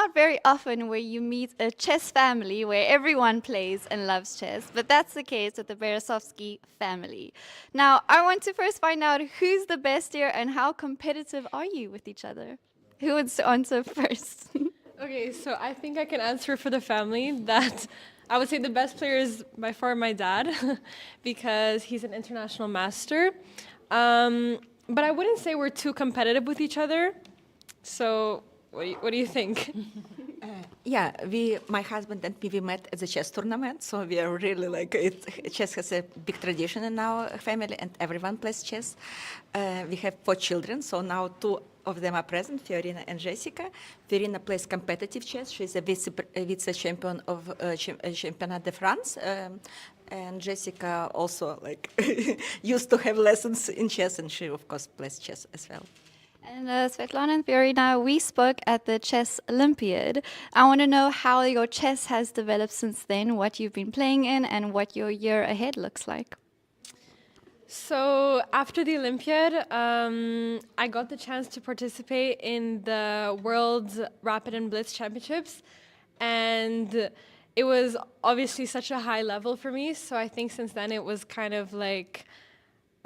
not very often where you meet a chess family where everyone plays and loves chess, but that's the case with the Barovsky family. Now, I want to first find out who's the best here and how competitive are you with each other? Who would answer first? Okay, so I think I can answer for the family that I would say the best player is by far my dad because he's an international master. But I wouldn't say we're too competitive with each other. So what do you think? Yeah, my husband and me, we met at the chess tournament, so we are really like chess has a big tradition in our family, and everyone plays chess. We have 4 children, so now 2 of them are present, Fiorina and Jessica. Fiorina plays competitive chess. She's a vice champion of Championnat de France, and Jessica also like used to have lessons in chess, and she of course plays chess as well. And Svetlana and Fiorina, we spoke at the Chess Olympiad. I want to know how your chess has developed since then, what you've been playing in, and what your year ahead looks like. So after the Olympiad, I got the chance to participate in the World Rapid and Blitz Championships, and it was obviously such a high level for me. So I think since then it was kind of like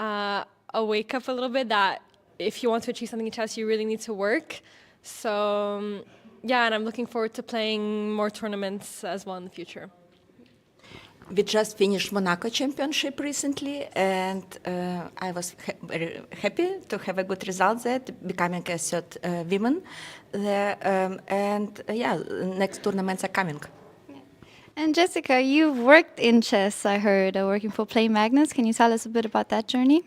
a wake up a little bit that if you want to achieve something in chess, you really need to work. So yeah, and I'm looking forward to playing more tournaments as well in the future. We just finished Monaco Championship recently, and I was very happy to have a good result there, becoming a third woman there. Next tournaments are coming. And Jessica, you've worked in chess, I heard, working for Play Magnus. Can you tell us a bit about that journey?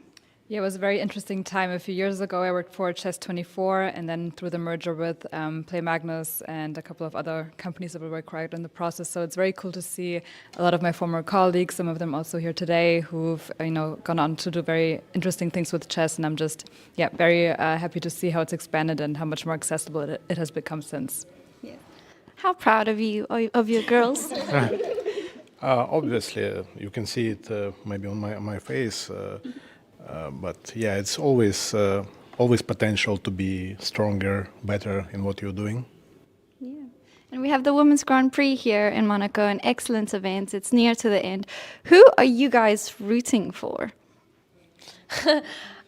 Yeah, it was a very interesting time. A few years ago, I worked for Chess24, and then through the merger with Play Magnus and a couple of other companies that were required in the process. So it's very cool to see a lot of my former colleagues, some of them also here today, who've gone on to do very interesting things with chess. And I'm just very happy to see how it's expanded and how much more accessible it has become since. Yeah. How proud of you, of your girls? Obviously, you can see it maybe on my face. But yeah, it's always potential to be stronger, better in what you're doing. Yeah, and we have the Women's Grand Prix here in Monaco, an excellent event. It's near to the end. Who are you guys rooting for?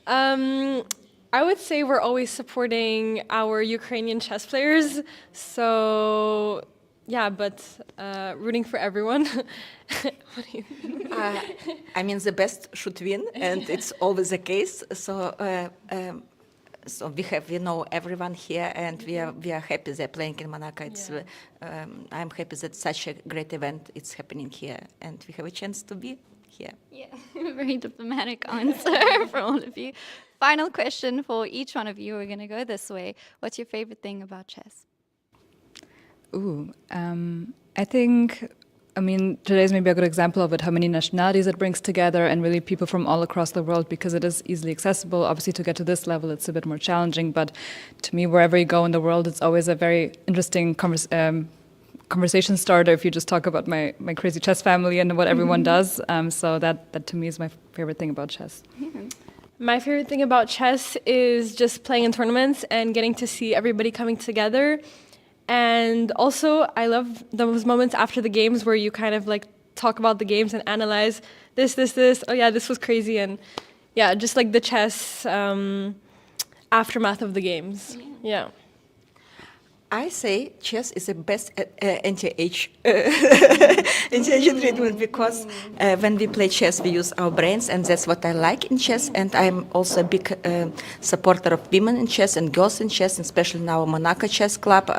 I would say we're always supporting our Ukrainian chess players. So yeah, but rooting for everyone. What do you think? I mean, the best should win, and it's always the case. So we know everyone here, and we are happy they're playing in Monaco. It's I'm happy that such a great event is happening here, and we have a chance to be here. Yeah, very diplomatic answer for all of you. Final question for each one of you. We're going to go this way. What's your favorite thing about chess? I mean, today's maybe a good example of it, how many nationalities it brings together and really people from all across the world, because it is easily accessible. Obviously, to get to this level, it's a bit more challenging, but to me, wherever you go in the world, it's always a very interesting conversation starter if you just talk about my crazy chess family and what everyone does. So that to me is my favorite thing about chess. Yeah. My favorite thing about chess is just playing in tournaments and getting to see everybody coming together. And also, I love those moments after the games where you kind of like talk about the games and analyze this. Oh yeah, this was crazy. And yeah, just like the chess aftermath of the games. Yeah. I say chess is the best anti-age treatment, because when we play chess, we use our brains, and that's what I like in chess. And I'm also a big supporter of women in chess and girls in chess, and especially in our Monaco Chess Club.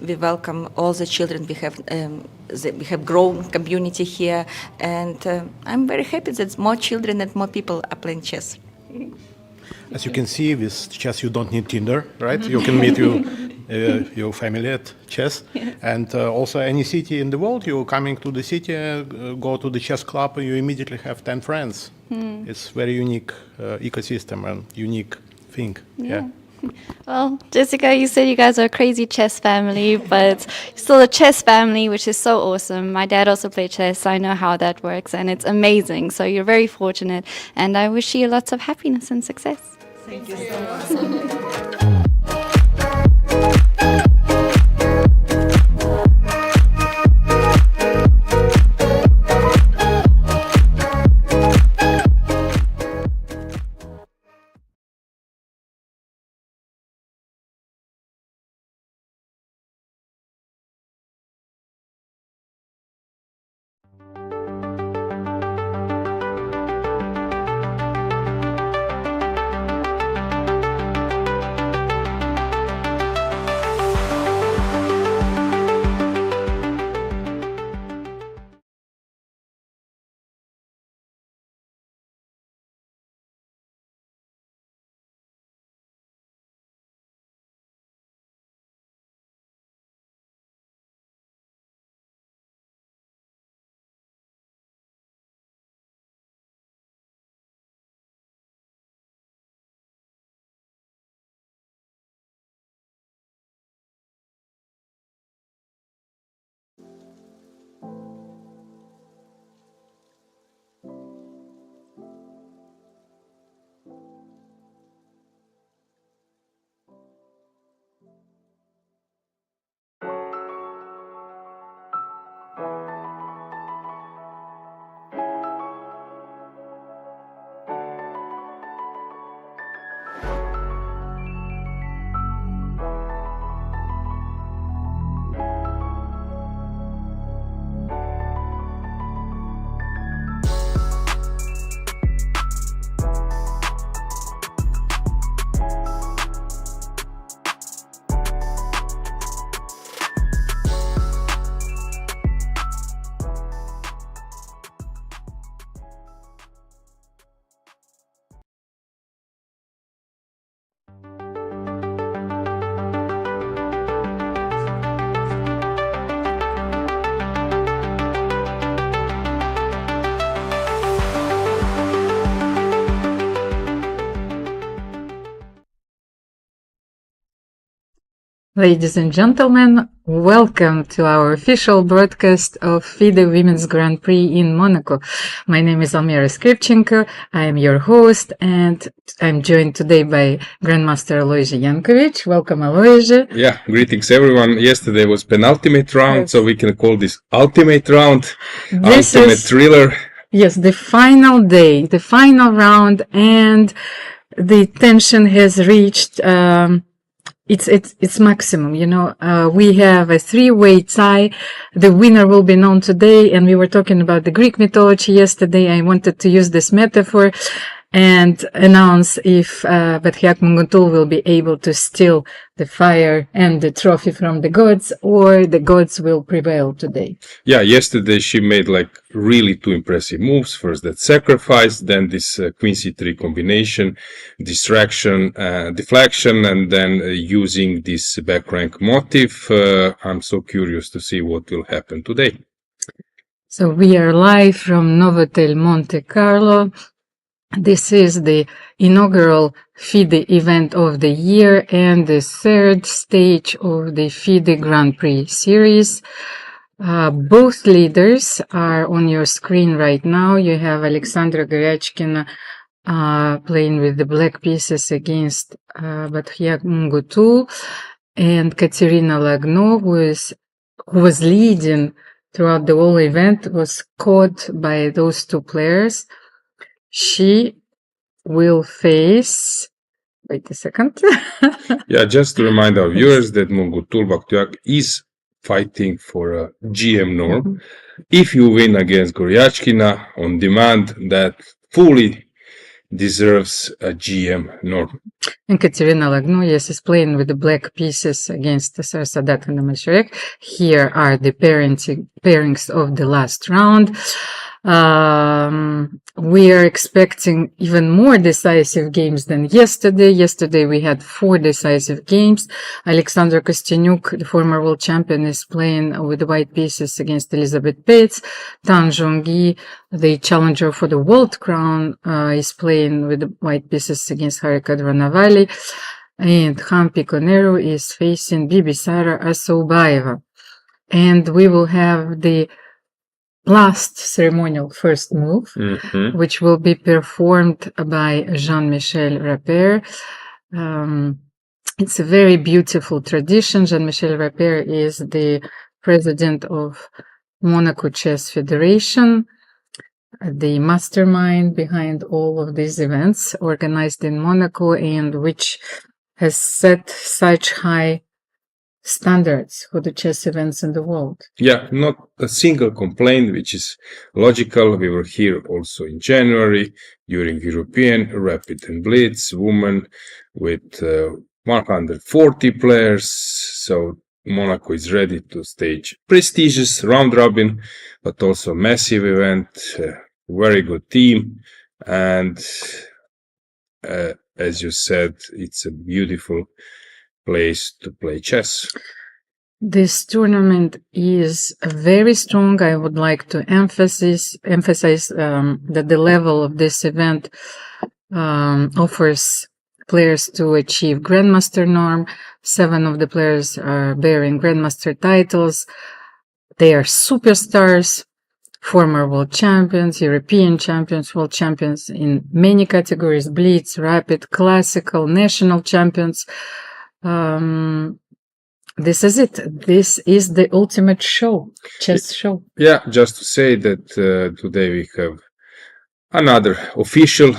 We welcome all the children. We have grown community here, and I'm very happy that more children and more people are playing chess. As you can see, with chess you don't need Tinder, right? You can meet your family at chess. Yes. And also any city in the world, you're coming to the city, go to the chess club, and you immediately have 10 friends. It's very unique ecosystem and unique thing. Yeah. Well, Jessica, you said you guys are a crazy chess family, but still a chess family, which is so awesome. My dad also played chess. I know how that works, and it's amazing. So you're very fortunate, and I wish you lots of happiness and success. Thank you so much. Ladies and gentlemen, welcome to our official broadcast of FIDE Women's Grand Prix in Monaco. My name is Almira Skripchenko. I am your host, and I'm joined today by Grandmaster Alojzije Jankovic. Welcome, Alojzije. Yeah, greetings everyone. Yesterday was penultimate round, Yes. so we can call this ultimate round, This ultimate is- thriller. Yes, the final day, the final round, and the tension has reached its maximum. You know, we have a three-way tie. The winner will be known today, and we were talking about the Greek mythology yesterday. I wanted to use this metaphor and announce if Batkhuyag Munguntuul will be able to steal the fire and the trophy from the gods, or the gods will prevail today. Yeah, yesterday she made like really two impressive moves. First that sacrifice, then this queen c3 combination, distraction, deflection, and then using this back rank motif. I'm so curious to see what will happen today. So we are live from Novotel Monte Carlo. This is the inaugural FIDE event of the year and the third stage of the FIDE Grand Prix series. Both leaders are on your screen right now. You have Alexandra Goryachkina playing with the black pieces against Batkhuyag Munguntuul, and Kateryna Lagno, who was leading throughout the whole event, was caught by those two players. She will face, wait a second. Yeah, just to remind our viewers that Munguntuul Batkhuyag is fighting for a GM norm. If you win against Goryachkina on demand, that fully deserves a GM norm. And Kateryna Lagno, yes, is playing with the black pieces against Sarasadat and Katemalsharieh. Here are the pairings of the last round. We are expecting even more decisive games than yesterday. Yesterday we had 4 decisive games. Alexandra Kosteniuk, the former world champion, is playing with the white pieces against Elisabeth Paehtz. Zhongyi, the challenger for the world crown, is playing with the white pieces against Harika Dronavalli. And Humpy Koneru is facing Bibisara Assaubayeva. And we will have the last ceremonial first move, which will be performed by Jean-Michel Raphael. It's a very beautiful tradition. Jean-Michel Raphael is the president of Monaco Chess Federation, the mastermind behind all of these events organized in Monaco, and which has set such high standards for the chess events in the world. Yeah, not a single complaint, which is logical. We were here also in January during European Rapid and Blitz Women with 140 players. So Monaco is ready to stage prestigious round robin, but also massive event, very good team. And as you said, it's a beautiful place to play chess. This tournament is very strong. I would like to emphasize that the level of this event offers players to achieve Grandmaster norm. 7 of the players are bearing Grandmaster titles. They are superstars, former world champions, European champions, world champions in many categories: Blitz, Rapid, Classical, national champions. This is it. This is the ultimate show, chess show. Yeah, just to say that today we have another official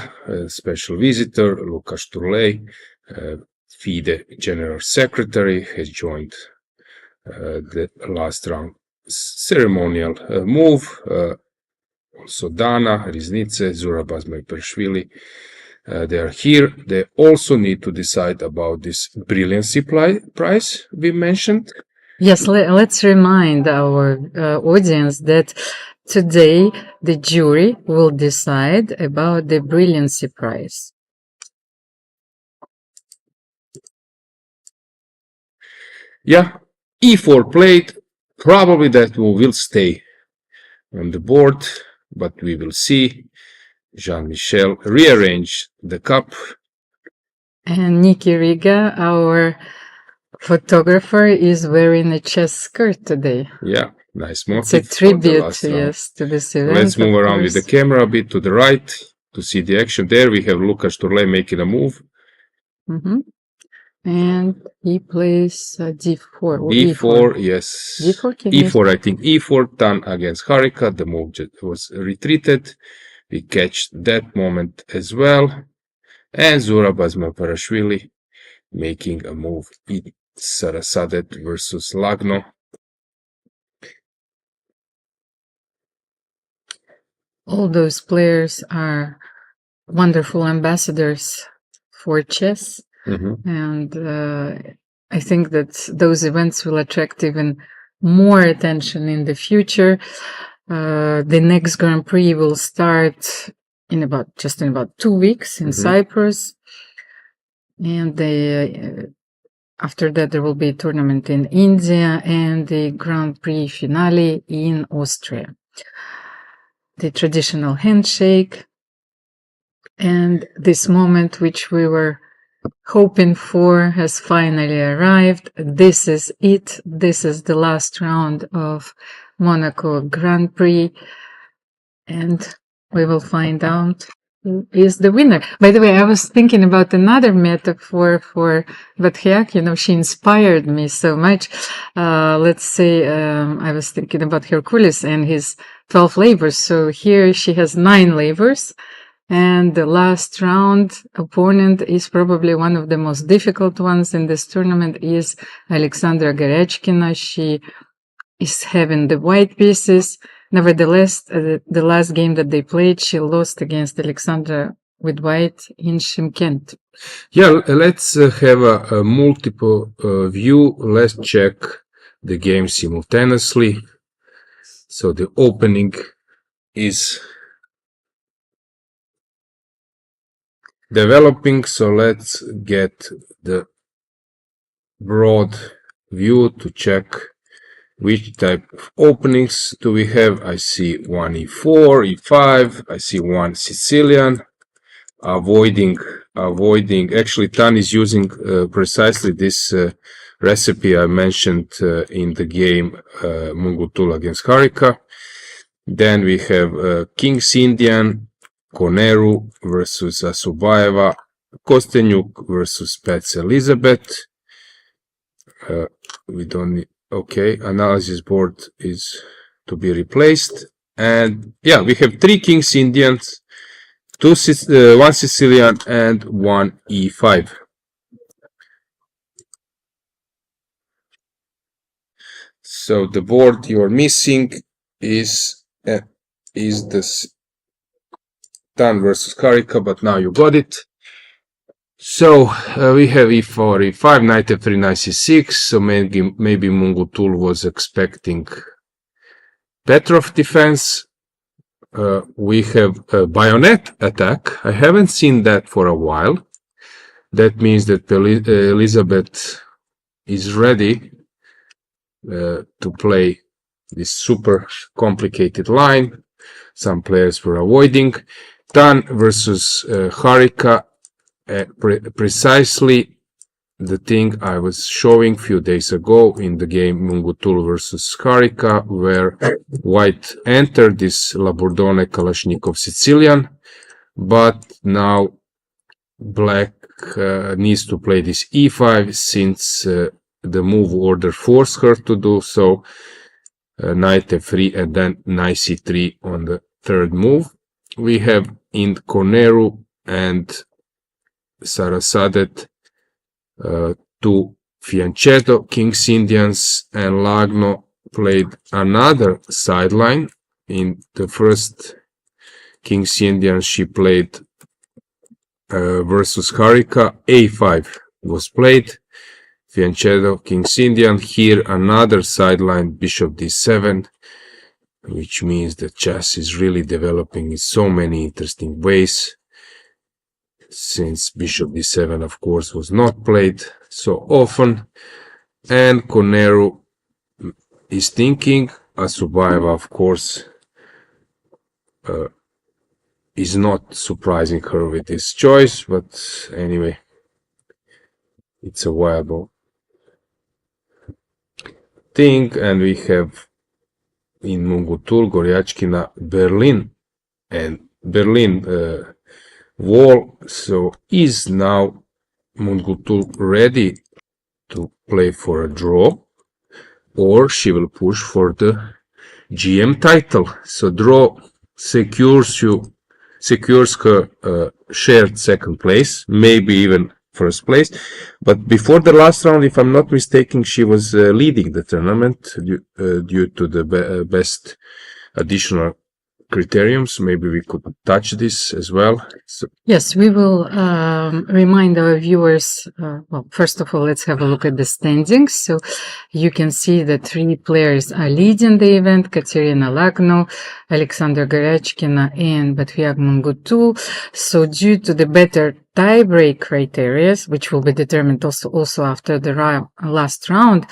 special visitor, Lukasz Turley, FIDE General Secretary, has joined the last round ceremonial move. Also Dana, Riznice, Zura Bazmai-Pershvili. They are here. They also need to decide about this brilliancy prize we mentioned. Yes, let's remind our audience that today the jury will decide about the brilliancy prize. Yeah, e4 played. Probably that move will stay on the board, but we will see. Jean-Michel rearrange the cup. And Nikki Riga, our photographer is wearing a chess skirt today. Yeah, nice It's a motif for the tribute, last round. yes, to this So event. let's move of around with the course. camera a bit to the right to see the action. There we have Lukas Turley making a move. Mhm. And he plays d4. Or D4, yes. D4 king E4, I think E4, done against Harika. The move just was retreated. We catch that moment as well. And Zura Bazmaparashvili making a move. It's Sarasadat versus Lagno. All those players are wonderful ambassadors for chess. And I think that those events will attract even more attention in the future. The next Grand Prix will start in about 2 weeks in Cyprus. And after that, there will be a tournament in India and the Grand Prix finale in Austria. The traditional handshake and this moment which we were hoping for has finally arrived. This is it. This is the last round of Monaco Grand Prix, and we will find out who is the winner. By the way, I was thinking about another metaphor for Batkhuyag. She inspired me so much. Let's say I was thinking about Hercules and his 12 labors. So here she has 9 labors. And the last round opponent is probably one of the most difficult ones in this tournament is Alexandra Goryachkina. She is having the white pieces. Nevertheless, the last game that they played, she lost against Aleksandra with white in Shymkent. Yeah, let's have a multiple view. Let's check the game simultaneously. So the opening is developing, so let's get the broad view to check which type of openings do we have. I see one e4, e5, I see one Sicilian, avoiding, actually Tan is using precisely this recipe I mentioned in the game Munguntuul against Harika. Then we have King's Indian, Koneru versus Assaubayeva, Kosteniuk versus Paehtz Elisabeth. We don't need, okay, analysis board is to be replaced. And yeah, we have 3 King's Indians, 1 Sicilian and 1 e5. So the board you're missing is this Tan versus Harika, but now you got it. So we have e4, e5, knight f3, knight c6. So maybe Munguntuul was expecting Petrov defense. We have a bayonet attack. I haven't seen that for a while. That means that Elisabeth is ready to play this super complicated line. Some players were avoiding. Tan versus Harika, precisely the thing I was showing a few days ago in the game Munguntuul versus Harika, where white entered this Labordone Kalashnikov Sicilian, but now black needs to play this e5 since the move order forced her to do so. Knight f3 and then knight c3 on the third move. We have in Koneru and Sarasadat 2 Fianchetto, King's Indians, and Lagno played another sideline. In the first King's Indians she played versus Harika, a5 was played. Fianchetto, King's Indian. Here another sideline, bishop d7, which means that chess is really developing in so many interesting ways, since bishop d7 of course was not played so often. And Koneru is thinking. Assaubayeva of course is not surprising her with this choice, but anyway, it's a viable thing, and we have in Munguntuul, Goryachkina, Berlin, and Berlin wall. So is now Munguntuul ready to play for a draw, or she will push for the GM title? So draw secures her shared second place, maybe even first place. But before the last round, if I'm not mistaken, she was leading the tournament due to the best additional criteriums. Maybe we could touch this as well. So, Yes, we will remind our viewers. Well, first of all, let's have a look at the standings. So you can see that 3 players are leading the event: Kateryna Lagno, Alexandra Goryachkina, and Batkhuyag Munguntuul. So due to the better tie-break criteria, which will be determined also after the last round,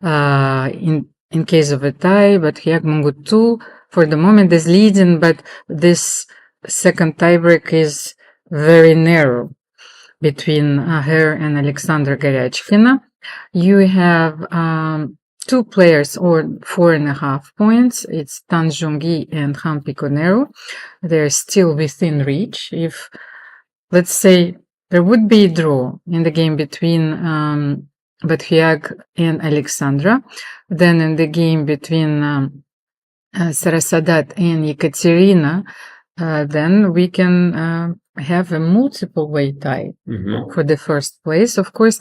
in case of a tie, Batkhuyag Munguntuul for the moment is leading, but this second tiebreak is very narrow between her and Alexandra Goryachkina. You have 2 players or 4.5 points. It's Zhongyi and Humpy Koneru. They're still within reach. If, let's say, there would be a draw in the game between Batkhuyag and Aleksandra, then in the game between Sarasadat and Kateryna, then we can have a multiple way tie for the first place. Of course,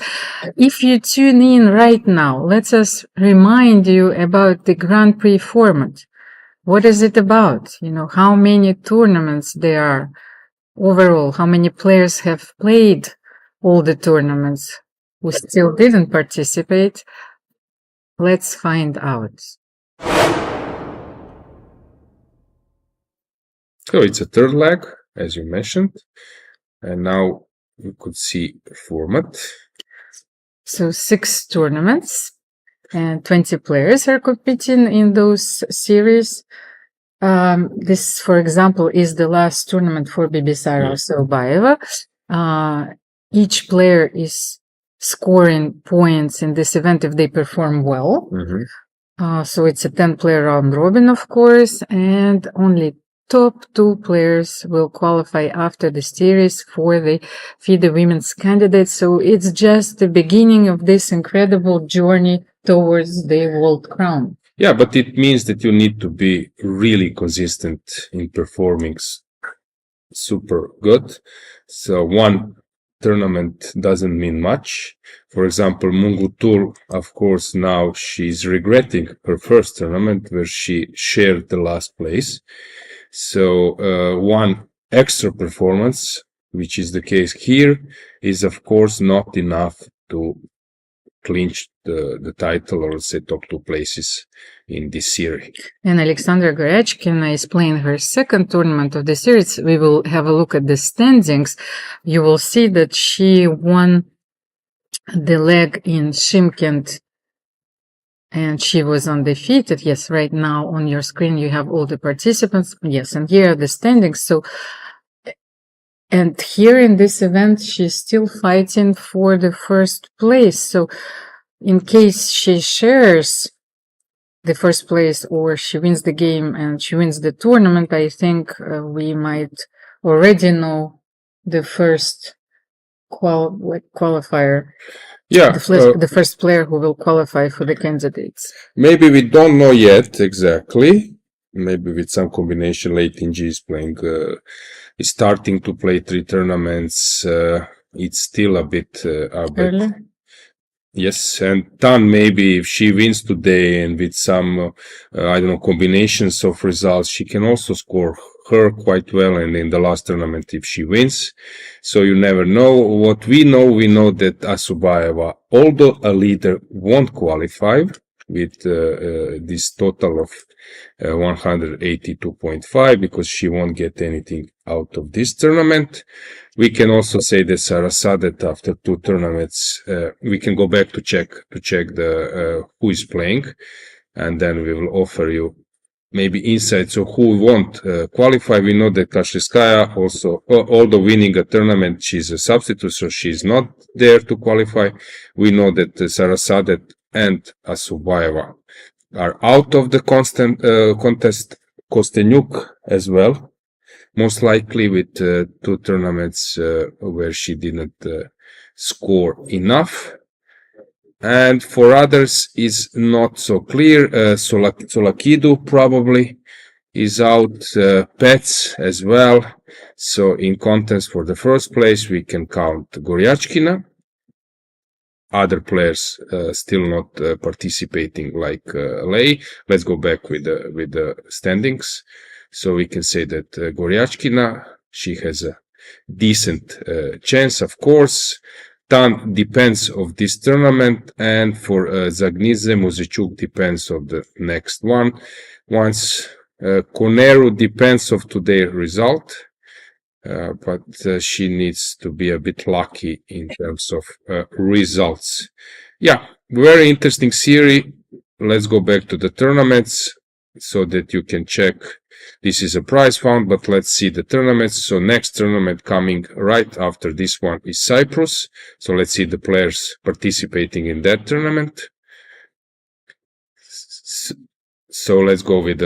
if you tune in right now, let us remind you about the Grand Prix format. What is it about? You know, how many tournaments there are overall, how many players have played all the tournaments who still didn't participate. Let's find out. so it's a third leg, as you mentioned, and now you could see the format. So 6 tournaments and 20 players are competing in those series. This, for example, is the last tournament for Bibisara Assaubayeva. Each player is scoring points in this event if they perform well. So it's a 10-player round robin, of course, and only top 2 players will qualify after the series for the FIDE women's candidates. So it's just the beginning of this incredible journey towards the world crown. Yeah, but it means that you need to be really consistent in performing super good. So one tournament doesn't mean much. For example, Munguntuul, of course, now she's regretting her first tournament where she shared the last place. So one extra performance, which is the case here, is of course not enough to clinch the title, or let's say top 2 places in this series. And Alexandra Goryachkina is playing her second tournament of the series. We will have a look at the standings. You will see that she won the leg in Shymkent and she was undefeated. Yes, right now on your screen you have all the participants. Yes, and here are the standings. So, and here in this event, she's still fighting for the first place. So in case she shares the first place or she wins the game and she wins the tournament, I think we might already know the first qualifier. Yeah, the first player who will qualify for the candidates. Maybe we don't know yet exactly. Maybe with some combination, late in G is playing, is starting to play 3 tournaments. It's still a bit Early. Yes, and Tan, maybe if she wins today and with some, I don't know, combinations of results, she can also score her quite well. And in the last tournament, if she wins, so you never know. What we know that Assaubayeva, although a leader, won't qualify with this total of 182.5 because she won't get anything out of this tournament. We can also say that Sarasadat, after 2 tournaments, we can go back to check the who is playing, and then we will offer you maybe insights of who won't qualify. We know that Kashlskaya also, although winning a tournament, she's a substitute, so she's not there to qualify. We know that Sarasadat and Assaubayeva are out of the contest. Kosteniuk as well, most likely with 2 tournaments where she didn't score enough. And for others is not so clear. Solakidou probably is out, Paehtz as well. So in contest for the first place, we can count Goryachkina. Other players still not participating, like Lei. Let's go back with the standings. So we can say that Goryachkina, she has a decent chance, of course. Ton depends of this tournament, and for Zagnize, Muzechuk depends of the next one. Once Koneru depends of today's result, but she needs to be a bit lucky in terms of results. Yeah, very interesting series. Let's go back to the tournaments so that you can check. This is a prize fund, but let's see the tournaments. So next tournament coming right after this one is Cyprus. So let's see the players participating in that tournament. So let's go with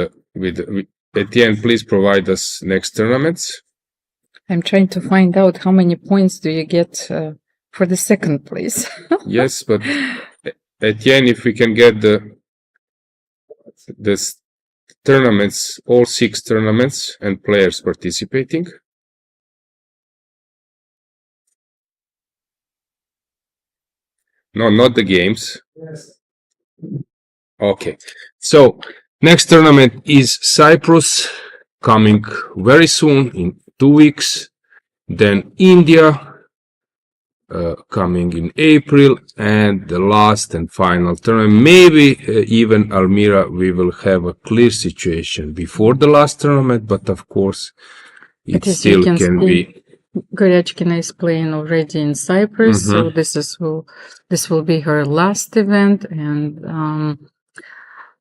Etienne, please provide us next tournaments. I'm trying to find out how many points do you get for the second place. Yes, but Etienne, if we can get the tournaments, all 6 tournaments and players participating. No, not the games. Yes. Okay. So next tournament is Cyprus, coming very soon in 2 weeks. Then India, coming in April, and the last and final tournament, maybe even Almira, we will have a clear situation before the last tournament, but of course it still can be. Goryachkina is playing already in Cyprus, so this will be her last event, and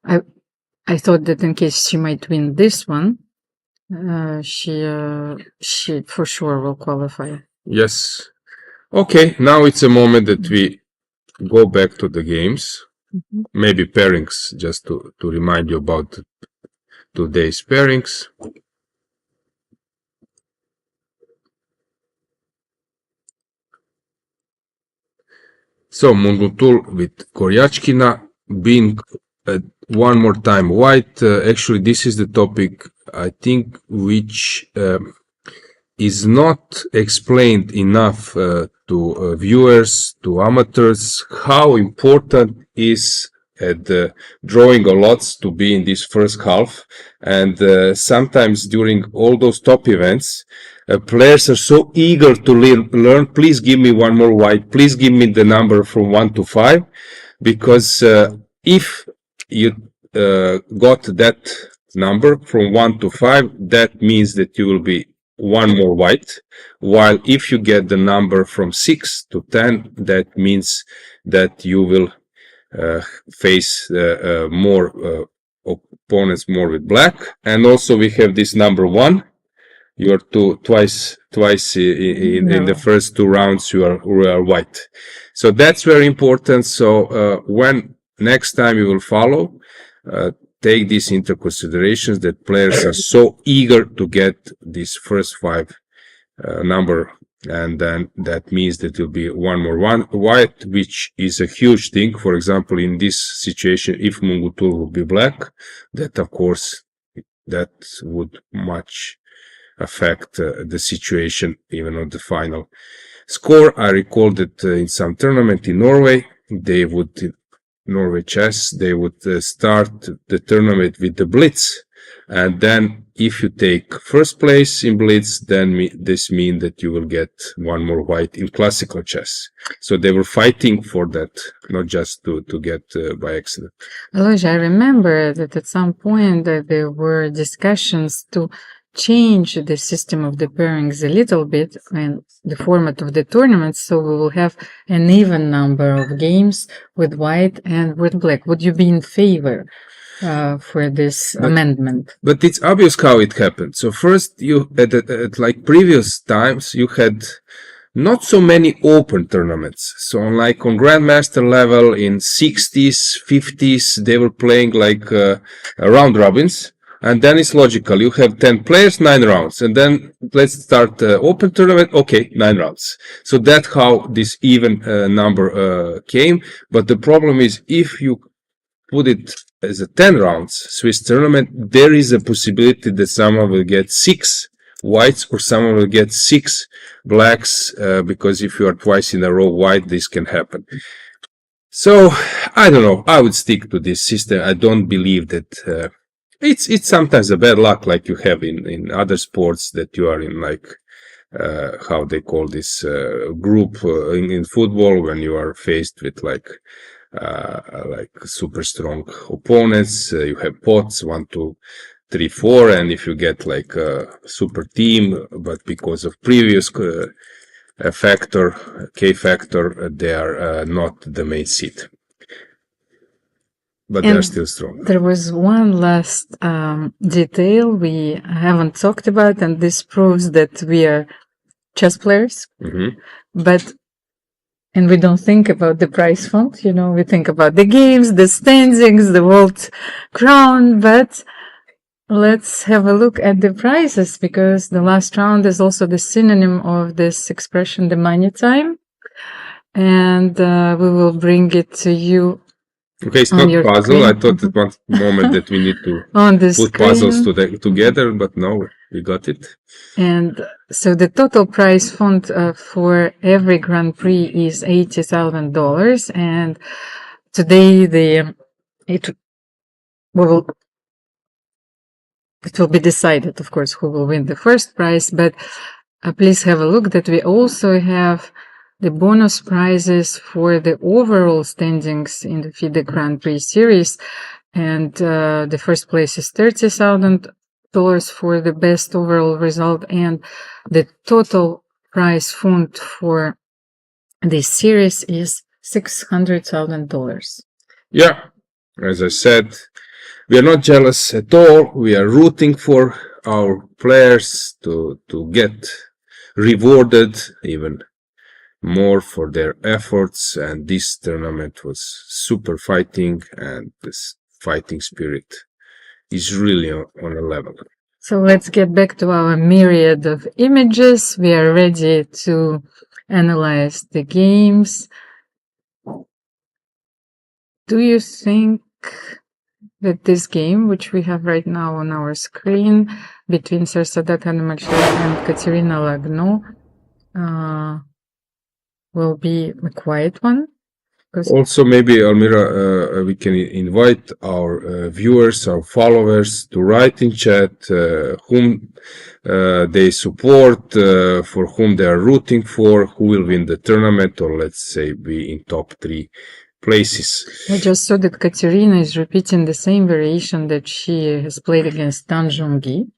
I thought that in case she might win this one, she for sure will qualify. Yes. Okay, now it's a moment that we go back to the games. Maybe pairings, just to remind you about today's pairings. So Munguntuul with Goryachkina being one more time white. Actually, this is the topic, I think, which is not explained enough to viewers, to amateurs, how important is at drawing a lots to be in this first half. And sometimes during all those top events, players are so eager to learn, please give me one more white, please give me the number from 1 to 5, because if you got that number from 1 to 5, that means that you will be one more white, while if you get the number from 6 to 10, that means that you will face more opponents more with black. And also we have this number 1. You are twice in the first 2 rounds you are white. So that's very important. So when next time you will follow, take this into considerations that players are so eager to get this first 5 number, and then that means that will be one more white, which is a huge thing. For example, in this situation, if Munguntuul will be black, that of course that would much affect the situation even on the final score. I recall that in some tournament in Norway, they would Norway chess, they would start the tournament with the blitz, and then if you take first place in blitz, then this means that you will get one more white in classical chess. So they were fighting for that, not just to get by accident. Alojzije, I remember that at some point there were discussions to change the system of the pairings a little bit and the format of the tournament, so we will have an even number of games with white and with black. Would you be in favor for this amendment? But it's obvious how it happened. So first, you at like previous times, you had not so many open tournaments. So like on Grandmaster level in 60s, 50s, they were playing like round robins. And then it's logical. You have 10 players, 9 rounds. And then let's start open tournament. Okay, 9 rounds. So that's how this even number came. But the problem is if you put it as a 10 rounds Swiss tournament, there is a possibility that someone will get 6 whites or someone will get 6 blacks, because if you are twice in a row white, this can happen. So I don't know. I would stick to this system. I don't believe that it's sometimes a bad luck, like you have in other sports, that you are in like how they call this group in football, when you are faced with like super strong opponents. You have pots 1, 2, 3, 4, and if you get like a super team, but because of previous K factor, they are not the main seed, but they're still strong. There was one last detail we haven't talked about, and this proves that we are chess players, and we don't think about the prize fund, we think about the games, the standings, the world crown, but let's have a look at the prizes, because the last round is also the synonym of this expression, the money time, and we will bring it to you. Okay, it's not puzzle. I thought at one moment that we need to put puzzles together, but no, we got it. And so the total prize fund for every Grand Prix is $80,000, and today it will be decided, of course, who will win the first prize. But please have a look that we also have the bonus prizes for the overall standings in the FIDE Grand Prix series, and the first place is $30,000 for the best overall result, and the total prize fund for this series is $600,000. Yeah, as I said, we are not jealous at all. We are rooting for our players to get rewarded even more for their efforts, and this tournament was super fighting, and this fighting spirit is really on a level. So let's get back to our myriad of images. We are ready to analyze the games. Do you think that this game, which we have right now on our screen, between Sarasadat, Khademalsharieh and Kateryna Lagno, will be a quiet one? Also, maybe, Almira, we can invite our viewers, our followers, to write in chat whom they support, for whom they are rooting for, who will win the tournament, or let's say be in top 3 places. I just saw that Kateryna is repeating the same variation that she has played against Zhongyi,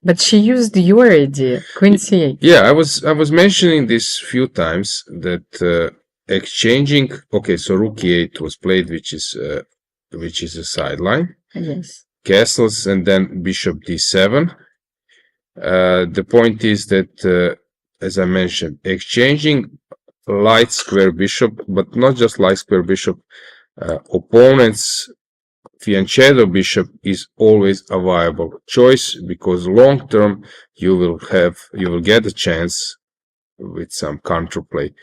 but she used your idea, Queen C8. Yeah, I was mentioning this few times that exchanging. Okay, so Rook E8 was played, which is a sideline. Yes. Castles and then Bishop D7. The point is that, as I mentioned, exchanging light square bishop, but not just light square bishop. Opponents' fianchetto bishop is always a viable choice, because long term you will get a chance with some counterplay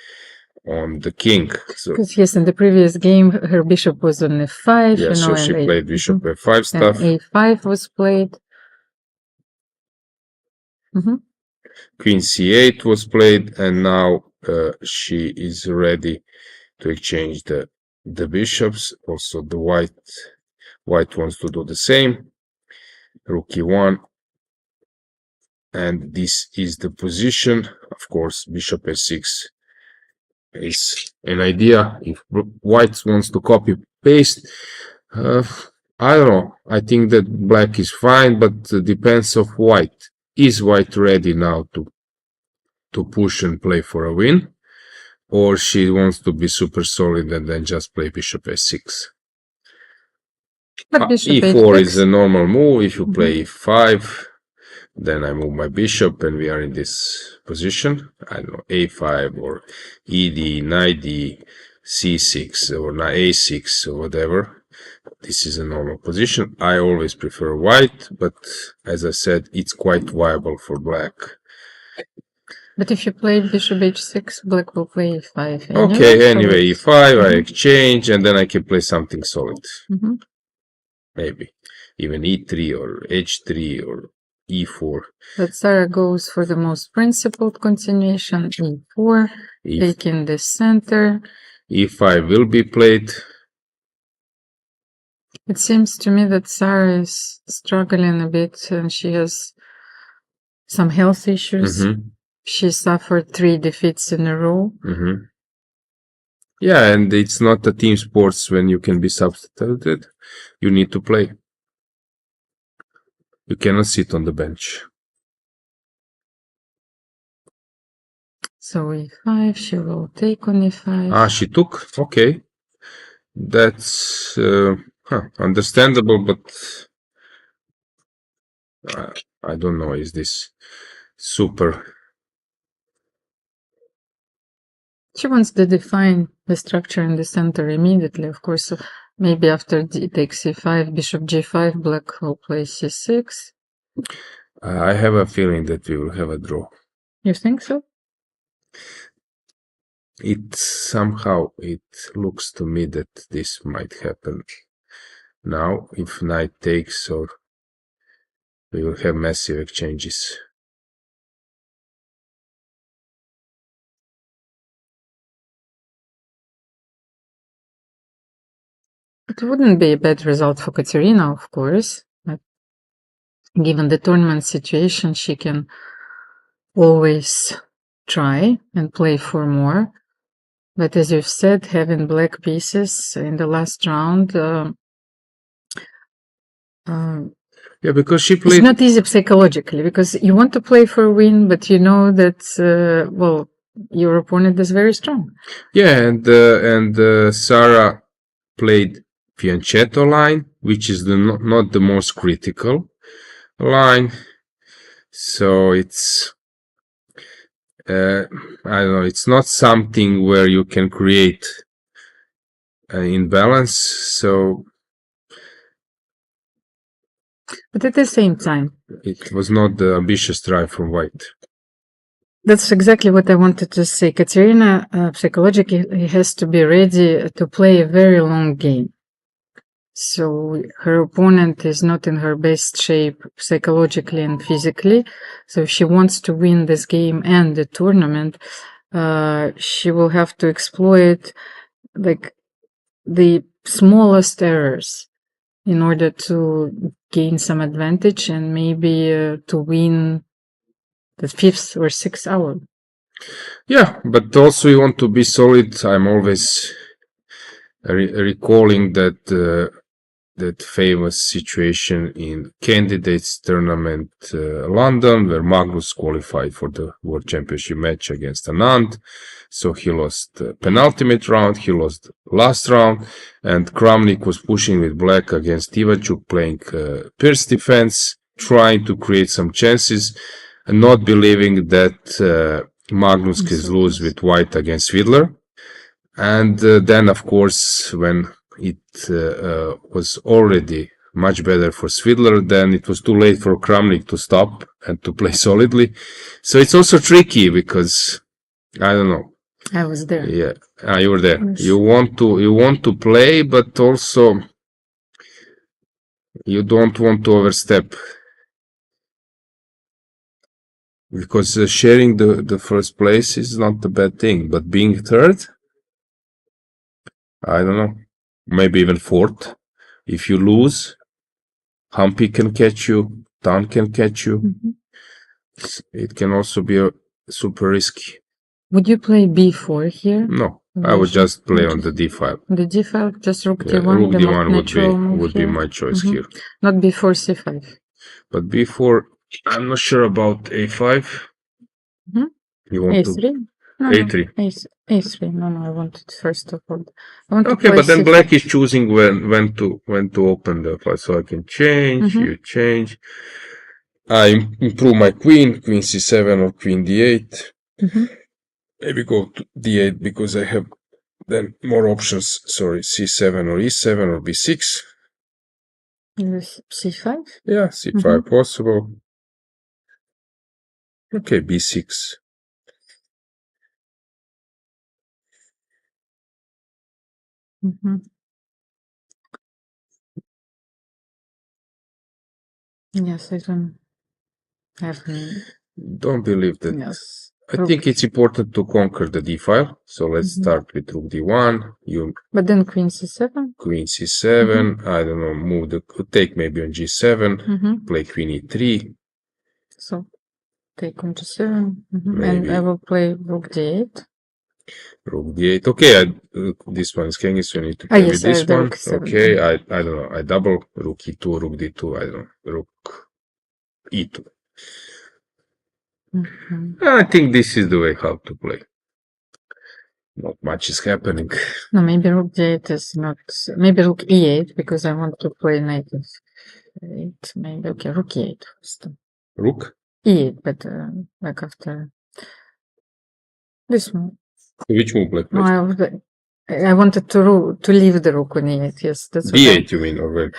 on the king. So, because yes, in the previous game her bishop was on F5. yeah, so she played bishop F5 stuff. And A5 was played. Queen C8 was played, and now she is ready to exchange the bishops. Also, the white wants to do the same. Rook E1, and this is the position. Of course, bishop S6 is an idea. If white wants to copy paste, I don't know. I think that black is fine, but depends of white. Is white ready now to push and play for a win, or she wants to be super solid and then just play bishop S6? But bishop E4 is a normal move. If you play E5, Then I move my bishop and we are in this position. I don't know, a5 or ed, knight d, c6 or a6 or whatever. This is a normal position. I always prefer white, but as I said, it's quite viable for black. But if you play bishop h6, black will play e5. Okay, anyway, e5, I Mhm. exchange, and then I can play something solid. Mhm. Maybe even e3 or h3 or e4. But Sarah goes for the most principled continuation, e4, taking the center. e5 will be played. It seems to me that Sarah is struggling a bit and she has some health issues. She suffered 3 defeats in a row. Yeah, and it's not a team sports when you can be substituted. You need to play. You cannot sit on the bench. So e5, she will take on e5. Ah, she took? Okay. That's understandable, but I don't know, is this super? She wants to define the structure in the center immediately, of course. So maybe after d takes c5, bishop g5, black will play c6. I have a feeling that we will have a draw. You think so? It somehow looks to me that this might happen now. If knight takes, or we will have massive exchanges. It wouldn't be a bad result for Kateryna, of course. But given the tournament situation, she can always try and play for more. But as you've said, having black pieces in the last round, yeah, because she it's played. not easy psychologically, because you want to play for a win, but you know that, well, your opponent is very strong. Yeah, and Sarah played fianchetto line, which is not the most critical line. So it's I don't know, it's not something where you can create an imbalance. So, but at the same time, it was not the ambitious try from white. that's exactly what I wanted to say. Kateryna psychologically has to be ready to play a very long game. So her opponent is not in her best shape psychologically and physically. So if she wants to win this game and the tournament, she will have to exploit like the smallest errors in order to gain some advantage and maybe to win the 5th or 6th hour. Yeah, but also you want to be solid. I'm always recalling that that famous situation in candidates tournament London, where Magnus qualified for the World Championship match against Anand. So he lost the penultimate round, he lost last round, and Kramnik was pushing with black against Ivachuk, playing pierce defense, trying to create some chances, and not believing that Magnus can lose with white against Fiedler. And then, of course, when it was already much better for Fiedler, then it was too late for Kramnik to stop and to play solidly. So it's also tricky because, I don't know. I was there. Yeah, you were there. Yes. You want to play, but also you don't want to overstep. Because sharing the first place is not a bad thing, but being third, I don't know, maybe even fourth. If you lose, Humpy can catch you, Tan can catch you. It can also be super risky. Would you play b4 here? No, I would just play on the d5. The d5, just rook Yeah, d1, rook the d1 most natural move would be here. my choice here. Not before c5. But before, I'm not sure about a5. You want a3? to No, a3? a3. No, I wanted first to hold. I want to Okay, play but then c5. black is choosing when to open the file, so I can change. You change. I improve my queen c7 or queen d8. Maybe go to d8 because I have then more options. Sorry, c7 or e7 or b6. C5? Yeah, c5 possible. Okay, b6. Yes, I don't have Don't believe that. yes. I think it's important to conquer the d file. So let's start with rook d1. You But then queen c7? queen c7. I don't know, move the take maybe on g7. Play queen e3. So take on g7. And Maybe. I will play rook d8. Rook d8. Okay, this one is king, so you need to play yes, with this the one. rook seven. Okay, I don't know. I double rook e2, rook d2. I don't know. Rook e2. I think this is the way how to play. Not much is happening. No, maybe rook d8 is not. Maybe rook e8 because I want to play knight f8. Maybe okay, rook e8 first. Rook? E8, but like after this one. Which move like No, I wanted to leave the rook on e8. Yes, that's what d8 you mean, or where?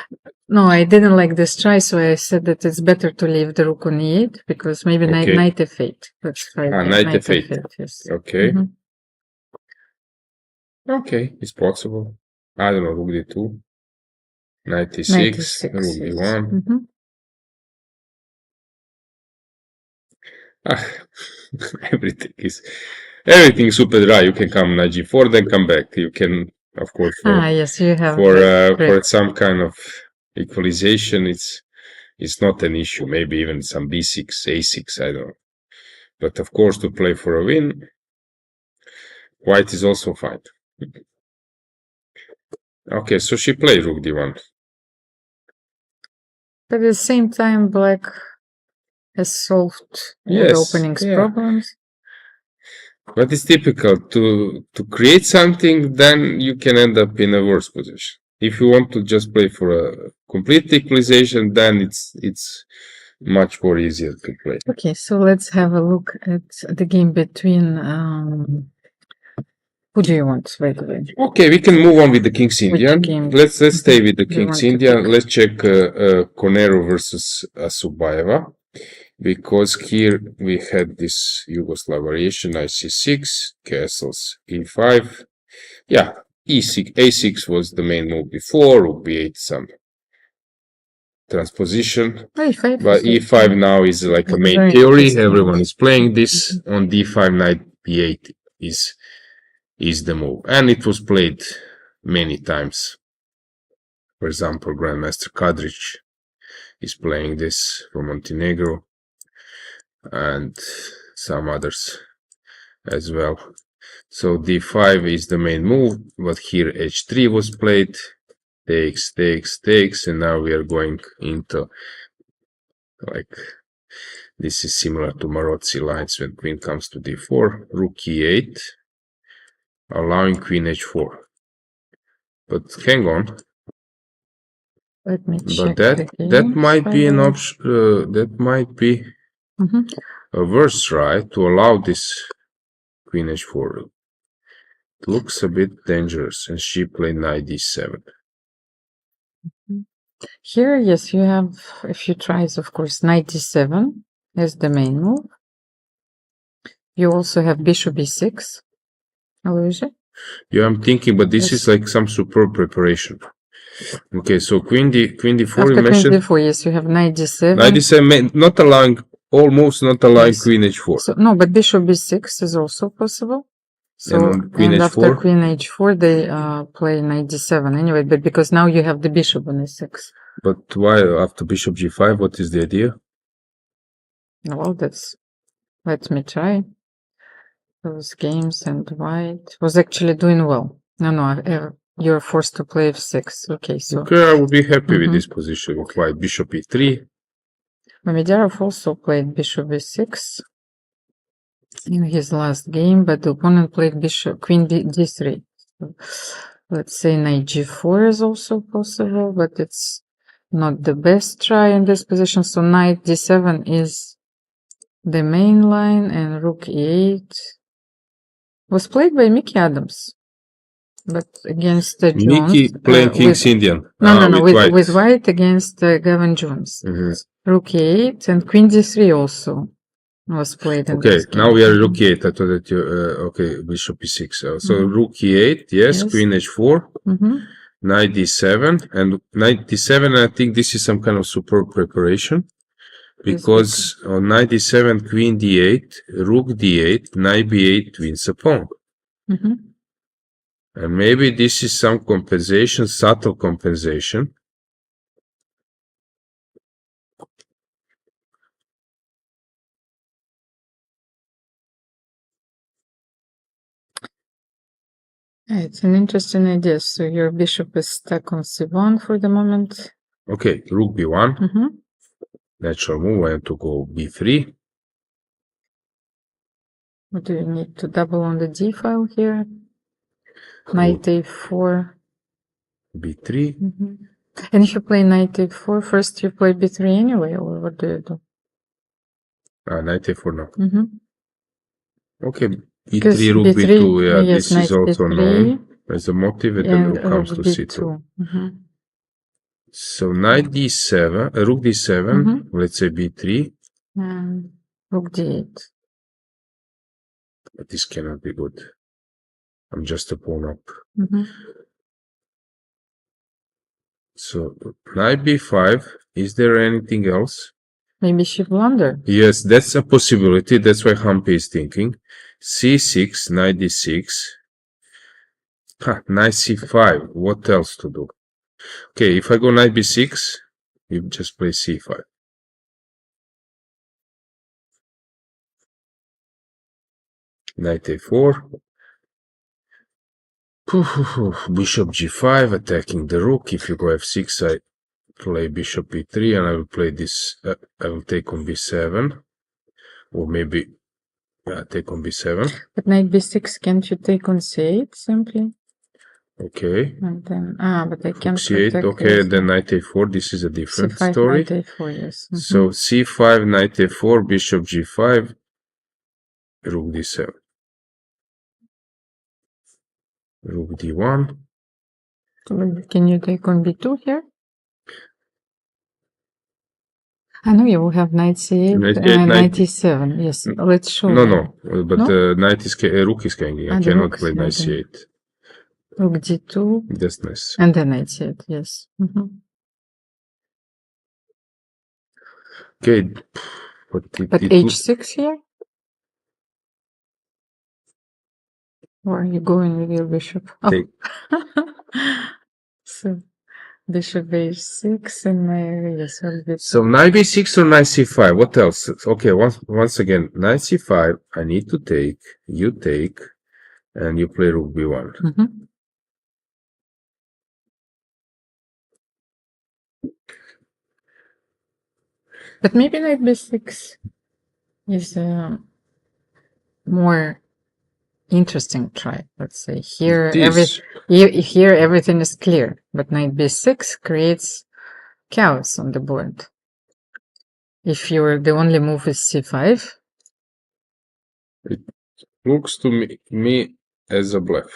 No, I didn't like this try, so I said that it's better to leave the rook on e8 because maybe Okay. knight f8. Let's try Knight f8. Yes. Okay. Okay, it's possible. I don't know, rook d2. Knight e6, rook d1. Everything is super dry. You can come knight g4, then come back. You can, of course, yes, you have for some kind of equalization, it's not an issue. Maybe even some b6, a6, I don't know. But of course, to play for a win, white is also fine. Okay, so she played rook d1. But at the same time, black has solved all the opening's problems. But it's typical to create something, then you can end up in a worse position. If you want to just play for a complete equalization, then it's much more easier to play. Okay, so let's have a look at the game between. Who do you want, by the way? Okay, we can move on with the King's Indian. Let's stay with the King's Indian. Let's check Koneru versus Assaubayeva. Because here we had this Yugoslav variation, knight c6, castles e5. Yeah, e6, a6 was the main move before, rook b8, some transposition. E5 but e5 now is like a main theory. Everyone is playing this. On d5, knight b8 is the move. And it was played many times. For example, Grandmaster Kadric is playing this from Montenegro. And some others as well. So d5 is the main move, but here h3 was played, takes, and now we are going into, like, this is similar to Marozzi lines when queen comes to d4, rook e8, allowing queen h4. But hang on. Let me But check that might be an option. That might be a worse try to allow this queen h4. It looks a bit dangerous, and she played knight d7. Here, yes, you have a few tries, of course. Knight d7 is the main move. You also have bishop b6. Alojzije? Yeah, I'm thinking, but this is like some superb preparation. Okay, so queen d4. After you mentioned queen d4, yes, you have knight d7. Knight d7, not allowing, almost not allowing Yes. queen h4. So, no, but bishop b6 is also possible. So, And queen and after h4? queen h4, they play knight d7 anyway, but because now you have the bishop on e6. But why after bishop g5? What is the idea? Well, let me try. Those games, and white was actually doing well. No, you're forced to play f6. Okay, so. Okay, I would be happy with this position with white. Bishop e3. Mamedjarov also played bishop b6 in his last game, but the opponent played queen d3. So let's say knight g4 is also possible, but it's not the best try in this position. So knight d7 is the main line, and rook e8 was played by Mickey Adams, but against Jones. Mickey playing King's Indian. No, with white. with white against Gavin Jones. Rook e8 and Queen d3 also was played in Okay, this game. now we are rook e8. I thought that you, okay, bishop e6. So rook e8, yes, Queen h4, knight d7, and knight d7, I think this is some kind of superb preparation, because on knight d7, queen d8, rook d8, knight b8 wins a pawn. And maybe this is some compensation, subtle compensation. It's an interesting idea. So your bishop is stuck on c1 for the moment. Okay, rook b1. Natural move, I have to go b3. What do you need to double on the d file here? Knight a4. b3. And if you play knight a4, first you play b3 anyway, or what do you do? Knight a4 now. Okay, e3, rook b3, b2, yeah, yes, this is also b3, known as a motive, and then rook comes to c2. So knight d7, rook d7, let's say b3. And rook d8. But this cannot be good. I'm just a pawn up. So knight b5, is there anything else? Maybe she blunder. Yes, that's a possibility. That's why Humpy is thinking. c6, knight d6. Knight c5. What else to do? Okay, if I go knight b6, you just play c5. Knight a4. Bishop g5, attacking the rook. If you go f6, I play bishop e3, and I will play this. I will take on b7, or maybe take on b7. But knight b6, can't you take on c8 simply? Okay. And then, but I can't c8, protect okay, this. then knight a4, this is a different c5, story. knight a4, yes. So c5, knight a4, bishop g5, rook d7. Rook d1. Can you take on b2 here? I know you will have knight c8 and knight e7. Yes, let's show No, them. but No? knight is rook is hanging. I the cannot rook is play knight hanging. c8. Rook d2 That's nice. and then knight c8, yes. Okay, but h6 here? Or are you going with your bishop? Take. So bishop h6 and my yes, So knight b6 or knight c5. What else? Okay, once again, knight c5. I need to take. You take, and you play rook b1. But maybe knight b6 is a more interesting try. Let's say here here everything is clear, but knight b6 creates chaos on the board. If the only move is c5, it looks to me as a bluff.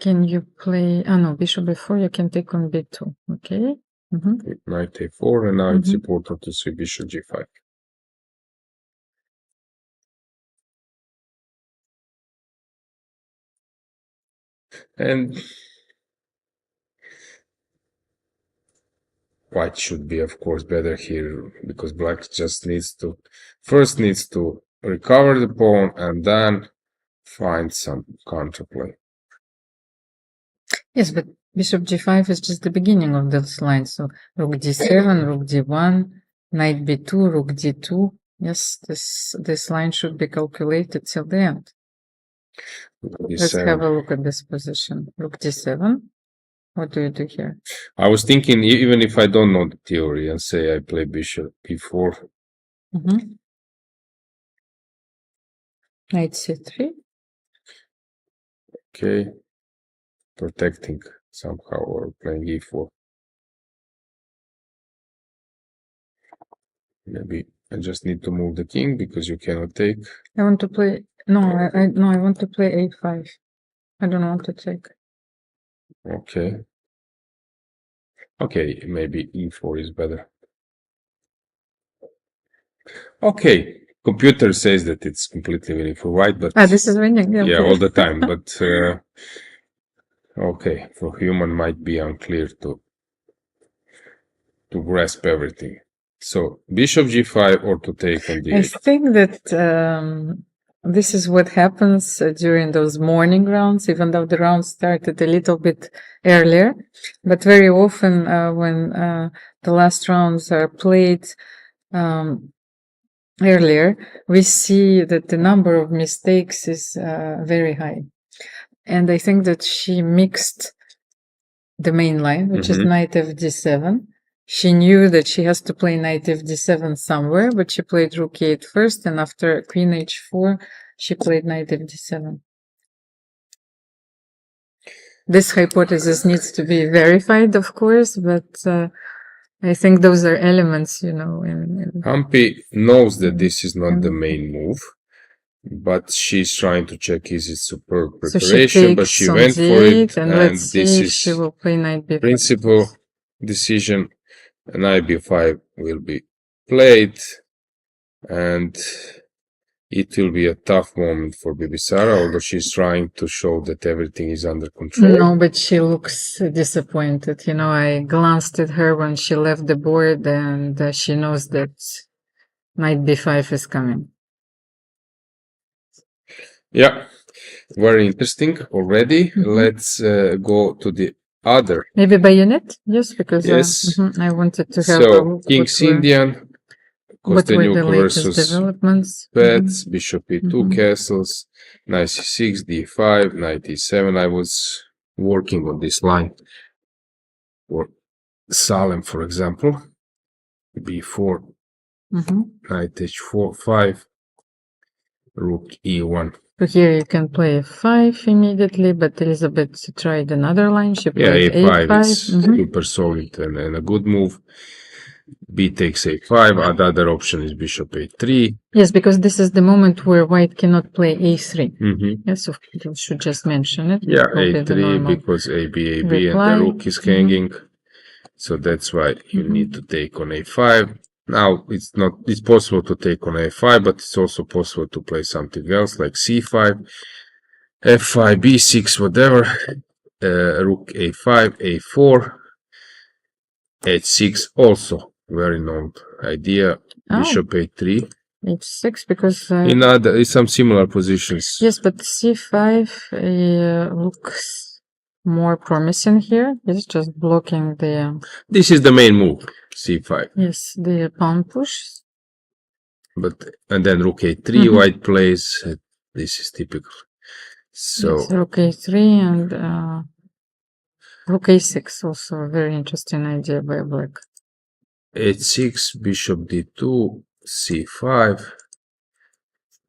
can you play? No, bishop b4. You can take on b2. Okay. Knight a4, and now it's important to see bishop g5. And white should be, of course, better here, because black just needs to recover the pawn and then find some counterplay. Yes, but bishop g5 is just the beginning of this line. So rook d7, rook d1, knight b2, rook d2. Yes, this line should be calculated till the end. Let's have a look at this position. Rook d7. What do you do here? I was thinking, even if I don't know the theory, and say I play bishop b4. Knight c3. Okay. Protecting somehow, or playing e4. Maybe I just need to move the king because you cannot take. I want to play. No, I want to play a5. I don't want to take. Okay. Okay, maybe e4 is better. Okay, computer says that it's completely winning for white, but This is winning. Yeah, yeah, okay. all the time. But okay, for human might be unclear to grasp everything. So bishop g5 or to take on I d8. think that this is what happens during those morning rounds, even though the rounds started a little bit earlier. But very often when the last rounds are played earlier, we see that the number of mistakes is very high. And I think that she mixed the main line, which is knight fd7. She knew that she has to play knight fd7 somewhere, but she played rook e8 first, and after queen h4, she played knight fd7. This hypothesis needs to be verified, of course, but I think those are elements, in Humpy knows that this is not the main move, but she's trying to check is it superb so preparation, but she went for it, and and let's this see if is she will play knight b5. principal decision. Knight b5 will be played, and it will be a tough moment for Bibisara, although she's trying to show that everything is under control. No, but she looks disappointed. I glanced at her when she left the board, and she knows that knight b5 is coming. Yeah, very interesting already. Let's go to the other. Maybe bayonet? Yes, because Yes. I wanted to have So, King's Indian, what were the Kosteniuk latest versus developments. Paehtz, bishop e2 castles, knight c6, d5, knight e7. I was working on this line for Salem, for example. b4, knight h4, 5, rook e1. So here you can play f5 immediately, but Elisabeth tried another line. She Yeah, played a5 is a5. super solid and a good move. B takes a5. The other option is bishop a3. Yes, because this is the moment where white cannot play a3. Yes, so you should just mention it. Yeah, It will be the a3 normal because ab, and reply. the rook is hanging. So that's why you need to take on a5. Now it's possible to take on a5, but it's also possible to play something else like c5, f5, b6, whatever. Rook a5, a4, h6, also very known idea. Bishop a3. h6 because In some similar positions. yes, but c5 looks more promising here. It's just blocking the This is the main move, c5. yes, the pawn push. And then rook a3, white plays. This is typical. So Yes, rook a3 and rook a6, also a very interesting idea by black. h6, bishop d2, c5,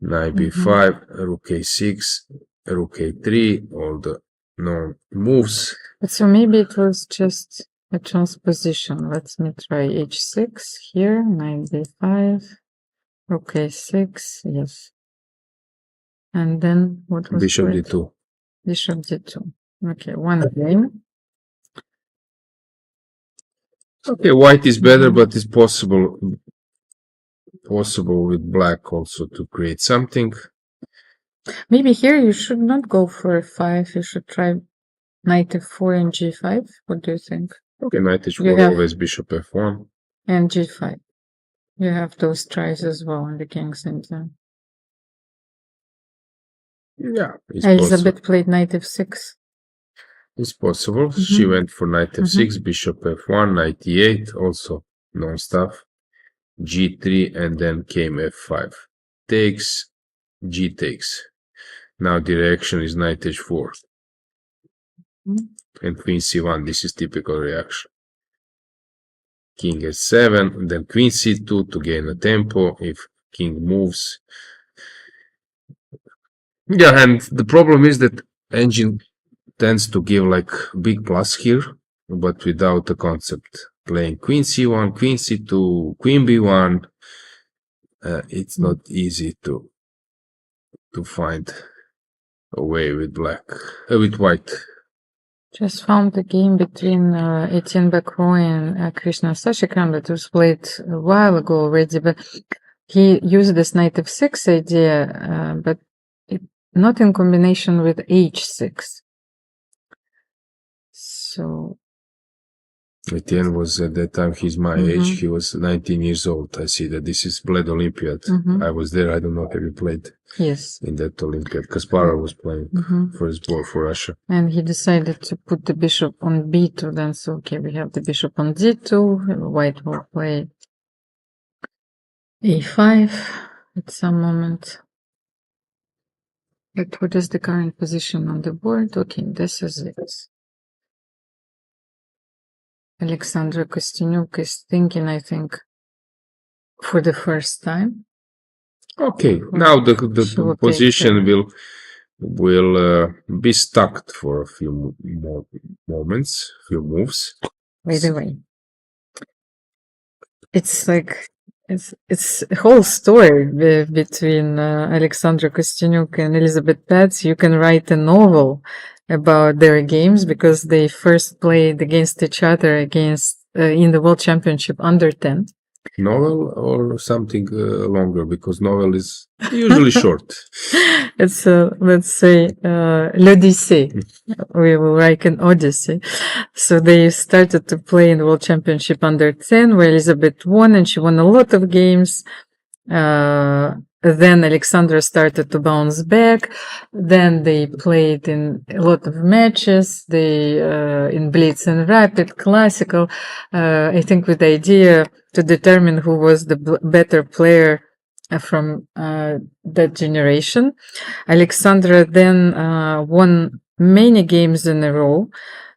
knight b5, rook a6, rook a3, all the known moves. But so maybe it was just a transposition. Let me try h6 here, knight b5, rook a6, yes. And then what was Bishop played? d2. Bishop d2. Okay, one game. Okay, white is better, but it's possible with black also to create something. Maybe here you should not go for f5. You should try knight f4 and g5. What do you think? Okay, knight h4, You have- always bishop f1. And g5. You have those tries as well in the King's Indian. Yeah, it's Elisabeth possible. played knight f6. It's possible. She went for knight f6, bishop f1, knight e8, also known stuff. g3, and then came f5. Takes, g takes. Now the reaction is knight h4. And queen c1, this is typical reaction. King h7, and then queen c2 to gain a tempo if king moves. Yeah, and the problem is that engine tends to give like big plus here, but without a concept. Playing queen c1, queen c2, queen b1. It's not easy to find a way with white. Just found the game between Etienne Bacro and Krishna Sashikant that was played a while ago already, but he used this knight f6 idea, but not in combination with h6. So Etienne was at that time, he's my age, he was 19 years old. I see that this is Bled Olympiad. I was there, I don't know if you played yes, in that Olympiad. Kasparov was playing first ball for Russia. and he decided to put the bishop on b2 then, so okay, we have the bishop on d2, white will play a5 at some moment. But what is the current position on the board? Okay, this is it. Alexandra Kosteniuk is thinking, I think, for the first time. Okay, now the will position will be stuck for a few more moments, few moves. By the way, it's like it's a whole story between Alexandra Kosteniuk and Elisabeth Paehtz. You can write a novel about their games because they first played against each other in the World Championship under 10. Novel or something longer, because novel is usually short. It's let's say l'Odyssée. We will write an Odyssey. So they started to play in the World Championship under 10, where Elisabeth won, and she won a lot of games. Then Aleksandra started to bounce back. Then they played in a lot of matches. They in Blitz and Rapid, Classical. I think with the idea to determine who was the better player from that generation. Aleksandra then won many games in a row.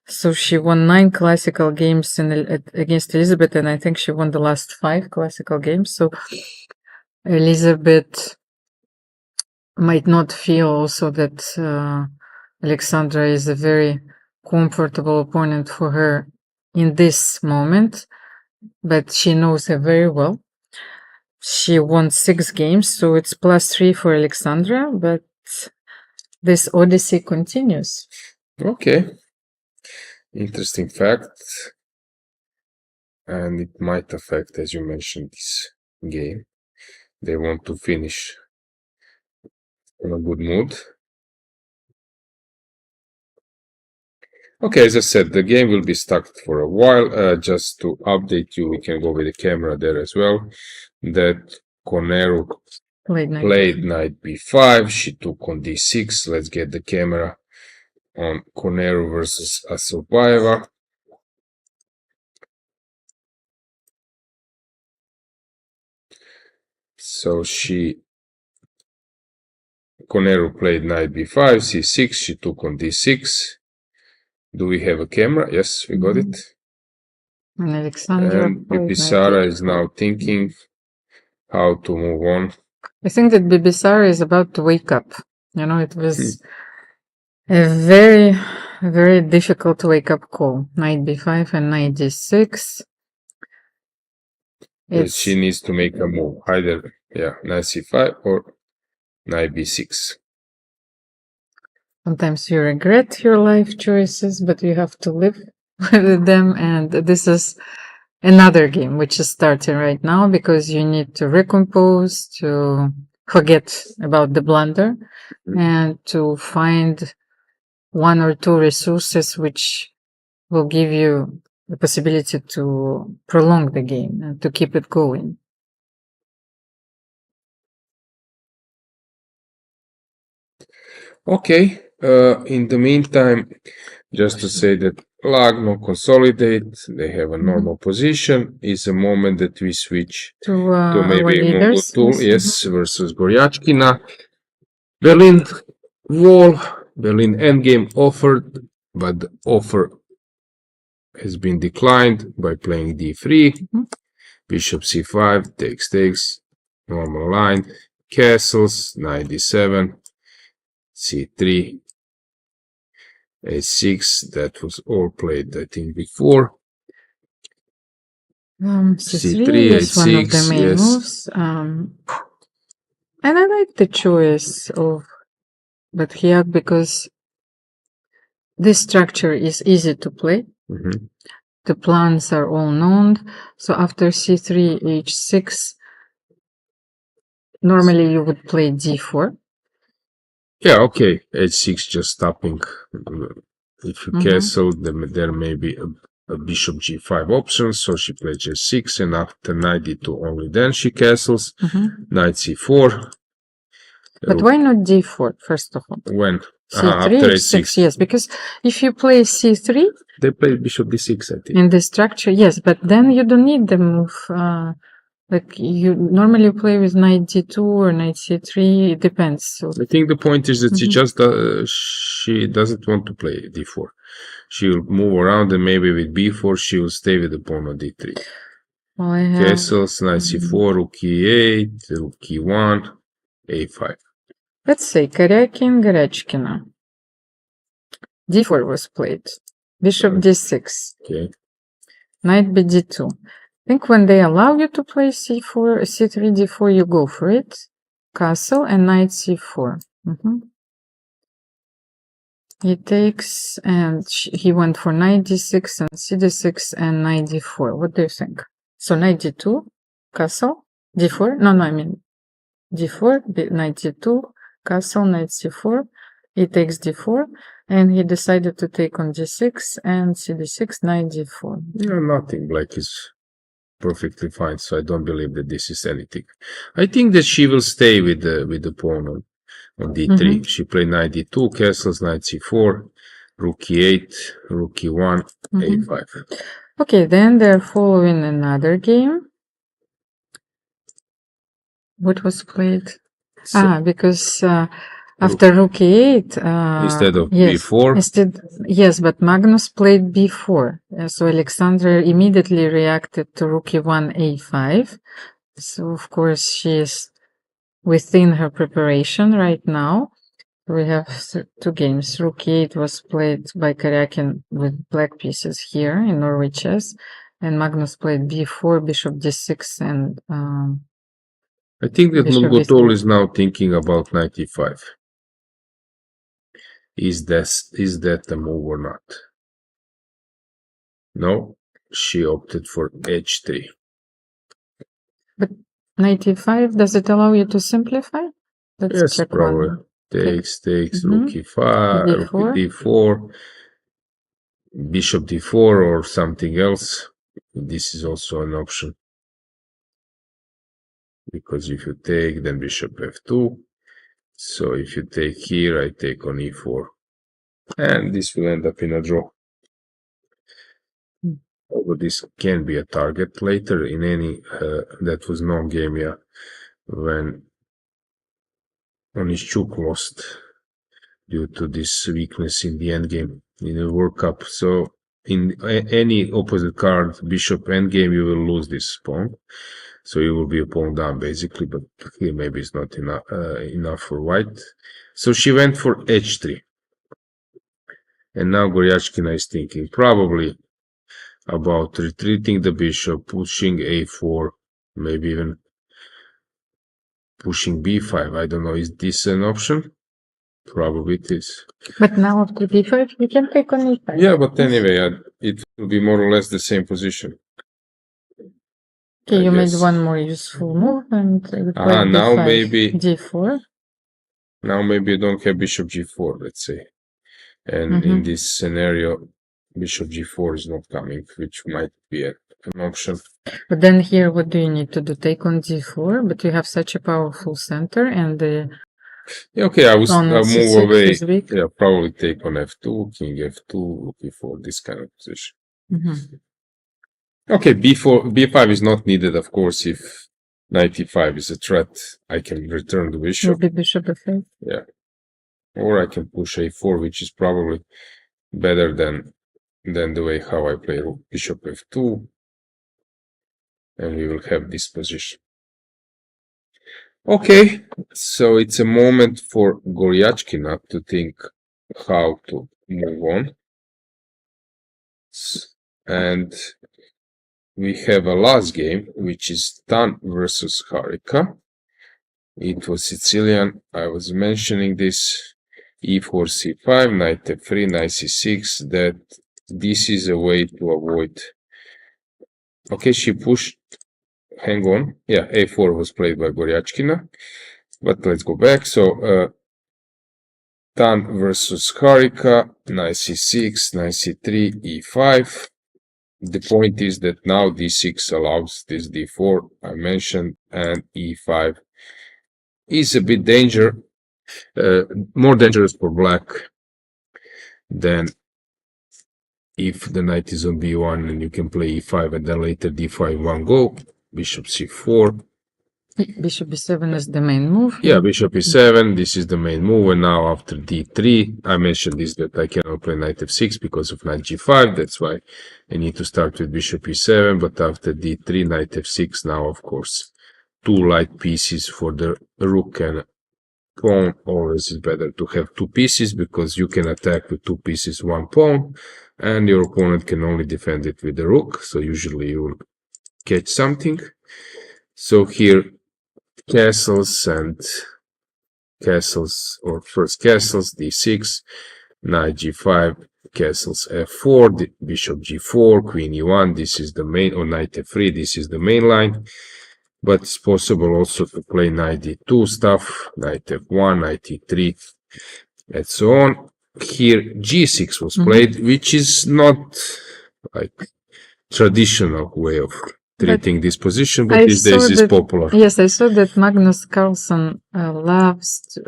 So she won 9 classical games against Elisabeth, and I think she won the last 5 classical games. So Elisabeth might not feel also that Aleksandra is a very comfortable opponent for her in this moment, but she knows her very well. She won 6 games, so it's +3 for Aleksandra, but this odyssey continues. Okay. Interesting fact. And it might affect, as you mentioned, this game. They want to finish in a good mood. Okay, as I said, the game will be stuck for a while. Just to update you, we can go with the camera there as well. That Koneru played knight b5. She took on d6. Let's get the camera on Koneru versus Assaubayeva. So Koneru played knight b5, c6. She took on d6. Do we have a camera? Yes, we got it. And Aleksandra And Bibisara is now thinking how to move on. I think that Bibisara is about to wake up. You know, it was a very, very difficult wake up call. Knight b5 and knight d6. Yes, she needs to make a move. Either, knight c5 or knight b6. Sometimes you regret your life choices, but you have to live with them. And this is another game which is starting right now because you need to recompose, to forget about the blunder, and to find 1 or 2 resources which will give you the possibility to prolong the game and to keep it going. Okay. In the meantime, just to say that Lagno consolidate, they have a normal position. Is a moment that we switch to maybe Munguntuul, yes, versus Goryachkina. Berlin wall, Berlin endgame offered, but the offer has been declined by playing d3. Bishop c5, takes, normal line, castles, knight d7, c3. a6, that was all played, I think, before. C3 is one of the a6, main yes. moves. And I like the choice of Batkhuyag because this structure is easy to play. Mhm. The plans are all known. So after C3, H6, normally you would play D4. Yeah, okay, h6 just stopping. If you castle, then there may be a bishop g5 option, so she plays g6, and after knight d2 only then she castles. Knight c4. But why not D4, first of all? When? C3, After H6, h6. yes, because if you play C3 They play bishop d6, I think. in the structure, yes, but then you don't need the move. Like you normally play with knight D2 or knight C3, it depends. So, I think the point is that she doesn't want to play d4. She will move around, and maybe with b4 she will stay with the pawn on d3. well, I have, Castles, knight c4, rook e8, rook e1, a5. let's say Goryachkina. D4 was played. Bishop D6. Okay. Knight bd2. I think when they allow you to play c4, c3, d4, you go for it. Castle and knight c4. He takes, and he went for knight d6 and cd6 and knight d4. What do you think? So knight d2, castle, d4. No, I mean d4, knight d2, castle, knight c4. He takes d4, and he decided to take on d6 and cd6, knight d4. No, nothing. Black is perfectly fine, so I don't believe that this is anything. I think that she will stay with the pawn on d3. She played knight d2, castles, knight c4, rook e8, rook e1, a5. Okay, then they're following another game. What was played? So, Because after rook e8, instead of yes, b4, yes, but Magnus played b4. So Alexandra immediately reacted to rook e1, a5. So of course she is within her preparation right now. We have two games. Rook e8 was played by Koryakin with black pieces here in Norway chess, and Magnus played b4, bishop d6, and I think that Bishop Munguntuul d3. is now thinking about knight e5. Is that a move or not? No, she opted for h3. But knight e5, does it allow you to simplify? Let's Yes, check probably. one. Takes, rook e5, rook d4, bishop d4 or something else. This is also an option. Because if you take, then bishop f2. So if you take here, I take on e4. And this will end up in a draw. Although this can be a target later in any, that was non-game, yeah, when Onischuk lost due to this weakness in the endgame in the World Cup. So in any opposite card, bishop endgame, you will lose this pawn. So you will be a pawn down basically, but here maybe it's not enough for white. So she went for h3. And now Goryachkina is thinking probably about retreating the bishop, pushing a4, maybe even pushing b5. I don't know, is this an option? Probably it is. But now after b5, we can take on e5. Yeah, but anyway, it will be more or less the same position. Okay, I you made guess. one more useful move and now b5, maybe d4. Now maybe you don't have bishop g4, let's say. And in this scenario, bishop g4 is not coming, which might be an option. But then here, what do you need to do? Take on d4, but you have such a powerful center, and the Yeah, okay, I'll move c6 away. is weak. Yeah, probably take on f2, king f2, rook e4, this kind of position. Okay, b5 is not needed, of course, if knight e5 is a threat. I can return the bishop. Maybe bishop f8. Yeah. Or I can push a4, which is probably better than the way how I play bishop f2. And we will have this position. Okay, so it's a moment for Goryachkina to think how to move on. And we have a last game, which is Tan versus Harika. It was Sicilian. I was mentioning this. E4, C5, knight F3, knight C6. That this is a way to avoid. Okay, she pushed. Hang on. Yeah, A4 was played by Goryachkina. But let's go back. So, Tan versus Harika, knight C6, knight C3, E5. The point is that now D6 allows this D4 I mentioned, and E5 is a bit more dangerous for black than if the knight is on B1 and you can play E5 and then later D5 one go, bishop C4. Bishop B7 is the main move. Yeah, bishop E7, this is the main move, and now after D3, I mentioned this that I cannot play knight F6 because of knight G5, that's why I need to start with bishop E7, but after D3, knight F6, now of course, two light pieces for the rook and pawn. Always is better to have two pieces because you can attack with two pieces, one pawn, and your opponent can only defend it with the rook, so usually you will catch something. So here, castles and castles, or first castles, D6, knight G5, castles F4, bishop G4, queen E1, this is the main, or knight F3, this is the main line. But it's possible also to play knight D2 stuff, knight F1, knight E3, and so on. Here G6 was played, which is not like traditional way of treating this position, but these days is popular. Yes, I saw that Magnus Carlsen loves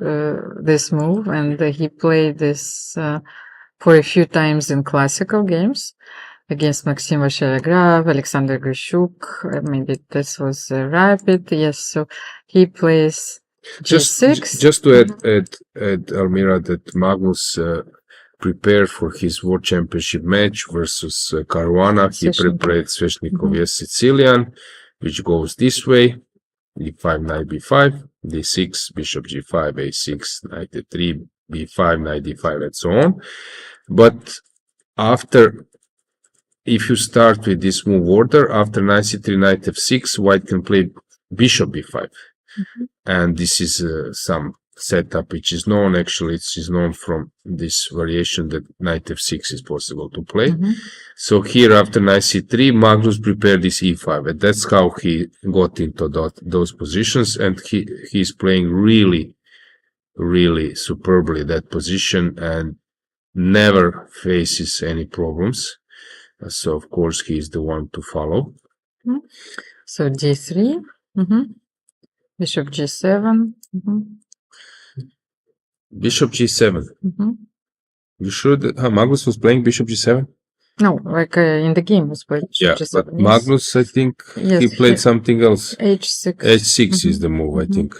this move, and he played this for a few times in classical games against Maxim Vasiliagrav, Alexander Grishuk. Maybe this was rapid. Yes, so he plays G6. Just to add Almira, that Magnus prepared for his World Championship match versus Caruana. He prepared Sveshnikov, yes, Sicilian, which goes this way: D5, knight B5, D6, bishop G5, A6, knight D3, B5, knight D5, and so on. But after, if you start with this move order, after knight C3, knight F6, white can play bishop B5. And this is some setup which is known, actually it is known from this variation that knight F6 is possible to play. So here after knight C3, Magnus prepared this E5, and that's how he got into those positions, and he's playing really, really superbly that position and never faces any problems. So of course he is the one to follow. So D3, bishop G7. Bishop G7. You sure that Magnus was playing bishop G7? No, like in the game was played bishop G7. But Magnus, I think he played something else. H6. H6 is the move, I think.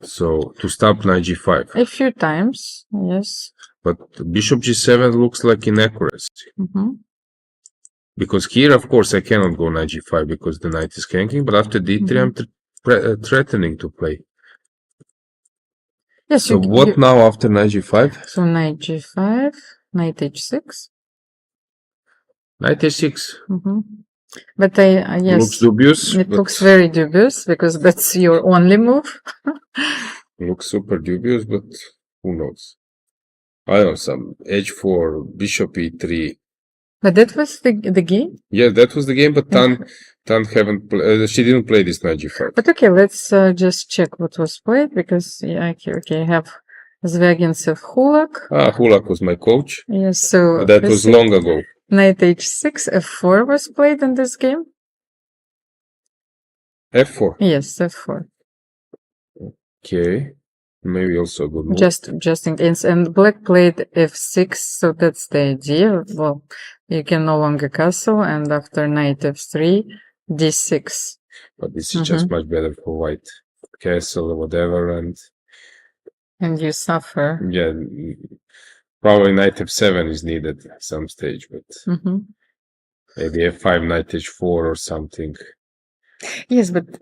So to stop knight G5. A few times, yes. But bishop G7 looks like inaccuracy. Because here, of course, I cannot go knight G5 because the knight is hanging, but after D3, I'm threatening to play. Yes. So what now after knight G5? So knight G5, knight H6. Knight H6. But yes. Looks dubious. It looks very dubious because that's your only move. Looks super dubious, but who knows? I don't know, some H4, bishop E3. But that was the game? Yeah, that was the game, but Tan she didn't play this knight G5. But okay, let's just check what was played, because I have Zvyagintsev Hulak. Hulak was my coach. Yes, so that was long ago. Knight H6, F4 was played in this game. F4? Yes, F4. Okay. Maybe also a good move. Just in case. And black played F6, so that's the idea. Well, you can no longer castle, and after knight F3, D6. But this is just much better for white. Castle or whatever, and you suffer. Yeah, probably knight F7 is needed at some stage, but maybe F5, knight H4 or something. Yes, but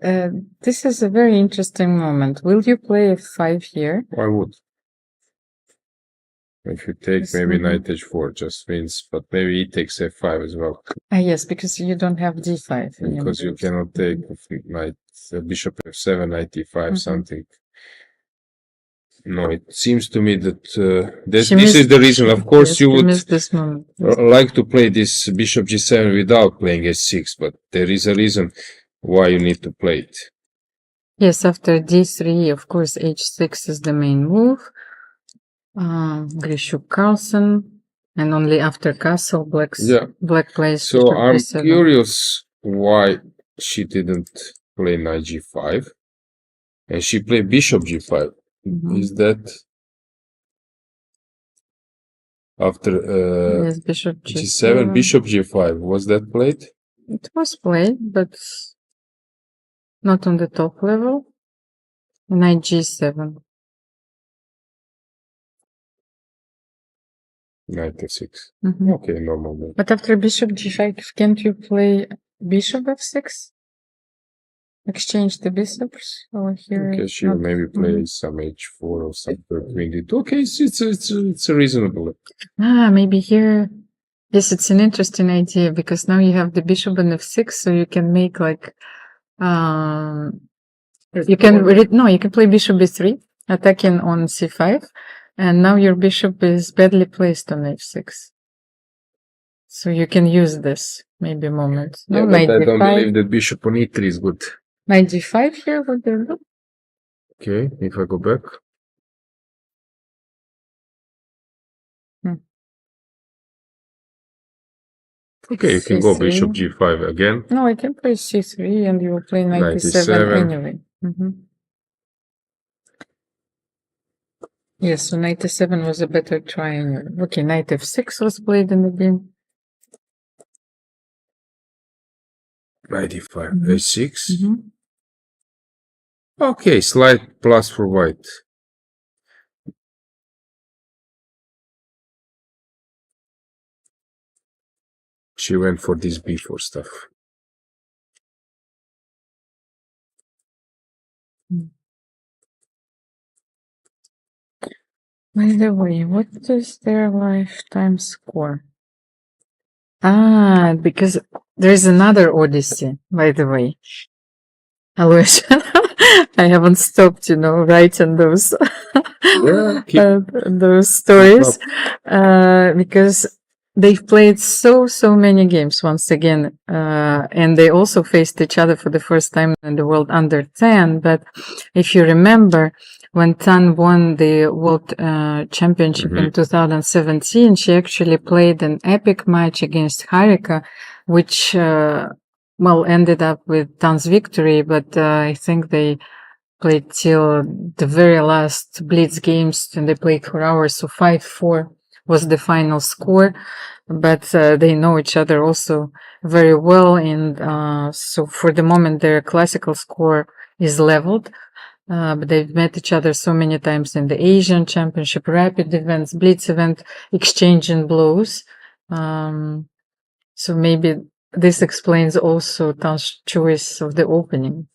this is a very interesting moment. Will you play F5 here? I would. If you take Yes, maybe mhm. knight h4 just wins, but maybe he takes f5 as well, Yes, because you don't have d5 anymore. because you cannot take knight, bishop f7, knight e5, Mhm. something. No, it seems to me that this She is missed- the reason. Of course, yes, you she would missed this moment. like to play this bishop g7 without playing h6, but there is a reason why you need to play it. Yes, after d3, of course, h6 is the main move. Grishuk Carlsen, and only after castle, black plays So bishop I'm b7. curious why she didn't play knight g5, and she played bishop g5. Mhm. Is that after Yes, bishop g7, bishop g5? Was that played? It was played, but not on the top level. Knight g7. Knight f6. Mhm. Okay, normal move. But after bishop g5, can't you play bishop f6? Exchange the bishops over here. Okay, it's she will not- maybe play Mhm. some h4 or some queen d2. Okay, it's a reasonable. Maybe here. Yes, it's an interesting idea because now you have the bishop on f6, so you can make like you can you can play bishop b3, attacking on c5, and now your bishop is badly placed on f6. So you can use this maybe moment. Yeah, No, but knight I don't d5. believe that bishop on e3 is good. Knight d5 here would be good. Okay, if I go back. Okay, you can go C3. bishop g5 again. No, I can play c3 and you will play knight Knight d7 e7. anyway. Yes, so knight e7 was a better triangle. Okay, knight f6 was played in the game. Knight e5, Mhm. h6. Okay, slight plus for white. She went for this b4 stuff. By the way, what is their lifetime score? Because there's another Odyssey, by the way. Alojzije, I haven't stopped, writing those those stories because they've played so many games once again, and they also faced each other for the first time in the World Under 10. But if you remember, when Tan won the World Championship in 2017, she actually played an epic match against Harika, which ended up with Tan's victory, but I think they played till the very last Blitz games, and they played for hours, so 5-4 was the final score. But they know each other also very well, and so for the moment their classical score is leveled. But they've met each other so many times in the Asian Championship, rapid events, Blitz event, exchanging blows. So maybe this explains also Tan's choice of the opening.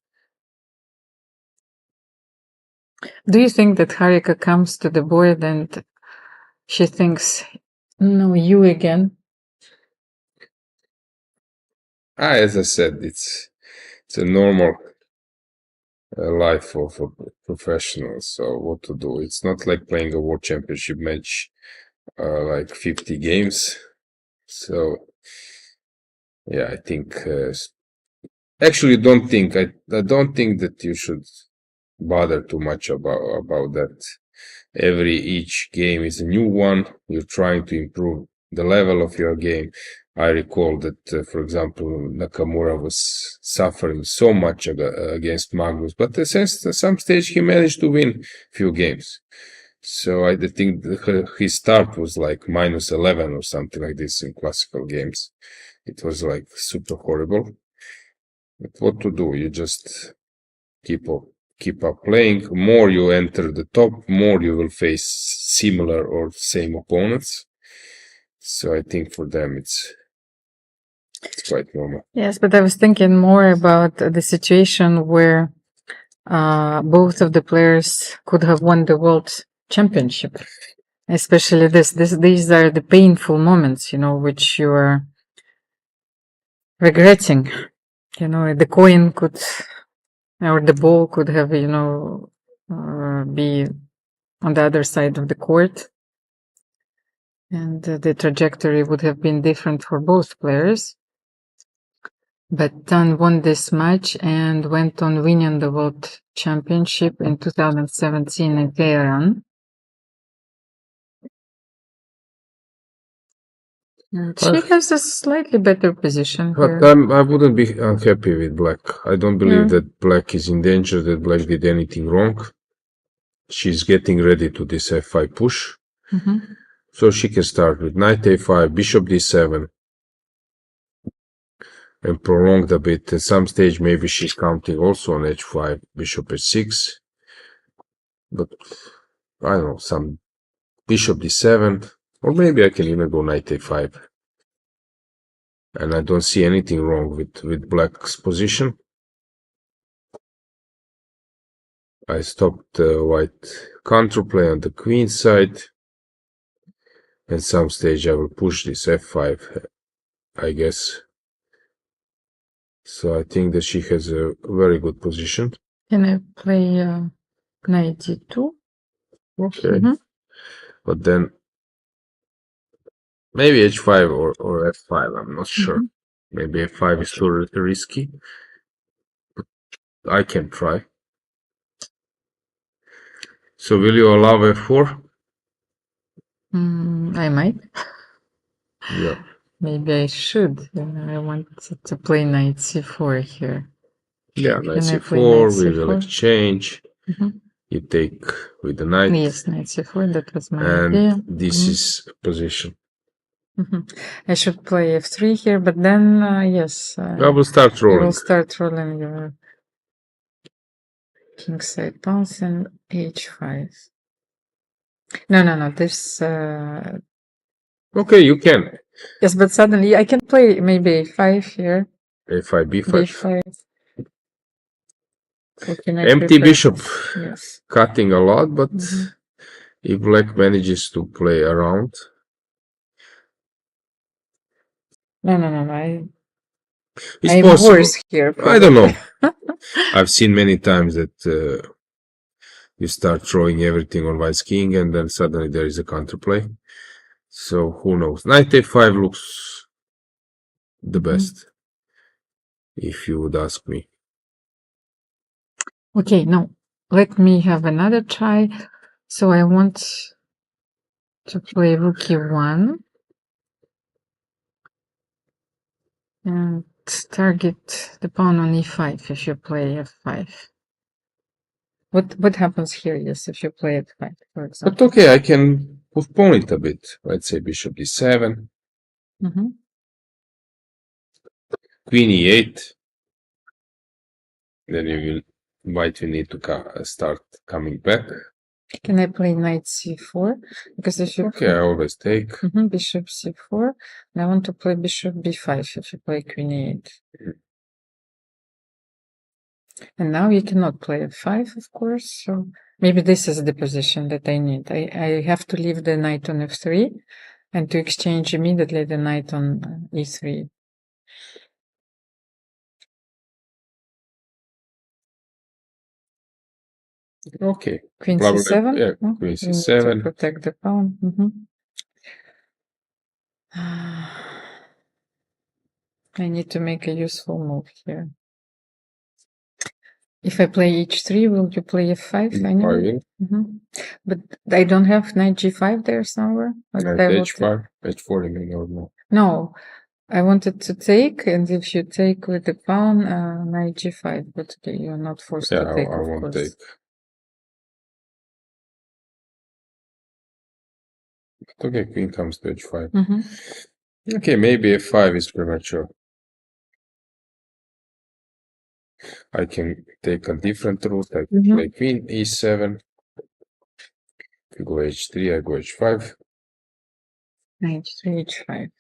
Do you think that Harika comes to the board and she thinks, no, you again? As I said, it's a normal life for professionals. So what to do? It's not like playing a world championship match, like 50 games. So yeah, I think actually I don't think that you should bother too much about that. Each game is a new one. You're trying to improve the level of your game. I recall that, for example, Nakamura was suffering so much against Magnus, but at some stage he managed to win a few games. So I think his start was like -11 or something like this in classical games. It was like super horrible. But what to do? You just keep up playing. More you enter the top, more you will face similar or same opponents. So I think for them it's quite normal. Yes, but I was thinking more about the situation where both of the players could have won the world championship. Especially these are the painful moments, which you are regretting. The coin could, or the ball could have, be on the other side of the court. And the trajectory would have been different for both players. But Tan won this match and went on winning the World Championship in 2017 in Tehran. And she has a slightly better position But here. I wouldn't be unhappy with black. I don't believe that black is in danger, that black did anything wrong. She's getting ready to this f5 push. So she can start with knight a5, bishop d7, and prolong a bit. At some stage, maybe she's counting also on h5, bishop h6. But I don't know, some bishop d7, or maybe I can even go knight a5. And I don't see anything wrong with black's position. I stopped the white counterplay on the queen side. At some stage I will push this f5, I guess. So I think that she has a very good position. Can I play knight d2? Okay. But then maybe h5 or f5, I'm not sure. Maybe f5 is too risky. But I can try. So will you allow f4? I might. Yeah. Maybe I should. I want to play knight c4 here. Yeah, knight Can I play c4, knight we will c4? exchange. You take with the knight. Yes, knight c4, that was my And idea. this is position. I should play f3 here, but then, yes. I will start You rolling. will start rolling your kingside pawns and h5. No, this... Okay, you can. Yes, but suddenly I can play maybe a5 here. a5, b5. b5. Empty bishop. Yes. Cutting a lot, but if black manages to play around. No. It's I'm possible. worse here. I don't know. I've seen many times that you start throwing everything on white's king and then suddenly there is a counterplay. So who knows? Knight a5 looks the best, if you would ask me. Okay, now let me have another try. So I want to play rook e1 and target the pawn on e5 if you play f5. What happens here? Yes, if you play f5, for example. But okay, I can postpone it a bit. Let's say bishop d7, queen e8. Then white will need to start coming back. Can I play knight c4? Because if you I always take. Bishop c4, and I want to play bishop b5 if you play queen e8. And now you cannot play f5, of course, so maybe this is the position that I need. I have to leave the knight on f3 and to exchange immediately the knight on e3. Okay. Queen Probably, c7? yeah, Oh, queen we need c7. to protect the pawn. I need to make a useful move here. If I play h3, will you play f5? I will. But I don't have knight g5 there somewhere. Knight h5, h4, you mean, or no? No, I wanted to take, and if you take with the pawn, knight g5, but you're not forced to take, I of won't course. take. Okay, queen comes to h5. Okay, maybe f5 is premature. I can take a different route. I can play queen e7. If you go h3, I go h5. Knight to h5.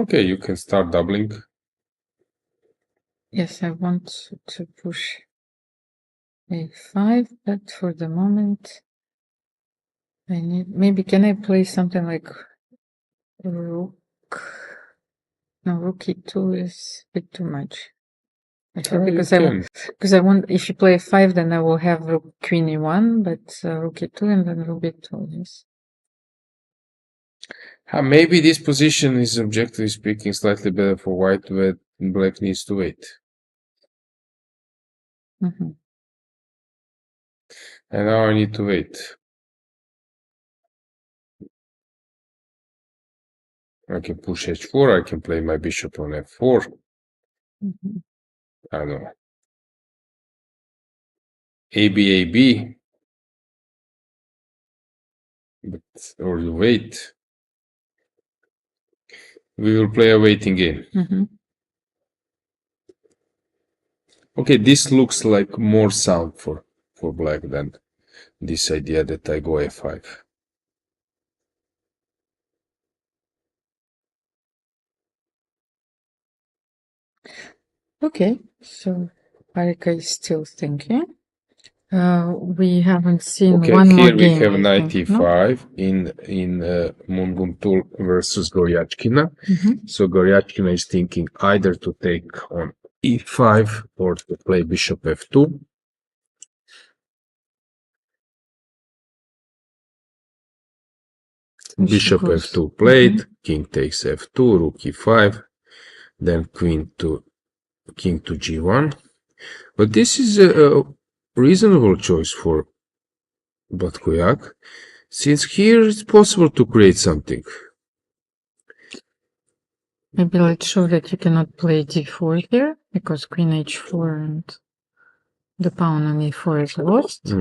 Okay, you can start doubling. Yes, I want to push a5, but for the moment, I need. Maybe can I play something like rook? No, rook e2 is a bit too much. I feel because I want. If you play a5, then I will have rook queen e1, but rook e2 and then rook b2. Yes. Maybe this position is, objectively speaking, slightly better for white, but black needs to wait. Mm-hmm. And now I need to wait. I can push h4, I can play my bishop on f4. Mm-hmm. I don't know. AB, but, or you wait. We will play a waiting game. Mm-hmm. Okay, this looks like more sound for black than this idea that I go f5. Okay, so Harika is still thinking. We haven't seen one more here we game. have I knight think, no? e5 in Munguntuul versus Goryachkina. Mhm. So Goryachkina is thinking either to take on e5 or to play bishop f2. Bishop f2 played, king takes f2, rook e5, then king to g1. But this is a reasonable choice for Batkhuyag, since here it's possible to create something. Maybe let's show that you cannot play d4 here, because queen h4 and the pawn on e4 is lost.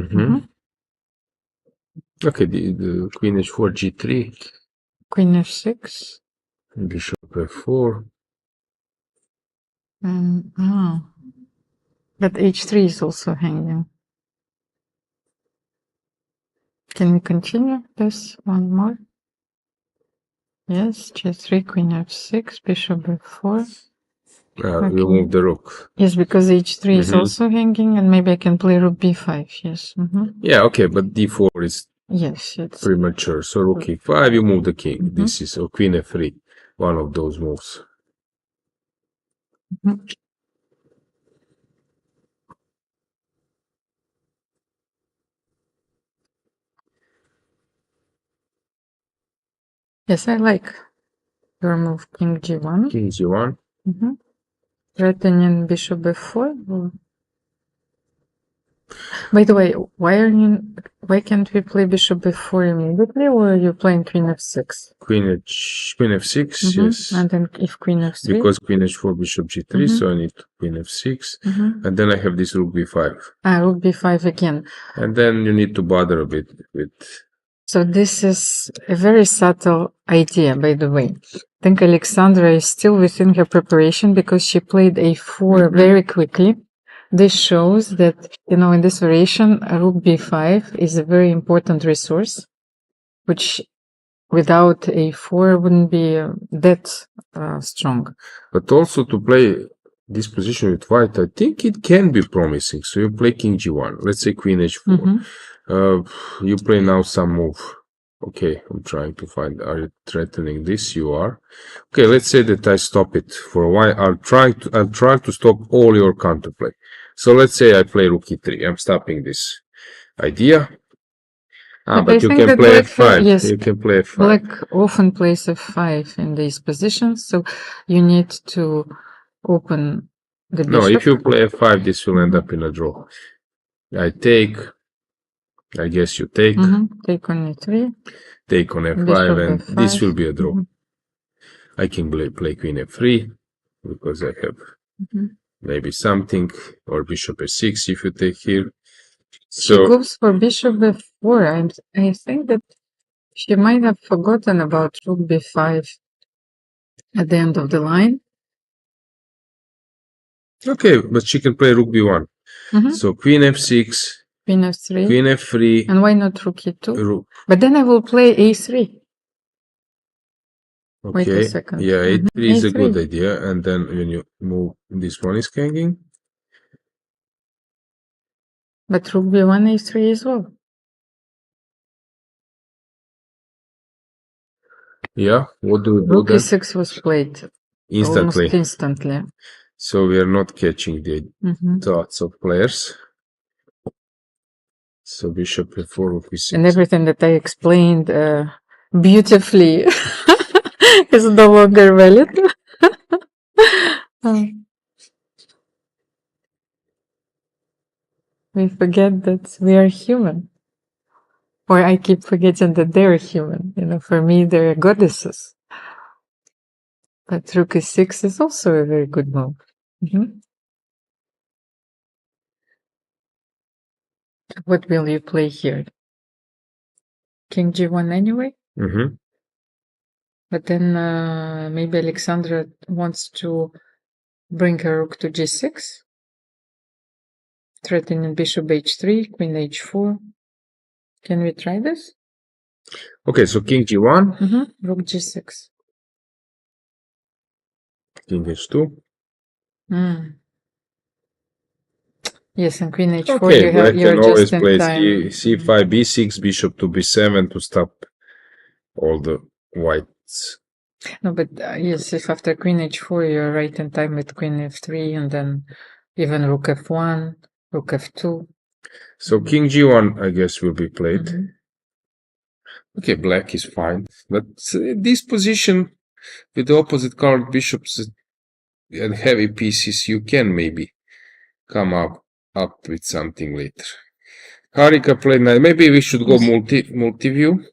Okay, the queen h4, g3. Queen f6. Bishop f4. But h3 is also hanging. Can we continue this one more? Yes, g3, queen f6, bishop f4. We move the rook. Yes, because h3 is also hanging, and maybe I can play rook b5, yes. Yeah, okay, but d4 is it's premature. So rook e5, you move the king. This is queen f3, one of those moves. Yes, I like your move, king g1. King g1. Threatening bishop f4. By the way, why can't we play bishop f4 immediately, or are you playing queen f6? Queen f6, yes. And then if queen f3? Because queen h4, bishop g3, so I need queen f6. And then I have this rook b5. Rook b5 again. And then you need to bother a bit with... So this is a very subtle idea, by the way. I think Aleksandra is still within her preparation because she played a4 very quickly. This shows that, in this variation, rook b5 is a very important resource, which without a4 wouldn't be that strong. But also to play this position with white, I think it can be promising. So you play king g1, let's say queen h4. You play now some move. Okay, I'm trying to find, are you threatening this? You are. Okay, let's say that I stop it for a while. I'll try to stop all your counterplay. So let's say I play rook e3. I'm stopping this idea. But you can play f5. Yes, you can play f5. Black often plays f5 in these positions, so you need to open the bishop. No, if you play f5, this will end up in a draw. I take. I guess you take. Take on e3. Take on f5, and f5. This will be a draw. I can play queen f3 because I have maybe something, or bishop f6 if you take here. So she goes for bishop f4. I think that she might have forgotten about rook b5 at the end of the line. Okay, but she can play rook b1. So queen f6. Queen f3. Queen f3. And why not rook e2? But then I will play a3. Wait a Okay. second. Yeah, Mhm. A3 is a good A3. idea. And then when you move, this one is hanging. But rook b1, a3 as well. Yeah, what do we do Rook then? e6 was played Instantly. almost instantly. So we are not catching the Mhm. thoughts of players. So bishop f4, rook e6. And everything that I explained beautifully is no longer valid. We forget that we are human. Or I keep forgetting that they're human. You know, for me, they're goddesses. But rook e6 is also a very good move. Mhm. What will you play here? King g1 anyway? Mm-hmm. But then maybe Alexandra wants to bring her rook to g6, threatening bishop h3, queen h4. Can we try this? Okay, so king g1, Rook g6. king h2. Yes, and queen h4. Okay, black You're can just always in play time. c5, b6, bishop to b7 to stop all the whites. No, but yes, if after queen h4 you're right in time with queen f3, and then even rook f1, rook f2. So king g1, I guess, will be played. Mhm. Okay, black is fine. But this position with the opposite colored bishops and heavy pieces, you can maybe come up with something later. Harika played knight. Maybe we should go multi-view.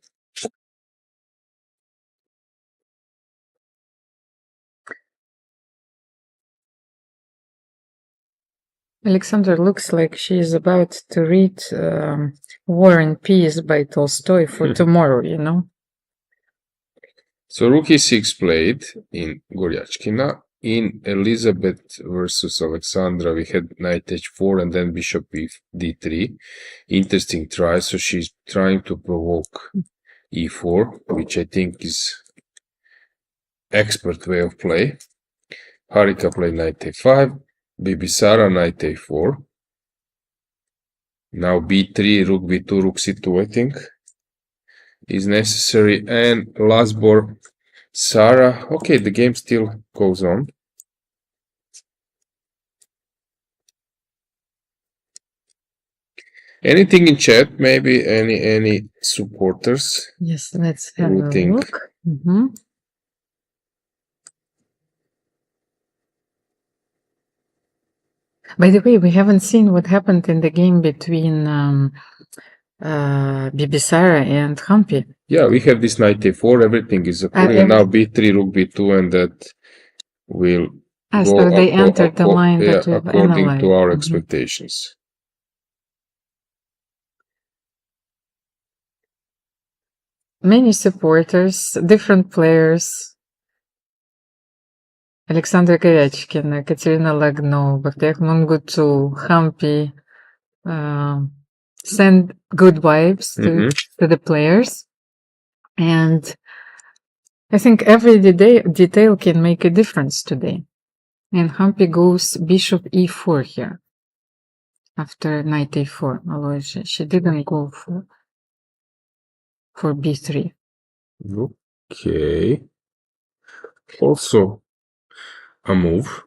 Alexandra looks like she is about to read War and Peace by Tolstoy for tomorrow, you know? So rook e6 played in Goryachkina. In Elisabeth versus Alexandra, we had knight h4 and then bishop d3. Interesting try. So she's trying to provoke e4, which I think is expert way of play. Harika played knight a5. Bibisara knight a4. Now b3, rook b2, rook c2, I think, is necessary. And last board, Sarah. Okay, the game still goes on. Anything in chat? Maybe any supporters? Yes, let's have Who a think? look. By the way, we haven't seen what happened in the game between Bibisara and Humpy. Yeah, we have this knight a4. Everything is according. And now b3, rook b2, and that will go so they entered the line that we've according analyzed. to our expectations. Many supporters, different players. Alexandra Goryachkina, Kateryna Lagno, Batkhuyag, Munguntuul, Humpy, send good vibes to the players. And I think every detail can make a difference today. And Humpy goes bishop e4 here. After knight a4, Alojzije. She didn't go for b3. Okay. Also a move.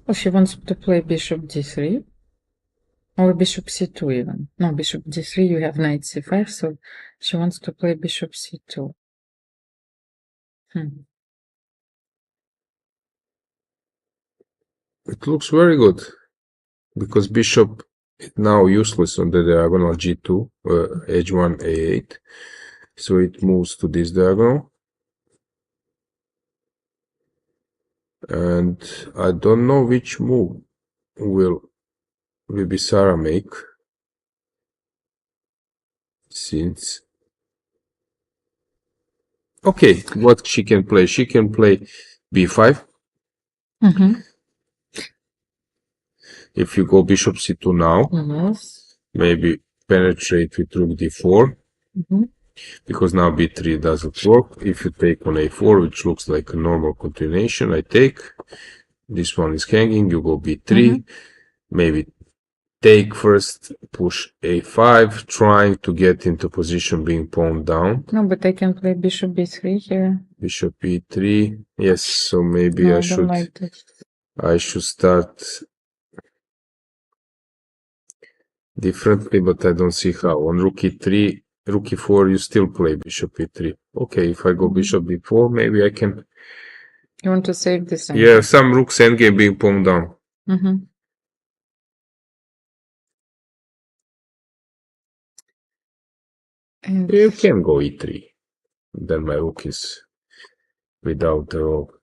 Oh, she wants to play bishop d3. Or bishop c2 even. No, bishop d3, you have knight c5, so she wants to play bishop c2. It looks very good because bishop is now useless on the diagonal g2, h1, a8. So it moves to this diagonal. And I don't know which move will Bibisara make, since Okay, what she can play? She can play b5. Mm-hmm. If you go bishop c2 now, Yes. maybe penetrate with rook d4, Mm-hmm. because now b3 doesn't work. If you take on a4, which looks like a normal continuation, I take. This one is hanging, you go b3, maybe take first, push a5, trying to get into position being pawned down. No, but I can play bishop b3 here. Bishop e3, yes, so maybe No, I I don't like that. should start differently, but I don't see how. On rook e3, rook e4, you still play bishop e3. Okay, if I go bishop b4, maybe I can. You want to save this? Yeah, some rook's endgame being pawned down. Mm-hmm. And You can go e3. Then my rook is without the rook.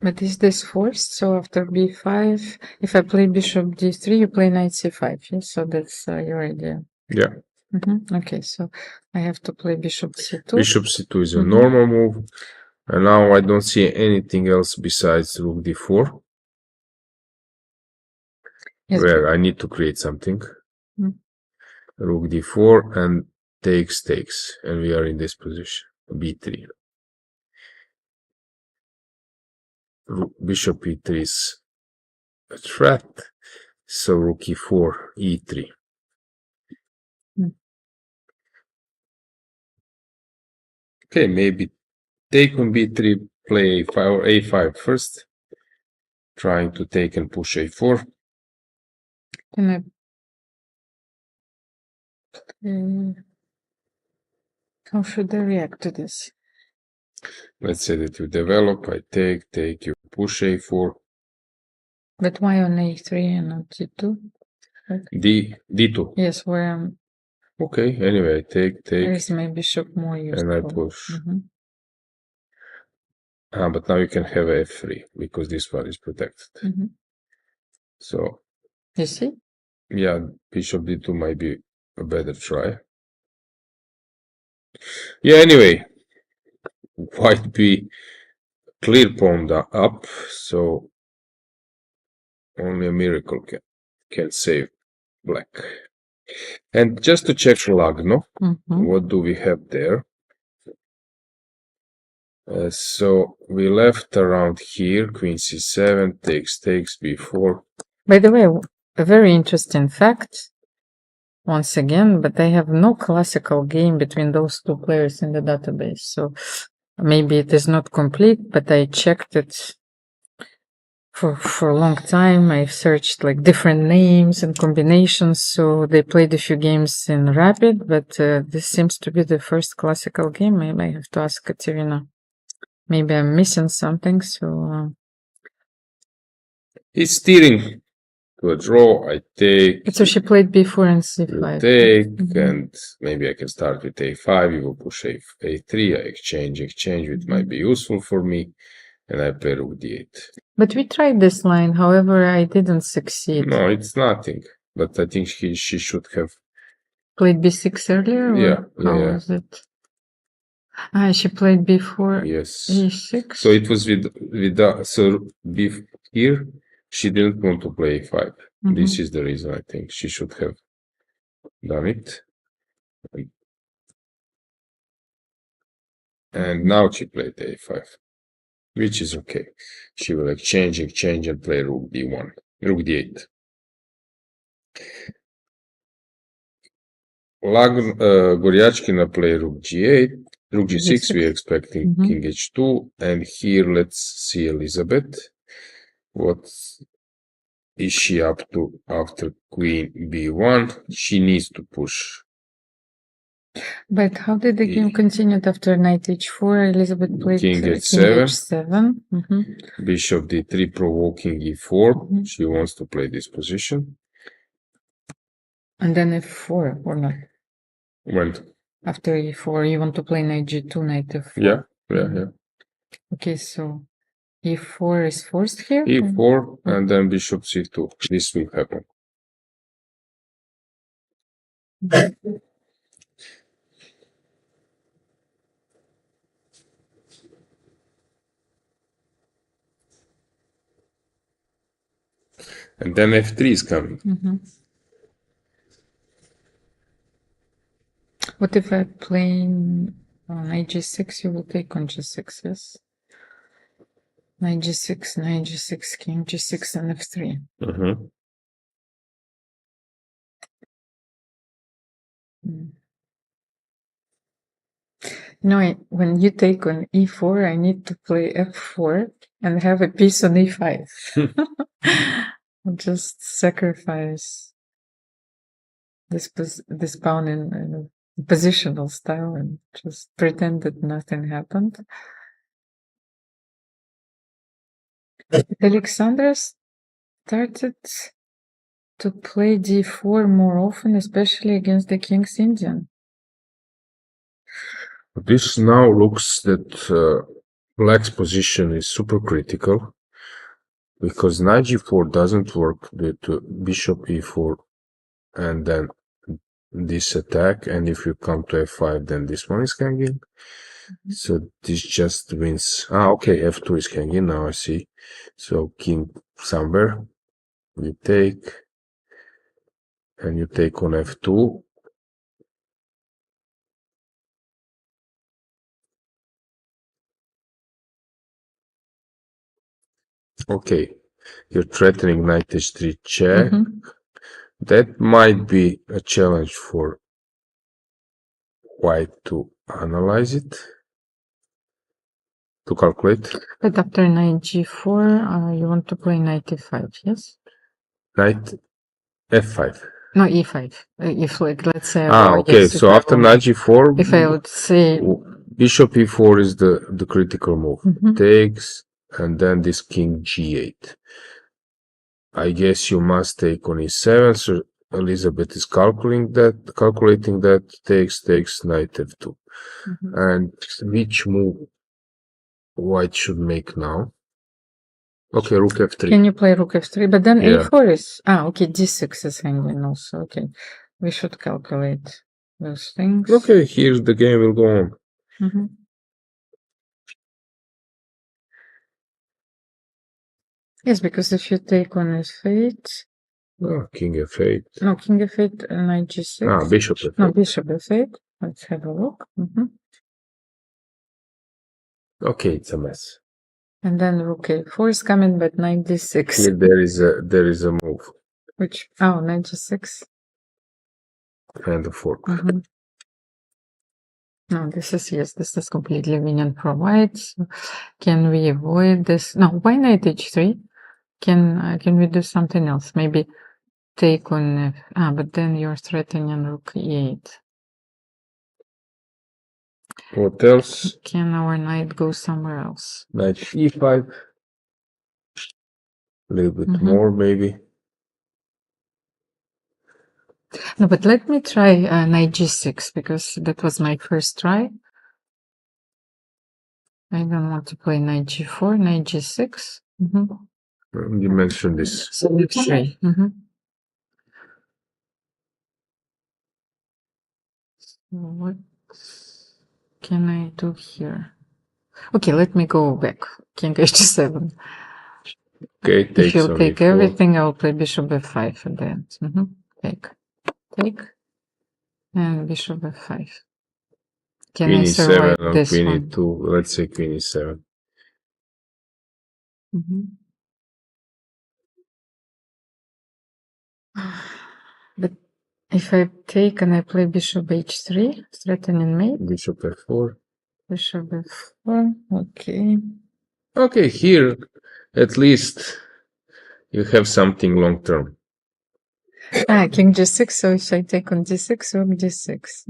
but is this forced? So after b5, if I play bishop d3, you play knight c5. Yes, so that's your idea. Yeah. Mm-hmm. Okay, so I have to play bishop c2. Bishop c2 is a normal move. And now I don't see anything else besides rook d4. Yes, Where I need to create something. Mm. Rook d4 and takes, and we are in this position. b3. Bishop e3 is a threat, so rook e4, e3. Mm. Okay, maybe take on b3, play a5 or a5 first, trying to take and push a4. Can I play... How should I react to this? Let's say that you develop, I take, you push a4. But why on a3 and not g2? d2. Yes, where I'm... Okay, anyway, I take, Where is my bishop more useful? and I push. Mm-hmm. But now you can have f3 because this one is protected. Mm-hmm. So, You see? yeah, bishop d2 might be a better try. Yeah, anyway, white be clear pawned up, so only a miracle can save black. And just to check Lagno, what do we have there? So we left around here, queen c7, takes, b4. By the way, a very interesting fact, once again, but I have no classical game between those two players in the database. So maybe it is not complete, but I checked it for a long time. I've searched like different names and combinations. So they played a few games in Rapid, but this seems to be the first classical game. Maybe I have to ask Kateryna. Maybe I'm missing something. So It's steering to a draw. I take. so she played b4 and c5. Take, and maybe I can start with a5. You will push a3. I exchange, which might be useful for me, and I play rook d8. But we tried this line, however, I didn't succeed. No, it's nothing. But I think she should have Played b6 earlier? Or Yeah, how yeah. was it? She played b4, yes. e6. So it was with so here she didn't want to play a5. This is the reason I think she should have done it. And now she played a5, which is okay. She will exchange and play rook d1, rook d8. Goryachkina play rook g8, rook g6. We are expecting king h2, and here let's see Elisabeth. What is she up to after queen b1? She needs to push. But how did the game continue after knight h4? Elizabeth played King king h7. h7. Bishop d3 provoking e4. She wants to play this position. And then f4 or not? When? After e4, you want to play knight g2, knight f4. Yeah. Okay, so e4 is forced here? e4 and then bishop c2. This will happen. And then f3 is coming. What if I play knight g6? You will take on g6, yes? Knight g6, king g6, and f3. Mhm. No, when you take on e4, I need to play f4 and have a piece on e5. I'll just sacrifice this pawn in a positional style and just pretend that nothing happened. Alexandra started to play d4 more often, especially against the king's Indian. This now looks that black's position is super critical because knight g4 doesn't work due to bishop e4 and then this attack, and if you come to f5 then this one is hanging. So this just wins. Okay, f2 is hanging now, I see. So king somewhere, you take, and you take on f2. Okay, you're threatening knight h3 check. That might be a challenge for white to analyze it, to calculate. But after knight g4, you want to play knight e5, yes? Knight f5. No, e5. If, like, let's say... okay, yes, so after knight g4, if I would say... bishop e4 is the critical move. Takes, and then this king g8. I guess you must take on e7, so Elisabeth is calculating that, takes, knight f2. And which move white should make now? Okay, rook f3. Can you play rook f3? But then Yeah. a4 is... okay, d6 is hanging also. Okay, we should calculate those things. Okay, here the game will go on. Yes, because if you take on f8... King f8. No, king f8, knight g6. Bishop f8. No, bishop f8. Let's have a look. Okay, it's a mess. And then rook a4 is coming, but knight d6. Here there is a move. Which? Oh, knight g6. And a fork. No, this is completely winning for white. So can we avoid this? No, why knight h3? Can we do something else? Maybe take on f. But then you're threatening rook e8. What else? Can our knight go somewhere else? Knight e5. A little bit more, maybe. No, but let me try knight g6 because that was my first try. I don't want to play knight g4, knight g6. You mentioned this. So f3. What can I do here? Okay, let me go back. King h7. Okay, If you on take e4. everything, I will play bishop f5 at the end. Take, and bishop f5. Can Queen I survive e7 or this queen one? e2. Let's say queen e7. But if I take and I play bishop h3, threatening mate, Bishop f4. bishop f4, okay. Okay, here at least you have something long term. King g6, so if I take on d6, rook d6.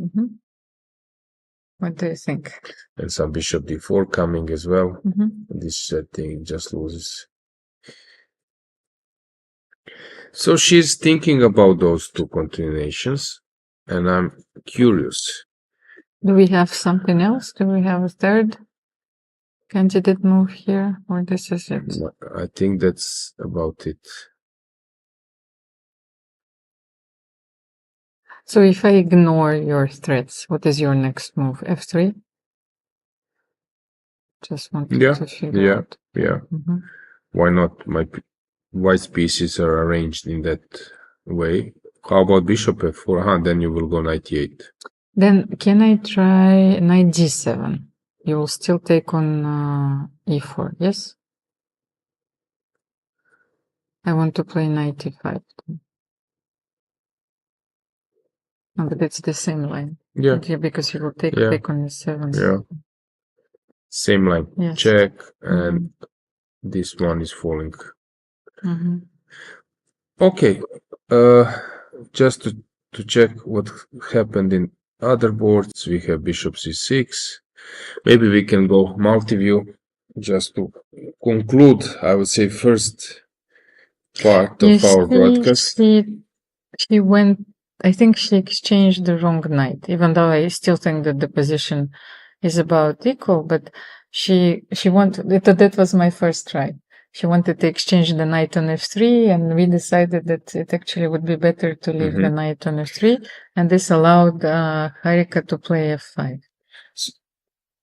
What do you think? And some bishop d4 coming as well. This thing just loses. So she's thinking about those two continuations, and I'm curious. Do we have something else? Do we have a third candidate move here, or this is it? I think that's about it. So if I ignore your threats, what is your next move? F3? Just wanted to figure out. Yeah. Mm-hmm. Why not? My white pieces are arranged in that way. How about bishop f4? Then you will go knight e8. Then can I try knight g7? You will still take on e4, yes? I want to play knight e5. No, but it's the same line. Yeah. Yeah, because you will take on e7. Yeah. Same line. Yes. Check, and this one is falling. Mm-hmm. Okay. Just to check what happened in other boards, we have bishop c6. Maybe we can go multi-view just to conclude, I would say, first part of our broadcast. She went, I think she exchanged the wrong knight, even though I still think that the position is about equal, but she wanted, that was my first try. She wanted to exchange the knight on f3, and we decided that it actually would be better to leave the knight on f3, and this allowed Harika to play f5.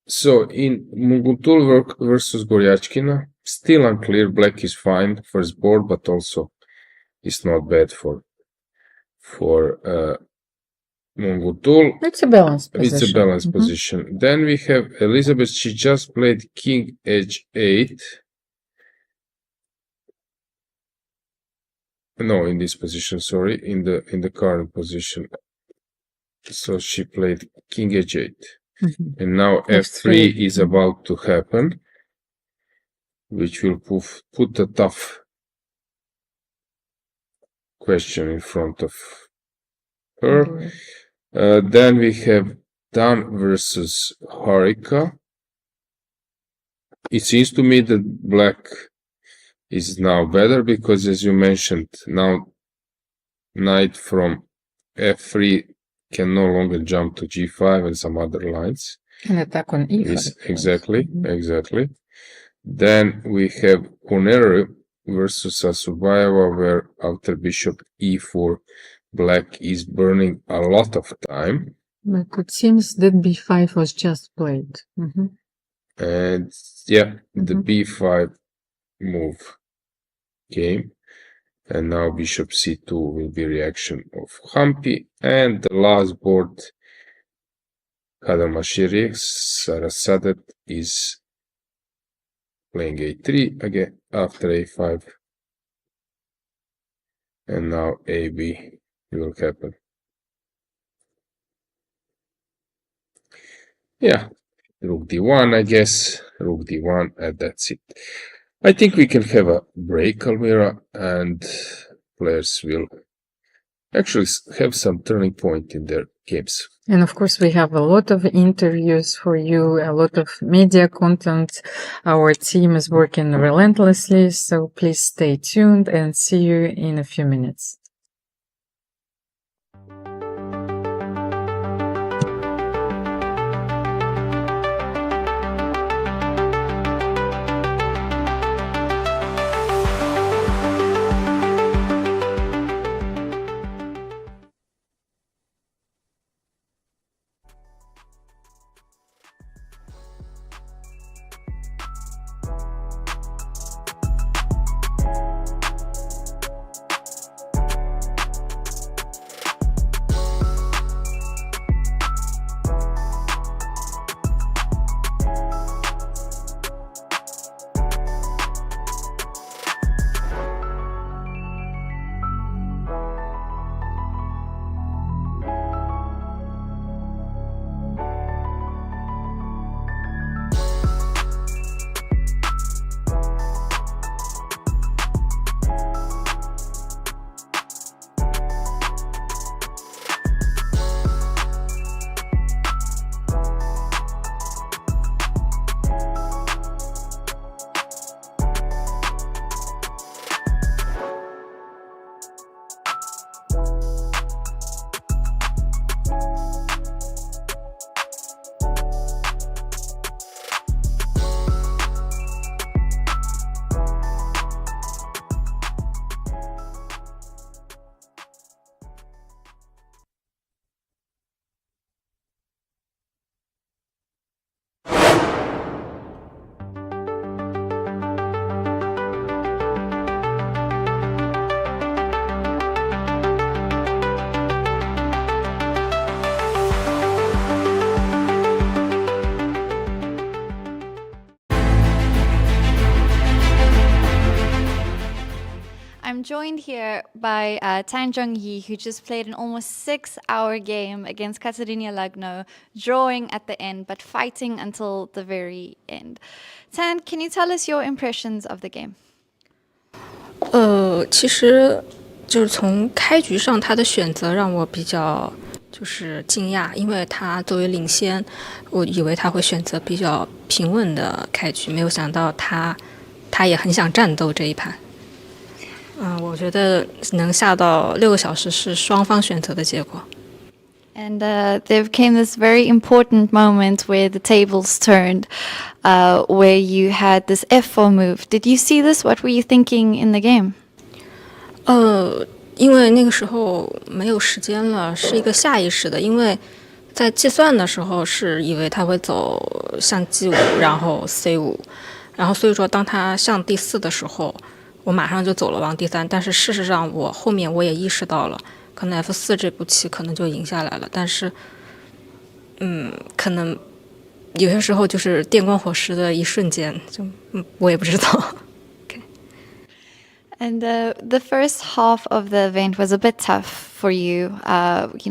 So in Munguntuul versus Goryachkina, still unclear. Black is fine first board, but also it's not bad for Munguntuul. It's a balanced position. It's a balanced position. Then we have Elisabeth. She just played king h8. No, in this position, sorry, in the current position. So she played king h8. And now f3 is about to happen, which will put a tough question in front of her. Then we have Dan versus Harika. It seems to me that black is now better because, as you mentioned, now knight from f3 can no longer jump to g5 and some other lines. And attack on e5. Exactly. Then we have Koneru versus Assaubayeva, where after bishop e4, black is burning a lot of time. But it seems that b5 was just played. And the b5 move came. And now bishop c2 will be reaction of Humpy. And the last board, Khademalsharieh, Sarasadat is playing a3 again after a5. And now ab will happen. Yeah, rook d1, I guess. Rook d1, and that's it. I think we can have a break, Almira, and players will actually have some turning point in their games. And of course, we have a lot of interviews for you, a lot of media content. Our team is working relentlessly, so please stay tuned and see you in a few minutes. I'm joined here by Zhongyi, who just played an almost 6-hour game against Kateryna Lagno, drawing at the end, but fighting until the very end. Tan, can you tell us your impressions of the game? 其实就是从开局上他的选择让我比较就是惊讶，因为他作为领先，我以为他会选择比较平稳的开局，没有想到他也很想战斗这一盘。我觉得能下到6个小时是双方选择的结果。And there came this very important moment where the tables turned, where you had this F4 move. Did you see this? What were you thinking in the game? 因为那个时候没有时间了，是一个下意识的，因为在计算的时候是以为他会走象G5，然后C5，然后所以说当他象第4的时候，我马上就走了王第3，但是事实上我后面我也意识到了，可能 F4 这步棋可能就赢下来了，但是可能有些时候就是电光火石的一瞬间，就我也不知道。And the first half of the event was a bit tough for you,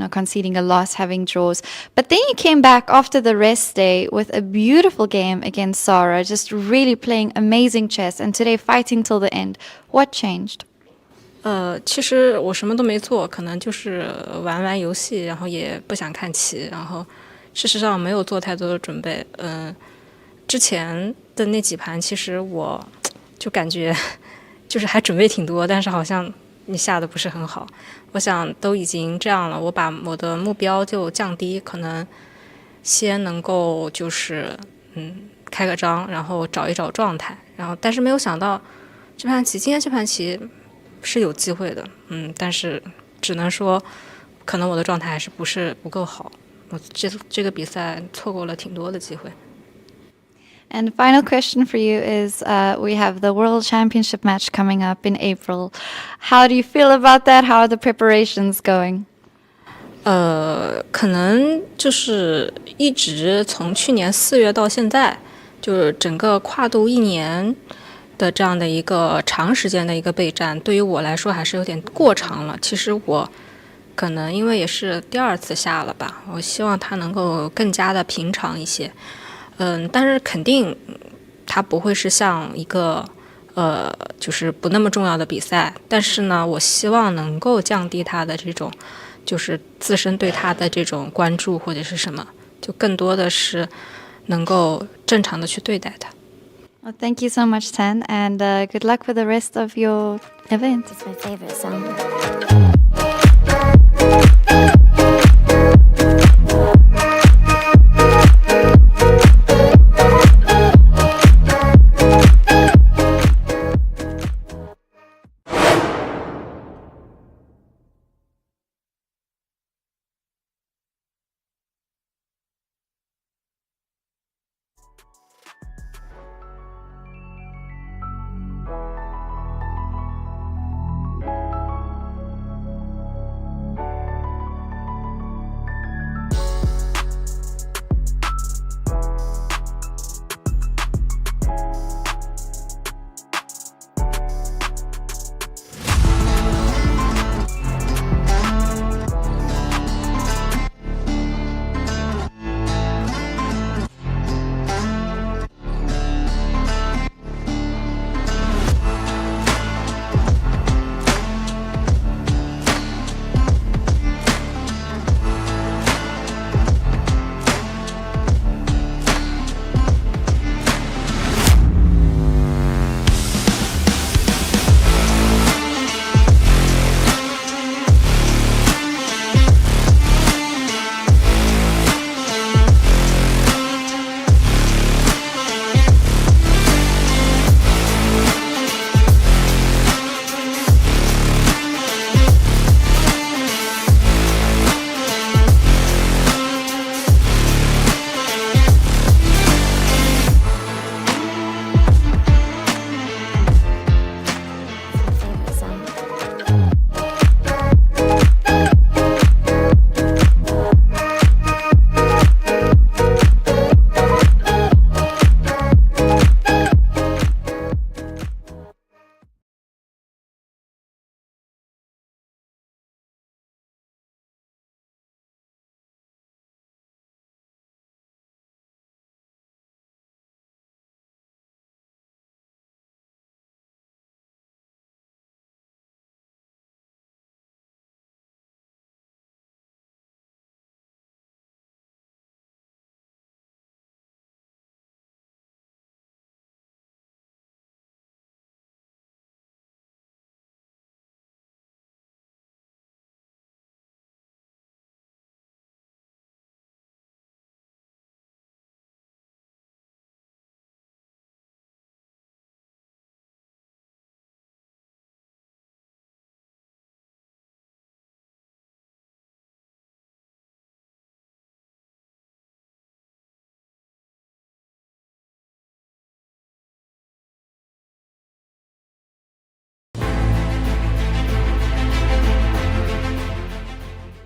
conceding a loss, having draws. But then you came back after the rest day with a beautiful game against Sara, just really playing amazing chess, and today fighting till the end. What changed? 其实我什么都没做，可能就是玩玩游戏，然后也不想看棋，然后事实上没有做太多的准备。之前的那几盘，其实我就感觉就是还准备挺多，但是好像你下的不是很好。我想都已经这样了，我把我的目标就降低，可能先能够就是开个张，然后找一找状态，然后但是没有想到今天这盘棋是有机会的，但是只能说可能我的状态还是不够好，我这个比赛错过了挺多的机会。And final question for you is, we have the World Championship match coming up in April. How do you feel about that? How are the preparations going? 可能就是一直从去年4月到现在，就是整个跨度1年的这样的一个长时间的一个备战，对于我来说还是有点过长了。其实我可能因为也是第2次下了吧，我希望它能够更加的平常一些。但是肯定它不会是像一个就是不那么重要的比赛，但是呢，我希望能够降低它的这种就是自身对它的这种关注或者是什么，就更多的是能够正常的去对待它。Well, thank you so much, Tan, and good luck with the rest of your event. It's my favorite song.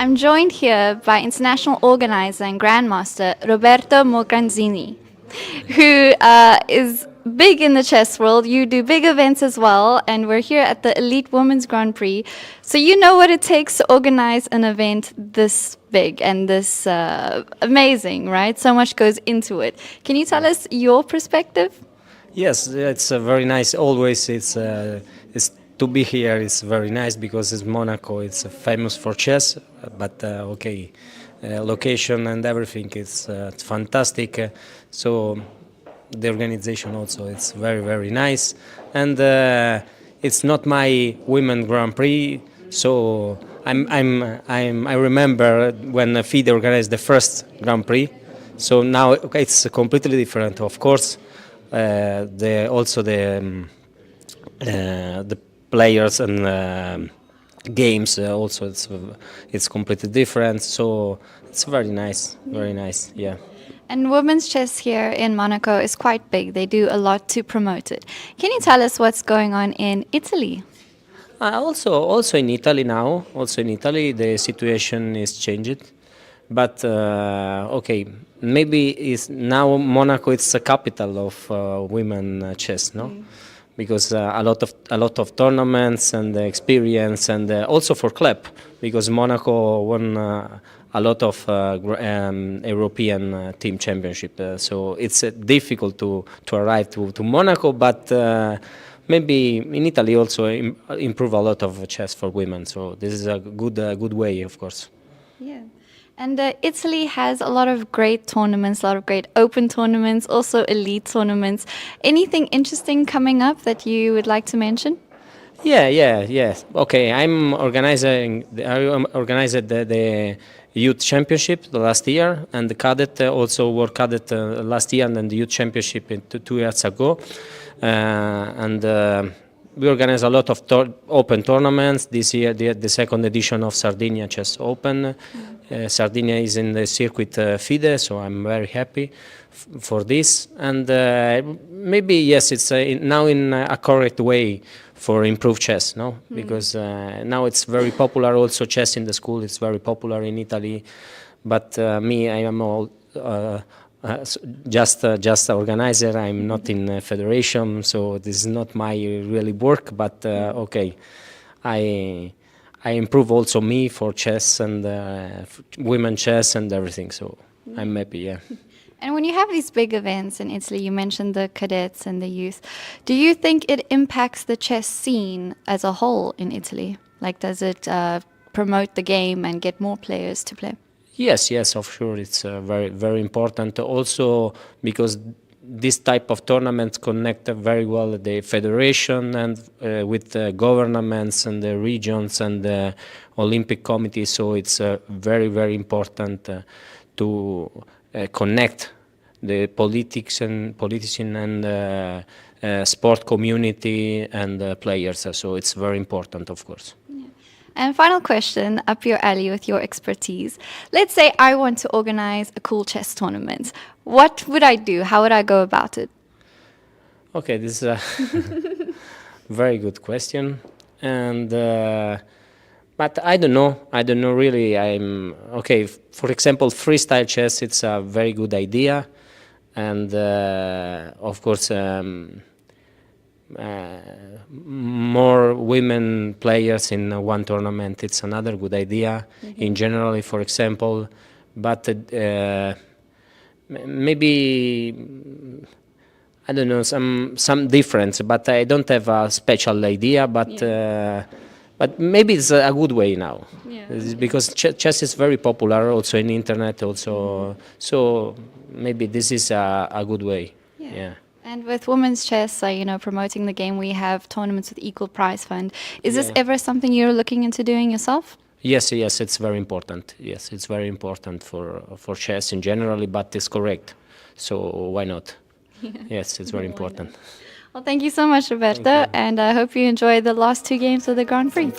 I'm joined here by international organizer and grandmaster Roberto Morganzini, who is big in the chess world. You do big events as well, and we're here at the Elite Women's Grand Prix. So you know what it takes to organize an event this big and this amazing, right? So much goes into it. Can you tell us your perspective? Yes, it's very nice. Always, it's to be here. It's very nice because it's Monaco. It's famous for chess, but location and everything is fantastic. So the organization also it's very nice, and it's not my women Grand Prix. So I remember when FIDE organized the first Grand Prix. So now it's completely different, of course. The players and games also it's completely different. So it's very nice, yeah. And women's chess here in Monaco is quite big. They do a lot to promote it. Can you tell us what's going on in Italy? Also in Italy now. Also in Italy the situation is changed. But maybe is now Monaco it's the capital of women chess, no? Because a lot of tournaments and experience, and also for club, because Monaco won a lot of European team championship. So it's difficult to arrive to Monaco, but maybe in Italy also improve a lot of chess for women. So this is a good way, of course. Yeah. And Italy has a lot of great tournaments, a lot of great open tournaments, also elite tournaments. Anything interesting coming up that you would like to mention? Yes. Okay, I organized the youth championship the last year, and the cadet also world cadet last year, and then the youth championship 2 years ago. We organize a lot of open tournaments. This year, the second edition of Sardinia Chess Open. Sardinia is in the circuit FIDE, so I'm very happy for this. And maybe, yes, it's now in a correct way for improved chess, no? Because now it's very popular also, chess in the school. It's very popular in Italy. But me, I am all... just an organizer. I'm not in a federation, so this is not my really work. But I improve also me for chess and women chess and everything. So I'm happy. Yeah. And when you have these big events in Italy, you mentioned the cadets and the youth. Do you think it impacts the chess scene as a whole in Italy? Like, does it promote the game and get more players to play? Yes, of sure. It's very important. Also because this type of tournaments connect very well the federation and with the governments and the regions and the Olympic Committee. So it's very important to connect the politician and sport community and players. So it's very important, of course. And final question, up your alley with your expertise. Let's say I want to organize a cool chess tournament. What would I do? How would I go about it? Okay, this is a very good question. And but I don't know really. For example, freestyle chess, it's a very good idea. And of course, more women players in one tournament, it's another good idea in general, for example. But maybe I don't know, some difference, but I don't have a special idea. But maybe it's a good way now, because chess is very popular also in internet also. So maybe this is a good way. Yeah. And with women's chess, promoting the game, we have tournaments with equal prize fund. Is this ever something you're looking into doing yourself? Yes, it's very important. Yes, it's very important for chess in general, but it's correct. So why not? Yes, it's very important. Well, thank you so much, Roberto, and I hope you enjoy the last 2 games of the Grand Prix.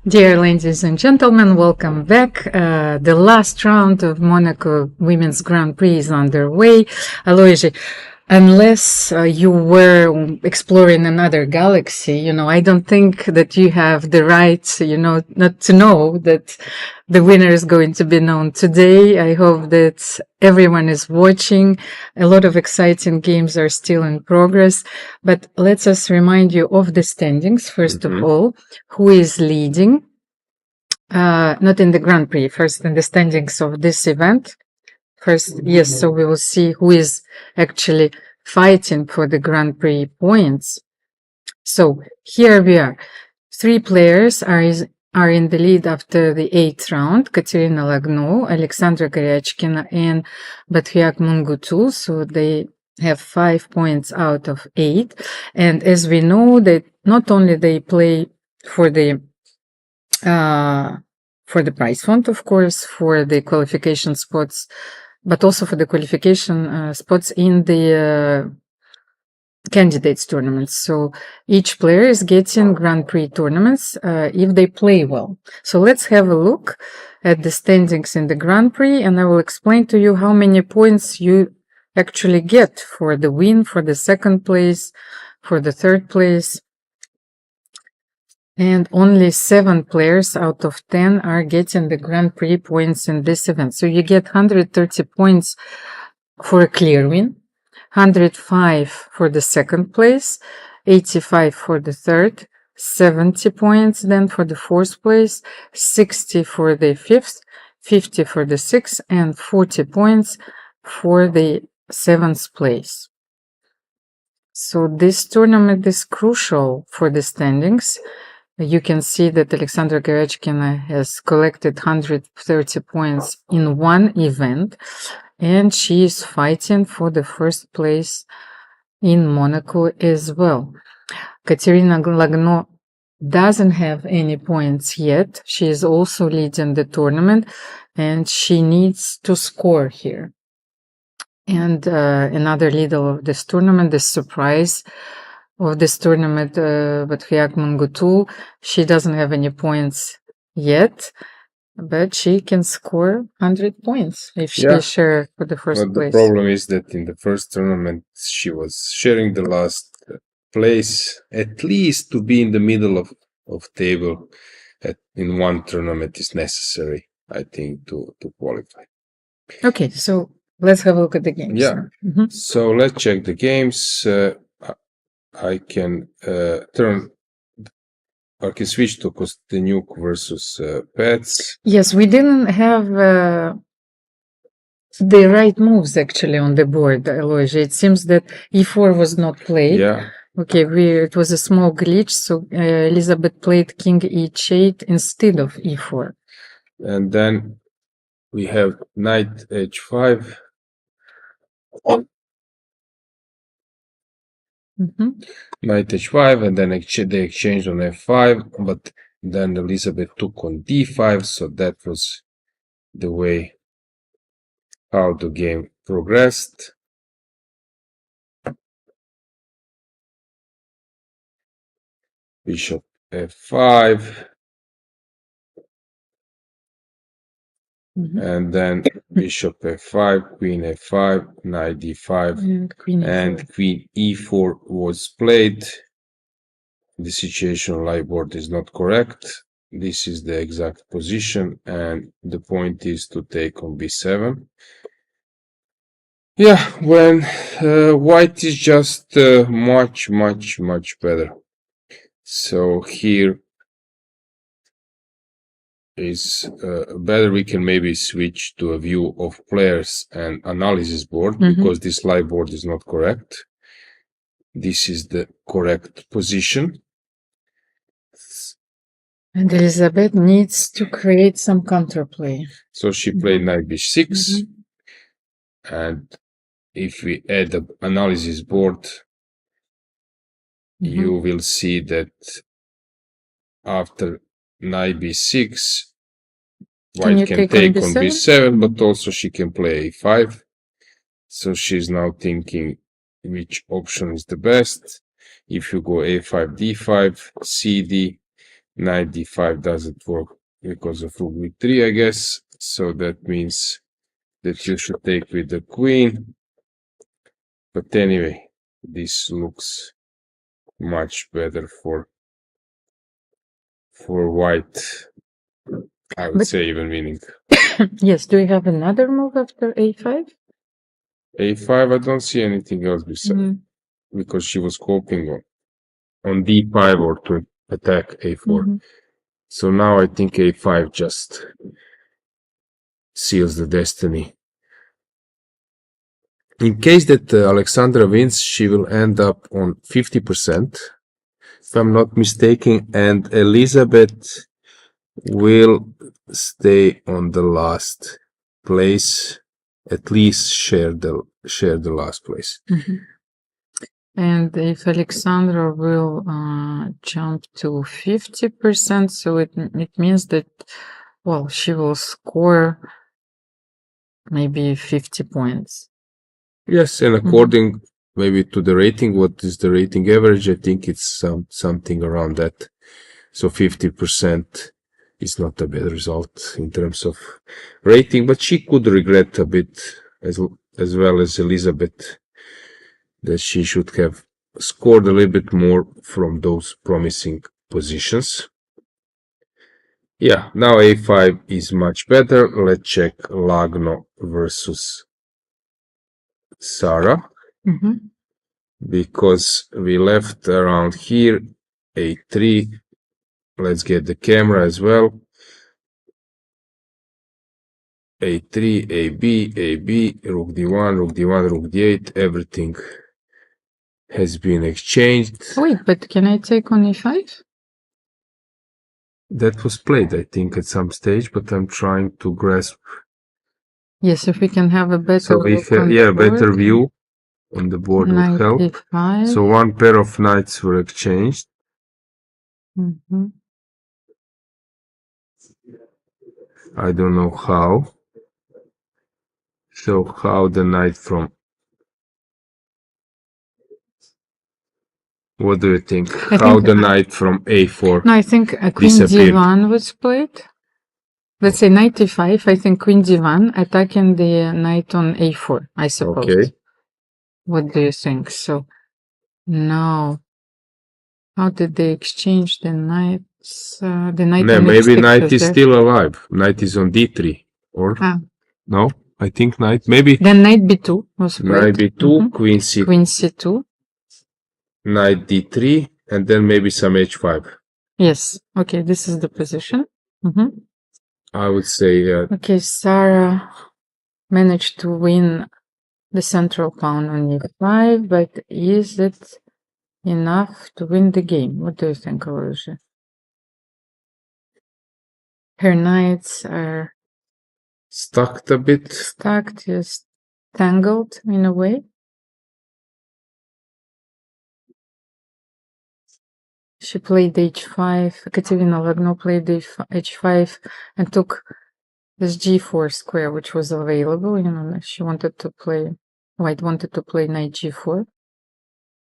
Dear ladies and gentlemen, welcome back. The last round of Monaco Women's Grand Prix is underway. Alojzije, unless you were exploring another galaxy, I don't think that you have the right, not to know that the winner is going to be known today. I hope that everyone is watching. A lot of exciting games are still in progress, but let us remind you of the standings. First of all, who is leading? Not in the Grand Prix, first in the standings of this event. First, yes, so we will see who is actually fighting for the Grand Prix points. So here we are. 3 players are in the lead after the 8th round. Kateryna Lagno, Alexandra Goryachkina, and Batkhuyag Munguntuul. So they have 5 points out of 8. And as we know, that not only they play for the prize fund, of course, for the qualification spots, but also for the qualification spots in the candidates tournaments. So each player is getting Grand Prix tournaments if they play well. So let's have a look at the standings in the Grand Prix, and I will explain to you how many points you actually get for the win, for the 2nd place, for the 3rd place. And only 7 players out of 10 are getting the Grand Prix points in this event. So you get 130 points for a clear win, 105 for the 2nd place, 85 for the 3rd, 70 points then for the 4th place, 60 for the 5th, 50 for the 6th, and 40 points for the 7th place. So this tournament is crucial for the standings. You can see that Alexandra Goryachkina has collected 130 points in one event, and she is fighting for the 1st place in Monaco as well. Kateryna Lagno doesn't have any points yet. She is also leading the tournament, and she needs to score here. And another leader of this tournament, the surprise of this tournament, Batkhuyag Munguntuul, she doesn't have any points yet, but she can score 100 points if she share for the 1st place. The problem is that in the first tournament, she was sharing the last place, at least to be in the middle of table in one tournament is necessary, I think, to qualify. Okay, so let's have a look at the games. Yeah, so let's check the games. I can switch to Kosteniuk versus Paehtz. Yes, we didn't have the right moves actually on the board, Alojzije. It seems that e4 was not played. Yeah. Okay, it was a small glitch, so Elisabeth played king h8 instead of e4. And then we have knight h5. Knight h5, and then they exchanged on f5, but then Elisabeth took on d5, so that was the way how the game progressed. Bishop f5, and then bishop f5, queen f5, knight d5, and queen e4 was played. The situation on live board is not correct. This is the exact position, and the point is to take on b7. Yeah, when white is just much better. So here is better. We can maybe switch to a view of players and analysis board, because this live board is not correct. This is the correct position. And Elisabeth needs to create some counterplay. So she played knight b6, and if we add the analysis board, you will see that after knight b6, white can take on b7, but also she can play a5. So she's now thinking which option is the best. If you go a5, d5, cd, Knight d5 doesn't work because of rook b3, I guess. So that means that you should take with the queen. But anyway, this looks much better for white. I would say even winning. Yes, do you have another move after a5? a5, I don't see anything else besides because she was hoping on d5 or to attack a4. So now I think a5 just seals the destiny. In case that Aleksandra wins, she will end up on 50%, if I'm not mistaken, and Elisabeth will stay on the last place, at least share the last place. And if Aleksandra will jump to 50%, so it means that, well, she will score maybe 50 points. Yes, and according maybe to the rating, what is the rating average? I think it's something around that. So 50% is not a bad result in terms of rating, but she could regret a bit as well as Elisabeth that she should have scored a little bit more from those promising positions. Yeah, now a5 is much better. Let's check Lagno versus Sara. Because we left around here a3. Let's get the camera as well. a3, ab, rook d1, rook d1, rook d8. Everything has been exchanged. Wait, but can I take on e5? That was played, I think, at some stage, but I'm trying to grasp. Yes, if we can have a better So if better view on the board would help. e5. So one pair of knights were exchanged. I don't know how. So how the knight from... What do you think? How the knight from a4 No, I think queen d1 was played. Let's say knight e5. I think queen d1 attacking the knight on a4, I suppose. Okay. What do you think? So now, how did they exchange the knights? The knight No, on maybe x6 knight is there. still alive. Knight is on d3. Or no? I think knight. Maybe Then knight b2 was played. knight b2, queen c, Queen c2. knight d3, and then maybe some h5. Yes. Okay, this is the position. I would say Okay, Sara managed to win the central pawn on e5, but is it enough to win the game? What do you think, Alojzije? Her knights are stuck a bit. stuck, just tangled in a way. She played h5. Kateryna Lagno played h5 and took this g4 square, which was available. You know, she wanted to play, white wanted to play knight g4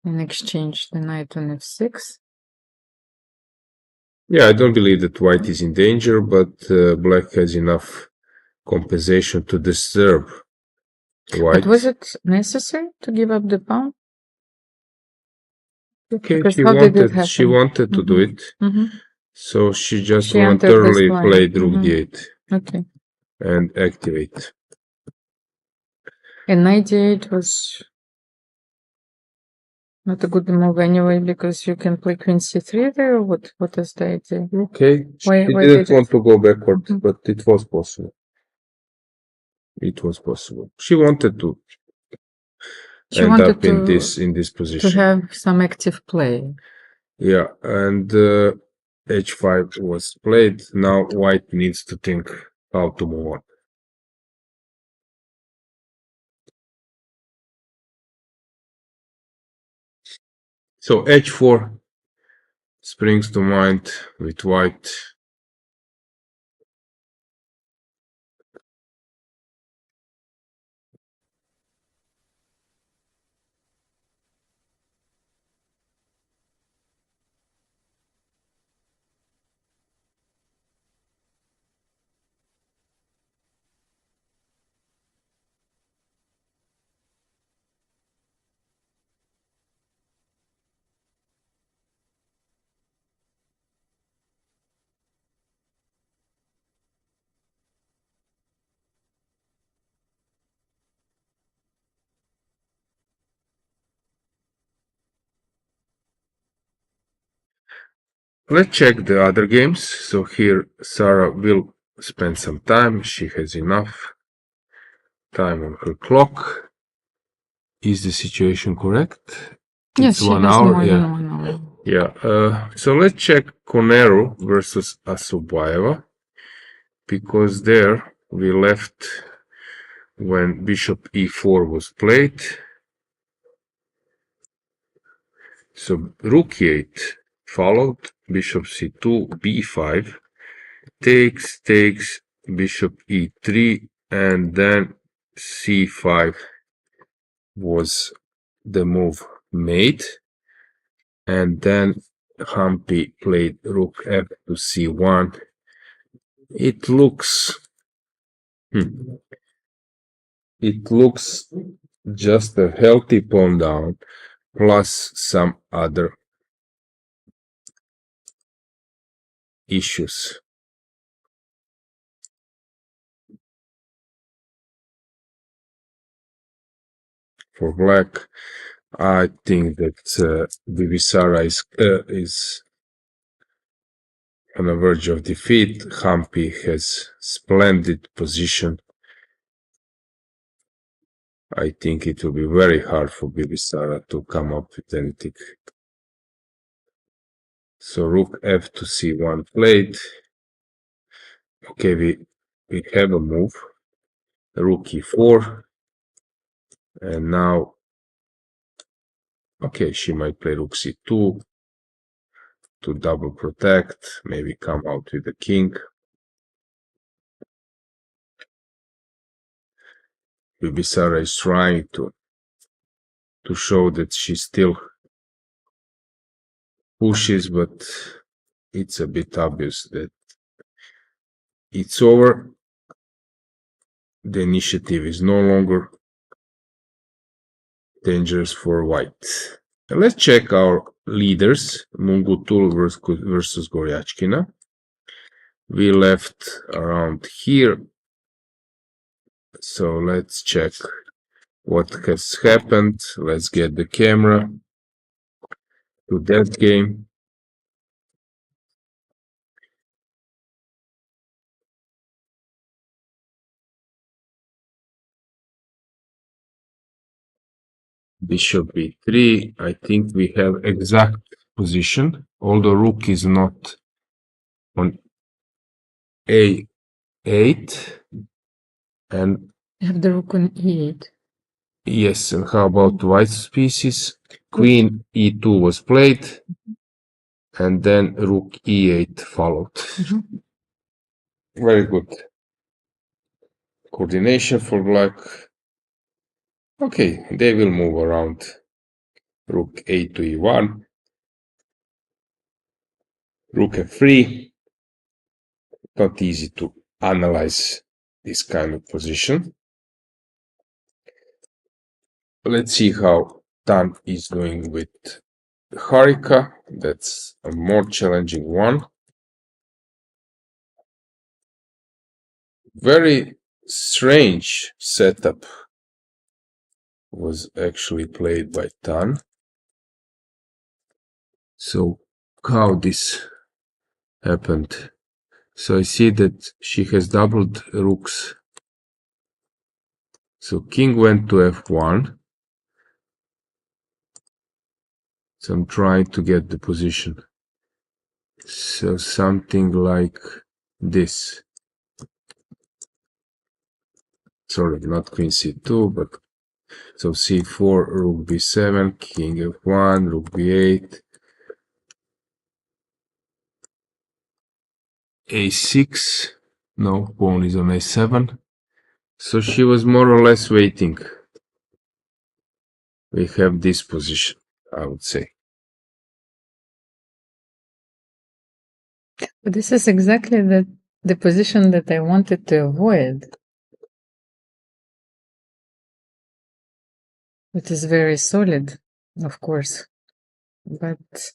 and exchange the knight on f6. Yeah, I don't believe that white is in danger, but black has enough compensation to disturb white. But was it necessary to give up the pawn? Okay, Because she how did it wanted happen? to do it. So she just She entered this voluntarily line. played rook d8 Okay. and activate. And knight d8 was not a good move anyway, because you can play queen c3 there, or what is the idea? Okay, she Why didn't did want to go backward, but it was possible. It was possible. She wanted to She end wanted up in this position. to have some active play. Yeah, and h5 was played. Now white needs to think how to move on. So h4 springs to mind with white. Let's check the other games. So here Sarah will spend some time. She has enough time on her clock. Is the situation correct? Yes, It's she 1 has hour. more Yeah. than 1 hour. Yeah. So let's check Koneru versus Assaubayeva, because there we left when bishop e4 was played. So rook e8 followed, bishop c2, b5, takes, bishop e3, and then c5 was the move made. And then Humpy played rook f to c1. It looks just a healthy pawn down plus some other issues. For black, I think that Bibisara is on the verge of defeat. Humpy has splendid position. I think it will be very hard for Bibisara to come up with anything. So rook f to c1 played. Okay, we have a move. Rook e4. And now, okay, she might play rook c2 to double protect, maybe come out with the king. Bibisara is trying to show that she still pushes, but it's a bit obvious that it's over. The initiative is no longer dangerous for white. And let's check our leaders, Munguntuul versus Goryachkina. We left around here, so let's check what has happened. Let's get the camera to that game. Bishop b3. I think we have exact position, although rook is not on a8. And You have the rook on e8. yes, and how about white pieces? Queen e2 was played, and then rook e8 followed. Very good coordination for black. Okay, they will move around rook a to e1, rook f3. Not easy to analyze this kind of position. Let's see how Tan is doing with Harika. That's a more challenging one. Very strange setup was actually played by Tan. So how this happened? So I see that she has doubled rooks. So king went to f1. So I'm trying to get the position. So something like this. Sorry, not queen c2, but so c4, rook b7, king f1, rook b8, a6. No, pawn is on a7. So she was more or less waiting. We have this position, I would say. But this is exactly the position that I wanted to avoid. It is very solid, of course. But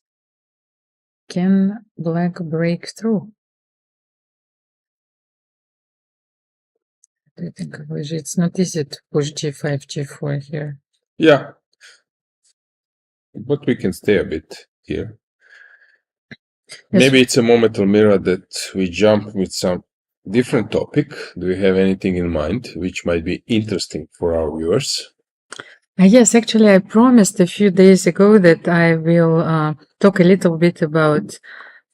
can black break through? I think Alojzije, it's not easy to push g5, g4 here. Yeah, but we can stay a bit here. Maybe it's a moment, Almira, that we jump with some different topic. Do you have anything in mind which might be interesting for our viewers? Yes, actually, I promised a few days ago that I will talk a little bit about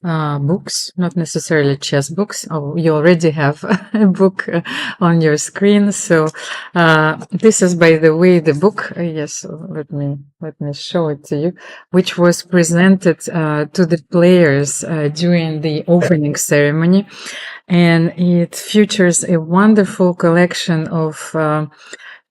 books, not necessarily chess books. Oh, you already have a book on your screen. So this is, by the way, the book. Yes, let me show it to you, which was presented to the players during the opening ceremony, and it features a wonderful collection of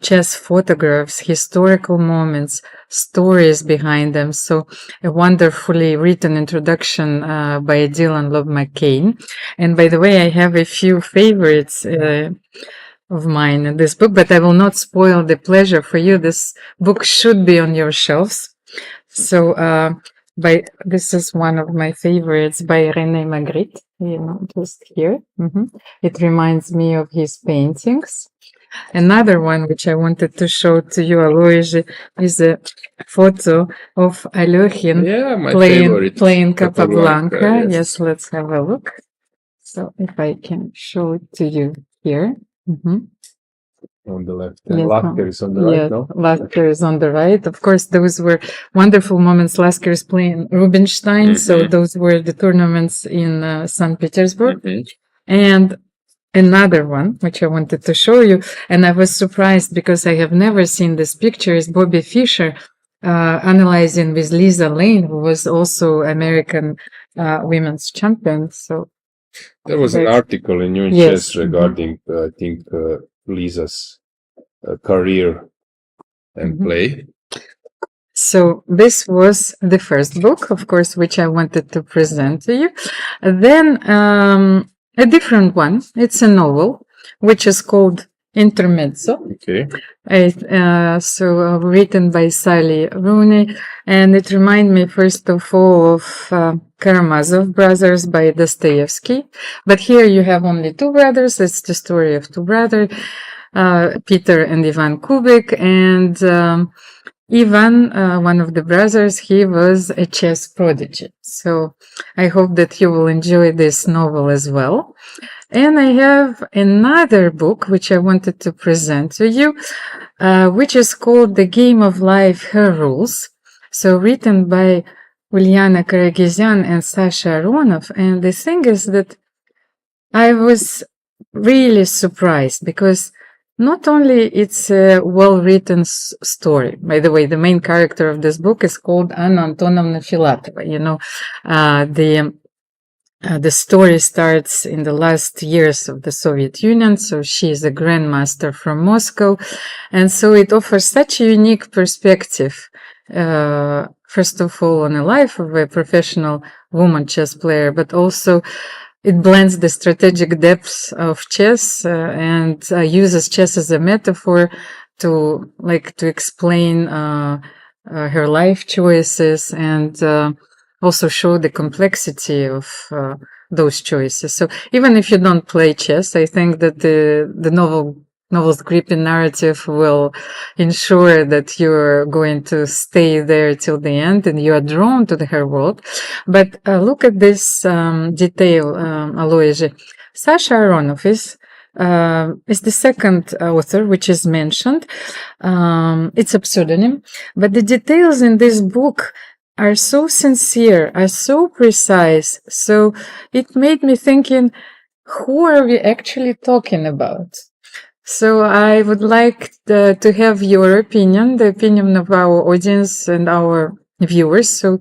chess photographs, historical moments, stories behind them. So a wonderfully written introduction by Dylan Loeb McCain. And by the way, I have a few favorites of mine in this book, but I will not spoil the pleasure for you. This book should be on your shelves. So this is one of my favorites by René Magritte, just here. It reminds me of his paintings. Another one which I wanted to show to you, Alojzije, is a photo of Alokhin playing Capablanca. Yes, let's have a look. So if I can show it to you here. On the left, and Lasker is on the right, no? Lasker is on the right. Of course, those were wonderful moments. Lasker is playing Rubinstein, so those were the tournaments in St. Petersburg. And another one, which I wanted to show you, and I was surprised because I have never seen this picture, is Bobby Fischer analyzing with Lisa Lane, who was also American women's champion. So there was an article in New Chess regarding, I think, Lisa's career and play. So this was the first book, of course, which I wanted to present to you. Then a different one. It's a novel, which is called Intermezzo. Okay. Written by Sally Rooney, and it reminds me first of all of Karamazov Brothers by Dostoevsky. But here you have only two brothers. It's the story of two brothers, Peter and Ivan Kubik, and Ivan, one of the brothers, he was a chess prodigy. So I hope that you will enjoy this novel as well. And I have another book which I wanted to present to you, which is called The Game of Life, Her Rules. So written by Uliana Karagizyan and Sasha Aronov. And the thing is that I was really surprised because not only it's a well-written story. By the way, the main character of this book is called Anna Antonovna Filatova. The story starts in the last years of the Soviet Union. So she is a grandmaster from Moscow. And so it offers such a unique perspective, first of all, on the life of a professional woman chess player, but also it blends the strategic depths of chess and uses chess as a metaphor to explain her life choices and also show the complexity of those choices. So even if you don't play chess, I think that the novel's gripping narrative will ensure that you're going to stay there till the end and you are drawn to her world. But look at this detail, Alojzije. Sasha Aronov is the second author which is mentioned. It's a pseudonym, but the details in this book are so sincere, are so precise. So it made me thinking, who are we actually talking about? So I would like to have your opinion, the opinion of our audience and our viewers. So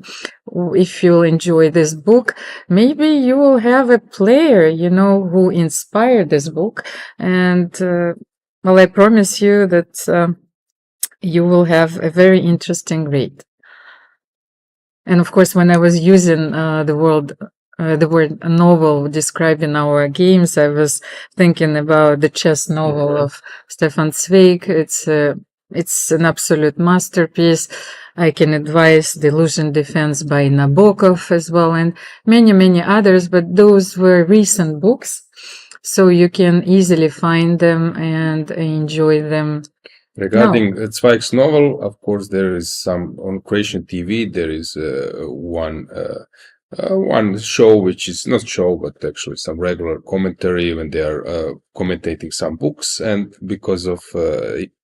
if you'll enjoy this book, maybe you will have a player, who inspired this book. And, I promise you that you will have a very interesting read. And of course, when I was using the word novel describing our games, I was thinking about the chess novel of Stefan Zweig. It's an absolute masterpiece. I can advise The Illusion Defense by Nabokov as well, and many, many others, but those were recent books, so you can easily find them and enjoy them. Regarding Zweig's novel, of course, there is some on Croatian TV. There is one One show, which is not show, but actually some regular commentary when they are commentating some books. And because of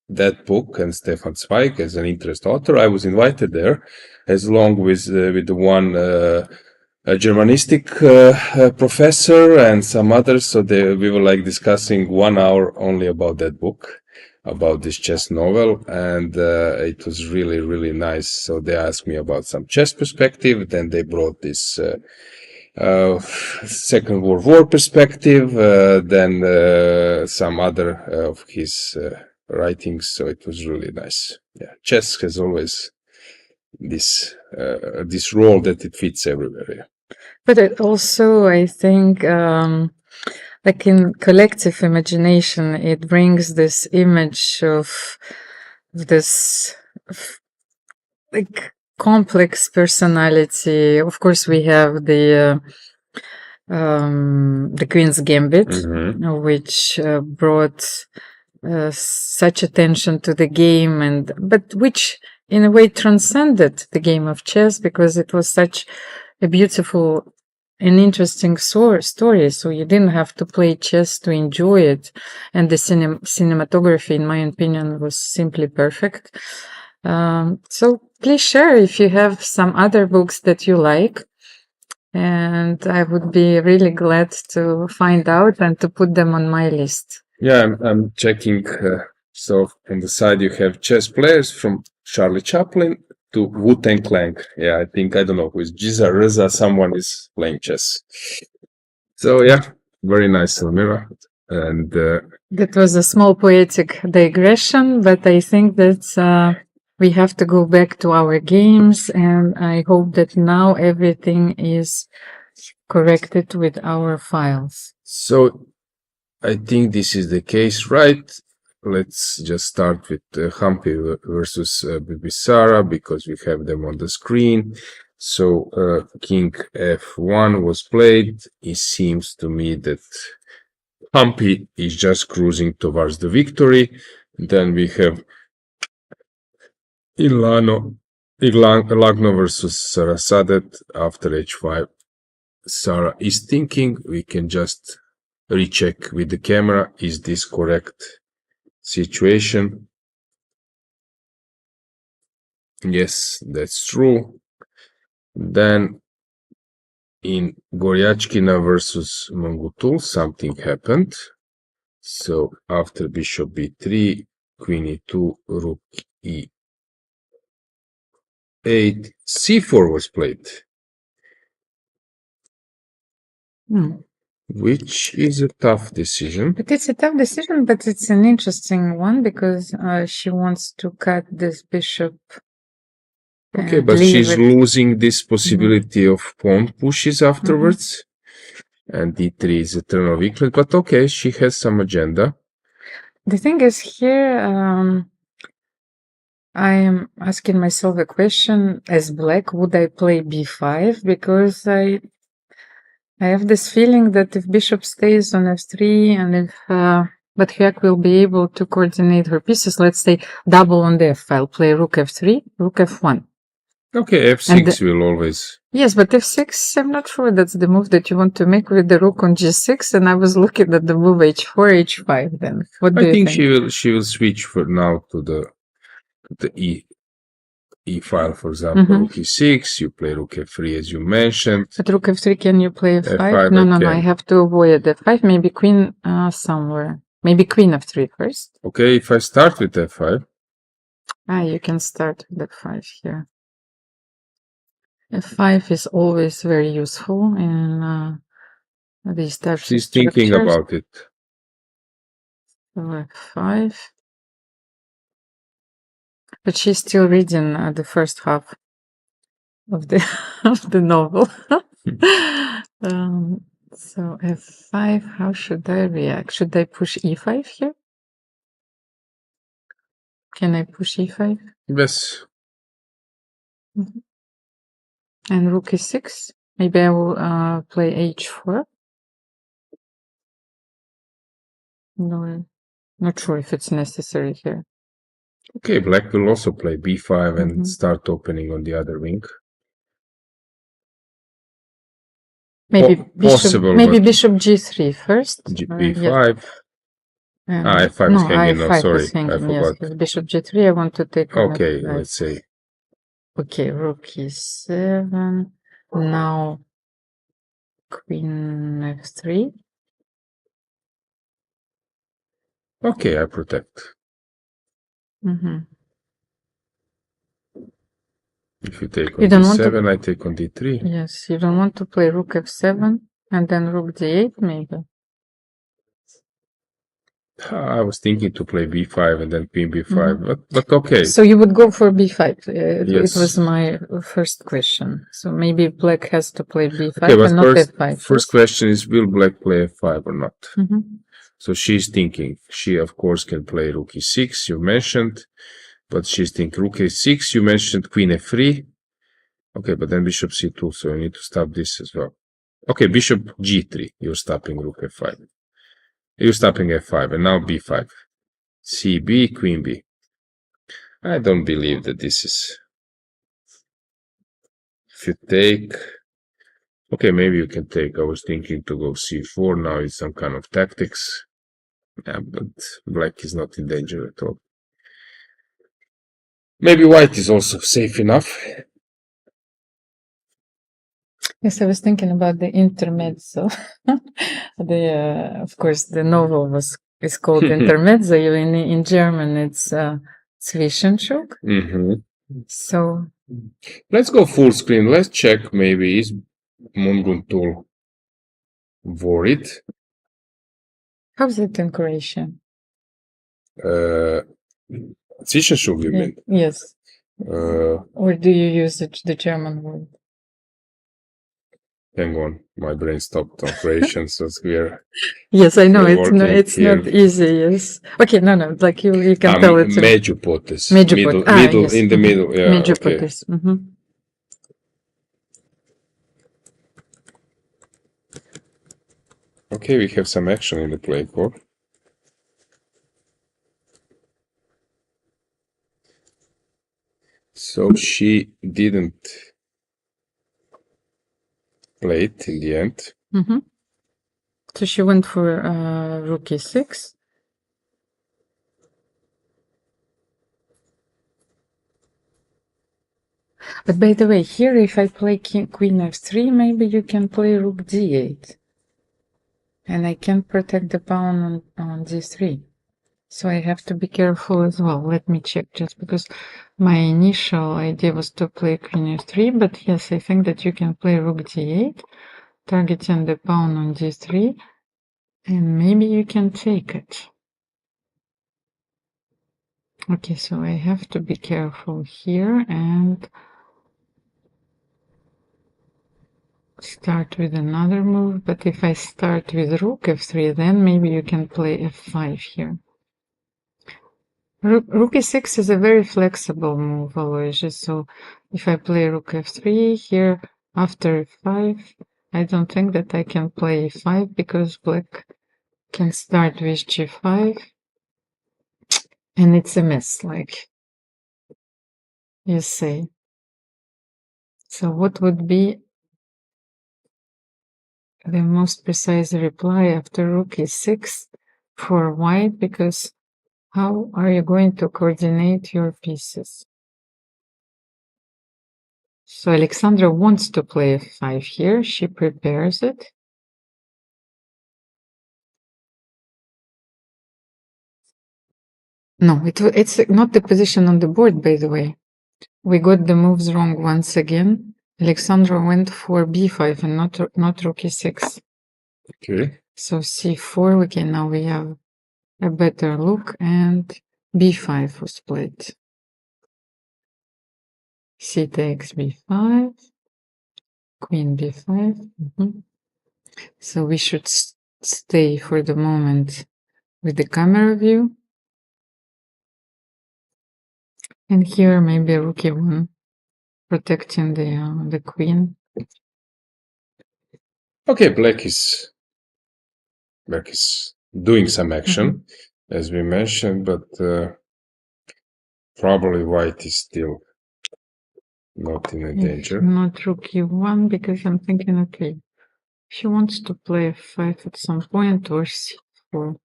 that book and Stefan Zweig as an interest author, I was invited there, as long with the one a Germanistic professor and some others. So we were like discussing 1 hour only about that book, about this chess novel, and it was really, really nice. So they asked me about some chess perspective, then they brought this Second World War perspective, then some other of his writings, so it was really nice. Yeah, chess has always this role that it fits everywhere. Yeah. But it also, I think, like in collective imagination, it brings this image of this like complex personality. Of course, we have the Queen's Gambit, which brought such attention to the game, but which in a way transcended the game of chess, because it was such a beautiful and interesting story. So you didn't have to play chess to enjoy it, and the cinematography, in my opinion, was simply perfect. So please share if you have some other books that you like, and I would be really glad to find out and to put them on my list. Yeah, I'm checking. So on the side you have chess players from Charlie Chaplin to Wu-Tang Clan. Yeah, I don't know who is Giza Reza, someone is playing chess. So yeah, very nice, Almira. And that was a small poetic digression, but I think that we have to go back to our games, and I hope that now everything is corrected with our files. So I think this is the case, right? Let's just start with Humpy versus Bibisara, because we have them on the screen. So King F1 was played. It seems to me that Humpy is just cruising towards the victory. Then we have Lagno versus Sarasadat. After H5, Sara is thinking. We can just recheck with the camera. Is this correct situation? Yes, that's true. Then in Goryachkina versus Munguntuul, something happened. So after bishop b3, queen e2, rook e8, c4 was played. Which is a tough decision. But it's a tough decision, but it's an interesting one, because she wants to cut this bishop. Okay, but she's losing this possibility of pawn pushes afterwards. And d3 is a turn of weakness, but okay, she has some agenda. The thing is here, I am asking myself a question. As black, would I play b5? Because I have this feeling that if bishop stays on f3, and if Batkhuyag will be able to coordinate her pieces, let's say double on the f file, play rook f3, rook f1. Okay, f6 will always... Yes, but f6, I'm not sure that's the move that you want to make with the rook on g6, and I was looking at the move h4, h5 then. What do you think? she will switch for now to the e file, for example, rook e6, you play rook f3 as you mentioned. But rook f3, can you play f5? F5 No, I have to avoid f5, maybe queen somewhere. Maybe queen f3 first. Okay, if I start with f5. You can start with f5 here. F5 is always very useful in these types of She's thinking about it. So F5. But she's still reading the first half of the of the novel. So F5, how should I react? Should I push E5 here? Can I push E5? Yes. And rook E6? Maybe I will play H4. No, not sure if it's necessary here. Okay, black will also play b5 and start opening on the other wing. Maybe possible, maybe but bishop g3 first. b5. Yeah. f5 is hanging now. I5 Sorry, is hanging, I forgot. Yes. Bishop g3, I want to take on Okay, f5. let's say. Okay, rook e7. Now queen f3. Okay, I protect. Mm-hmm. If you take You on don't want d7, I take on d3. Yes, you don't want to play rook f7 and then rook d8 maybe. I was thinking to play b5 and then queen b5, but okay. So you would go for b5. It Yes. was my first question. So maybe black has to play b5 Okay, but and not f5. first question is, will black play f5 or not? Mm-hmm. So she's thinking, she of course can play rook e6, you mentioned, but she's thinking rook e6, you mentioned queen f3. Okay, but then bishop c2, so you need to stop this as well. Okay, bishop g3, you're stopping rook f5. You're stopping f5, and now b5. cb, queen b. I don't believe that this is... If you take... Okay, maybe you can take. I was thinking to go c4, now it's some kind of tactics. Yeah, but black is not in danger at all. Maybe white is also safe enough. Yes, I was thinking about the intermezzo. Of course, the novel is called Intermezzo. In German, it's Zwischenschub. Mm-hmm. So let's go full screen. Let's check. Maybe is Munguntuul worried? How's it in Croatian? Zwischenschub, you mean? Yes. Or do you use the German word? Hang on, my brain stopped on Croatian, so we're... Yes, I know, it's not easy, yes. Okay, no, like you can tell it. Međupotez. Middle, yes. In the middle, yeah, Međupotez. okay. Mm-hmm. Okay, we have some action in the play court. So she didn't play it in the end. Mm-hmm. So she went for rook e6. But by the way, here if I play queen f3, maybe you can play rook d8. And I can protect the pawn on d3. So I have to be careful as well. Let me check, just because my initial idea was to play queen f3, but yes, I think that you can play rook d8, targeting the pawn on d3, and maybe you can take it. Okay, so I have to be careful here and start with another move, but if I start with rook f3, then maybe you can play f5 here. Rook e6 is a very flexible move, Alojzije, so if I play rook f3 here after f5, I don't think that I can play e5 because black can start with g5, and it's a mess, like you say. So what would be the most precise reply after rook e6 for white, because how are you going to coordinate your pieces? So Aleksandra wants to play f5 here. She prepares it. No, it's not the position on the board, by the way. We got the moves wrong once again. Aleksandra went for b5 and not rook e6. Okay. So c4, okay, now we have a better look, and b5 was played. C takes b5, queen b5. So we should stay for the moment with the camera view. And here maybe rook e1, protecting the queen. Okay, black is doing some action, as we mentioned, but probably white is still not in a danger. Not rook e1, because I'm thinking, okay, She wants to play f5 at some point or c4.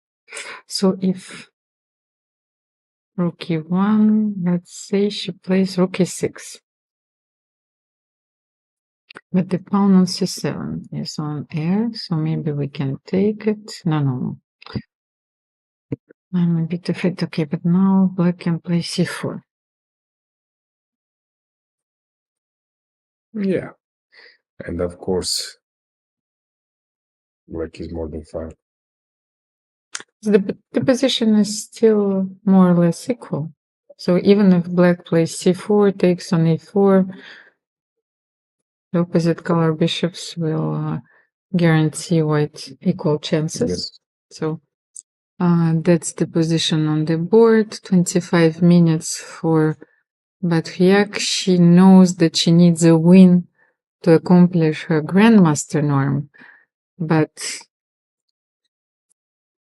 So if rook e1, let's say she plays rook e6. But the pawn on c7 is on air, so maybe we can take it. No. I'm a bit afraid. Okay, but now black can play c4. Yeah. And of course, black is more than fine. The position is still more or less equal. So even if black plays c4, takes on e4, the opposite color bishops will guarantee white equal chances. Yes. So that's the position on the board. 25 minutes for Batkhuyag. She knows that she needs a win to accomplish her grandmaster norm, but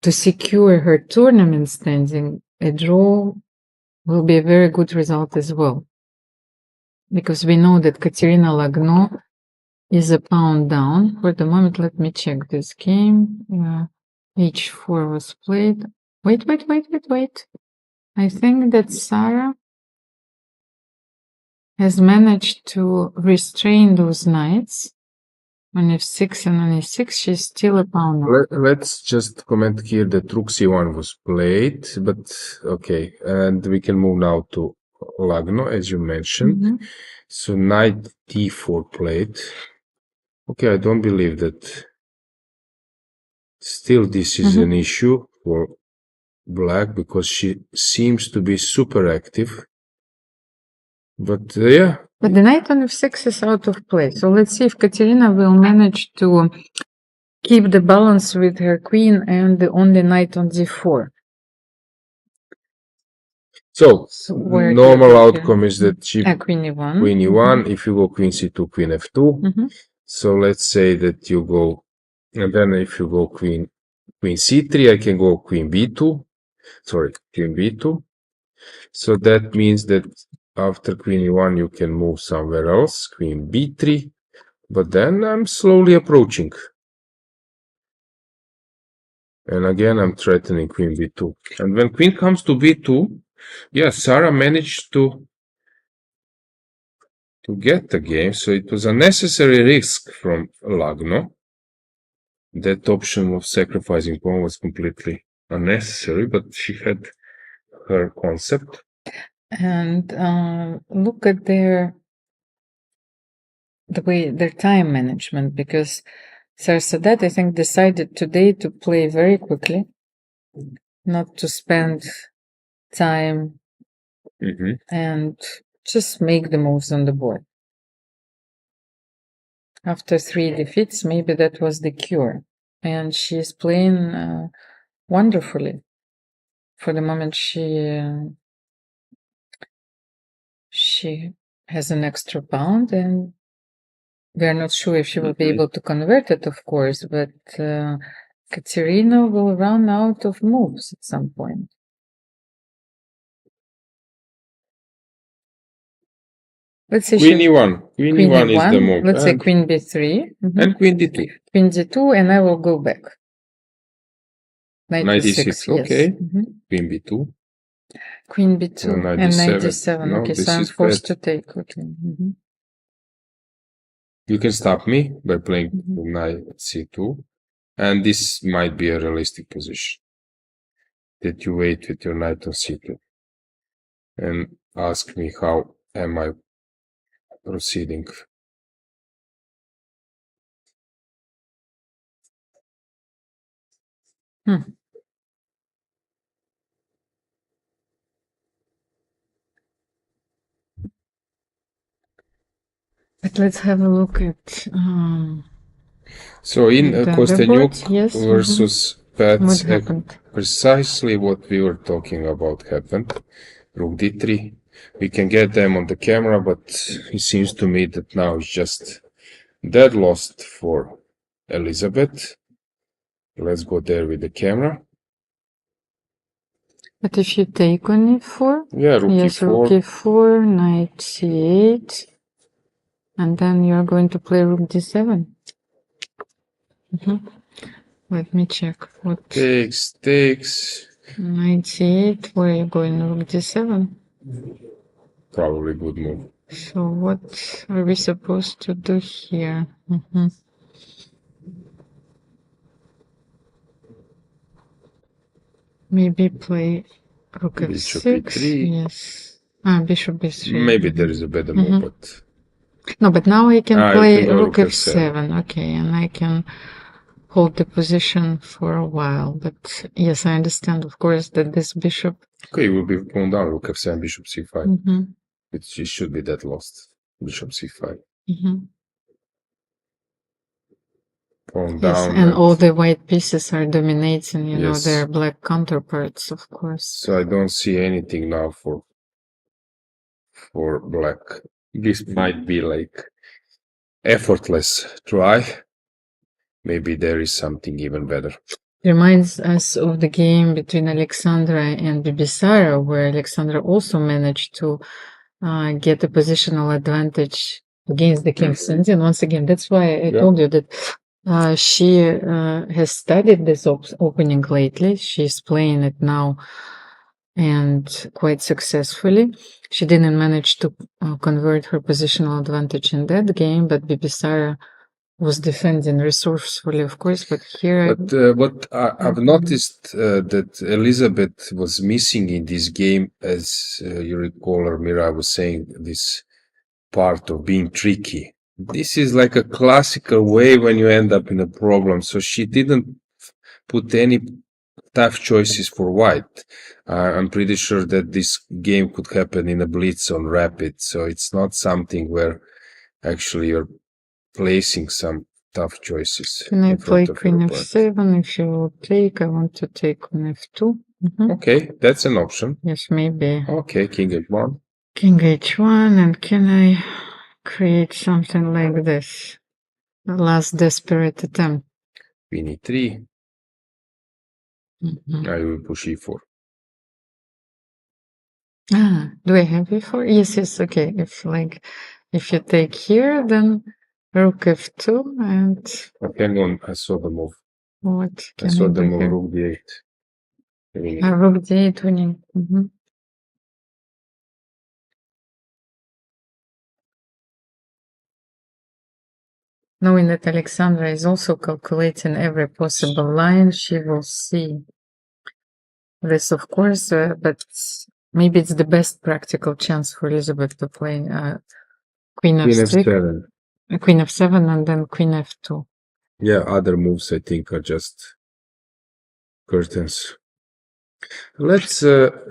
to secure her tournament standing, a draw will be a very good result as well. Because we know that Kateryna Lagno is a pawn down. For the moment, let me check this game. H4 was played. Wait. I think that Sarah has managed to restrain those knights. On f6 and on e6, she's still a pawn. Let's just comment here that rook c1 was played, but okay, and we can move now to Lagno, as you mentioned. So knight d4 played. Okay, I don't believe that. Still, this is an issue for black because she seems to be super active. But yeah. But the knight on f6 is out of play. So let's see if Kateryna will manage to keep the balance with her queen and the only knight on d4. So normal outcome is that she queen e1. Queen e1. If you go queen c2, queen f2. So let's say that you go, and then if you go queen c3, I can go queen b2. Sorry, queen b2. So that means that after queen e1, you can move somewhere else, queen b3. But then I'm slowly approaching. And again, I'm threatening queen b2. And when queen comes to b2, yeah, Sarah managed to get the game. So it was a necessary risk from Lagno. That option of sacrificing pawn was completely unnecessary, but she had her concept. And look at their time management, because Sarasadat, I think, decided today to play very quickly, not to spend time and just make the moves on the board. After 3 defeats, maybe that was the cure. And she's playing wonderfully. For the moment, she has an extra pound, and we're not sure if she will be able to convert it, of course, but Kateryna will run out of moves at some point. Let's say queen e1. Queen e1 is the move. Let's say queen b3. And queen d2. Queen d2, and I will go back. Knight e6, okay. Queen b2. Queen b2 and knight d7. No, okay, so I'm forced to take. Okay. You can stop me by playing knight c2. And this might be a realistic position. That you wait with your knight on c2. And ask me how am I proceeding. But let's have a look at so in Kosteniuk versus Paehtz, happened? Precisely what we were talking about happened. Rook d3. We can get them on the camera, but it seems to me that now it's just dead lost for Elisabeth. Let's go there with the camera. But if you take on e4, yeah, rook yes, e4. Rook e4, knight c8, and then you're going to play rook d7. Let me check. What Takes. 98? Where are you going? Rook d7? Probably good move. So what are we supposed to do here? Maybe play rook Bishop f6. e3. Yes. Bishop b3. Maybe there is a better move, but No, but now I can you play can go rook rook f7. Okay, and I can hold the position for a while. But yes, I understand, of course, that this bishop. okay, it will be pawn down, rook f7, bishop c5. Mhm, It should be that lost. Bishop c5. mhm. Pawn Yes, down. and all the white pieces are dominating, you know, Yes. their black counterparts, of course. So I don't see anything now for black. This might be like effortless try. Maybe there is something even better. Reminds us of the game between Aleksandra and Bibisara, where Aleksandra also managed to get a positional advantage against the king's Indian. Once again, that's why I told you that she has studied this opening lately. She's playing it now and quite successfully. She didn't manage to convert her positional advantage in that game, but Bibisara was defending resourcefully, of course, but here... But what I've noticed that Elisabeth was missing in this game, as you recall, Almira was saying, this part of being tricky. This is like a classical way when you end up in a problem. So she didn't put any tough choices for white. I'm pretty sure that this game could happen in a blitz on rapid. So it's not something where actually you're placing some tough choices. Can I play queen f7? If you will take, I want to take on f2. Okay, that's an option. Yes, maybe. Okay, king h1. King h1, and can I create something like this? The last desperate attempt. Queen e3. I will push e4. Do I have e4? Yes, okay. If you take here, then rook f2 and... Hang on, I saw the move. What I saw the move, rook d8. Rook d8 winning. Knowing that Aleksandra is also calculating every possible line, she will see this, of course, but maybe it's the best practical chance for Elisabeth to play queen f7, queen f7, and then queen f2. Yeah, other moves I think are just curtains. Let's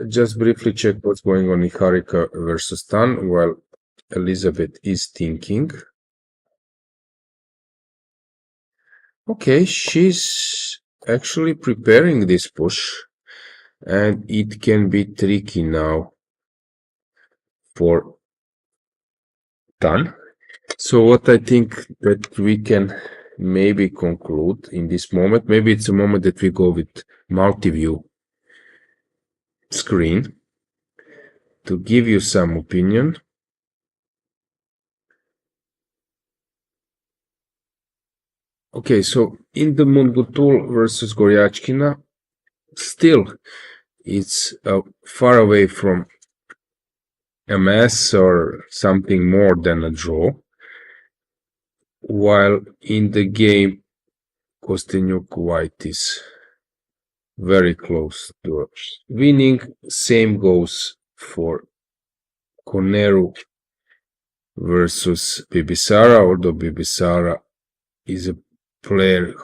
just briefly check what's going on in Harika versus Tan while Elisabeth is thinking. Okay, she's actually preparing this push, and it can be tricky now for Tan. So what I think that we can maybe conclude in this moment, maybe it's a moment that we go with multi-view screen to give you some opinion. Okay, so in the Munguntuul versus Goryachkina, still it's far away from a mess or something more than a draw, while in the game Kosteniuk white is very close to winning. Same goes for Koneru versus Bibisara, although Bibisara is a player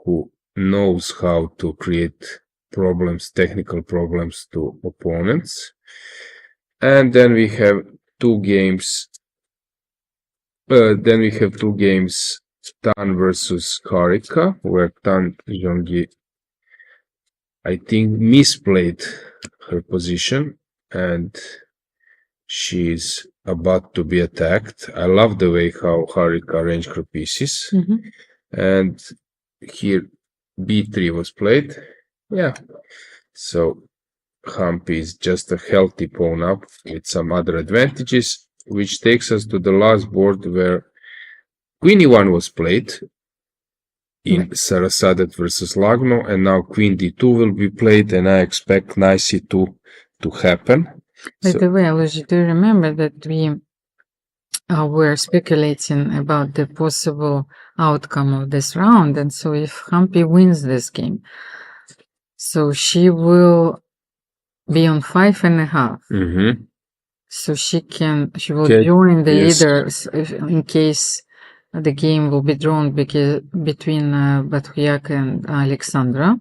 who knows how to create problems, technical problems to opponents. And then we have two games. Tan versus Harika, where Tan Zhongyi, I think, misplayed her position and she's about to be attacked. I love the way how Harika arranged her pieces. And here b3 was played. Yeah. So Humpy is just a healthy pawn up with some other advantages, which takes us to the last board where Queen e1 was played. in Sarasadat versus Lagno, and now Queen D2 will be played, and I expect Knight C2 to happen. By the way, Alojzije, do you remember that we were speculating about the possible outcome of this round? And so if Humpy wins this game, so she will be on 5.5. Mm-hmm. So she will Okay, join the yes. leaders in case the game will be drawn between Batkhuyag and Aleksandra.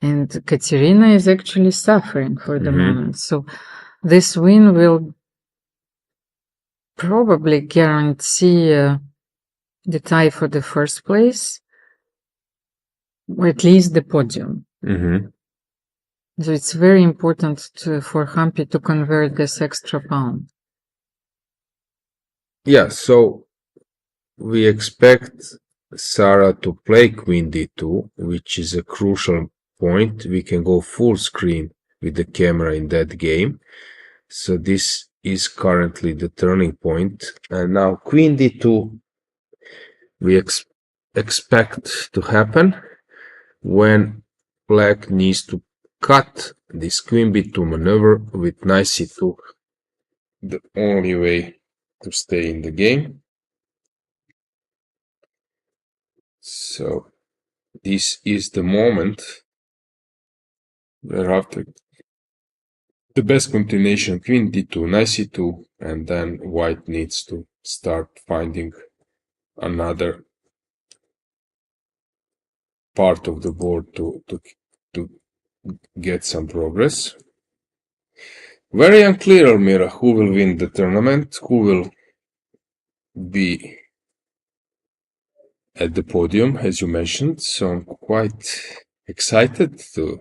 And Kateryna is actually suffering for the moment. So this win will probably guarantee the tie for the first place, or at least the podium. Mm-hmm. So it's very important for Humpy to convert this extra pound. Yeah, so we expect Sara to play Queen D2, which is a crucial point. We can go full screen with the camera in that game. So this is currently the turning point. And now Queen D2 we expect to happen when Black needs to cut this Queen B2 maneuver with Knight C2, the only way to stay in the game. So this is the moment where after the best continuation Queen D2, Knight C2, and then White needs to start finding another part of the board to get some progress. Very unclear, Almira, who will win the tournament, who will be at the podium, as you mentioned. So I'm quite excited to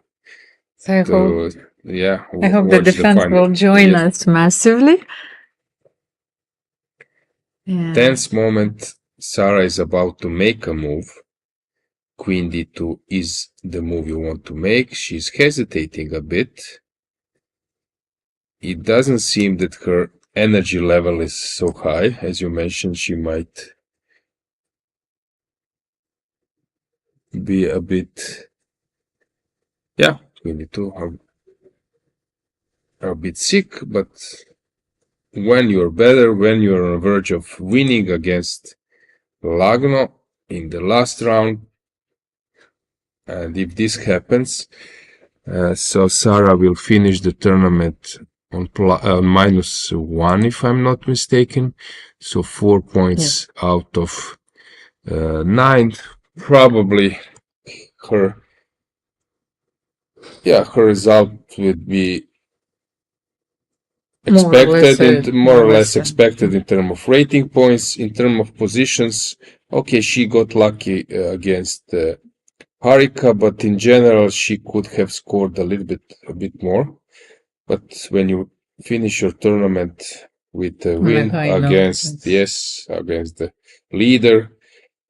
So I hope the watch defense final. will join Yes. us massively. Yeah. Tense moment. Sara is about to make a move. Queen D2 is the move you want to make. She's hesitating a bit. It doesn't seem that her energy level is so high. As you mentioned, she might be a bit... Yeah, Queen D2 are a bit sick, but when you're better, when you're on the verge of winning against Lagno in the last round, and if this happens, so Sara will finish the tournament on -1, if I'm not mistaken. So 4 points out of 9. Probably her result would be expected, more or less expected in terms of rating points. In terms of positions, okay, she got lucky against Harika, but in general she could have scored a bit more. But when you finish your tournament with a win against the leader,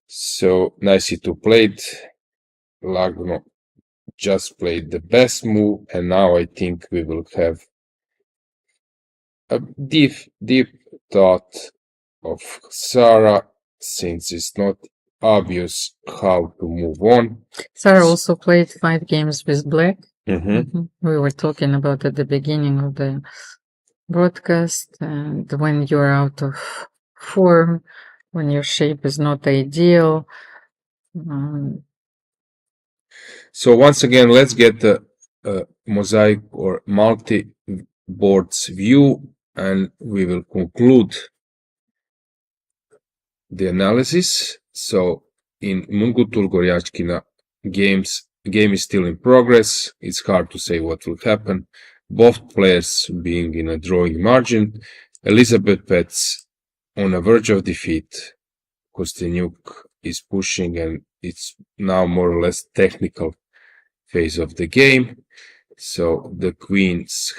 so Knight C2 played, Lagno just played the best move, and now I think we will have a deep thought of Sara, since it's not obvious how to move on. Sara also played 5 games with Black. Mm-hmm. We were talking about at the beginning of the broadcast, and when you're out of form, when your shape is not ideal. So once again, let's get the mosaic or multi-boards view, and we will conclude the analysis. So in Munguntuul Goryachkina game is still in progress. It's hard to say what will happen. Both players being in a drawing margin. Elisabeth Paehtz on the verge of defeat. Kosteniuk is pushing, and it's now more or less technical phase of the game. So the queens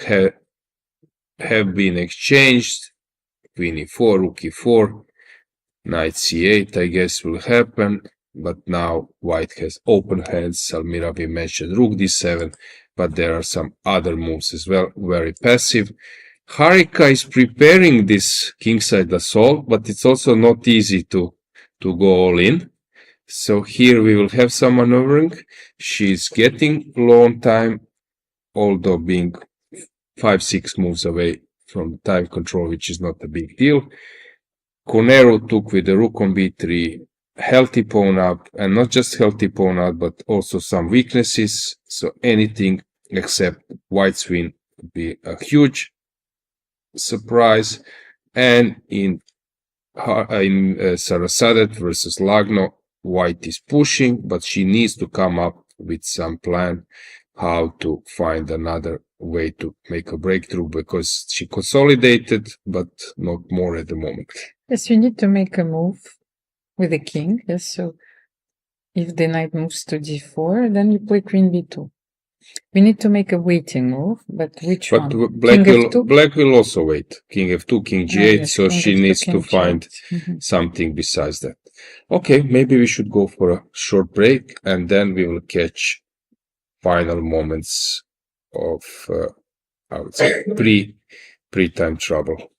have been exchanged. Queen e4, rook e4, knight c8, I guess, will happen. But now White has open hands. Almira, we mentioned rook d7, but there are some other moves as well, very passive. Harika is preparing this kingside assault, but it's also not easy to go all in. So here we will have some maneuvering. She's getting low on time, although being 5-6 moves away from time control, which is not a big deal. Koneru took with the rook on b3, healthy pawn up, and not just healthy pawn out, but also some weaknesses. So anything except white's win would be a huge surprise. And in Sarasadat versus Lagno, white is pushing, but she needs to come up with some plan how to find another way to make a breakthrough, because she consolidated, but not more at the moment. Yes, you need to make a move with the king. Yes, so if the knight moves to d4, then you play queen b2. We need to make a waiting move, but which But one? black will also wait. King f2, king g8, yes, so king she f2, needs king to g8. find something besides that. Okay, maybe we should go for a short break, and then we will catch final moments of, I would say, pre-time trouble.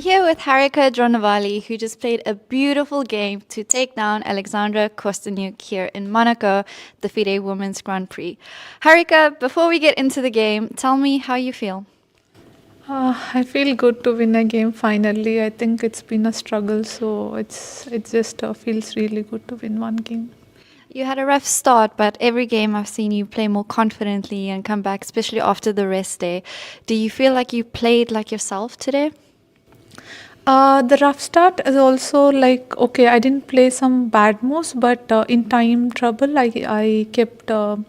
here with Harika Dronavalli, who just played a beautiful game to take down Alexandra Kosteniuk here in Monaco, the FIDE Women's Grand Prix. Harika, before we get into the game, tell me how you feel. I feel good to win a game finally. I think it's been a struggle, so it just feels really good to win one game. You had a rough start, but every game I've seen you play more confidently and come back, especially after the rest day. Do you feel like you played like yourself today? The rough start is also like, okay, I didn't play some bad moves, but in time trouble, I kept, I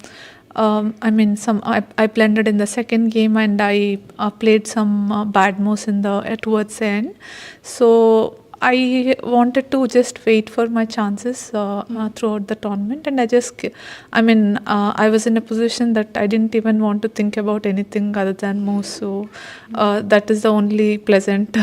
blended in the second game and I played some bad moves towards the end. So I wanted to just wait for my chances throughout the tournament, and I was in a position that I didn't even want to think about anything other than moves. So that is the only pleasant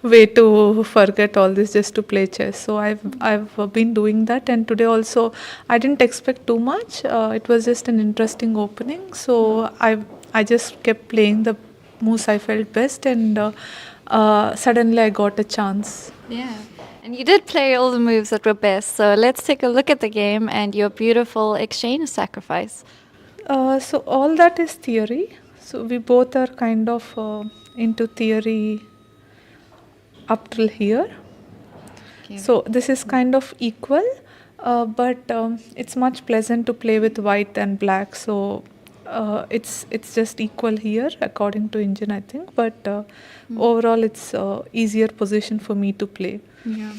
way to forget all this, just to play chess. So I've been doing that, and today also I didn't expect too much. It was just an interesting opening, so I just kept playing the moves I felt best, and suddenly I got a chance. Yeah, and you did play all the moves that were best. So let's take a look at the game and your beautiful exchange sacrifice. So all that is theory. So we both are kind of into theory up till here. Okay. So this is kind of equal, but it's much pleasant to play with white and black. So it's just equal here according to engine, I think. But overall, it's easier position for me to play. Yeah.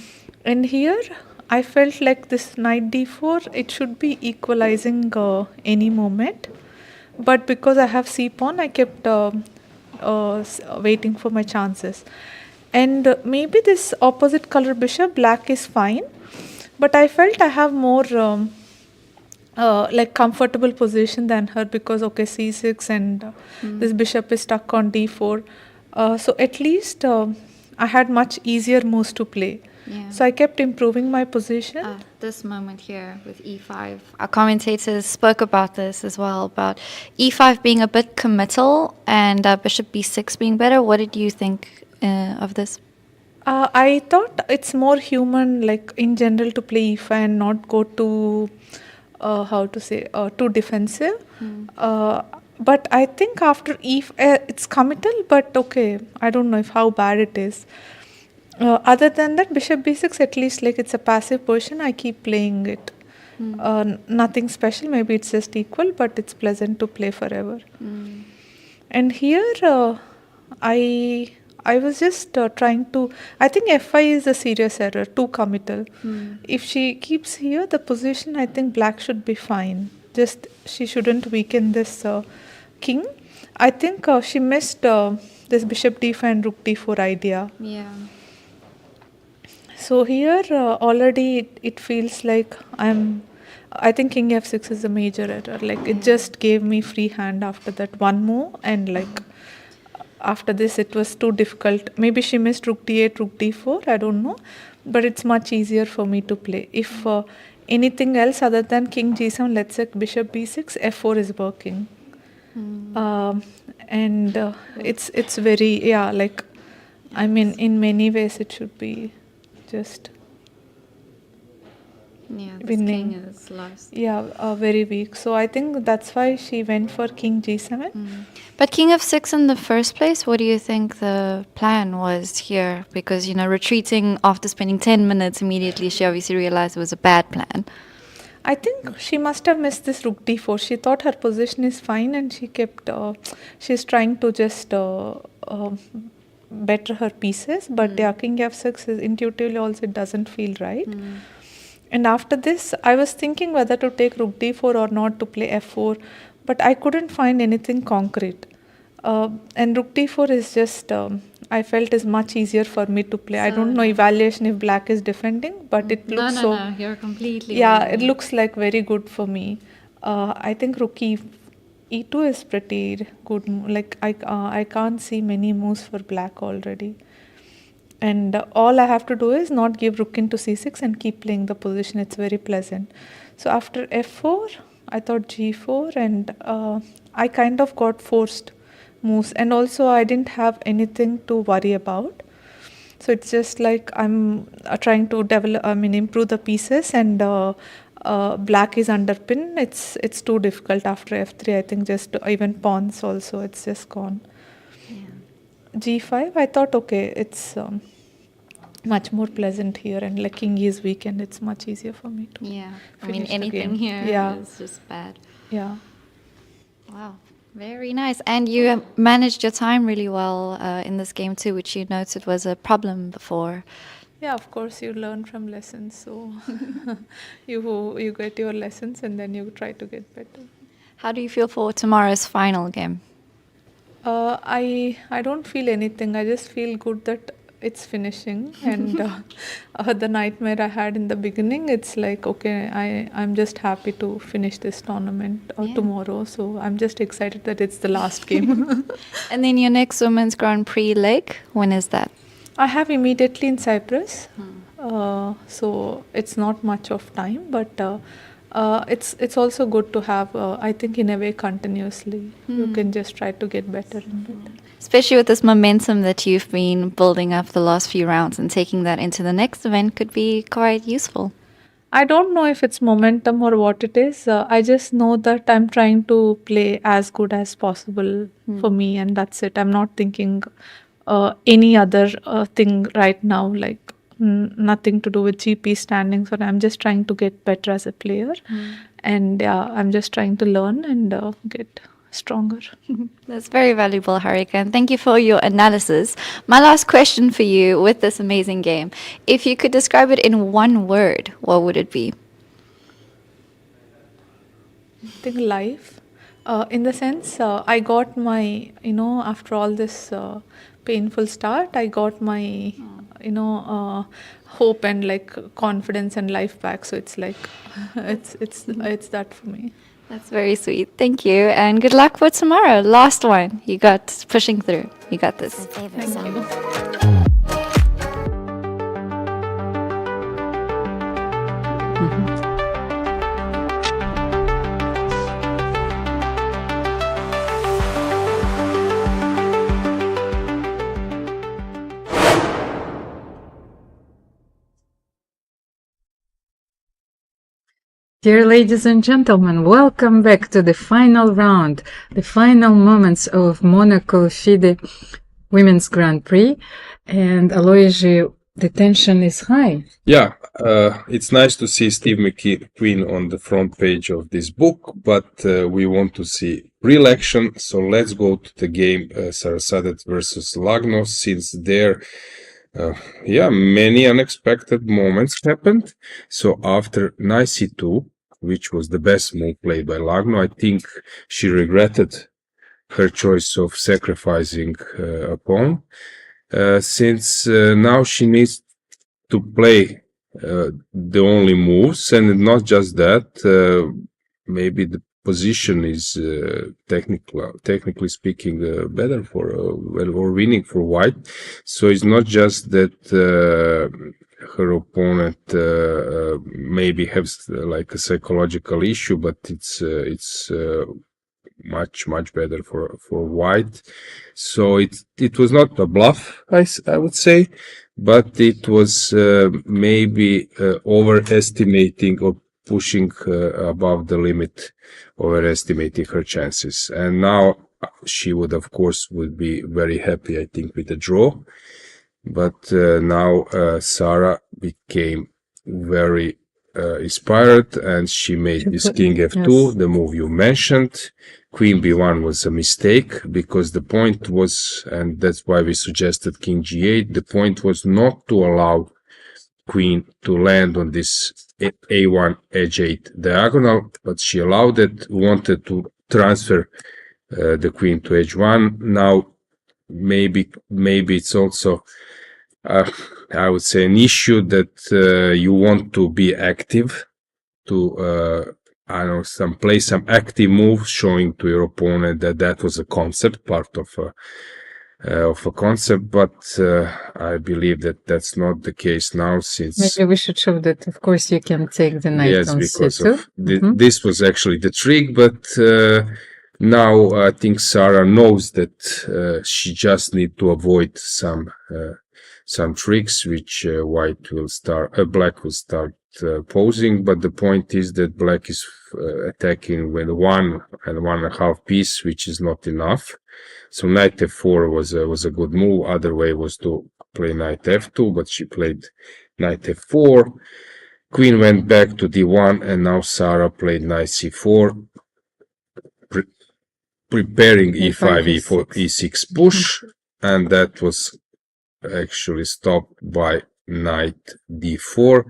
And here, I felt like this knight d4, it should be equalizing any moment. But because I have c-pawn, I kept waiting for my chances. And maybe this opposite color bishop, black, is fine. But I felt I have more like comfortable position than her, because okay, c6 and this bishop is stuck on d4. So at least I had much easier moves to play. Yeah. So I kept improving my position. This moment here with e5, our commentators spoke about this as well, about e5 being a bit committal and bishop b6 being better. What did you think of this? I thought it's more human, like in general, to play e5 and not go to too defensive. But I think after it's committal, but okay, I don't know how bad it is. Other than that, bishop b6, at least like it's a passive position, I keep playing it. Nothing special, maybe it's just equal, but it's pleasant to play forever. And here I was just trying to, I think fi is a serious error, too committal. If she keeps here, the position, I think black should be fine. Just she shouldn't weaken this king. I think she missed this bishop d5 and rook d4 idea. Yeah. So here already it feels like I think king f6 is a major error. Like it just gave me free hand after that one move, and like after this it was too difficult. Maybe she missed rook d8, rook d4, I don't know. But it's much easier for me to play. If anything else other than king g7, let's say bishop b6, f4 is working. And it's very, like, I mean, in many ways it should be just This winning. king is lost. Yeah, very weak. So I think that's why she went for king g7. But king f6 in the first place, what do you think the plan was here? Because, retreating after spending 10 minutes immediately, she obviously realized it was a bad plan. I think she must have missed this rook d4. She thought her position is fine, and she kept, she's trying to just better her pieces. But yeah, king f6 is intuitively also, it doesn't feel right. And after this, I was thinking whether to take rook d4 or not to play f4, but I couldn't find anything concrete. And rook d4 is just, I felt is much easier for me to play. I don't know evaluation if black is defending, but it looks No, you're completely yeah, wrong. it looks like very good for me. I think rook e2 is pretty good. Like I can't see many moves for black already. And all I have to do is not give rook into c6 and keep playing the position. It's very pleasant. So after f4, I thought g4, and I kind of got forced moves. And also I didn't have anything to worry about. So it's just like I'm trying to develop, improve the pieces, and black is underpin. It's too difficult after f3. I think just even pawns also, it's just gone. G5, I thought, okay, it's much more pleasant here, and like king is weak, and it's much easier for me to. Yeah, I finish mean the anything game. here Yeah. is just bad. Yeah. Wow, very nice. And you managed your time really well in this game too, which you noted was a problem before. Yeah, of course, you learn from lessons. So you get your lessons, and then you try to get better. How do you feel for tomorrow's final game? I don't feel anything. I just feel good that it's finishing, and the nightmare I had in the beginning, it's like, okay, I'm just happy to finish this tournament tomorrow. So I'm just excited that it's the last game. And then your next Women's Grand Prix leg, when is that? I have immediately in Cyprus, so it's not much of time, but it's also good to have, I think, in a way, continuously. You can just try to get better in it. Especially with this momentum that you've been building up the last few rounds, and taking that into the next event could be quite useful. I don't know if it's momentum or what it is. I just know that I'm trying to play as good as possible for me, and that's it. I'm not thinking any other thing right now, like nothing to do with GP standings, or I'm just trying to get better as a player. And I'm just trying to learn and get stronger. That's very valuable, Harika, and thank you for your analysis. My last question for you with this amazing game: if you could describe it in one word, what would it be? I think life, in the sense, I got my, after all this painful start, I got my, hope and like confidence and life back. So it's like, it's that for me. That's very sweet. Thank you, and good luck for tomorrow. Last one. You got pushing through. You got this. Thank you. Dear ladies and gentlemen, welcome back to the final round, the final moments of Monaco FIDE Women's Grand Prix. And Alojzije, the tension is high. Yeah, it's nice to see Steve McQueen on the front page of this book, but we want to see real action. So let's go to the game Sarasadat versus Lagno, since there many unexpected moments happened. So after knight c2, which was the best move played by Lagno, I think she regretted her choice of sacrificing a pawn, since now she needs to play the only moves, and not just that, maybe the position is technically speaking better for or winning for white. So it's not just that her opponent maybe has like a psychological issue, but it's much better for white. So it was not a bluff, I would say, but it was maybe overestimating or pushing above the limit, overestimating her chances. And now she would, of course, be very happy, I think, with the draw. But now Sara became very inspired, and she made this king f2, the move you mentioned. Queen b1 was a mistake, because the point was, and that's why we suggested king g8, the point was not to allow queen to land on this a1 edge 8 diagonal, but she allowed it, wanted to transfer the queen to h1. Now maybe it's also I would say an issue that you want to be active, to play some active moves, showing to your opponent that was a concept, part of a concept, but I believe that that's not the case now, since maybe we should show that, of course, you can take the knight on because c2. of this was actually the trick, but now I think Sara knows that she just needs to avoid some tricks which black will start posing, but the point is that black is attacking with 1 and 1.5 piece, which is not enough. So knight f4 was a good move. Other way was to play knight f2, but she played knight f4. Queen went back to d1, and now Sara played knight c4, preparing e5, e4, e6 push, and that was actually stopped by knight d4.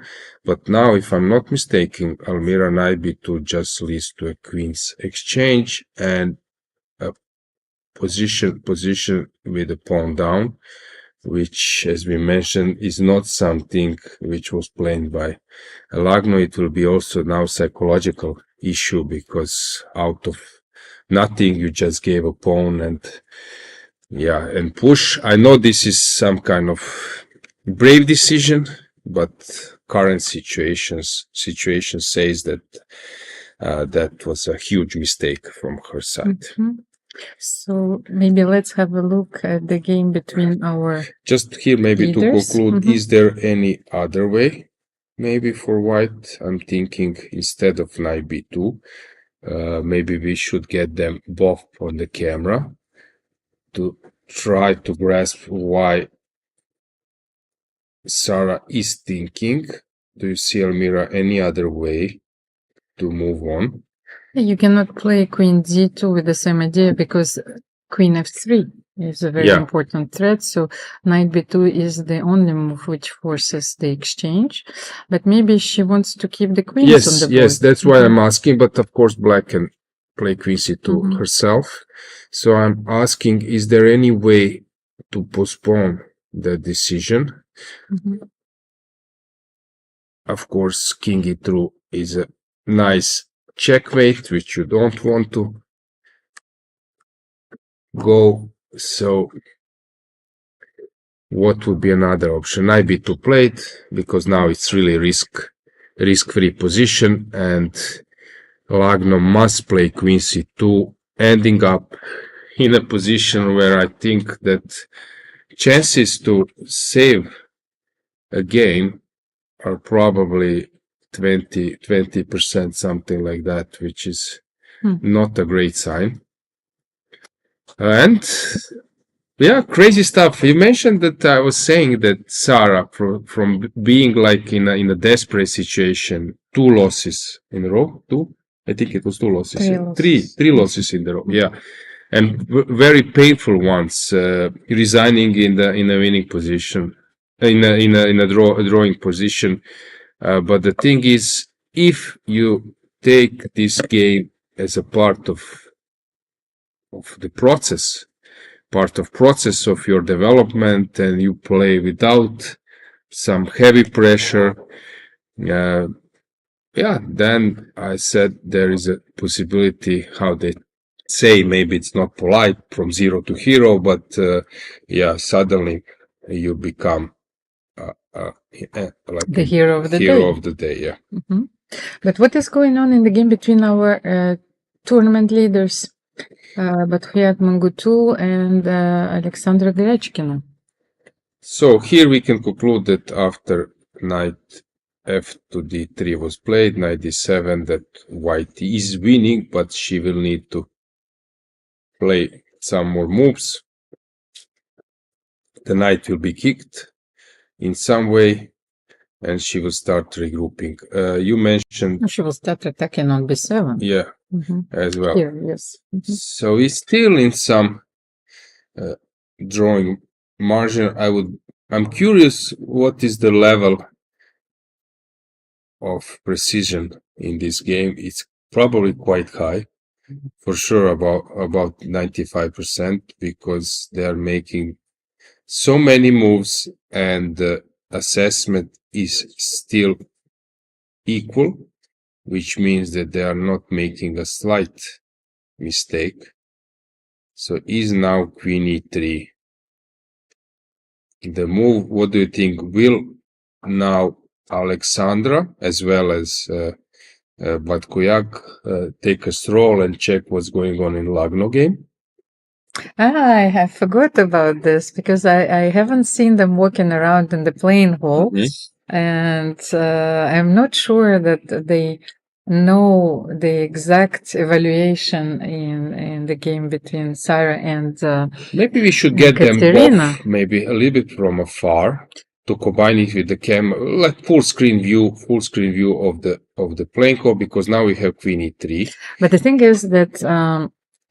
But now, if I'm not mistaken, Almira knight b2 just leads to a queen's exchange and a position with the pawn down, which, as we mentioned, is not something which was planned by Lagno. It will be also now psychological issue, because out of nothing you just gave a pawn and push. I know this is some kind of brave decision, but current situation says that that was a huge mistake from her side. So maybe let's have a look at the game between our just here, maybe leaders. To conclude, is there any other way maybe for white? I'm thinking instead of knight b2, maybe we should get them both on the camera to try to grasp why Sara is thinking. Do you see, Almira, any other way to move on? You cannot play queen d2 with the same idea, because queen f3 is a very important threat. So knight b2 is the only move which forces the exchange. But maybe she wants to keep the queens on the board. Yes, that's why I'm asking. But of course, black can play queen c2 herself. So I'm asking, is there any way to postpone the decision? Of course, king e2 is a nice checkmate, which you don't want to go. So what would be another option? Knight b2 played, because now it's really risk-free position, and Lagno must play queen c2, ending up in a position where I think that chances to save a game are probably 20%, something like that, which is not a great sign. And yeah, crazy stuff. You mentioned that I was saying that Sara, from being like in a desperate situation, 2 losses in a row, I think it was 2 losses, three losses in a row, and very painful ones, resigning in a winning position, in a drawing position. But the thing is, if you take this game as a part of the process, of your development, and you play without some heavy pressure, then I said there is a possibility, how they say, maybe it's not polite, from 0 to hero, but suddenly you become like the hero of the day. But what is going on in the game between our tournament leaders, Batkhuyag, Munguntuul, and Alexandra Goryachkina? So here we can conclude that after knight f to d3 was played, knight d7, that white is winning, but she will need to play some more moves. The knight will be kicked in some way, and she will start regrouping. You mentioned she will start attacking on b7. As well. Here, yes. So it's still in some drawing margin. I'm curious, what is the level of precision in this game? It's probably quite high, for sure, about 95%, because they are making so many moves, and the assessment is still equal, which means that they are not making a slight mistake. So is now queen e3 the move? What do you think? Will now Aleksandra, as well as Batkhuyag, take a stroll and check what's going on in Lagno game? I forgot about this because I haven't seen them walking around in the playing hall, and I'm not sure that they know the exact evaluation in the game between Sarah and Maybe we should get them Kateryna. both, maybe a little bit from afar, to combine it with the camera, like full screen view of the playing hall, because now we have Queen E3. But the thing is that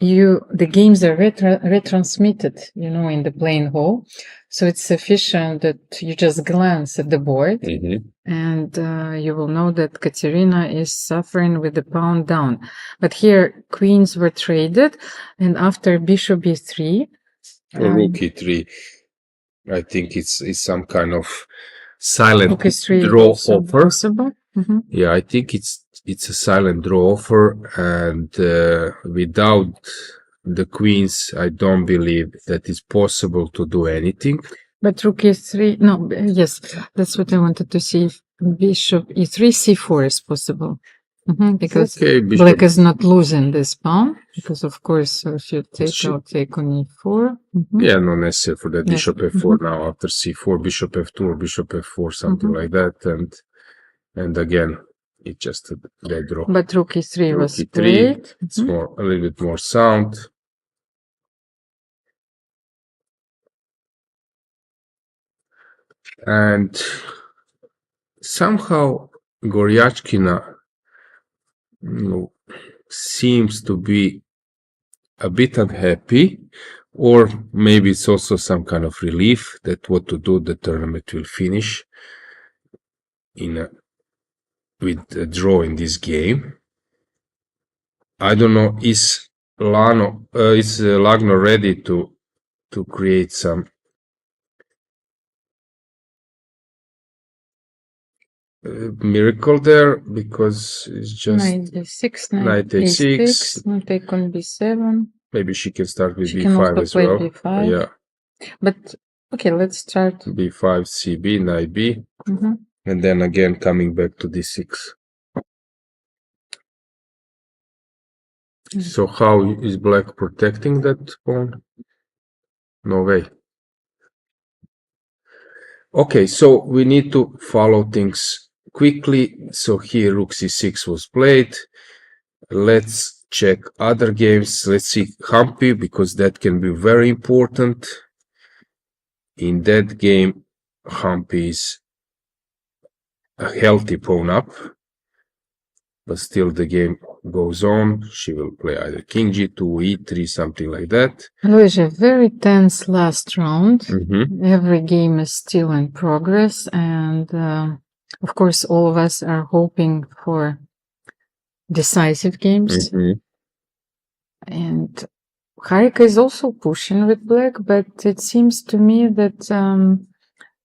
the games are retransmitted, in the playing hall, so it's sufficient that you just glance at the board, and you will know that Kateryna is suffering with the pawn down. But here, queens were traded, and after bishop e3, Rook E3. I think it's some kind of silent rook e3 draw also offer. possible. Yeah, I think it's a silent draw offer, and without the queens, I don't believe that it's possible to do anything. But rook e3, no, yes, that's what I wanted to see. If bishop e3, c4 is possible. Because black is not losing this pawn, because of course, if you take, I'll take on e4. Yeah, not necessary for that. Bishop f4 now after c4, bishop f2 or bishop f4, something like that, and again, it's just a dead draw. But rook e3 Rook was e3, played. it's a little bit more sound. And somehow Goryachkina seems to be a bit unhappy, or maybe it's also some kind of relief that what to do, the tournament will finish with a draw in this game. I don't know, is Lagno ready to create some miracle there, because it's just Knight d6, knight a6. knight take on b7. Maybe she can start with She can b5 also as play well. b5. Yeah, But okay, let's start. b5, cb, knight b, and then again coming back to d6. So how is black protecting that pawn? No way. Okay, so we need to follow things quickly. So here rook c6 was played. Let's check other games. Let's see Humpy, because that can be very important. In that game, Humpy is a healthy pawn up, but still the game goes on. She will play either king g2, e3, something like that. Alojzije, very tense last round. Every game is still in progress, and of course, all of us are hoping for decisive games. And Harika is also pushing with black, but it seems to me that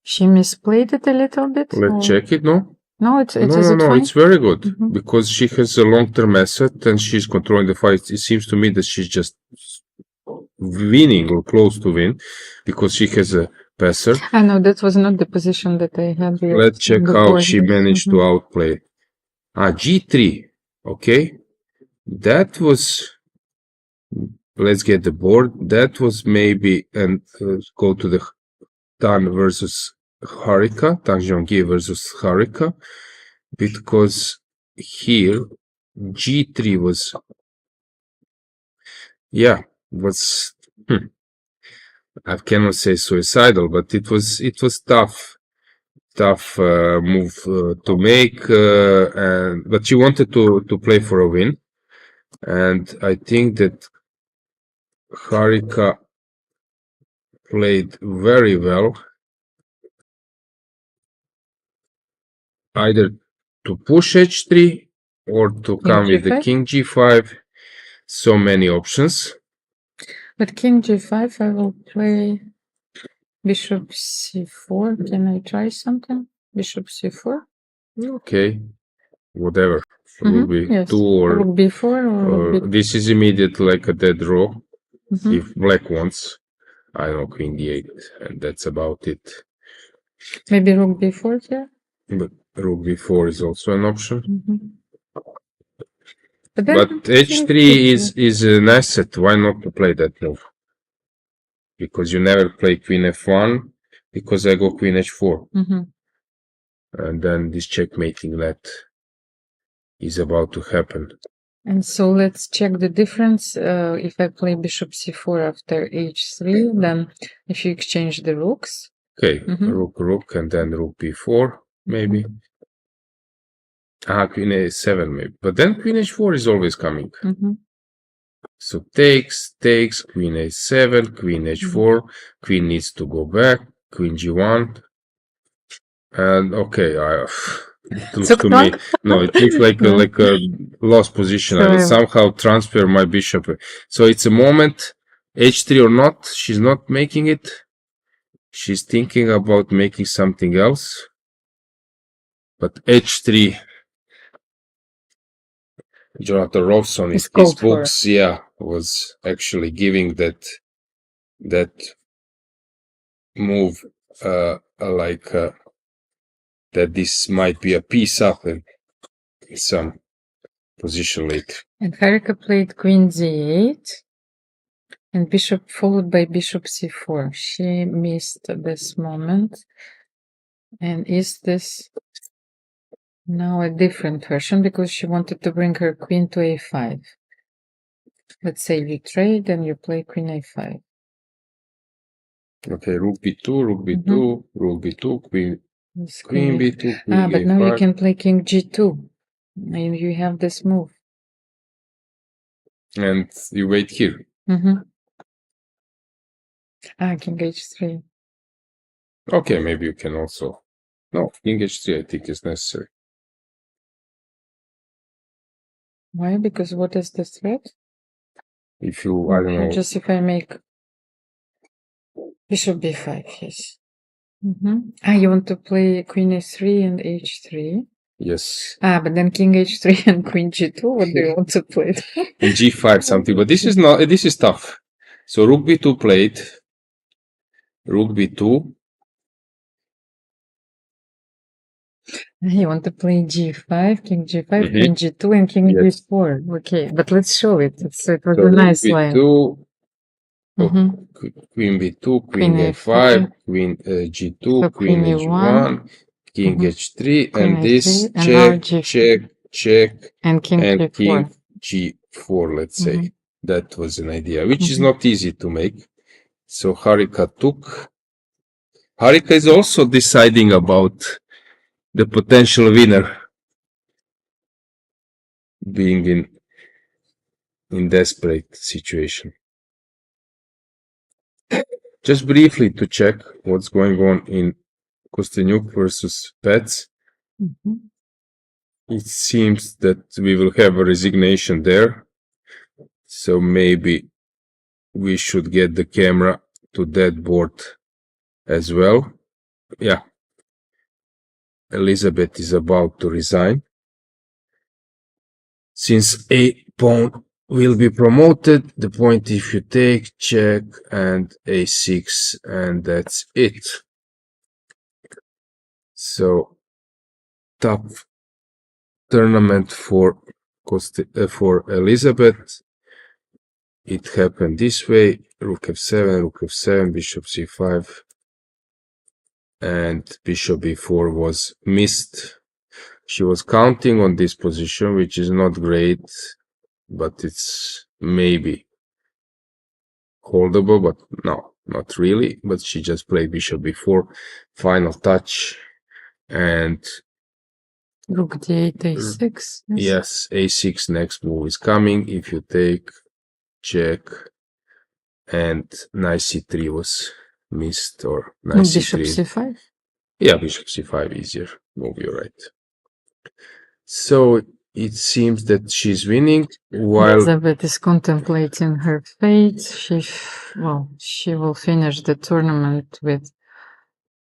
she misplayed it a little bit. Let's check it, no? No, it's very good, because she has a long-term asset and she's controlling the fight. It seems to me that she's just winning or close to win, because she has a passer. I know that was not the position that I had. Let's check how she managed to outplay. G3. Okay, that was. Let's get the board. That was maybe, and go to the Tan versus Harika, Tan Zhongyi versus Harika, because here G3 was, I cannot say suicidal, but it was tough move to make, but she wanted to play for a win, and I think that Harika played very well, either to push h3 or to come with the king g5. So many options. But king g5, I will play bishop c4. Can I try something? Bishop c4? Okay, whatever. Rook b2 or rook b4 or this is immediate like a dead draw. If black wants, I don't know, queen d8, and that's about it. Maybe rook b4 here? But rook b4 is also an option. But h3 is an asset. Why not to play that move? because you never play queen f1 because I go queen h4. And then this checkmating that is about to happen. And so let's check the difference. If I play bishop c4 after h3, then if you exchange the rooks. Okay, rook, and then rook b4, maybe. Queen a7, maybe. But then queen h4 is always coming. So takes, queen a7, queen h4, queen needs to go back, queen g1. And okay, it looks to me, no, it looks like a lost position. I will somehow transfer my bishop. So it's a moment, h3 or not, she's not making it. She's thinking about making something else. But h3, Jonathan Rawson, in his books, was actually giving that move that this might be a piece up in some position later. And Harika played queen d8 and bishop followed by bishop c4. She missed this moment. And is this now a different version because she wanted to bring her queen to a5? Let's say you trade and you play queen a5. Okay, rook b2, rook b2, rook b2, queen b2, queen but a5. now you can play king g2. And you have this move. And you wait here. King h3. Okay, maybe you can also. No, king h3 I think is necessary. Why? Because what is the threat? If you, I don't know. Just if I make bishop b5, yes. You want to play queen a3 and h3? Yes. But then king h3 and queen g2, what do you want to play? And g5 something, but this is not, this is tough. So rook b2 played, rook b2. You want to play g5, king g5, queen g2, and king g4. Okay, but let's show it. So it was a nice line. Queen b2, queen a5, queen g2, queen h1, king h3, and this check, and king g4, let's say. That was an idea, which is not easy to make. So Harika took. Harika is also deciding about the potential winner being in desperate situation. Just briefly to check what's going on in Kosteniuk versus Paehtz. It seems that we will have a resignation there. So maybe we should get the camera to that board as well. Yeah. Elisabeth is about to resign. Since a pawn will be promoted, the point if you take, check, and a6, and that's it. So, tough tournament for Elisabeth. It happened this way: rook f7, bishop c5, and bishop b4 was missed. She was counting on this position, which is not great, but it's maybe holdable, but no, not really. But she just played bishop b4, final touch, and rook d8, a6. Yes, a6 next move is coming. If you take, check, and knight c3 was missed, or knight c3. Bishop c5? Yeah, bishop c5 easier move, you're right. So it seems that she's winning while Elisabeth is contemplating her fate. She will finish the tournament with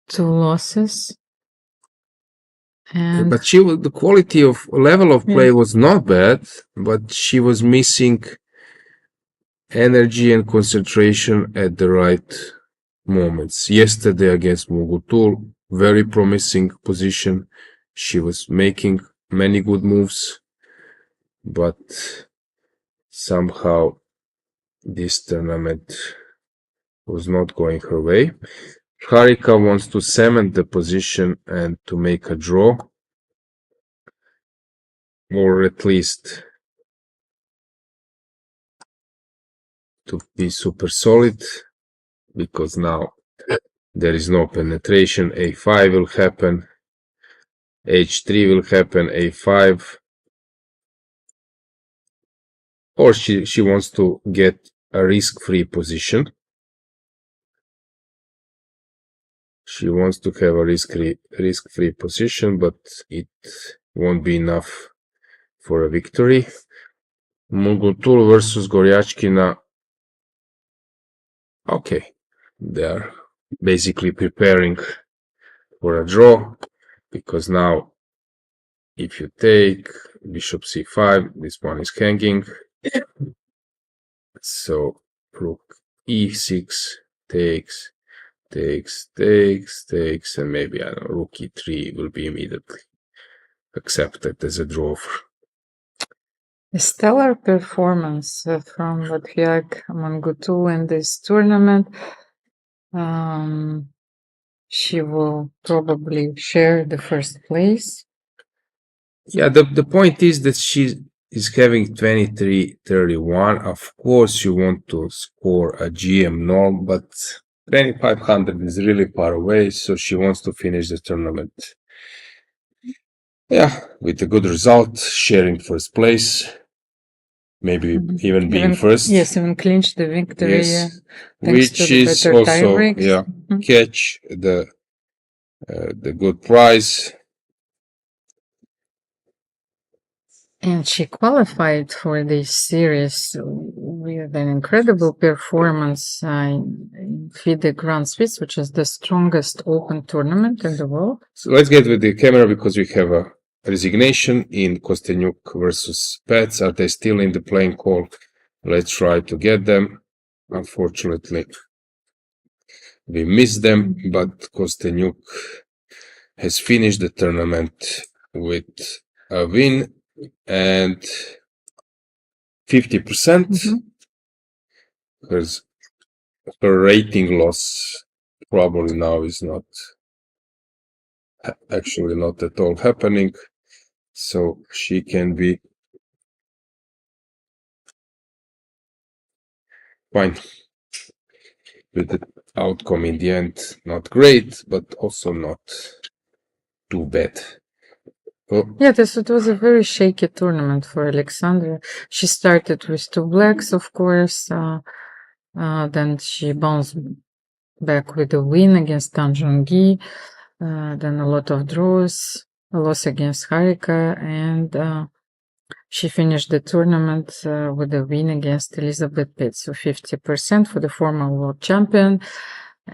2 losses. And but the quality of level of play was not bad, but she was missing energy and concentration at the right moments. Yesterday against Munguntuul, very promising position. She was making many good moves, but somehow this tournament was not going her way. Harika wants to cement the position and to make a draw, or at least to be super solid, because now there is no penetration. A5 will happen, H3 will happen, A5, or she wants to get a risk-free position. She wants to have a risk-free position, but it won't be enough for a victory. Munguntuul versus Goryachkina. Okay, they are basically preparing for a draw, because now if you take bishop c5, this one is hanging. So rook e6 takes, and maybe, I don't know, rook e3 will be immediately accepted as a draw. A stellar performance from Batkhuyag Munguntuul in this tournament. She will probably share the first place. Yeah, the point is that she is having 23-31. Of course, you want to score a GM norm, but 2500 is really far away, so she wants to finish the tournament. Yeah, with a good result, sharing first place, maybe even being first. Yes, even clinch the victory. Yes, Thanks which to the is better also tiebreaks. catch the good prize. And she qualified for this series with an incredible performance in FIDE Grand Swiss, which is the strongest open tournament in the world. So let's get with the camera, because we have a resignation in Kosteniuk versus Paehtz. Are they still in the playing call? Let's try to get them. Unfortunately, we missed them, but Kosteniuk has finished the tournament with a win and 50%. Because her rating loss probably now is not actually not at all happening, so she can be fine with the outcome in the end. Not great, but also not too bad. Yeah, it was a very shaky tournament for Aleksandra. She started with two blacks, of course. Then she bounced back with a win against Zhongyi. Then a lot of draws, a loss against Harika, and she finished the tournament with a win against Elisabeth Paehtz, so 50% for the former world champion.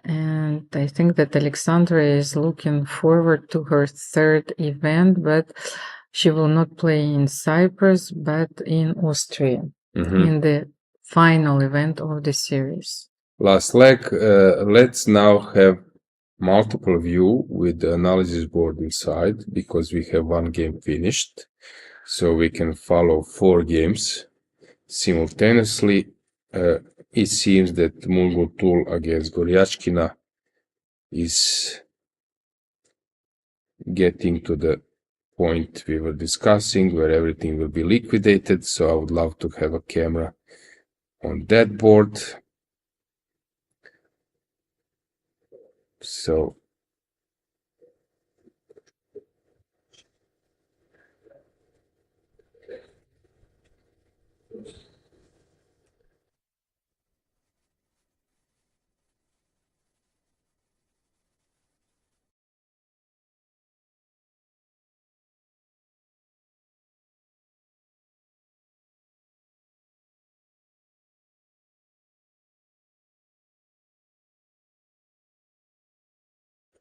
And I think that Aleksandra is looking forward to her third event, but she will not play in Cyprus, but in Austria, in the final event of the series. Last leg. Let's now have multiple view with the analysis board inside, because we have one game finished, so we can follow 4 games simultaneously. It seems that Munguntuul against Goryachkina is getting to the point we were discussing, where everything will be liquidated, so I would love to have a camera on that board. So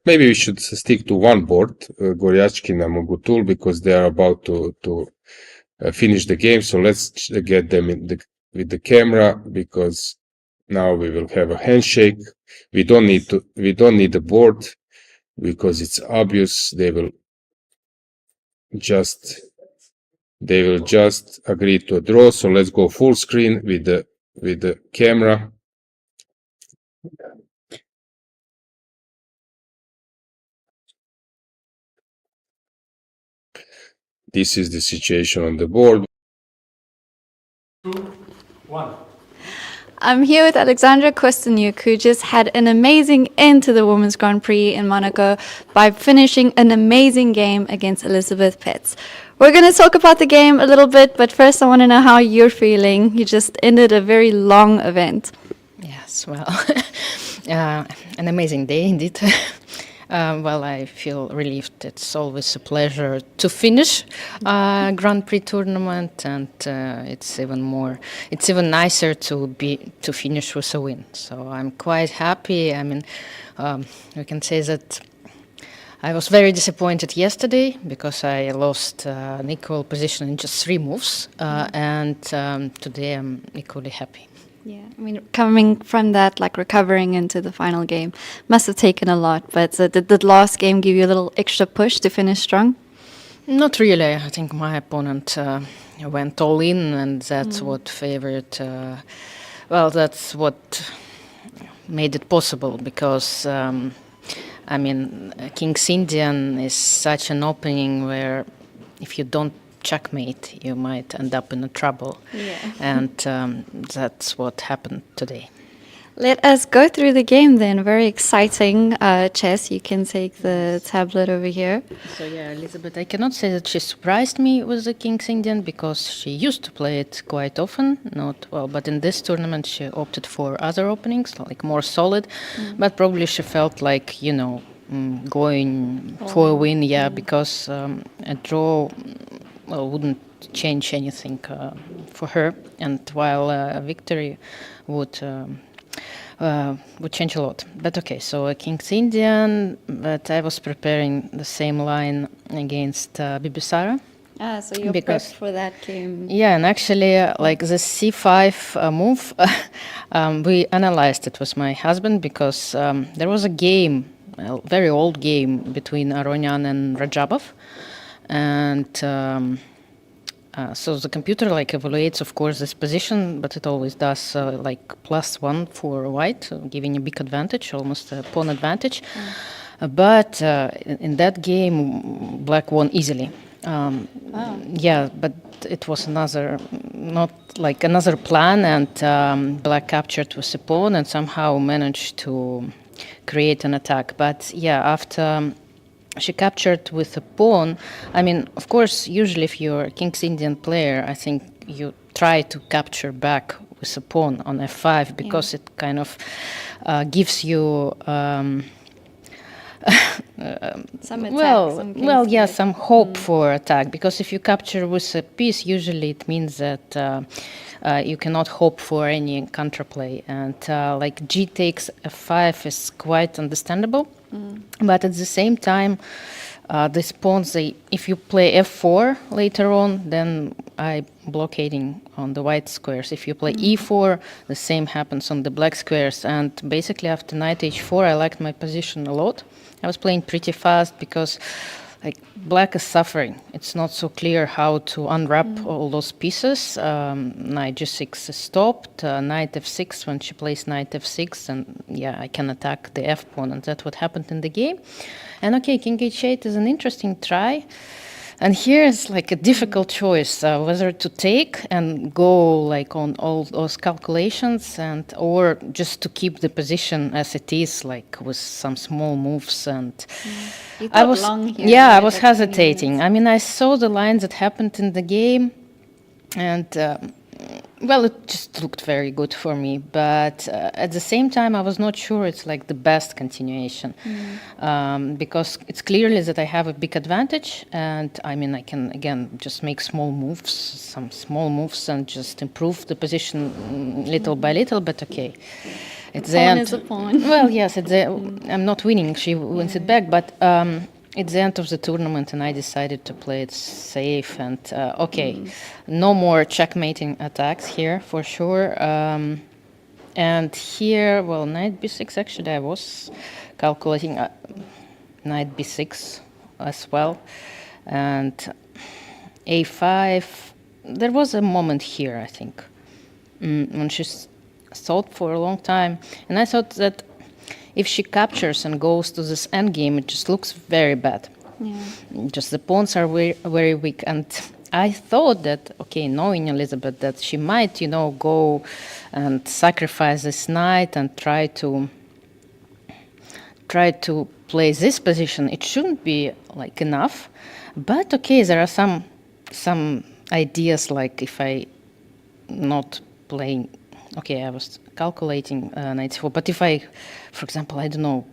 maybe we should stick to one board, Goryachkina and Munguntuul, because they are about to finish the game. So let's get them with the camera, because now we will have a handshake. We don't need the board, because it's obvious they will just agree to a draw. So let's go full screen with the camera. This is the situation on the board. 2, 1. I'm here with Alexandra Kosteniuk, who just had an amazing end to the Women's Grand Prix in Monaco by finishing an amazing game against Elisabeth Paehtz. We're going to talk about the game a little bit, but first I want to know how you're feeling. You just ended a very long event. Yes, well, an amazing day indeed. Well, I feel relieved. It's always a pleasure to finish a Grand Prix tournament, and it's even nicer to finish with a win. So I'm quite happy. I mean, we can say that I was very disappointed yesterday because I lost an equal position in just 3 moves, and today I'm equally happy. Yeah, I mean, coming from that, like recovering into the final game, must have taken a lot. But did the last game give you a little extra push to finish strong? Not really. I think my opponent went all in, and that's what favored. That's what made it possible because, I mean, King's Indian is such an opening where if you don't checkmate, you might end up in trouble. Yeah. And that's what happened today. Let us go through the game then. Very exciting chess. You can take the tablet over here. So yeah, Elisabeth, I cannot say that she surprised me with the King's Indian because she used to play it quite often. Not well, but in this tournament she opted for other openings, like more solid. But probably she felt like, going for a win, because a draw wouldn't change anything for her, and while a victory would change a lot. But okay, so a King's Indian, but I was preparing the same line against Bibisara. So you're prepped for that game. Yeah, and actually, like the c5 move, we analyzed it with my husband because there was a game, a very old game between Aronian and Rajabov, and so the computer evaluates, of course, this position, but it always does +1 for white, giving a big advantage, almost a pawn advantage. But in that game, black won easily. Yeah, but it was another plan, and black captured with a pawn and somehow managed to create an attack. But yeah, after she captured with a pawn, I mean, of course, usually if you're a King's Indian player, I think you try to capture back with a pawn on f5 because it kind of gives you some attack, some hope for attack, because if you capture with a piece, usually it means that you cannot hope for any counterplay, and g takes f5 is quite understandable. But at the same time, these pawns, if you play f4 later on, then I blockading on the white squares. If you play e4, the same happens on the black squares. And basically after knight h4, I liked my position a lot. I was playing pretty fast because black is suffering. It's not so clear how to unwrap all those pieces. Knight g6 is stopped. Knight f6, when she plays knight f6, and I can attack the f pawn, and that's what happened in the game. And okay, king h8 is an interesting try. And here is a difficult choice, whether to take and go on all those calculations, or just to keep the position as it is, with some small moves. And I was hesitating. I mean, I saw the lines that happened in the game, and it just looked very good for me. But at the same time, I was not sure it's the best continuation, because it's clearly that I have a big advantage, and I mean, I can again just make some small moves, and just improve the position little by little. But okay, at the end, is a pawn. Well, yes, I'm not winning. She wins it back, but. It's the end of the tournament, and I decided to play it safe. And no more checkmating attacks here for sure. And here, knight b6. Actually, I was calculating knight b6 as well, and a5. There was a moment here, I think, when she thought for a long time. And I thought that if she captures and goes to this endgame, it just looks very bad. Yeah. Just the pawns are very, very weak. And I thought that, okay, knowing Elisabeth, that she might, go and sacrifice this knight and try to play this position. It shouldn't be like enough. But okay, there are some ideas, like if I not playing, okay, I was calculating knight 4, but if I, for example, I don't know,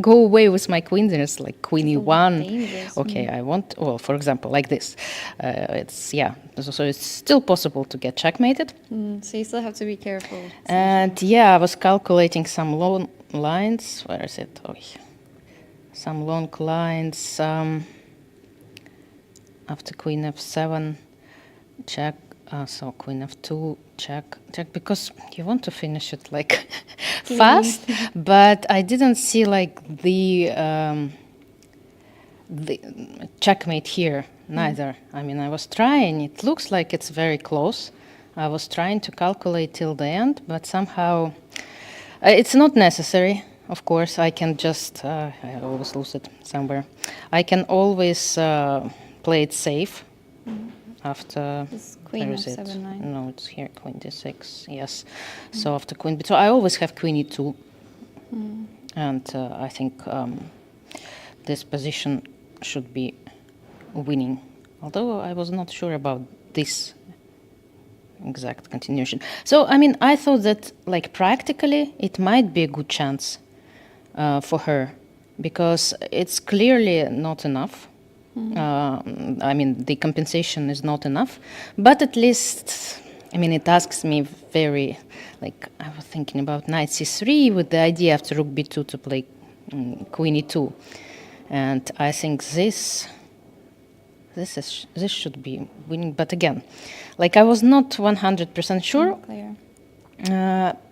go away with my queen, there's like queen e1. Okay, I want, well, for example, like this. So it's still possible to get checkmated. So you still have to be careful. And yeah, I was calculating some long lines. Where is it? Oh, yeah. Some long lines. After queen f7, check. So queen f2, check, because you want to finish it like fast, but I didn't see like the checkmate here neither. I mean, I was trying. It looks like it's very close. I was trying to calculate till the end, but somehow it's not necessary. Of course, I can just I always lose it somewhere. I can always play it safe. After queen f7, 9. No, it's here, queen d6, yes. So after queen, so I always have queen e2. And I think this position should be winning. Although I was not sure about this exact continuation. So, I mean, I thought that, like, practically, it might be a good chance for her, because it's clearly not enough. I mean, the compensation is not enough, but at least, I mean, it asks me very, like, I was thinking about knight c3 with the idea after rook b2 to play queen e2, and I think this should be winning. But again, like, I was not 100% sure.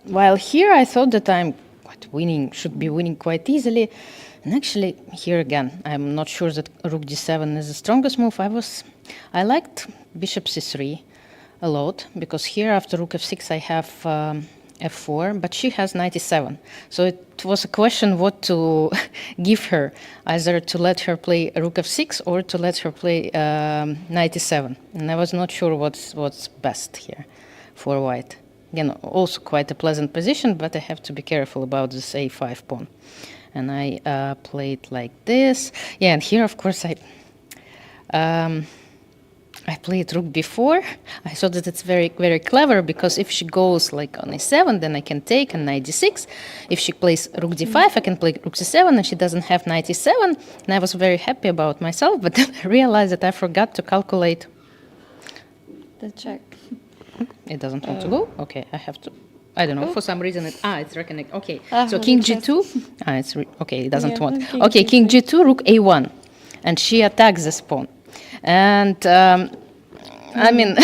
While here I thought that I'm should be winning quite easily. And actually, here again, I'm not sure that rook d7 is the strongest move. I liked bishop c3 a lot, because here after rook f6 I have f4, but she has knight e7. So it was a question what to give her, either to let her play rook f6 or to let her play knight e7. And I was not sure what's best here for white. Again, also quite a pleasant position, but I have to be careful about this a5 pawn. And I played like this. Yeah, and here, of course, I played rook b4. I thought that it's very, very clever, because if she goes like on a7, then I can take and knight d6. If she plays rook d5, I can play rook c7, and she doesn't have knight e7. And I was very happy about myself, but then I realized that I forgot to calculate the check. It doesn't want to go? Okay, I have to. I don't know, for some reason it's reckoning. Okay, so rook king g2. Okay, it doesn't want. king Okay, king g2, rook a1. And she attacks this pawn. And I mean,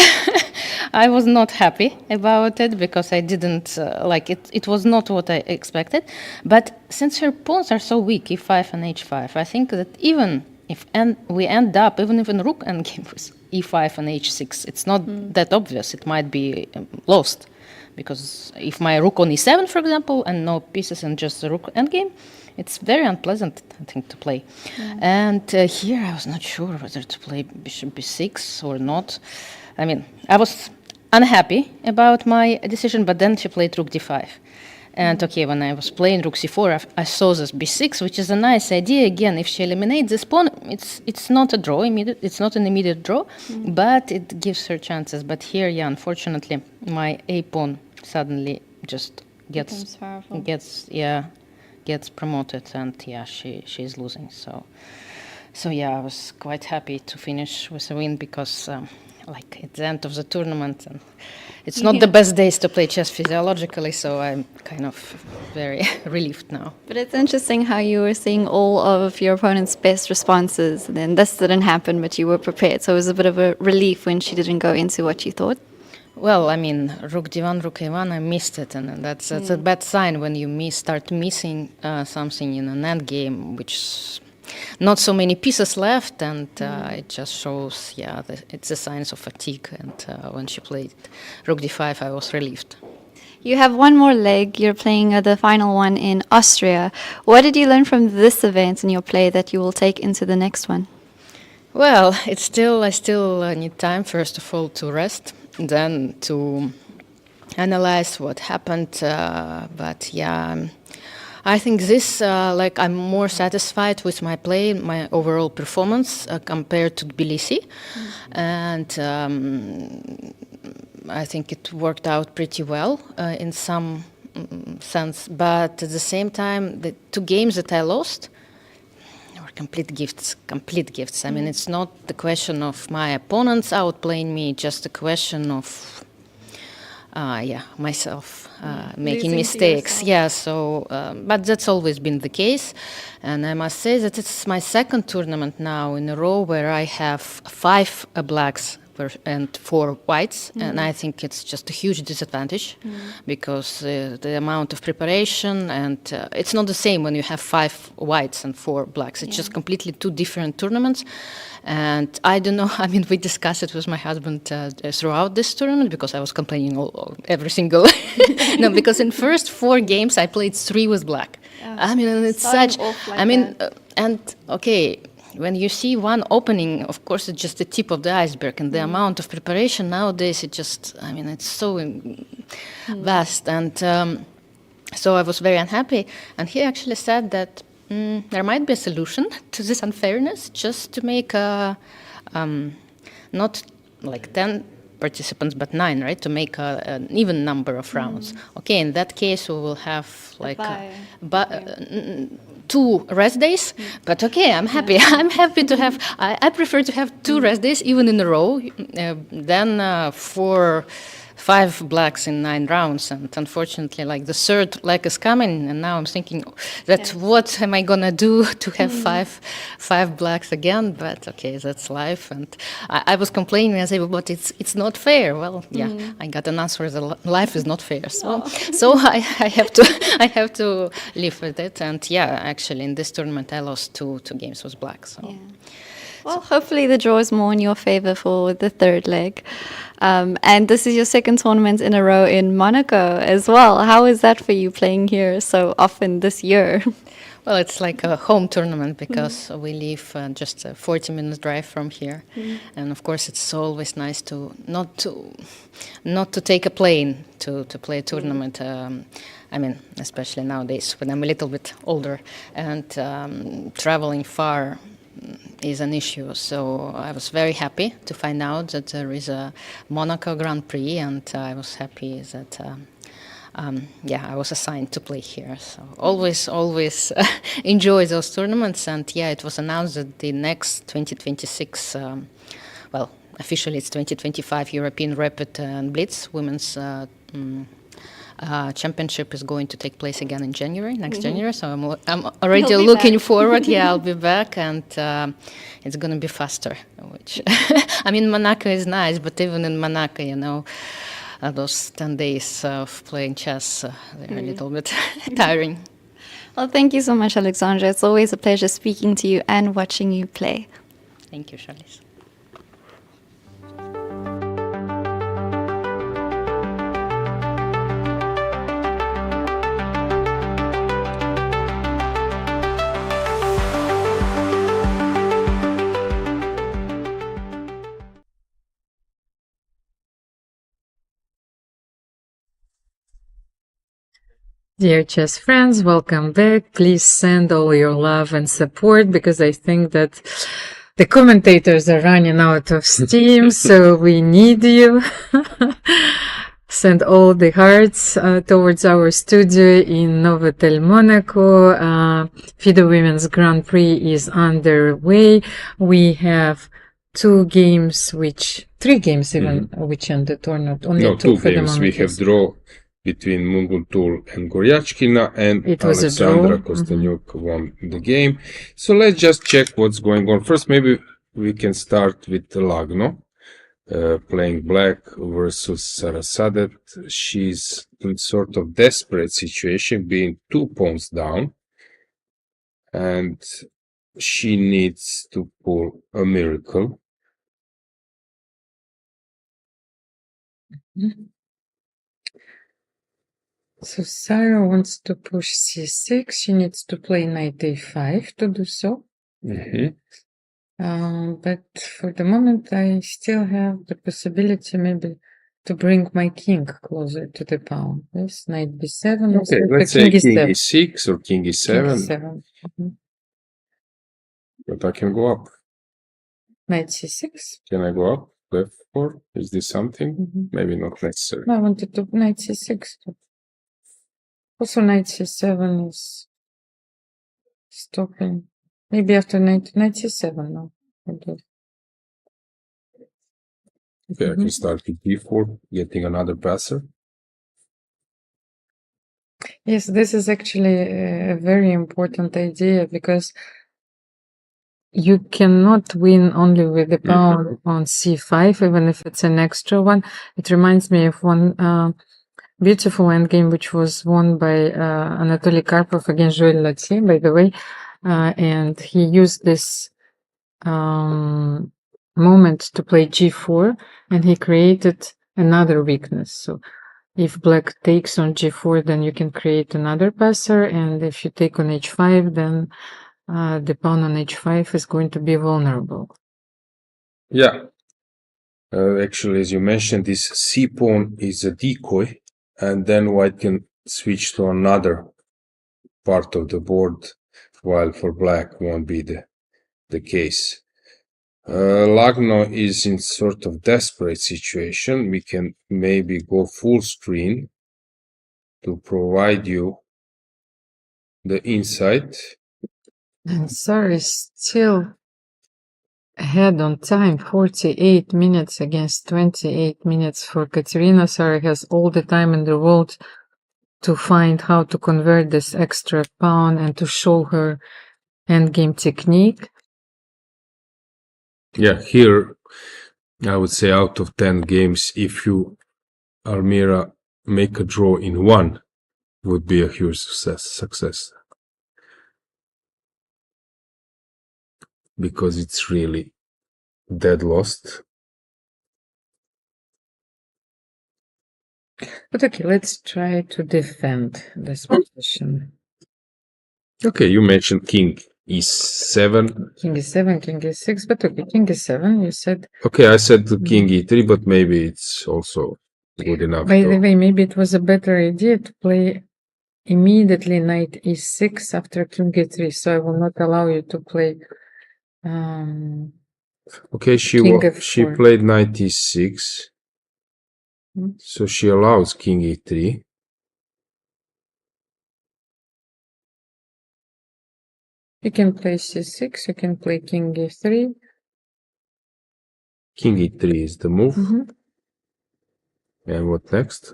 I was not happy about it, because I didn't like it. It was not what I expected. But since her pawns are so weak, e5 and h5, I think that even if we end up, even if in rook endgame with e5 and h6, it's not that obvious. It might be lost. Because if my rook on e7, for example, and no pieces and just the rook endgame, it's very unpleasant, I think, to play. And here I was not sure whether to play bishop b6 or not. I mean, I was unhappy about my decision, but then she played rook d5. And okay, when I was playing rook c4, I saw this b6, which is a nice idea. Again, if she eliminates this pawn, it's not a draw, it's not an immediate draw, but it gives her chances. But here, yeah, unfortunately, my a pawn suddenly just gets promoted, and yeah, she's losing. So yeah, I was quite happy to finish with a win, because like it's the end of the tournament, and it's not the best days to play chess physiologically, so I'm kind of very relieved now. But it's interesting how you were seeing all of your opponent's best responses, and then this didn't happen, but you were prepared. So it was a bit of a relief when she didn't go into what you thought. Well, I mean, rook d1, rook a1, I missed it, and that's a bad sign when you start missing something in an endgame, which not so many pieces left, and it just shows, it's a signs of fatigue. And when she played Rook d5, I was relieved. You have one more leg. You're playing the final one in Austria. What did you learn from this event in your play that you will take into the next one? Well, I still need time, first of all, to rest, then to analyze what happened. But yeah, I think this, I'm more satisfied with my play, my overall performance compared to Tbilisi. And I think it worked out pretty well in some sense. But at the same time, the 2 games that I lost were complete gifts. I mean, it's not the question of my opponents outplaying me, just a question of myself making mistakes. Yeah, so, but that's always been the case. And I must say that it's my second tournament now in a row where I have 5 blacks and 4 whites, and I think it's just a huge disadvantage because the amount of preparation, and it's not the same when you have 5 whites and 4 blacks. It's just completely 2 different tournaments. And I don't know, I mean, we discussed it with my husband throughout this tournament because I was complaining every single... No, because in first 4 games I played 3 with black. I mean, and it's such... I mean, and okay, when you see one opening, of course, it's just the tip of the iceberg, and the amount of preparation nowadays, it just, I mean, it's so vast. And so I was very unhappy. And he actually said that there might be a solution to this unfairness, just to make not like 10 participants, but 9, right? To make an even number of rounds. Okay, in that case, we will have like 2 rest days, but okay, I'm happy. I'm happy to have, I prefer to have 2 rest days, even in a row, than 5 blacks in 9 rounds. And unfortunately, like the 3rd leg is coming, and now I'm thinking that what am I gonna do to have 5 blacks again? But okay, that's life. And I was complaining, I said, but it's not fair. Well, yeah, I got an answer that life is not fair. So I have to live with it. And yeah, actually, in this tournament, I lost 2 games with black. So. Yeah. Well, hopefully the draw is more in your favor for the 3rd leg. And this is your 2nd tournament in a row in Monaco as well. How is that for you, playing here so often this year? Well, it's like a home tournament because we live just a 40-minute drive from here. And of course, it's always nice to not to take a plane to play a tournament. I mean, especially nowadays when I'm a little bit older, and traveling far is an issue. So I was very happy to find out that there is a Monaco Grand Prix, and I was happy that I was assigned to play here. So always enjoy those tournaments. And yeah, it was announced that the next 2026, well, officially it's 2025 European Rapid and Blitz Women's championship is going to take place again in January, next January. So I'm already looking forward. Yeah, I'll be back, and it's going to be faster. Which I mean, Monaco is nice, but even in Monaco, you know, those 10 days of playing chess, they're a little bit tiring. Well, thank you so much, Alexandra. It's always a pleasure speaking to you and watching you play. Thank you, Charlize. Dear chess friends, welcome back. Please send all your love and support, because I think that the commentators are running out of steam, so we need you. Send all the hearts towards our studio in Novotel, Monaco. FIDE Women's Grand Prix is underway. We have 3 games which end the tournament. Only no, 2 for games. We have draw between Munguntuul and Goryachkina, and Alexandra Kosteniuk won the game. So let's just check what's going on. First, maybe we can start with Lagno, playing black versus Sarasadat. She's in sort of desperate situation, being 2 pawns down. And she needs to pull a miracle. So Sarah wants to push c6. She needs to play knight a5 to do so. But for the moment, I still have the possibility maybe to bring my king closer to the pawn. Yes, knight b7. Okay, let's say king e6 or king e7. King e7. But I can go up. Knight c6. Can I go up? F4? Is this something? Maybe not necessary. No, I wanted to knight c6 too. Also, knight c7 is stopping. Maybe after knight c7 now. Okay, I can start with d4, getting another passer. Yes, this is actually a very important idea because you cannot win only with the pawn on c5, even if it's an extra one. It reminds me of one beautiful endgame which was won by Anatoly Karpov against Joël Latier, by the way, and he used this moment to play g4, and he created another weakness. So if black takes on g4, then you can create another passer, and if you take on h5, then the pawn on h5 is going to be vulnerable. Yeah. Actually, as you mentioned, this c pawn is a decoy, and then white can switch to another part of the board, while for black won't be the case. Lagno is in sort of desperate situation. We can maybe go full screen to provide you the insight. And Sarah is still ahead on time, 48 minutes against 28 minutes for Kateryna. Sarah has all the time in the world to find how to convert this extra pawn and to show her endgame technique. Yeah, here I would say out of 10 games, if you, Almira, make a draw in one, would be a huge success. Because it's really dead lost. But okay, let's try to defend this position. Okay, you mentioned king e7. King e7, king e6, but okay, king e7, you said. Okay, I said king e3, but maybe it's also good enough. By the way, maybe it was a better idea to play immediately knight e6 after king e3, so I will not allow you to play. Okay, she played knight e6, so she allows king e3. You can play c6, you can play king e3. King e3 is the move. And what next?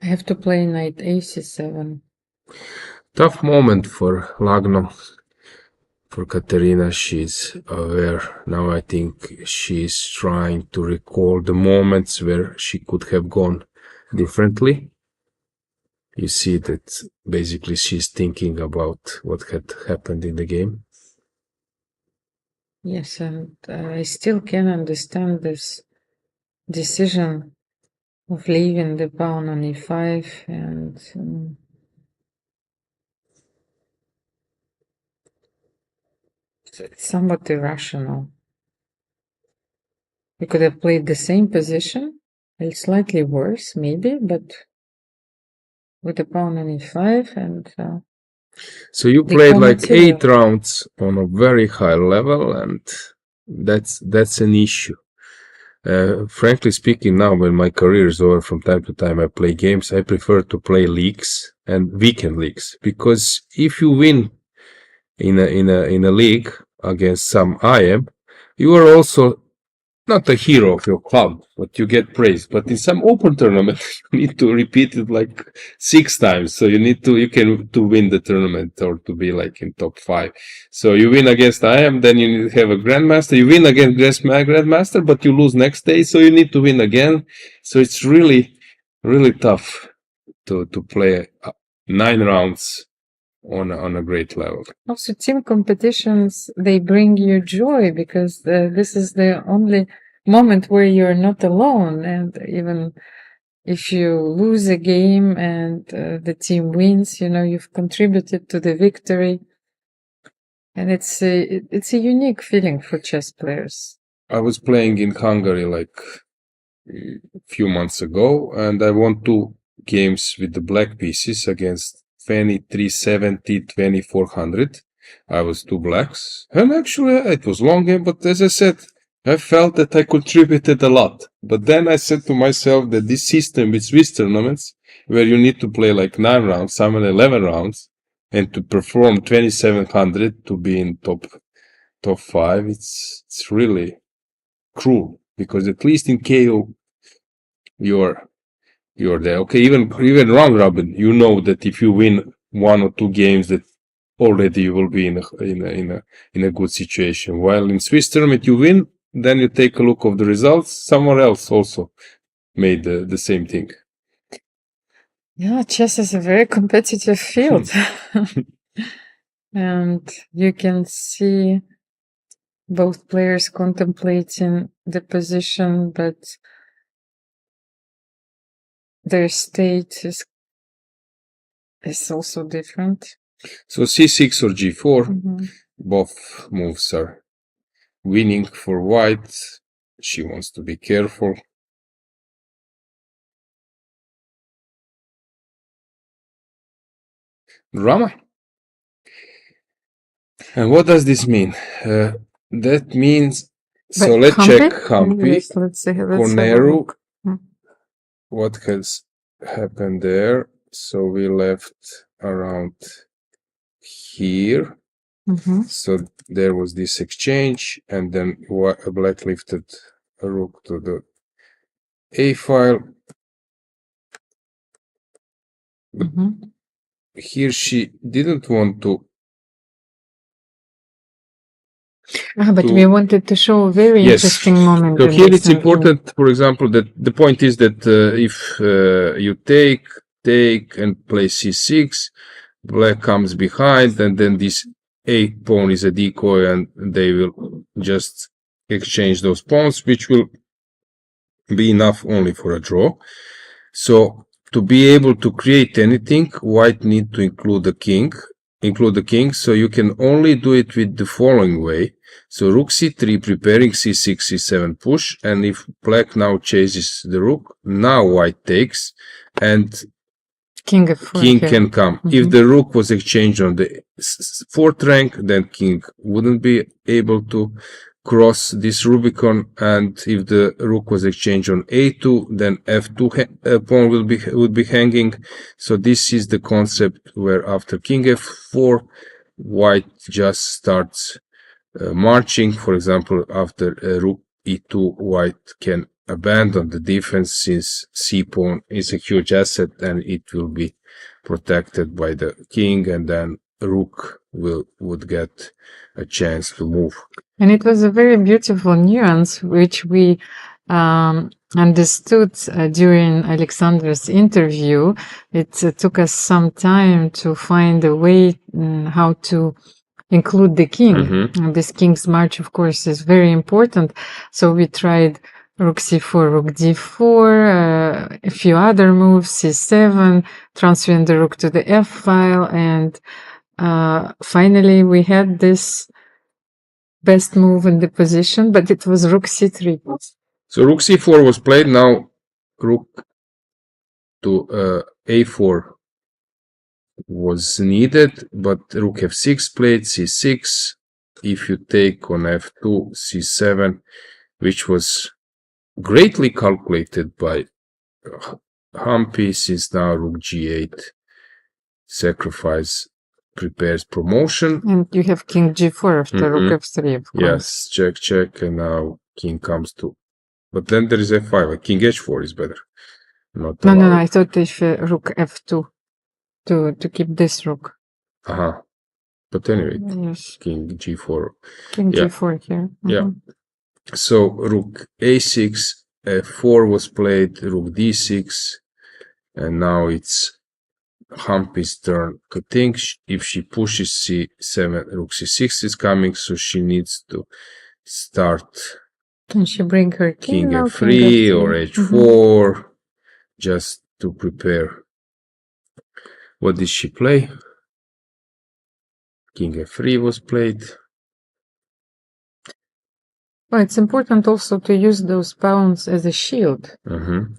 I have to play knight a7. Tough moment for Lagno. For Kateryna, she's aware. Now I think she's trying to recall the moments where she could have gone differently. You see that basically she's thinking about what had happened in the game. Yes, and I still can understand this decision of leaving the pawn on e5 and it's somewhat irrational. We could have played the same position, slightly worse maybe, but with the pawn on e5 and so you played like 8 rounds on a very high level, and that's an issue. Frankly speaking, now when my career is over, from time to time I play games. I prefer to play leagues and weekend leagues, because if you win in a league against some IM, you are also not a hero of your club, but you get praise. But in some open tournament, you need to repeat it like 6 times. So you need to win the tournament or to be like in top 5. So you win against IM, then you need to have a grandmaster. You win against grandmaster, but you lose next day. So you need to win again. So it's really, really tough to play 9 rounds on a great level. Also, team competitions, they bring you joy because this is the only moment where you're not alone. And even if you lose a game and the team wins, you know, you've contributed to the victory. And it's a unique feeling for chess players. I was playing in Hungary like a few months ago, and I won 2 games with the black pieces against 2370, 2400. I was 2 blacks, and actually it was long game, but as I said, I felt that I contributed a lot. But then I said to myself that this system with Swiss tournaments, where you need to play like 9 rounds, some 11 rounds, and to perform 2700 to be in top 5, it's really cruel, because at least in KO you're there. Okay, even round robin, you know that if you win 1 or 2 games, that already you will be in a good situation. While in Swiss tournament you win, then you take a look of the results. Someone else also made the same thing. Yeah, chess is a very competitive field. And you can see both players contemplating the position, but their state is also different. So c6 or g4, both moves are winning for white. She wants to be careful. Drama. And what does this mean? That means, so let's check Humpy, yes, let's Koneru. What has happened there? So we left around here. So there was this exchange, and then black lifted a rook to the A file. But here she didn't want to. But we wanted to show a very interesting moment. So here it's important, for example, that the point is that if you take and play c6, black comes behind, and then this A pawn is a decoy, and they will just exchange those pawns, which will be enough only for a draw. So to be able to create anything, white need to include the king. So you can only do it with the following way. So rook c3, preparing c6, c7 push, and if black now chases the rook, now white takes, and king can come. If the rook was exchanged on the 4th rank, then king wouldn't be able to cross this Rubicon, and if the rook was exchanged on a2, then f2 pawn would be hanging. So this is the concept where after king f4, white just starts marching. For example, after rook e2, white can abandon the defense, since c pawn is a huge asset and it will be protected by the king, and then rook would get a chance to move. And it was a very beautiful nuance which we understood during Aleksandra's interview. It took us some time to find a way how to include the king. And this king's march, of course, is very important. So we tried rook c4, rook d4, a few other moves, c7, transferring the rook to the f file, and finally we had this best move in the position, but it was rook c3. So rook c4 was played. Now rook to a4 was needed, but rook f6 played, c6. If you take on f2, c7, which was greatly calculated by Humpy, since now rook g8 sacrifice prepares promotion. And you have king g4 after rook f3, of course. Yes, check, and now king comes to. But then there is f5. King h4 is better. No, I thought if rook f2 to keep this rook. But anyway, yes. King g4. King g4 here. Yeah. So rook a6, f4 was played, rook d6, and now it's Humpy's turn. I think if she pushes c7, rook c6 is coming, so she needs to start Can she bring her king king now? f3 or F3? h4 just to prepare. What did she play? King f3 was played. Well, it's important also to use those pawns as a shield. Mm-hmm.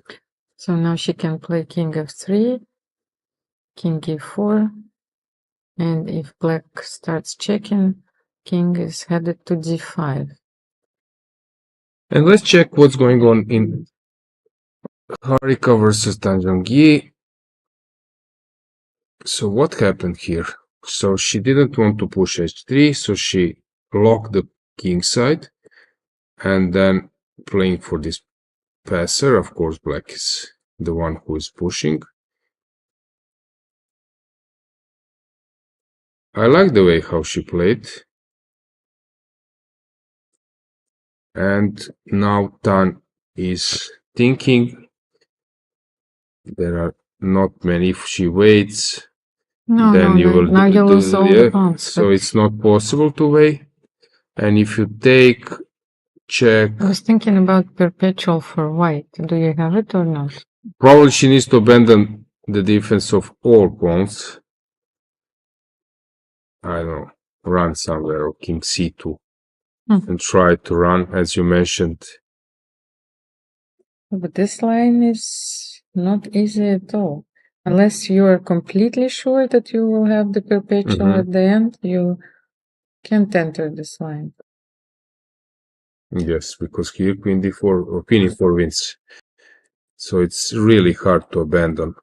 So now she can play king f3, king e4, and if black starts checking, king is headed to d5. And let's check what's going on in Harika versus Zhongyi. So what happened here? So she didn't want to push h3, so she locked the king side, and then playing for this passer. Of course, black is the one who is pushing. I like the way how she played. And now Tan is thinking. There are not many. If she waits, then you will now you lose all the pawns. So it's not possible to wait. And if you take check, I was thinking about perpetual for white. Do you have it or not? probably she needs to abandon the defense of all pawns. I don't know, run somewhere or king c2 and try to run, as you mentioned. But this line is not easy at all. Unless you are completely sure that you will have the perpetual at the end, you can't enter this line. Yes, because here queen d4 or queen e4 wins. So it's really hard to abandon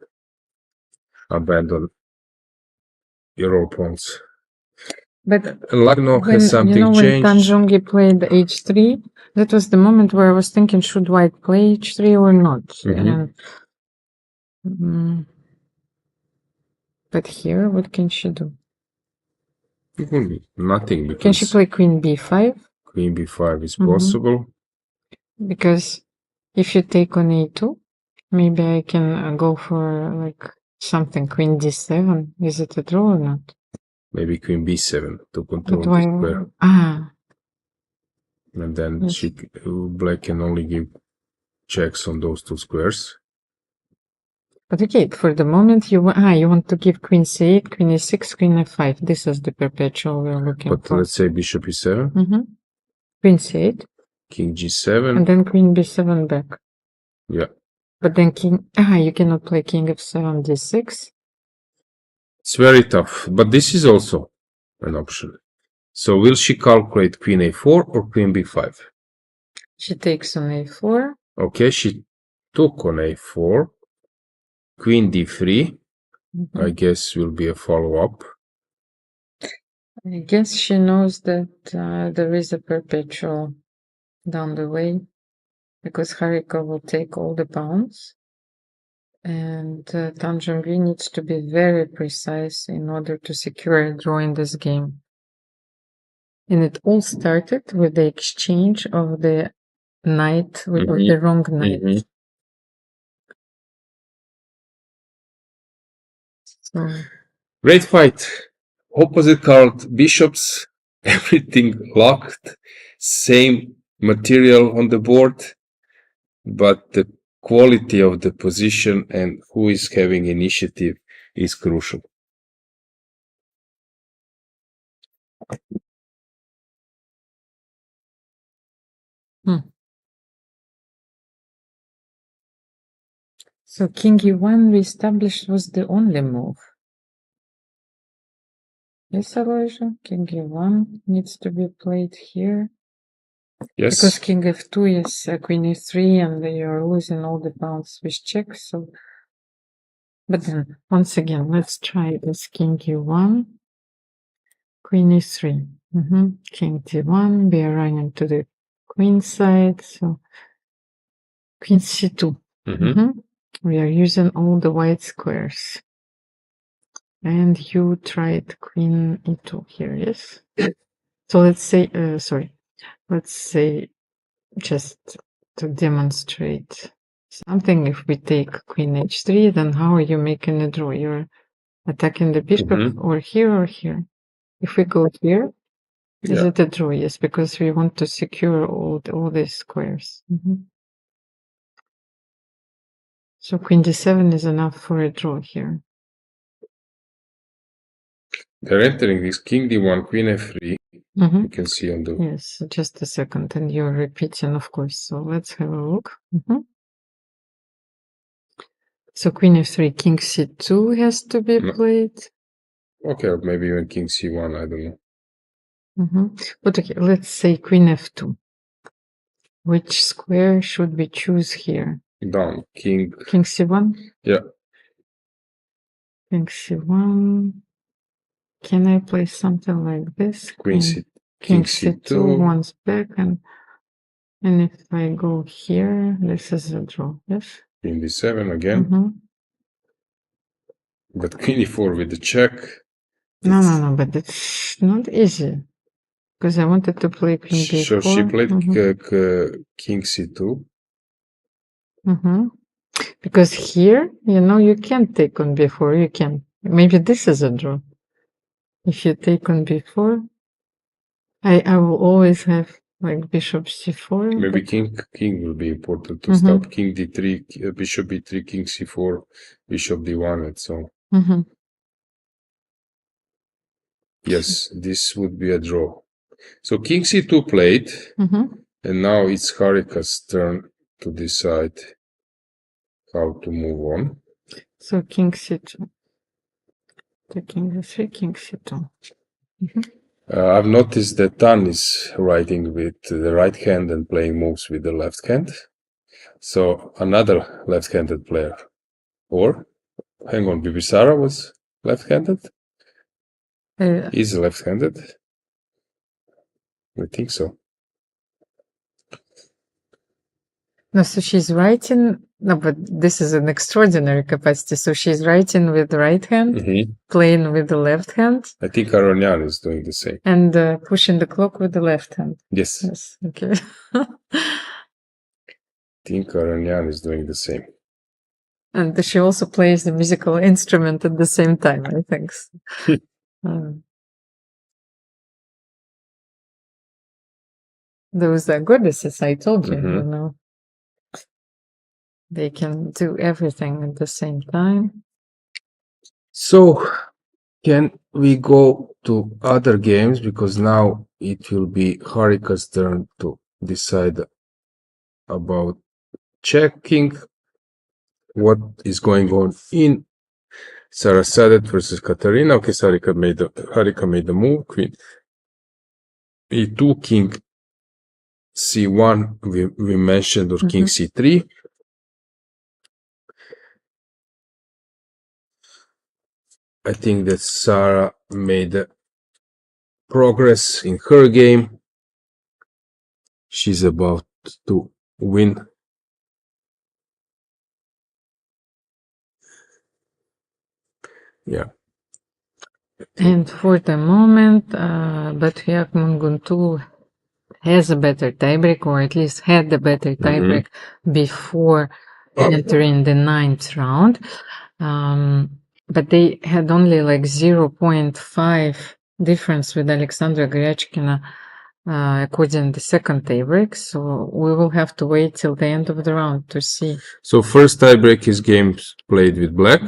your own pawns. But Lagno when, has something when changed. Zhongyi played h3, that was the moment where I was thinking, should white play h3 or not? And, but here, what can she do? Nothing, because Can she play queen b5? queen b5 is possible. Because if you take on a2, maybe I can go for like something, queen d7. Is it a draw or not? Maybe queen b7 to control But the square. And then black can only give checks on those two squares. But okay, for the moment you want to give queen c8, queen e6, queen f5. This is the perpetual we're looking for. But let's say bishop e7, Queen c8, king g7. and then queen b7 back. Yeah. But then king, you cannot play king f7, d6. It's very tough, but this is also an option. So will she calculate queen a4 or queen b5? She takes on a4. Okay, she took on a4. Queen d3, I guess, will be a follow-up. I guess she knows that there is a perpetual down the way, because Harika will take all the pawns. And Zhongyi needs to be very precise in order to secure a draw in this game. And it all started with the exchange of the knight with the wrong knight. So, great fight. Opposite card bishops, everything locked, same material on the board, but the quality of the position and who is having initiative is crucial. So king e1 reestablished was the only move. Yes, Alojzije, king e1 needs to be played here. Yes. Because king f2 is queen e3 and you're losing all the pawns with checks. So, but then once again, let's try this king e1, queen e3, king d1. We are running to the queen side, so queen c2. We are using all the white squares. And you tried queen e2 here, yes? So let's say, let's say just to demonstrate something, if we take queen h3, then how are you making a draw? You're attacking the bishop or here. If we go here, is Yeah. it a draw? Yes, because we want to secure all these squares. So queen d7 is enough for a draw here. They're entering this king d1, queen f3. You can see on the... Yes, just a second, and you're repeating, of course. So let's have a look. So queen f3, king c2 has to be played. Okay, or maybe even king c1, I don't know. But okay, let's say queen f2. Which square should we choose here? Down, king c1? Yeah. King c1. Can I play something like this? Queen c King c2. c2 once back, and if I go here, this is a draw, yes? Queen d7 again. But queen e4 with the check. No, but it's not easy. Because I wanted to play queen b4. So she played king c2. Because here, you can't take on b4. You can. Maybe this is a draw. If you take on b4, I will always have like bishop c4. Maybe king will be important to stop. King d3, bishop b3, king c4, bishop d1, and so on. Yes, this would be a draw. So king c2 played, and now it's Harika's turn to decide how to move on. So king c2. Taking d3, king c2. I've noticed that Tan is writing with the right hand and playing moves with the left hand. So another left-handed player. Or, hang on, Bibisara was left-handed? Is left-handed? I think so. No, so she's writing. No, but this is an extraordinary capacity. So she's writing with the right hand, playing with the left hand. I think Aronian is doing the same. And pushing the clock with the left hand. Yes. Yes, okay. I think Aronian is doing the same. And she also plays the musical instrument at the same time, I think. Those are goddesses, I told you, They can do everything at the same time. So, can we go to other games? Because now it will be Harika's turn to decide about checking what is going on in Sarasadat versus Kateryna. Okay, so Harika made the move. Queen e2, king c1 we mentioned, or king c3. I think that Sarah made progress in her game. She's about to win. Yeah. And for the moment, Batkhuyag Munguntuul has a better tiebreak, or at least had the better tiebreak before entering the 9th round. But they had only like 0.5 difference with Alexandra Goryachkina according to the second tiebreak. So we will have to wait till the end of the round to see. So first tiebreak is games played with black.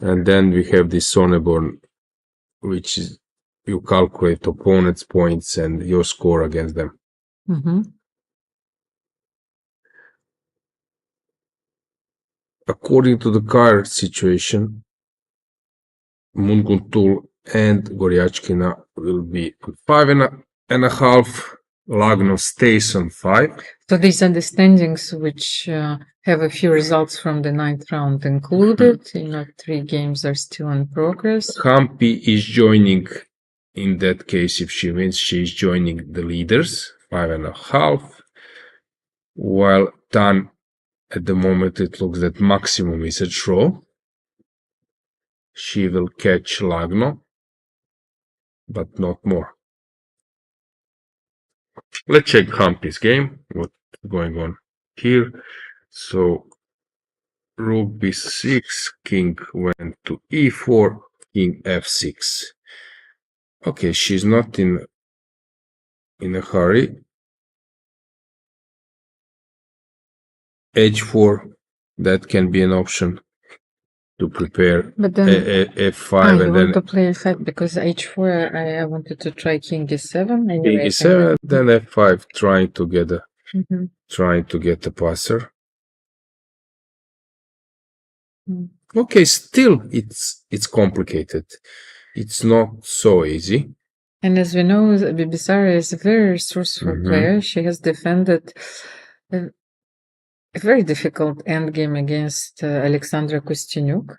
And then we have this Sonneborn, which is you calculate opponent's points and your score against them. According to the card situation, Munguntuul and Goryachkina will be on 5.5. Lagno stays on 5. So these are the standings which have a few results from the 9th round included. 3 games are still in progress. Humpy is joining, in that case, if she wins, she is joining the leaders, 5.5. While Tan, at the moment, it looks that maximum is a draw. She will catch Lagno, but not more. Let's check Humpy's game, what's going on here. So rook b6, king went to e4, king f6. Okay, she's not in a hurry. h4, that can be an option to prepare But then f5 you and want to then play f5 because h4 I wanted to try king e7 king anyway. e7, then f5, trying to get a passer. Okay, still it's complicated. It's not so easy. And as we know, Bibisara is a very resourceful player. She has defended a very difficult endgame against Alexandra Kosteniuk,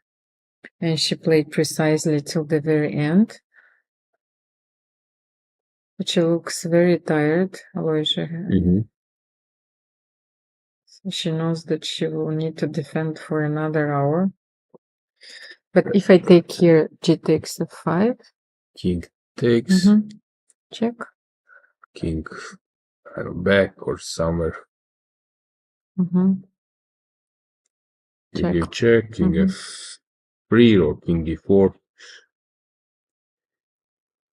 and she played precisely till the very end. But she looks very tired, Alojzije. So she knows that she will need to defend for another hour. But if I take here g takes f5, King takes, check. king back or somewhere. You give check, king f3 or king e4.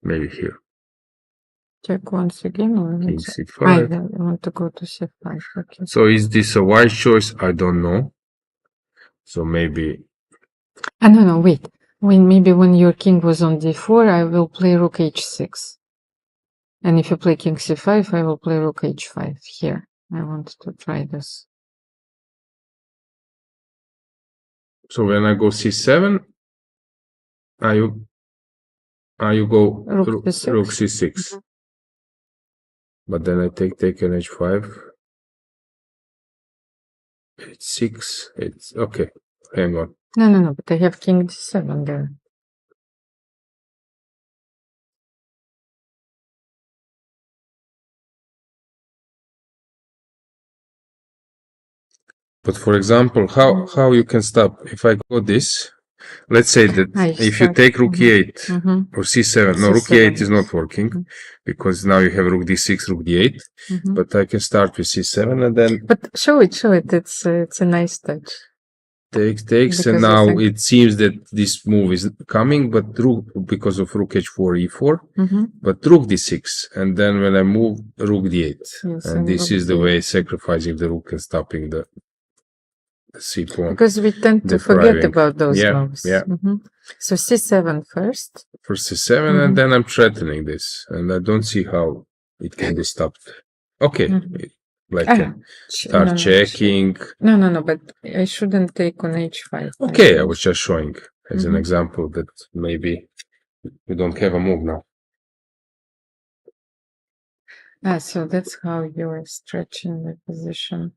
Maybe here. Check once again. Or King c5. I want to go to c5. Okay. So is this a wise choice? I don't know. So maybe. No, wait. When your king was on d4, I will play rook h6. And if you play king c5, I will play rook h5 here. I want to try this. So when I go c7, you go rook c6. But then I take an h5. h6. It's okay. Hang on. No, but I have king d7 there. But for example, how you can stop? If I go this, let's say that if you take rook e8 or c7, no, rook e8 is not working because now you have rook d6, rook d8. But I can start with c7 and then. But show it. It's a nice touch. Takes, and now it seems that this move is coming, but because of rook h4, e4, but rook d6, and then when I move rook d8, and this is the way sacrificing the rook and stopping the c pawn. Because we tend to forget about those moves. Yeah. So c7 first. First c7, and then I'm threatening this, and I don't see how it can be stopped. Okay. Start checking. No, but I shouldn't take on h5. Okay, I was just showing as an example that maybe we don't have a move now. So that's how you are stretching the position.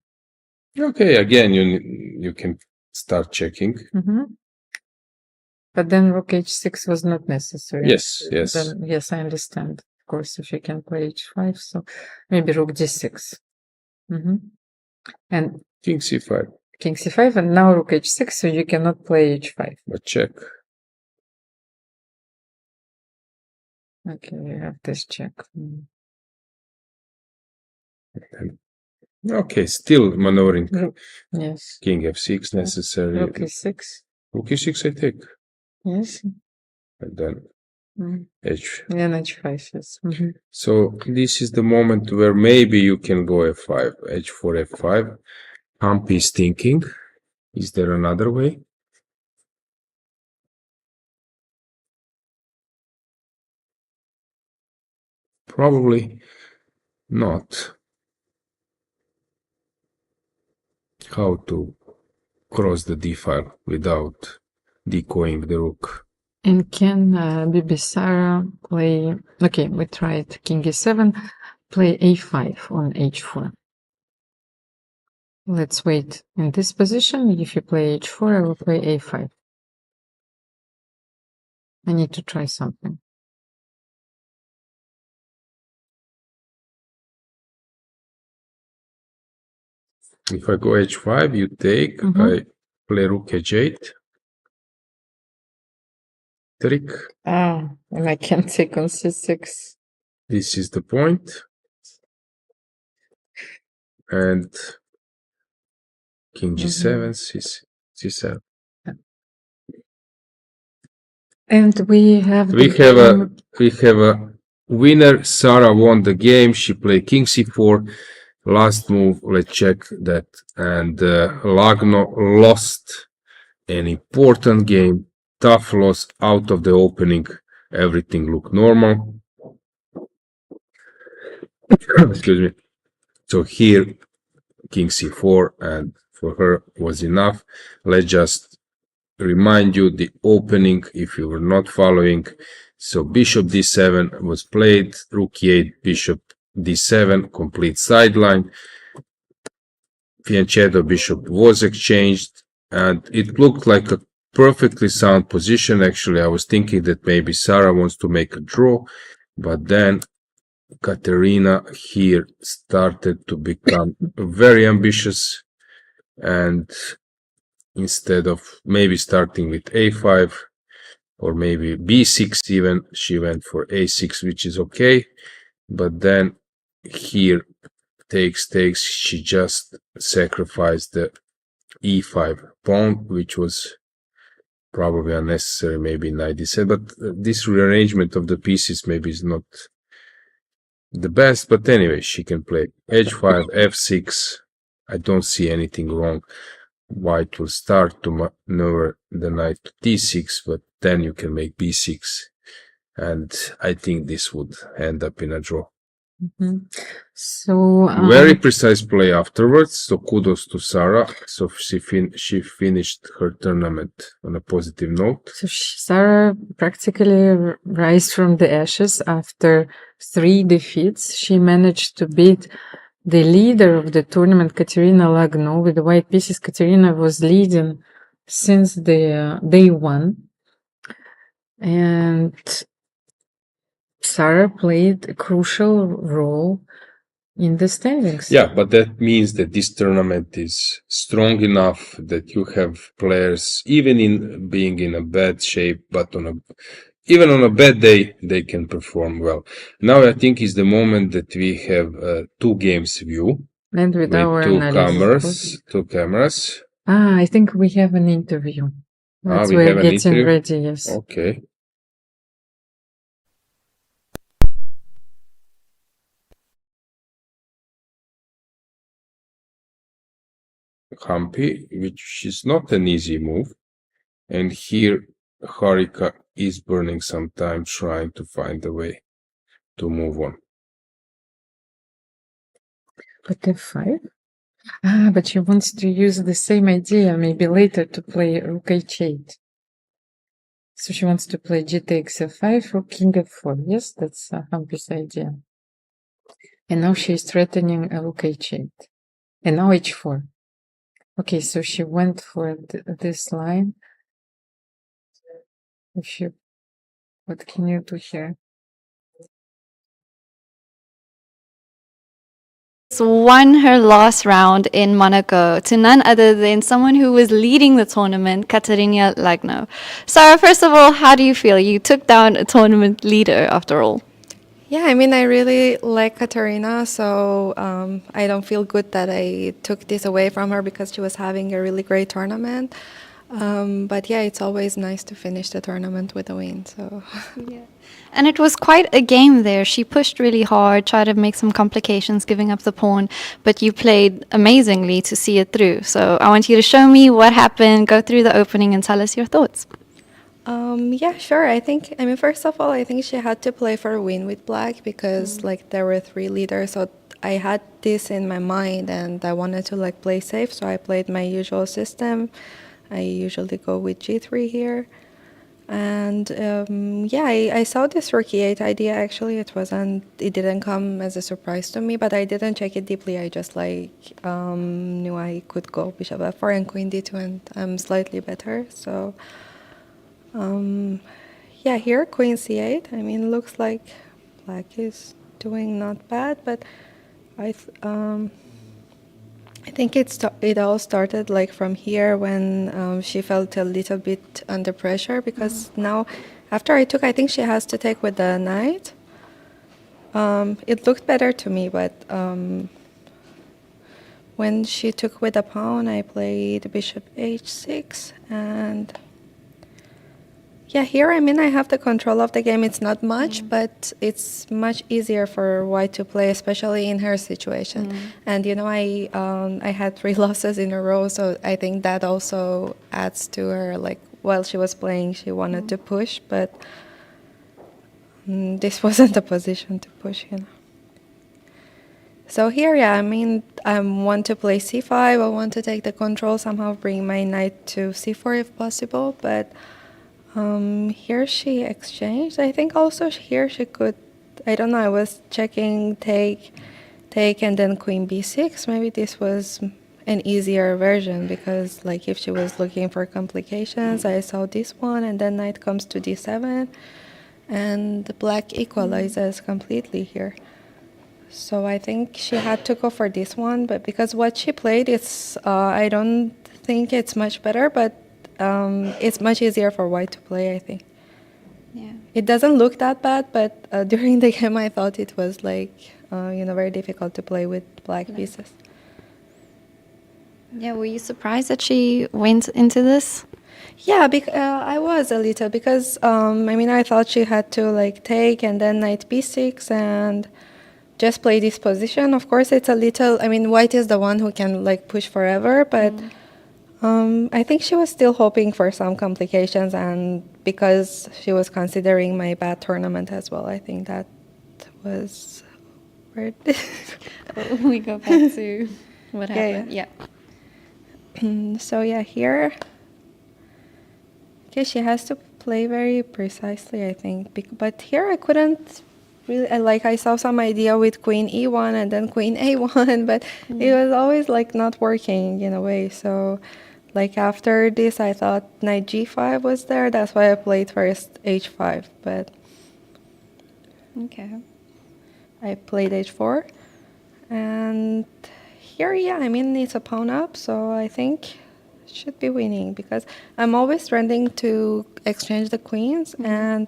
Okay, again, you can start checking. But then rook h6 was not necessary. Yes. Then, yes, I understand. Of course, if you can play h5, so maybe rook d6. And king c5. King c5, and now rook h6, so you cannot play h5. But check. Okay, we have this check. Okay, still maneuvering. Yes. King f6 necessary. Rook e6. Rook e6 I take. Yes. And then h5, yes. So this is the moment where maybe you can go f5, h4, f5. Humpy is thinking, is there another way? Probably not. How to cross the d file without decoying the rook. And can Bibisara play... Okay, we tried king e7, play a5 on h4. Let's wait in this position. If you play h4, I will play a5. I need to try something. If I go h5, you take, I play rook h8. Trick. And I can take on c6. This is the point. And king g7, c7. And we have We have a winner. Sarah won the game. She played king c4. Last move, let's check that. And Lagno lost an important game. Tough loss out of the opening. Everything looked normal. Excuse me. So here, king c4, and for her was enough. Let's just remind you the opening if you were not following. So bishop d7 was played, rook e8, bishop d7, complete sideline. Fianchetto bishop was exchanged, and it looked like a perfectly sound position. Actually, I was thinking that maybe Sarah wants to make a draw, but then Kateryna here started to become very ambitious, and instead of maybe starting with a5 or maybe b6 even, she went for a6, which is okay. But then here takes, she just sacrificed the e5 pawn, which was probably unnecessary, maybe knight d7. But this rearrangement of the pieces maybe is not the best. But anyway, she can play h5, f6. I don't see anything wrong. White will start to maneuver the knight to d6, but then you can make b6. And I think this would end up in a draw. So very precise play afterwards, so kudos to Sarah. So she finished her tournament on a positive note. So Sarah practically rise from the ashes after 3 defeats. She managed to beat the leader of the tournament, Kateryna Lagno, with the white pieces. Kateryna was leading since the day 1, and Sarah played a crucial role in the standings. Yeah, but that means that this tournament is strong enough that you have players, even in being in a bad shape, but even on a bad day, they can perform well. Now I think is the moment that we have 2 games view. And with our two analysis. cameras. I think we have an interview. That's we we're have an getting interview? ready, yes. Okay. Humpy, which is not an easy move. And here Harika is burning some time trying to find a way to move on. But f5? But she wants to use the same idea maybe later to play rook h8. So she wants to play g takes f5, rook king f4. Yes, that's Humpy's idea. And now she's threatening a rook h8. And now h4. Okay, so she went for this line. What can you do here? Won her last round in Monaco to none other than someone who was leading the tournament, Kateryna Lagno. Sarah, first of all, how do you feel? You took down a tournament leader after all. Yeah, I mean, I really like Kateryna, so I don't feel good that I took this away from her because she was having a really great tournament. But yeah, it's always nice to finish the tournament with a win. So. Yeah. And it was quite a game there. She pushed really hard, tried to make some complications, giving up the pawn, but you played amazingly to see it through. So I want you to show me what happened, go through the opening and tell us your thoughts. Yeah, sure. I mean, first of all, I think she had to play for a win with black because like there were 3 leaders. So I had this in my mind and I wanted to like play safe. So I played my usual system. I usually go with g3 here. And yeah, I saw this rook e8 idea actually. It didn't come as a surprise to me, but I didn't check it deeply. I just like knew I could go bishop f4 and queen d2 and I'm slightly better. So yeah, here queen c8. I mean, looks like black is doing not bad, but I think it all started like from here when she felt a little bit under pressure because now after I took, I think she has to take with the knight. when she took with a pawn, I played bishop h6, and yeah, here, I mean, I have the control of the game. It's not much, but it's much easier for white to play, especially in her situation. And, you know, I had 3 losses in a row, so I think that also adds to her, like, while she was playing, she wanted to push, but this wasn't a position to push, you know. So here, yeah, I mean, I want to play c5, I want to take the control, somehow bring my knight to c4 if possible, but here she exchanged. I think also here she could, I don't know, I was checking take, and then queen b6. Maybe this was an easier version because, like, if she was looking for complications, I saw this one, and then knight comes to d7, and the black equalizes completely here. So I think she had to go for this one, but because what she played, it's I don't think it's much better, but it's much easier for white to play, I think. Yeah. It doesn't look that bad, but during the game I thought it was like, you know, very difficult to play with black pieces. Yeah, were you surprised that she went into this? Yeah, I was a little because, I mean, I thought she had to like take and then knight b6 and just play this position. Of course, it's a little, I mean, white is the one who can like push forever, but I think she was still hoping for some complications, and because she was considering my bad tournament as well, I think that was weird. We go back to what happened. Yeah. So yeah, here, okay, she has to play very precisely, I think. But here I couldn't really, like, I saw some idea with queen e1 and then queen a1, but it was always like not working in a way. So like after this, I thought knight g5 was there. That's why I played first h5. But Okay. I played h4. And here, yeah, I mean, it's a pawn up, so I think should be winning because I'm always trending to exchange the queens, and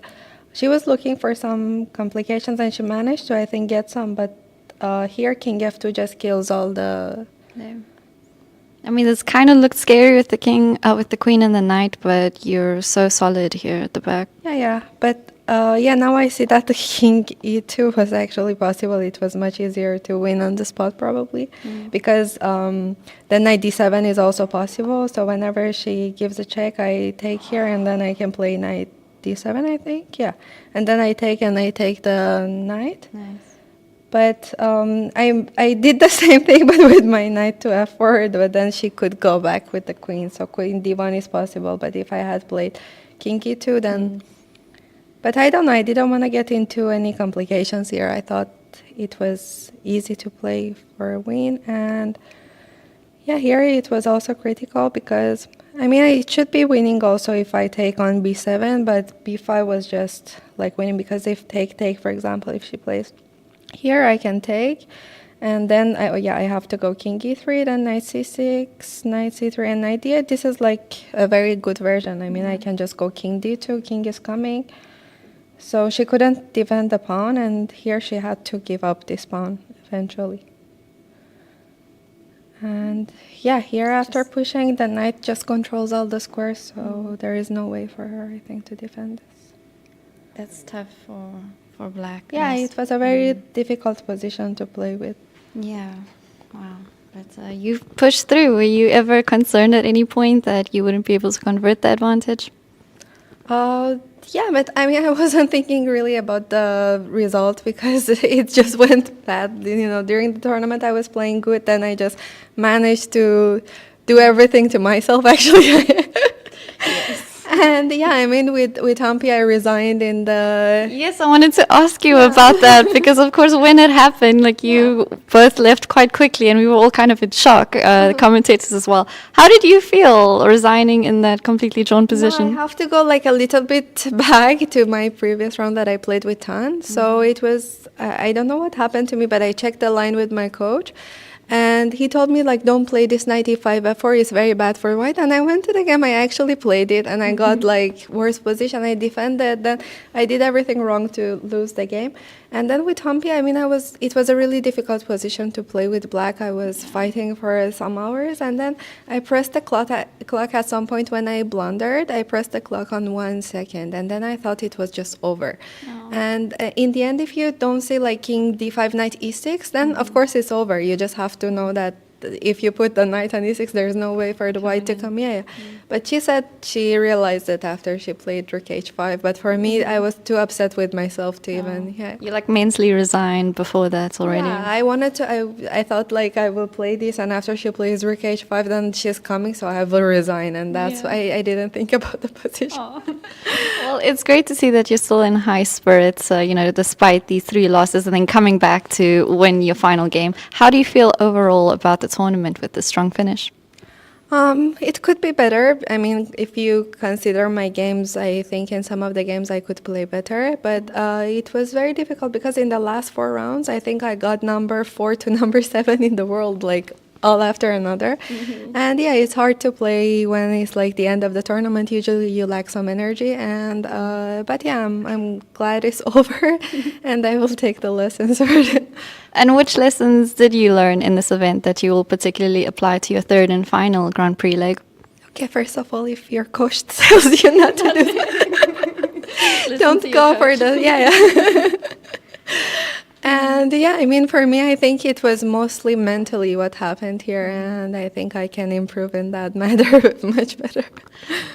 she was looking for some complications, and she managed to, I think, get some. But here, king f2 just kills all the. No. I mean, this kind of looked scary with the king, with the queen and the knight, but you're so solid here at the back. Yeah. But yeah, now I see that the king e2 was actually possible. It was much easier to win on the spot probably, because the knight d7 is also possible. So whenever she gives a check, I take here, and then I can play knight d7, I think. Yeah, and then I take and I take the knight. Nice. But I did the same thing, but with my knight to f4, but then she could go back with the queen. So queen d1 is possible, but if I had played king e2, then... But I don't know, I didn't want to get into any complications here. I thought it was easy to play for a win. And yeah, here it was also critical because, I mean, I should be winning also if I take on b7, but b5 was just like winning because if take, for example, if she plays here, I can take, and then I have to go king e3, then knight c6, knight c3, and knight d8. This is like a very good version. I mean, I can just go king d2, king is coming. So she couldn't defend the pawn, and here she had to give up this pawn eventually. And yeah, here after pushing, the knight just controls all the squares, so there is no way for her, I think, to defend this. That's tough for black. Yeah, it was a very difficult position to play with. Yeah, wow. But you've pushed through. Were you ever concerned at any point that you wouldn't be able to convert the advantage? Yeah, but I mean, I wasn't thinking really about the result because it just went bad. You know, during the tournament I was playing good, then I just managed to do everything to myself, actually. Yes. And yeah, I mean, with Humpy, I resigned in the... Yes, I wanted to ask you about that because, of course, when it happened, like you both left quite quickly and we were all kind of in shock, the commentators as well. How did you feel resigning in that completely drawn position? No, I have to go like a little bit back to my previous round that I played with Tan. So it was, I don't know what happened to me, but I checked the line with my coach. And he told me, like, don't play this knight e5 f4, it's very bad for white. And I went to the game, I actually played it, and I got like worse position. I defended, then I did everything wrong to lose the game. And then with Humpy, I mean, it was a really difficult position to play with black. I was fighting for some hours, and then I pressed the clock at some point when I blundered. I pressed the clock on 1 second, and then I thought it was just over. And in the end, if you don't say like king d5, knight e6, then of course it's over. You just have to know that if you put the knight on e6, there's no way for the white to come. Yeah. But she said she realized it after she played rook h5. But for me, I was too upset with myself to even. Yeah. You like mentally resigned before that already. Yeah, I wanted to. I thought like I will play this, and after she plays rook h5, then she's coming, so I will resign. And that's why I didn't think about the position. Well, it's great to see that you're still in high spirits, despite these 3 losses, and then coming back to win your final game. How do you feel overall about the tournament with the strong finish? It could be better. I mean, if you consider my games, I think in some of the games I could play better. But it was very difficult because in the last 4 rounds, I think I got number 4 to number 7 in the world, like all after another. And yeah, it's hard to play when it's like the end of the tournament. Usually you lack some energy. And but yeah, I'm glad it's over, and I will take the lessons. And which lessons did you learn in this event that you will particularly apply to your 3rd and final Grand Prix leg? Okay, first of all, if your coach tells you not to do that, don't go for the And yeah, I mean, for me, I think it was mostly mentally what happened here, and I think I can improve in that matter much better.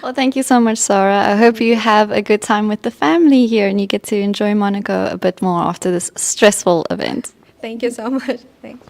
Well, thank you so much, Sara. I hope you have a good time with the family here and you get to enjoy Monaco a bit more after this stressful event. Thank you so much. Thanks.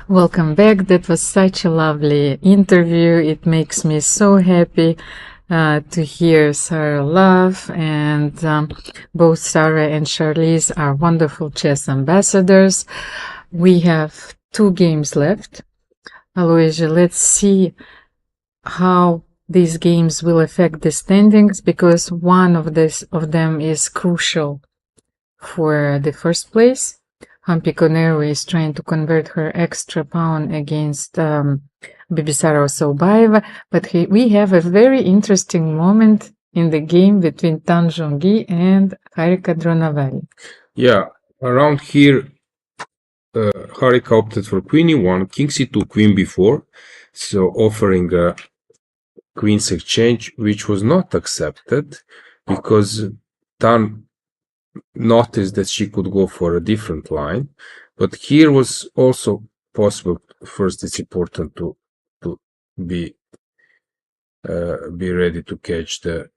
Welcome back. That was such a lovely interview. It makes me so happy to hear Sara laugh. And both Sara and Charlize are wonderful chess ambassadors. We have 2 games left. Alojzije, let's see how these games will affect the standings, because one of them is crucial for the first place. Humpy Koneru is trying to convert her extra pawn against Bibisara Assaubayeva, but we have a very interesting moment in the game between Zhongyi and Harika Dronavalli. Yeah, around here, Harika opted for queen e1, king c2, queen b4, so offering a queen's exchange, which was not accepted because Tan noticed that she could go for a different line, but here was also possible. First, it's important to be ready to catch the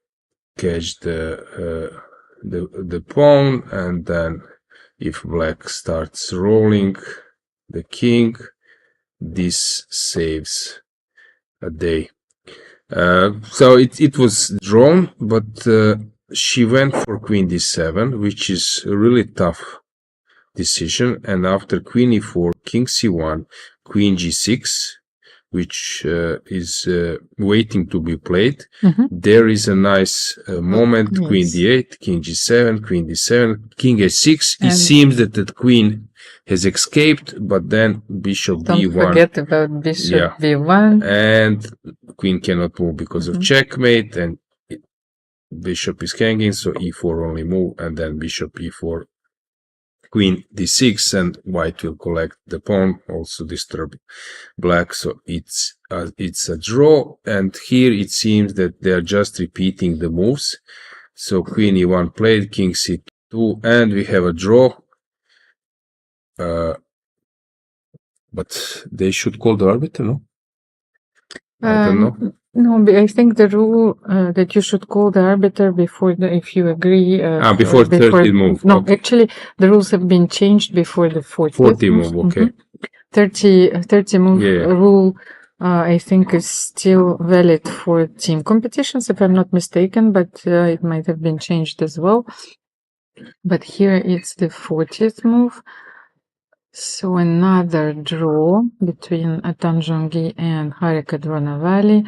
pawn, and then if black starts rolling the king, this saves a day. So it was drawn, but she went for queen d7, which is a really tough decision. And after queen e4, king c1, queen g6, which is waiting to be played. There is a nice moment, yes. Queen d8, king g7, queen d7, king h6. And it seems that the queen has escaped, but then bishop don't b1. Don't forget about bishop b1. And queen cannot move because of checkmate, and bishop is hanging, so e4 only move, and then bishop e4, queen d6, and white will collect the pawn, also disturb black, so it's a draw. And here it seems that they are just repeating the moves. So queen e1 played, king c2, and we have a draw. But they should call the arbiter, no? I don't know. No, but I think the rule that you should call the arbiter before if you agree. Before 30th move. No, okay. Actually, the rules have been changed before the 40th move. Okay. 30 move rule, I think is still valid for team competitions, if I'm not mistaken, but it might have been changed as well. But here it's the 40th move. So another draw between Zhongyi and Harika Dronavalli.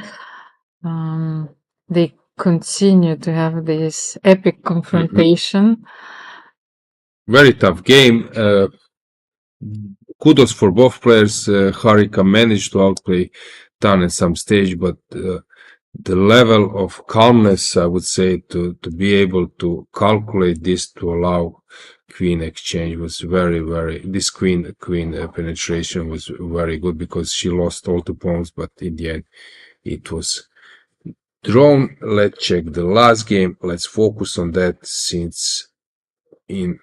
They continue to have this epic confrontation. Very tough game. Kudos for both players. Harika managed to outplay Tan at some stage, but the level of calmness, I would say, to be able to calculate this to allow queen exchange was very, very. This queen penetration was very good because she lost all the pawns, but in the end, it was drawn. Let's check the last game. Let's focus on that since in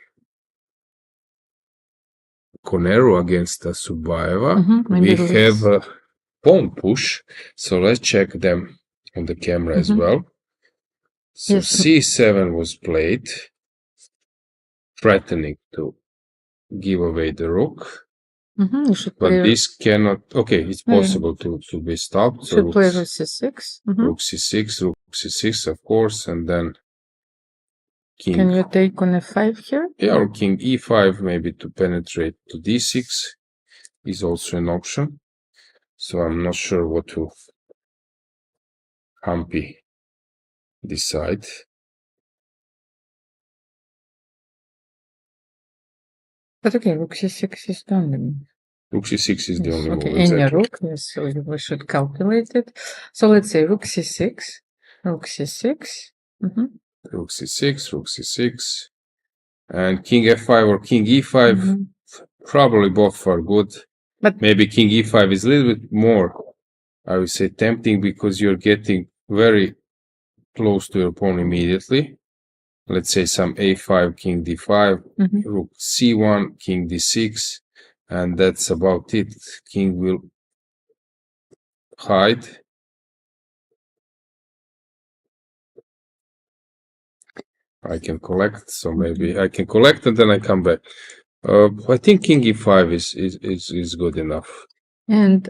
Koneru against Assaubayeva, we have a pawn push. So let's check them on the camera as well. So c7 was played, threatening to give away the rook. But this cannot. Okay, it's possible to be stopped. So should play rook c6. Rook c6, of course, and then king. Can you take on f5 here? Yeah, or king e5 maybe to penetrate to d6 is also an option. So I'm not sure what to Humpy decide. But okay, rook c6 is the only move. Rook c6 is the only move. Okay, any rook, yes, so we should calculate it. So let's say rook c6, rook c6. Rook c6, rook c6, and king f5 or king e5. Probably both are good, but maybe king e5 is a little bit more, I would say, tempting because you're getting very close to your pawn immediately. Let's say some a5, king d5, rook c1, king d6, and that's about it. King will hide. I can collect, so maybe I can collect and then I come back. I think king e5 is good enough. And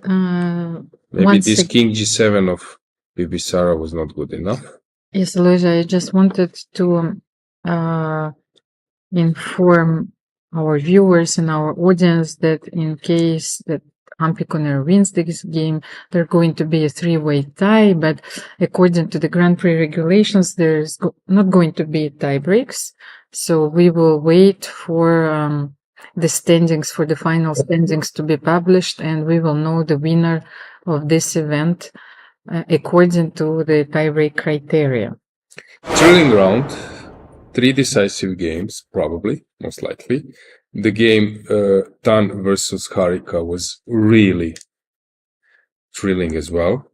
maybe this king g7 of Bibisara was not good enough. Yes, Alojzije, I just wanted to inform our viewers and our audience that in case that Humpy Koneru wins this game, there's going to be a three-way tie, but according to the Grand Prix regulations, there's not going to be tie breaks. So we will wait for the standings, for the final standings to be published, and we will know the winner of this event according to the tie break criteria. Thrilling round, 3 decisive games, probably, most likely. The game Tan versus Harika was really thrilling as well.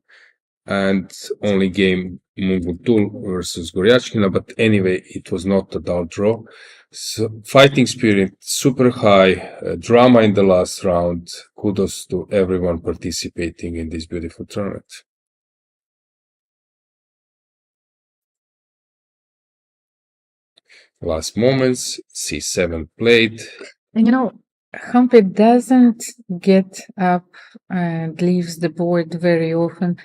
And only game Munguntuul versus Goryachkina, but anyway, it was not a dull draw. So, fighting spirit super high, drama in the last round. Kudos to everyone participating in this beautiful tournament. Last moments, c7 played. And you know, Humpy doesn't get up and leaves the board very often.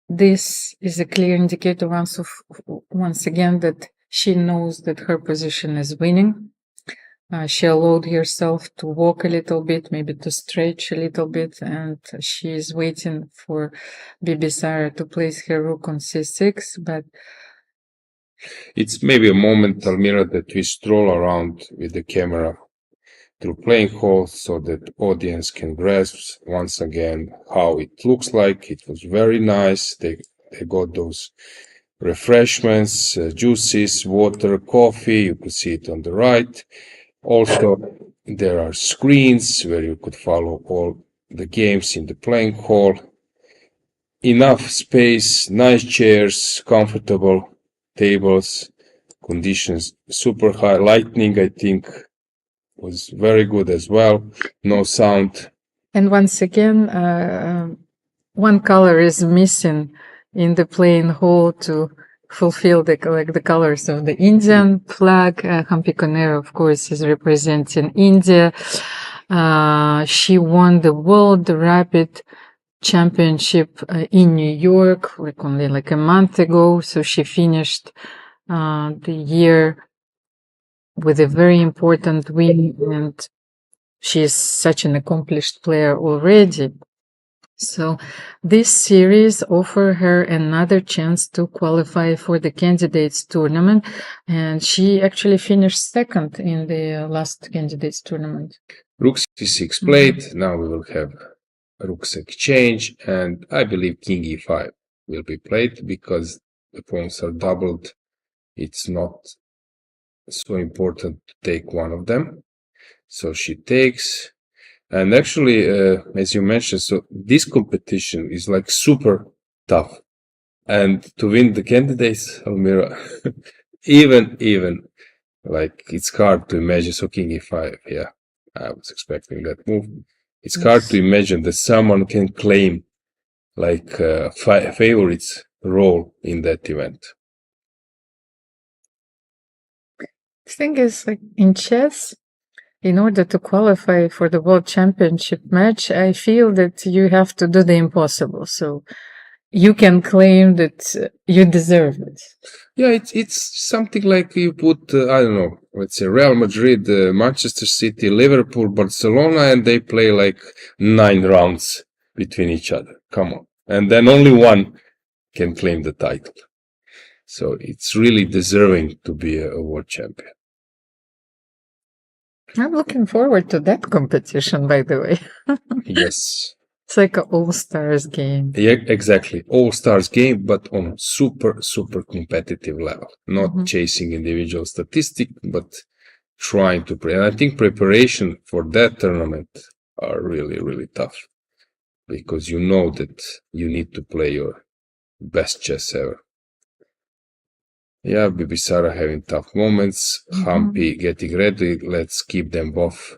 This is a clear indicator once again that she knows that her position is winning. She allowed herself to walk a little bit, maybe to stretch a little bit, and she is waiting for Bibisara to place her rook on c6, but it's maybe a moment, Almira, that we stroll around with the camera through playing halls so that the audience can grasp once again how it looks like. It was very nice. They got those refreshments, juices, water, coffee. You could see it on the right. Also, there are screens where you could follow all the games in the playing hall. Enough space, nice chairs, comfortable tables, conditions super high. Lighting, I think, was very good as well. No sound. And once again, one color is missing in the playing hall to fulfill the colors of the Indian flag. Humpy Koneru, of course, is representing India. She won the World Rapid Championship in New York like only like a month ago. So she finished the year with a very important win, and she is such an accomplished player already. So this series offer her another chance to qualify for the candidates tournament, and she actually finished second in the last candidates tournament. Rook c6 played. Now we will have rook's exchange, and I believe king e5 will be played because the pawns are doubled. It's not so important to take one of them. So she takes. And actually, as you mentioned, so this competition is like super tough. And to win the candidates, Almira, even like it's hard to imagine. So king e5, yeah, I was expecting that move. It's hard to imagine that someone can claim like favorites role in that event. The thing is, like in chess, in order to qualify for the World Championship match, I feel that you have to do the impossible. So you can claim that you deserve it. Yeah, it's something like you put, I don't know, let's say Real Madrid, Manchester City, Liverpool, Barcelona, and they play like 9 rounds between each other. Come on. And then only one can claim the title. So it's really deserving to be a world champion. I'm looking forward to that competition, by the way. Yes. It's like an all-stars game. Yeah, exactly. All-stars game, but on super competitive level. Not chasing individual statistic, but trying to play. And I think preparation for that tournament are really tough. Because you know that you need to play your best chess ever. Yeah, Bibisara having tough moments. Humpy getting ready. Let's keep them both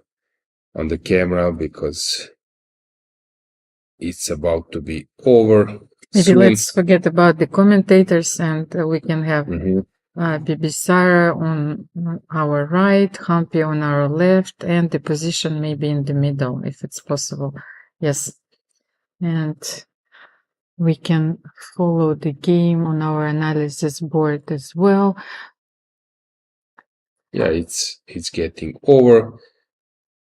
on the camera because it's about to be over. Maybe soon. let's forget about the commentators, and we can have Bibisara on our right, Humpy on our left, and the position maybe in the middle, if it's possible. Yes. And we can follow the game on our analysis board as well. Yeah, it's getting over.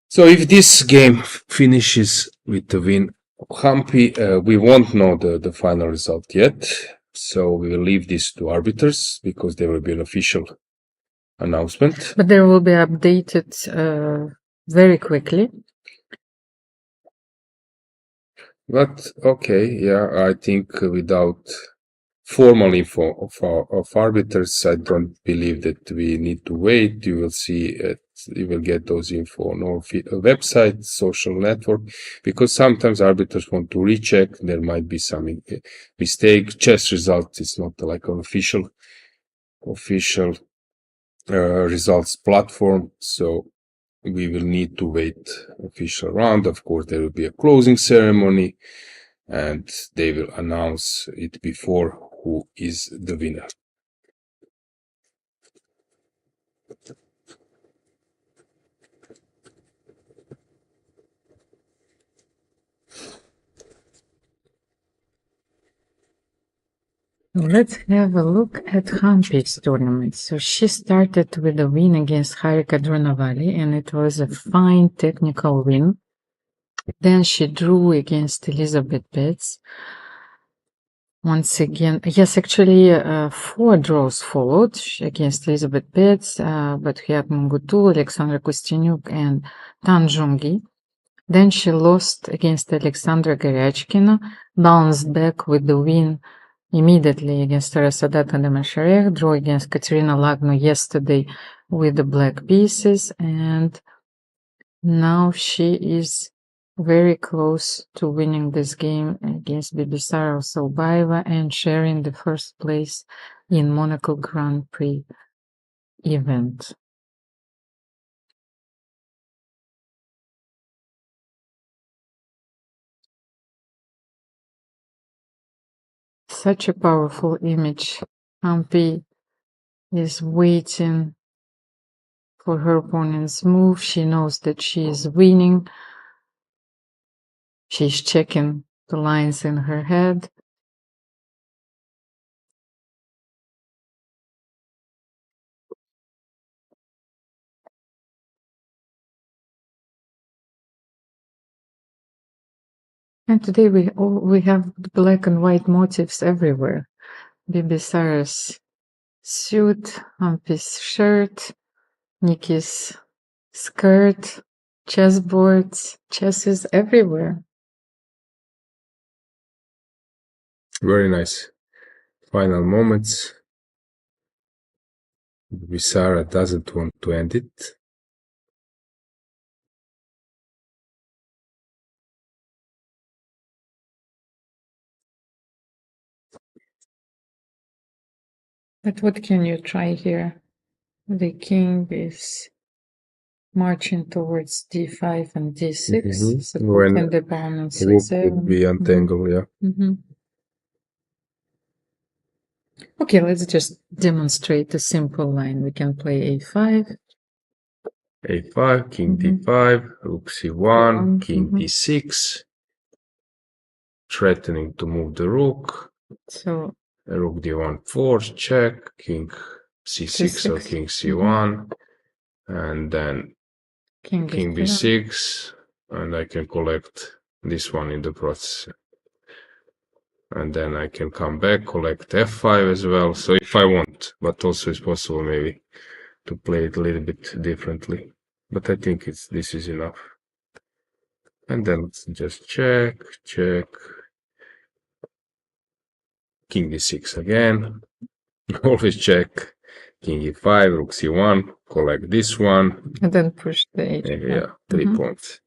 So if this game finishes with the win of Humpy, we won't know the final result yet. So we will leave this to arbiters because there will be an official announcement. But there will be updated very quickly. But okay, yeah, I think without formal info of arbiters, I don't believe that we need to wait. You will see it, you will get those info on our website, social network, because sometimes arbiters want to recheck. There might be some mistake. Chess results is not like an official results platform, so we will need to wait official round. Of course, there will be a closing ceremony, and they will announce it before who is the winner. Let's have a look at Humpy's tournament. So she started with a win against Harika Dronavalli, and it was a fine technical win. Then she drew against Elisabeth Paehtz. Once again, yes, actually, 4 draws followed against Elisabeth Paehtz, Batkhuyag, Munguntuul, Alexandra Kosteniuk, and Zhongyi. Then she lost against Alexandra Goryachkina, bounced back with the win immediately against Sarasadat and Khademalsharieh, draw against Kateryna Lagno yesterday with the black pieces, and now she is very close to winning this game against Bibisara Assaubayeva and sharing the first place in Monaco Grand Prix event. Such a powerful image. Humpy is waiting for her opponent's move. She knows that she is winning. She's checking the lines in her head. And today we have black and white motifs everywhere. Bibisara's suit, Humpy's shirt, Nikki's skirt, chessboards, chesses everywhere. Very nice. Final moments. Bibisara doesn't want to end it. But what can you try here? The king is marching towards d5 and d6, supporting the pawn on Rook c7. would be untangled, yeah. Okay, let's just demonstrate a simple line. We can play a5. a5, king d5, rook c1, king d6, threatening to move the rook. So Rook d1 force, check, king c6 or king c1, and then king b6, and I can collect this one in the process. And then I can come back, collect f5 as well, so if I want, but also it's possible maybe to play it a little bit differently. But I think this is enough. And then let's just check, check. King d6 again. Always check. King e5, rook c1, collect this one. And then push the h5. Yeah, 3 points.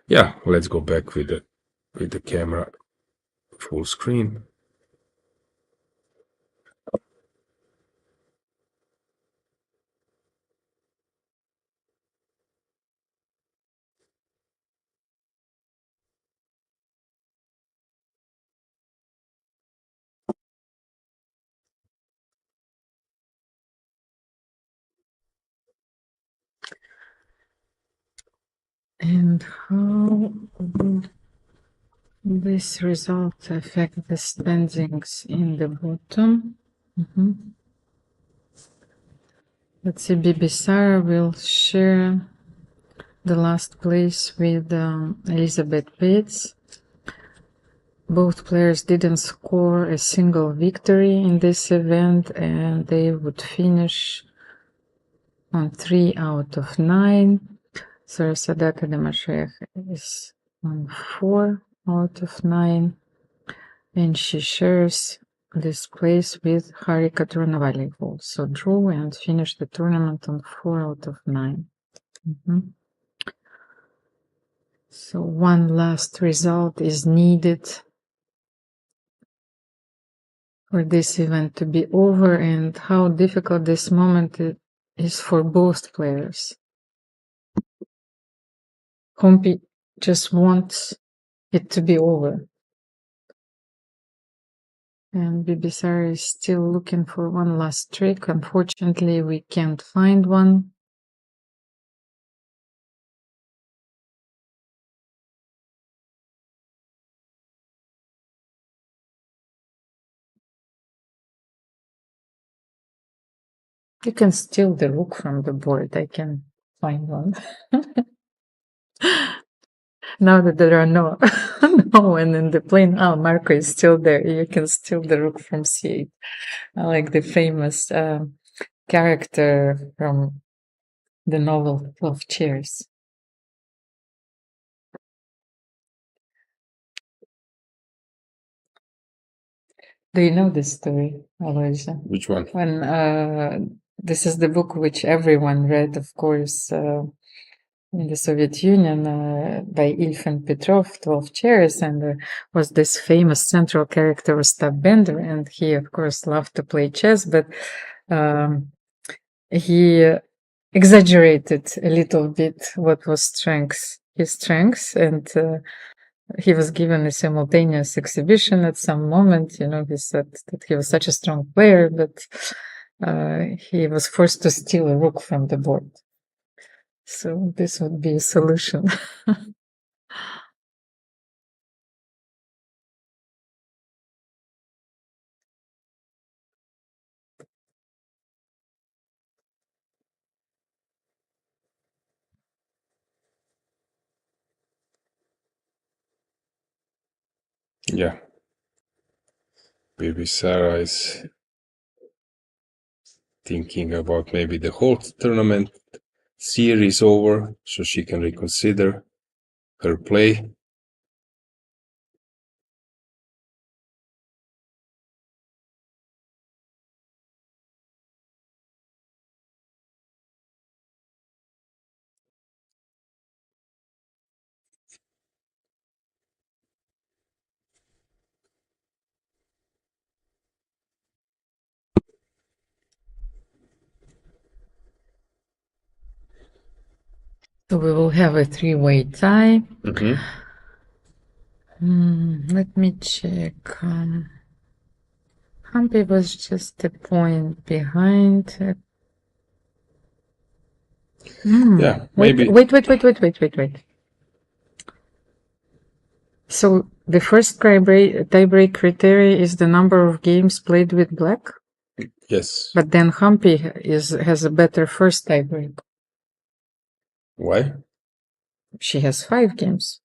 Yeah, let's go back with the camera full screen. And how will this result affect the standings in the bottom? Let's see, Bibisara will share the last place with Elisabeth Paehtz. Both players didn't score a single victory in this event, and they would finish on 3 out of 9. Sarasadat Kateryna is on 4 out of 9, and she shares this place with Harika Dronavalli, who also drew and finished the tournament on 4 out of 9. So one last result is needed for this event to be over, and how difficult this moment is for both players. Humpy just wants it to be over. And Bibisara is still looking for one last trick. Unfortunately, we can't find one. You can steal the rook from the board. I can find one. Now that there are no one in the plane, Marco is still there. You can steal the rook from c8. I like the famous character from the novel 12 Chairs. Do you know this story, Alojzije? Which one? When this is the book which everyone read, of course, in the Soviet Union by Ilfin Petrov, 12 Chairs, and there was this famous central character, Ostap Bender, and he, of course, loved to play chess, but he exaggerated a little bit what was his strengths, and he was given a simultaneous exhibition at some moment. He said that he was such a strong player, but he was forced to steal a rook from the board. So this would be a solution. Yeah. Bibisara is thinking about maybe the whole tournament series over so she can reconsider her play. So we will have a three-way tie. Mm-hmm. Let me check. Humpy was just a point behind. Yeah, maybe. Wait. So the first tiebreak criteria is the number of games played with black, Yes. but then Humpy has a better first tiebreak. Why? She has 5 games.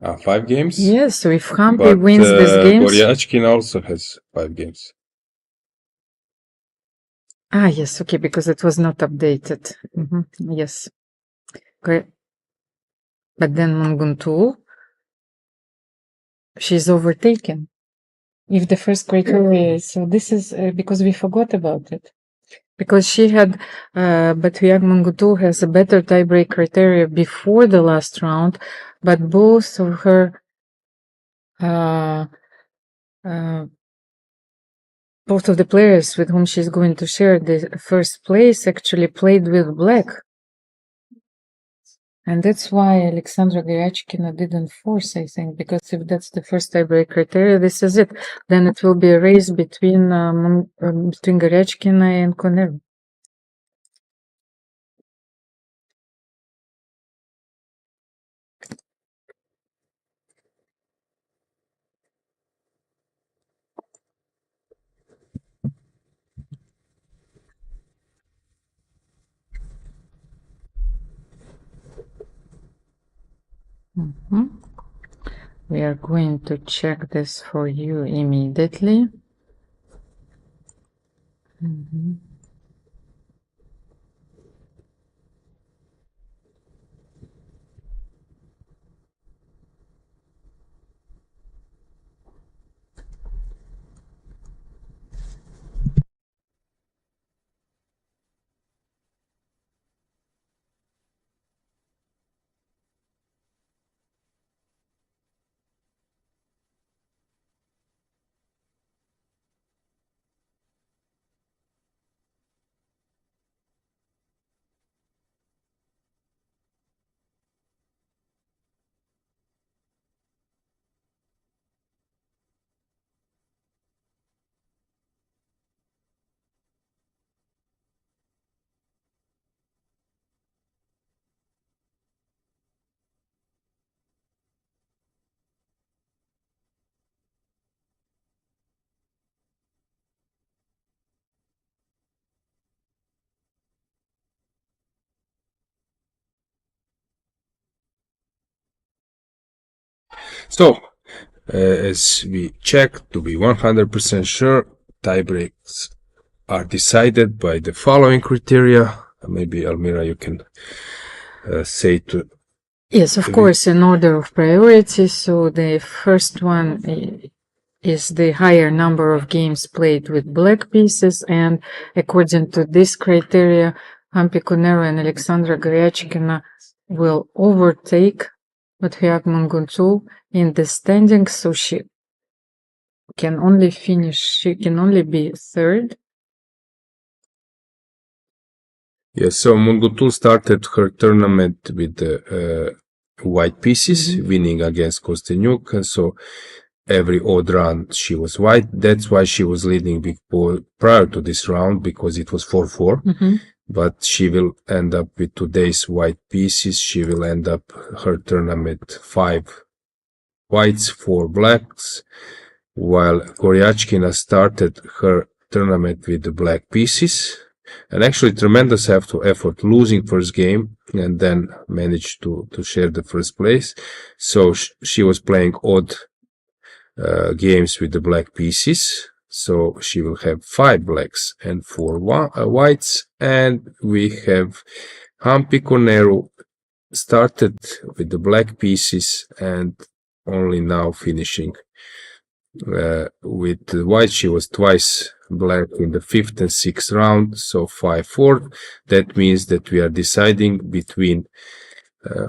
5 games? Yes, so if Humpy wins these games... Goryachkina also has 5 games. Yes, okay, because it was not updated. Yes. Great. But then Munguntuul, she's overtaken. If the first criteria is... So this is because we forgot about it. Because she had, Batkhuyag Munguntuul has a better tiebreak criteria before the last round, but both of her, both of the players with whom she's going to share the first place actually played with black. And that's why Alexandra Goryachkina didn't force, I think, because if that's the first tiebreak criteria, this is it. Then it will be a race between Goryachkina and Koneru. We are going to check this for you immediately. So, as we check to be 100% sure, tiebreaks are decided by the following criteria. Maybe Almira, you can say to... Yes, of course, in order of priority. So the first one is the higher number of games played with black pieces, and according to this criteria, Humpy, Koneru and Alexandra Goryachkina will overtake Batkhuyag Munguntuul in the standings, so she can only be third. Yes, so Munguntuul started her tournament with white pieces, winning against Kosteniuk. And so every odd round she was white. That's why she was leading prior to this round, because it was 4-4. But she will end up with today's white pieces. She will end up her tournament 5 whites, 4 blacks, while Goryachkina started her tournament with the black pieces. And actually tremendous effort, losing first game and then managed to share the first place. So she was playing odd games with the black pieces. So she will have 5 blacks and 4 whites. And we have Humpy Koneru started with the black pieces and only now finishing with the white. She was twice black in the 5th and 6th round, so 5-4. That means that we are deciding between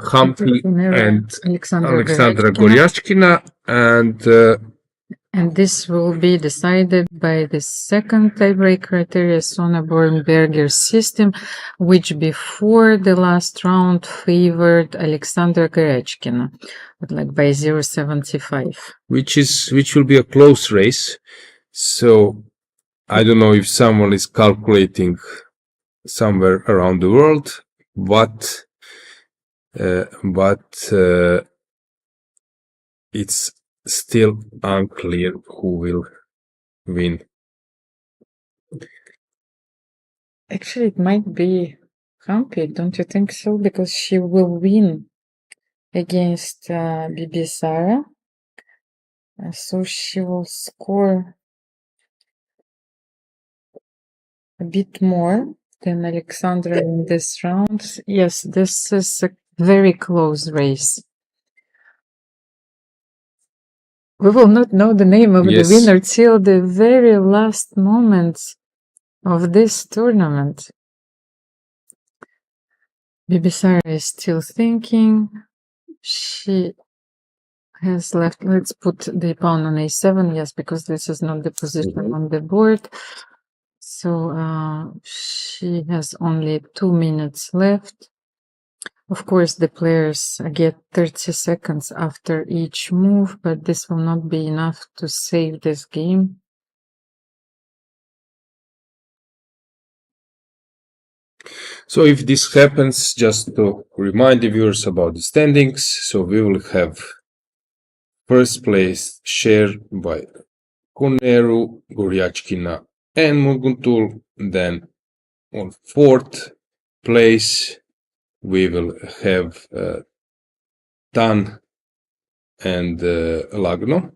Humpy and Alexandra Goryachkina, and this will be decided by the second tiebreak criteria, Sonneborn-Berger system, which before the last round favored Alexandra Goryachkina, but like by 0.75. Which will be a close race. So I don't know if someone is calculating somewhere around the world, but it's still unclear who will win. Actually, it might be Humpy, don't you think so? Because she will win against Bibisara, so she will score a bit more than Alexandra in this round. Yes, this is a very close race. We will not know the name of the winner till the very last moments of this tournament. Bibisara is still thinking. She has left. Let's put the pawn on a7, yes, because this is not the position on the board. So she has only 2 minutes left. Of course, the players get 30 seconds after each move, but this will not be enough to save this game. So if this happens, just to remind the viewers about the standings, so we will have first place shared by Koneru, Goryachkina and Munguntuul. Then on 4th place we will have Tan and Lagno,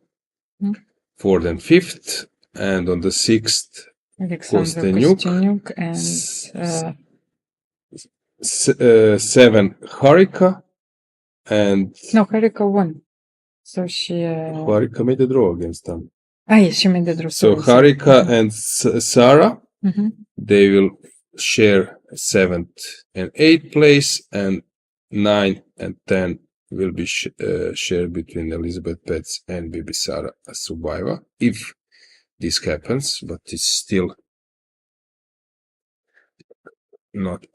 4th and 5th, and on the 6th Alexandra Kosteniuk and 7 Harika, and no, Harika won. So she Harika made a draw against them. Yes, she made the draw. So Harika and Sara, they will share 7th and 8th place, and 9 and 10 will be shared between Elisabeth, Paehtz and Bibisara Assaubayeva, if this happens, but it's still not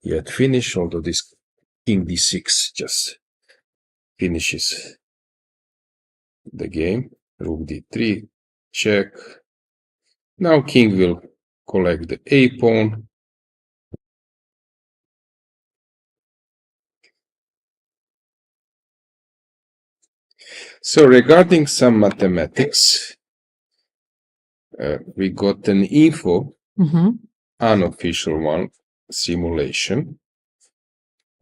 yet finished, although this King d6 just finishes the game. Rook d3, check. Now King will collect the A pawn. So regarding some mathematics, we got an info, unofficial one, simulation,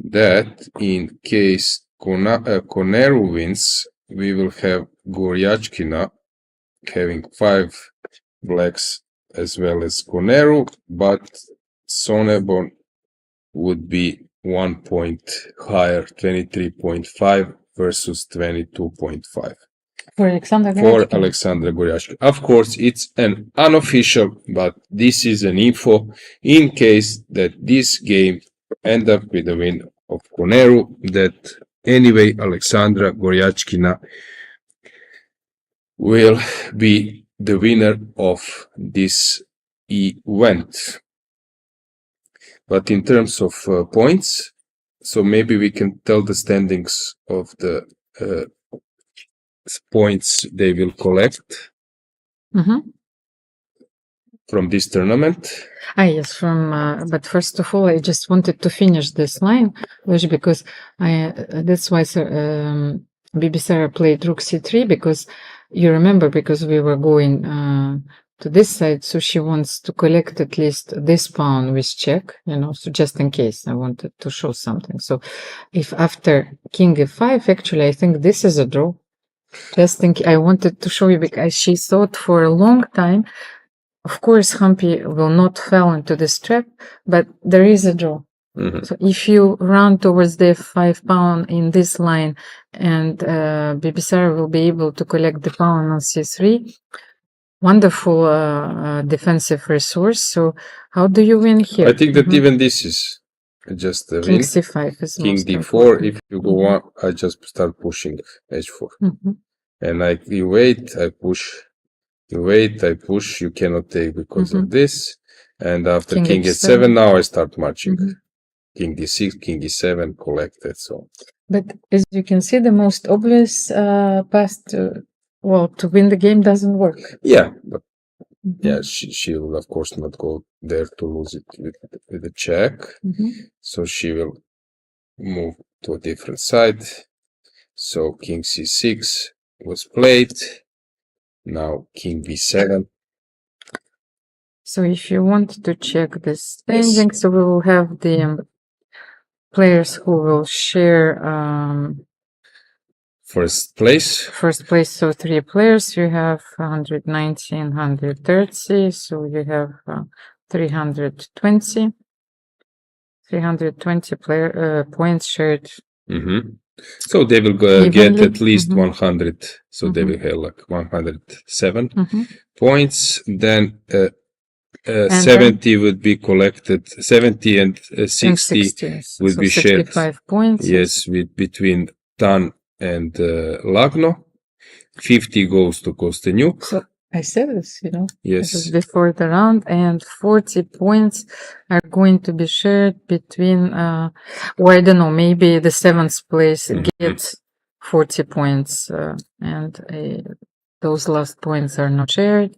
that in case Koneru wins, we will have Goryachkina having 5 blacks as well as Koneru, but Sonneborn would be 1 point higher, 23.5 versus 22.5. For Alexandra Goryachkina. Of course, it's an unofficial, but this is an info in case that this game end up with a win of Koneru, that anyway Alexandra Goryachkina will be the winner of this event. But in terms of points, So maybe we can tell the standings of the points they will collect from this tournament. Yes, but first of all, I just wanted to finish this line, because that's why Bibisara played rook c3, because you remember, because we were going to this side, so she wants to collect at least this pawn with check, so just in case I wanted to show something. So if after king e5, actually, I think this is a draw. I wanted to show you, because she thought for a long time. Of course, Humpy will not fall into this trap, but there is a draw. So if you run towards the f5 pawn in this line, and Bibisara will be able to collect the pawn on c3, wonderful defensive resource. So how do you win here? I think that even this is just a King win. c5 is King most d4. important. If you go on, I just start pushing h4. And you wait, I push. You wait, I push, you cannot take because of this. And after king h7, now I start marching. King d6, king e7, collected, so. But as you can see, the most obvious path to win the game doesn't work. Yeah, but she will of course not go there to lose it with a check. So she will move to a different side. So king c6 was played. Now king b7. So if you want to check the standings, so we will have the players who will share first place. First place, so 3 players. You have 190 and 130. So you have 320. 320 points shared. So they will get at least 100. So they will have like 107 points. Then 70 would be collected. 70 and 60 would be shared. 65 points. Yes, between Tan and Lagno. 50 goes to Kosteniuk. So I said this, Yes. This is before the round, and 40 points are going to be shared between, or I don't know, maybe the 7th place gets 40 points, and those last points are not shared.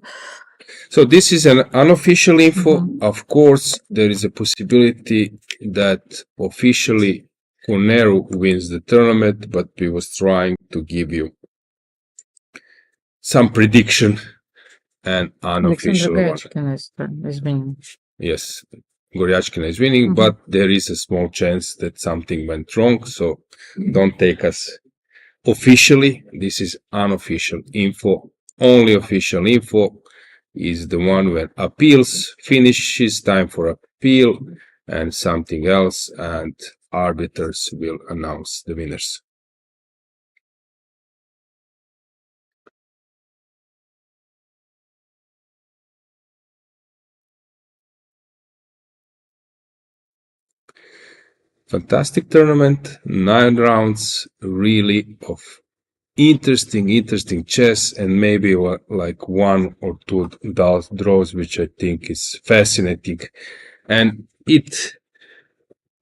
So this is an unofficial info. Of course, there is a possibility that officially Koneru wins the tournament, but we was trying to give you some prediction. And unofficial Goryachkina is winning. Yes, Goryachkina is winning, but there is a small chance that something went wrong. So don't take us officially. This is unofficial info. Only official info is the one where appeals finishes, time for appeal, and something else, and arbiters will announce the winners. Fantastic tournament, 9 rounds, really of interesting chess, and maybe like 1 or 2 draws, which I think is fascinating. And it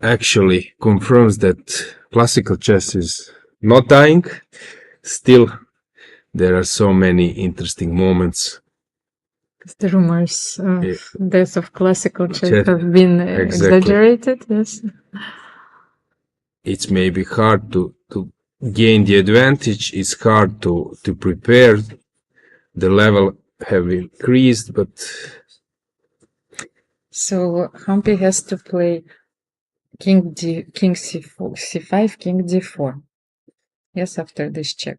actually confirms that classical chess is not dying. Still, there are so many interesting moments. The rumors of death of classical chess have been exaggerated, yes. It's maybe hard to gain the advantage. It's hard to prepare. The level have increased, but so Humpy has to play king c5, king d4. Yes, after this check.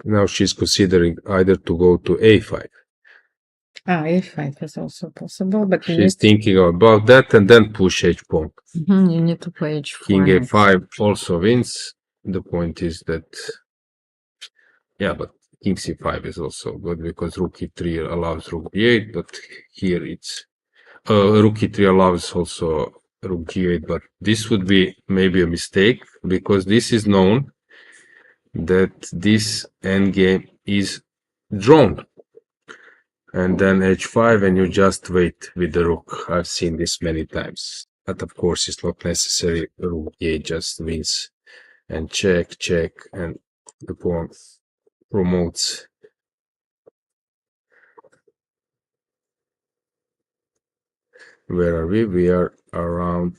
Now she's considering either to go to a5. A5 is also possible, but she's thinking about that and then push h-pawn. You need to play h4. King a5 also wins. The point is that, but king c5 is also good because rook e3 allows rook b8, but here it's rook e3 allows also rook g8, but this would be maybe a mistake because this is known that this endgame is drawn. and then h5, and you just wait with the rook. I've seen this many times, but of course it's not necessary. Rook a just wins, and check, and the pawn promotes. Where are we? We are around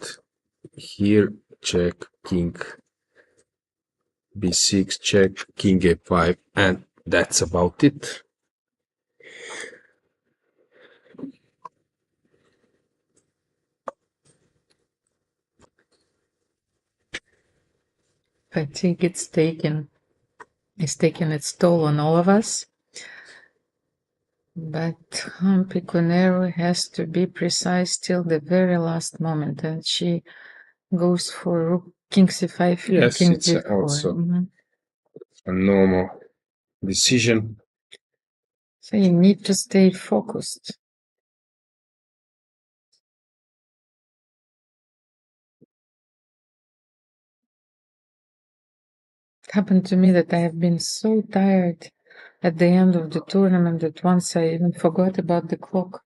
here. Check, king b6, check, king a5, and that's about it. I think it's taken its toll on all of us. But Humpy Koneru has to be precise till the very last moment, and she goes for rook, king c5, Yes, king it's d4. also a normal decision. So you need to stay focused. It happened to me that I have been so tired at the end of the tournament that once I even forgot about the clock.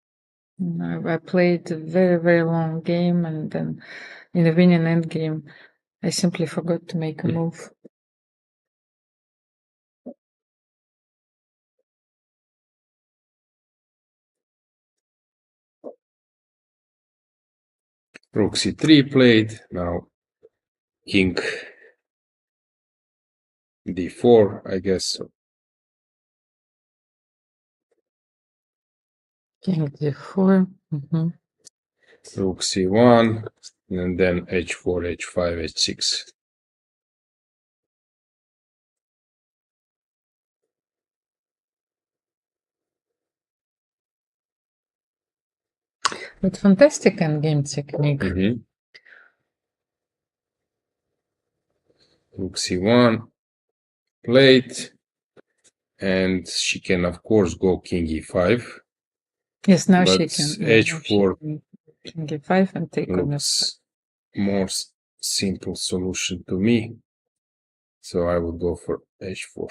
I played a very, very long game, and then in the winning end game, I simply forgot to make a move. Rook c3 played. Now king d4, I guess. King d4. Rook c1, and then h4, h5, h6. With fantastic endgame technique. Rook c1 played, and she can of course go king e5. Yes, now but she can. h4 King e5 and take on looks more simple solution to me, so I would go for h4.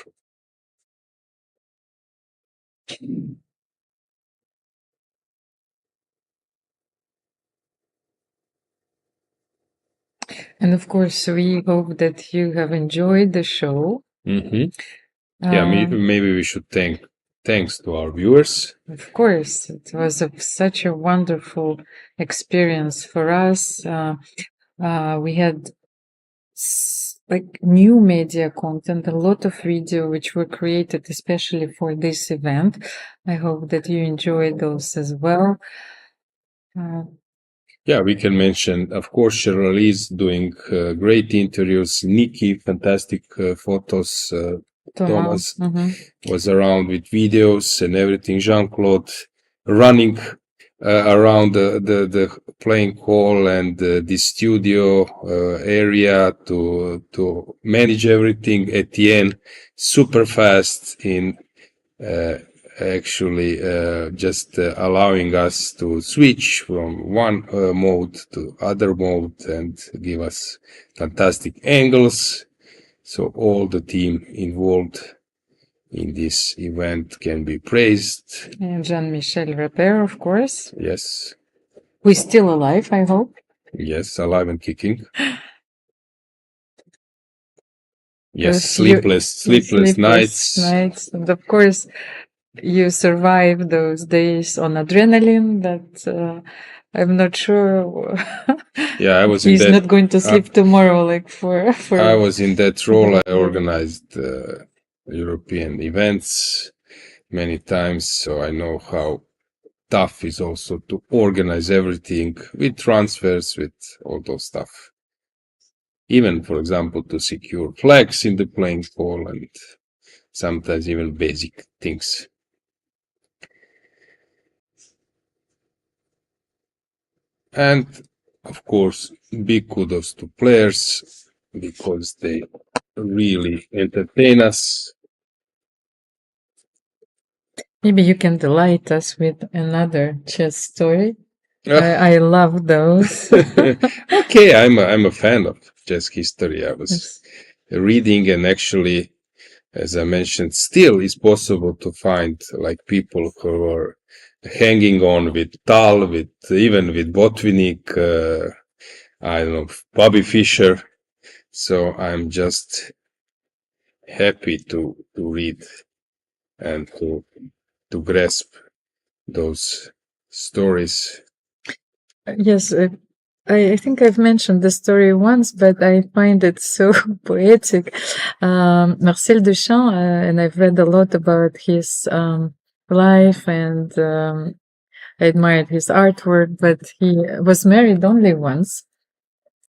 And of course, we hope that you have enjoyed the show. Yeah, maybe we should thanks to our viewers. Of course, it was such a wonderful experience for us. We had like new media content, a lot of video which were created especially for this event. I hope that you enjoyed those as well. Yeah, we can mention, of course, Cheryl is doing great interviews. Nikki, fantastic photos. Thomas was around with videos and everything. Jean-Claude running around the playing hall and the studio area to manage everything. Etienne, super fast in actually just allowing us to switch from one mode to other mode and give us fantastic angles. So all the team involved in this event can be praised. And Jean-Michel Repère, of course. Yes. We're still alive, I hope. Yes, alive and kicking. Yes, sleepless nights. And of course, you survived those days on adrenaline that I'm not sure. Yeah, I was he's not going to sleep tomorrow, like for I was in that role. I organized European events many times, so I know how tough is also to organize everything with transfers, with all those stuff. Even, for example, to secure flags in the playing hall and sometimes even basic things. And of course, big kudos to players because they really entertain us. Maybe you can delight us with another chess story. I love those. Okay, I'm a fan of chess history. I was reading, and actually as I mentioned, still is possible to find like people who are hanging on with Tal, even with Botvinnik, I don't know, Bobby Fischer. So I'm just happy to read and to grasp those stories. Yes, I think I've mentioned the story once, but I find it so poetic. Marcel Duchamp, and I've read a lot about his life, and I admired his artwork, but he was married only once.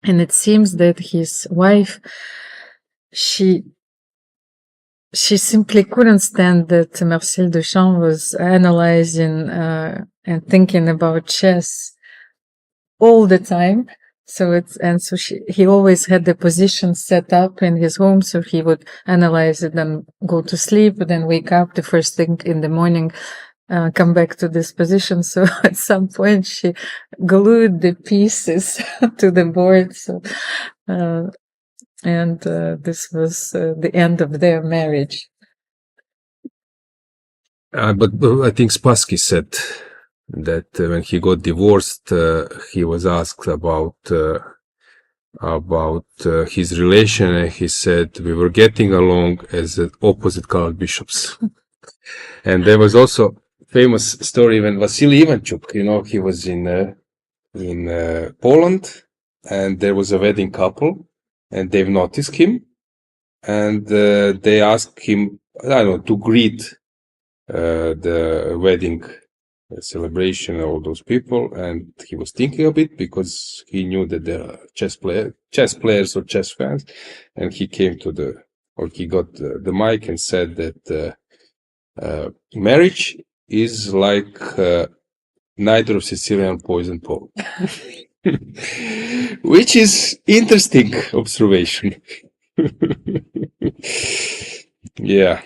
And it seems that his wife, she simply couldn't stand that Marcel Duchamp was analyzing and thinking about chess all the time. So he always had the position set up in his home, so he would analyze it and go to sleep, but then wake up the first thing in the morning, come back to this position. So at some point she glued the pieces to the board. So, this was the end of their marriage. But I think Spassky said that when he got divorced, he was asked about his relation, and he said we were getting along as opposite colored bishops. And there was also famous story when Vasily Ivanchuk, he was in Poland, and there was a wedding couple, and they've noticed him, and they asked him, I don't know, to greet the wedding celebration, all those people, and he was thinking a bit because he knew that they're chess players or chess fans, and he came he got the mic and said that marriage is like neither of Sicilian poison Paul. Which is interesting observation. Yeah.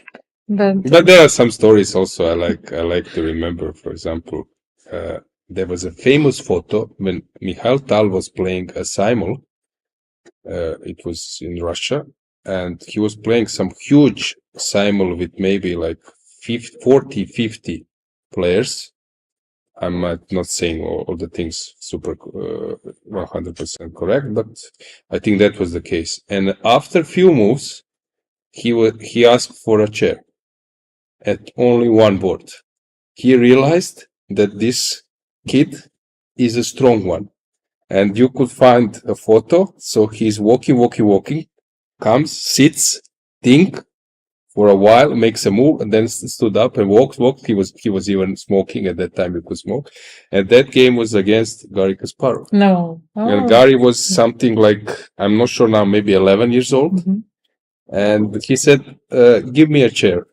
But there are some stories also I like to remember. For example, there was a famous photo when Mikhail Tal was playing a simul. It was in Russia, and he was playing some huge simul with maybe like 50 players. I'm not saying all the things super 100% correct, but I think that was the case. And after few moves, he asked for a chair at only one board. He realized that this kid is a strong one, and you could find a photo. So he's walking, comes, sits, think for a while, makes a move, and then stood up and walked. He was even smoking at that time. He could smoke, and that game was against Garry Kasparov. No, and Garry was something like, I'm not sure now, maybe 11 years old, and he said, "Give me a chair.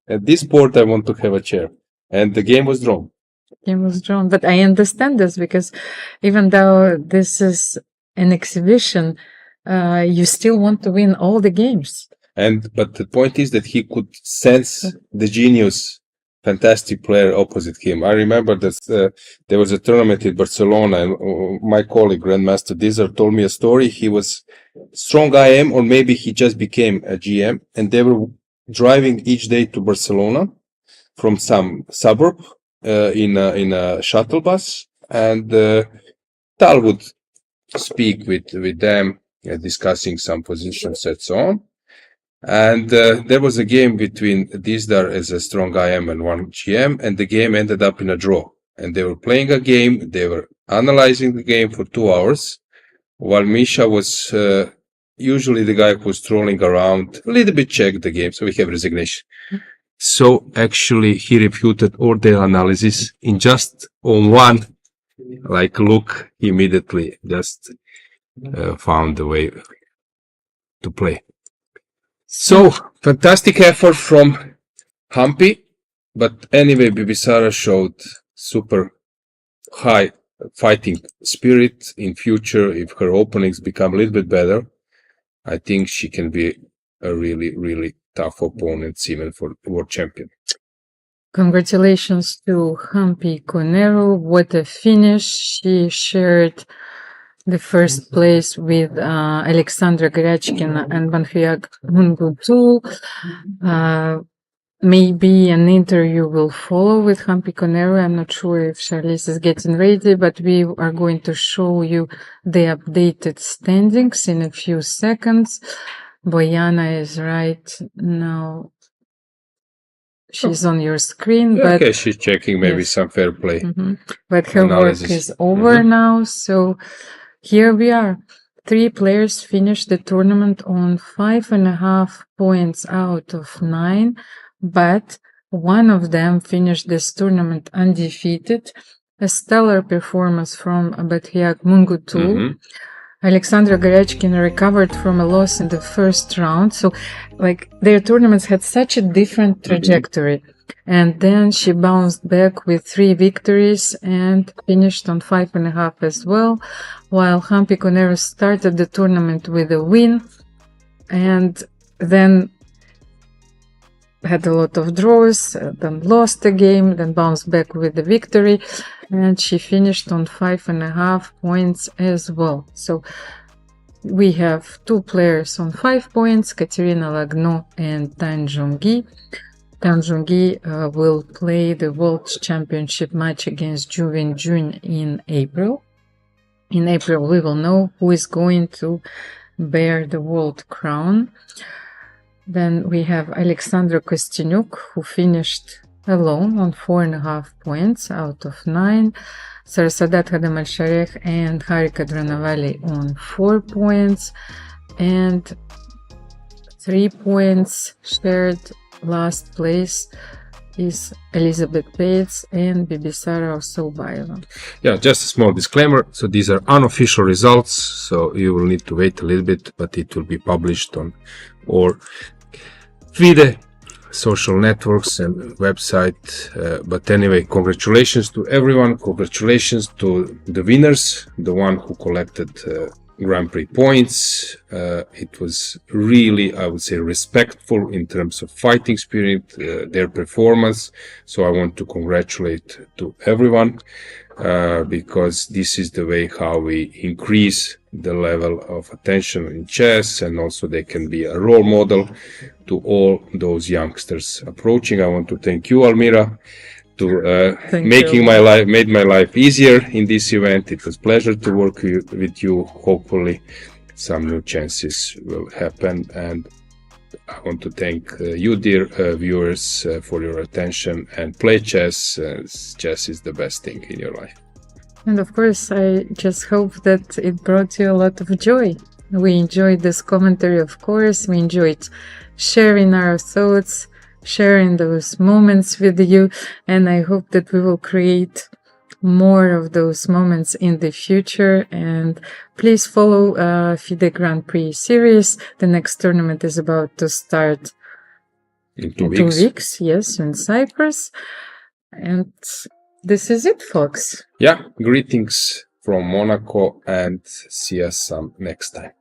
At this board, I want to have a chair," and the game was drawn. Game was drawn, but I understand this because even though this is an exhibition, you still want to win all the games. But the point is that he could sense the genius, fantastic player opposite him. I remember that there was a tournament in Barcelona, and my colleague, Grandmaster Dizzer, told me a story. He was strong IM, or maybe he just became a GM, and they were driving each day to Barcelona from some suburb in a shuttle bus, and Tal would speak with them, discussing some positions and so on. And there was a game between Dizdar as a strong IM and one GM, and the game ended up in a draw. And they were playing a game, they were analyzing the game for 2 hours, while Misha was usually the guy who was strolling around, a little bit checked the game, so we have resignation. So actually he refuted all their analysis in just on one look. He immediately just found a way to play. So fantastic effort from Humpy, but anyway, Bibisara showed super high fighting spirit. In future, if her openings become a little bit better, I think she can be a really, really tough opponent, even for world champion. Congratulations to Humpy Koneru. What a finish. She shared the first place with Alexandra Goryachkina and Batkhuyag Munguntuul. Maybe an interview will follow with Humpy Koneru. I'm not sure if Charlize is getting ready, but we are going to show you the updated standings in a few seconds. Bojana is right now. She's on your screen, but Okay, she's checking maybe yes. some fair play. But her Analysis. work is over now. So here we are. 3 players finished the tournament on 5.5 points out of 9, but one of them finished this tournament undefeated. A stellar performance from Batkhuyag Munguntuul. Alexandra Goryachkina recovered from a loss in the first round. So, like, their tournaments had such a different trajectory. And then she bounced back with 3 victories and finished on 5.5 as well, while Humpy Koneru started the tournament with a win and then had a lot of draws, then lost a game, then bounced back with the victory, and she finished on 5.5 points as well. So we have 2 players on 5 points, Kateryna Lagno and Zhongyi. Zhongyi will play the World Championship match against Jun in April. In April, we will know who is going to bear the world crown. Then we have Alexandra Kosteniuk, who finished alone on 4.5 points out of 9. Sarasadat, Khademalsharieh and Harika Dronavalli on 4 points. And 3 points shared last place is Elisabeth Paehtz and Bibisara Assaubayeva. Yeah, just a small disclaimer. So these are unofficial results, so you will need to wait a little bit, but it will be published on our FIDE social networks and website. But anyway, congratulations to everyone. Congratulations to the winners, the one who collected Grand Prix points. It was really, I would say, respectful in terms of fighting spirit, their performance. So I want to congratulate to everyone, because this is the way how we increase the level of attention in chess, and also they can be a role model to all those youngsters approaching. I want to thank you, Almira, to made my life easier in this event. It was a pleasure to work with you. Hopefully some new chances will happen, and I want to thank you, dear viewers, for your attention, and play chess. Chess is the best thing in your life. And of course, I just hope that it brought you a lot of joy. We enjoyed this commentary, of course. We enjoyed sharing our thoughts, sharing those moments with you, and I hope that we will create more of those moments in the future. And please follow FIDE Grand Prix series. The next tournament is about to start in 2 weeks. Yes, in Cyprus. And this is it, folks. Yeah, greetings from Monaco, and see us some next time.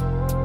you.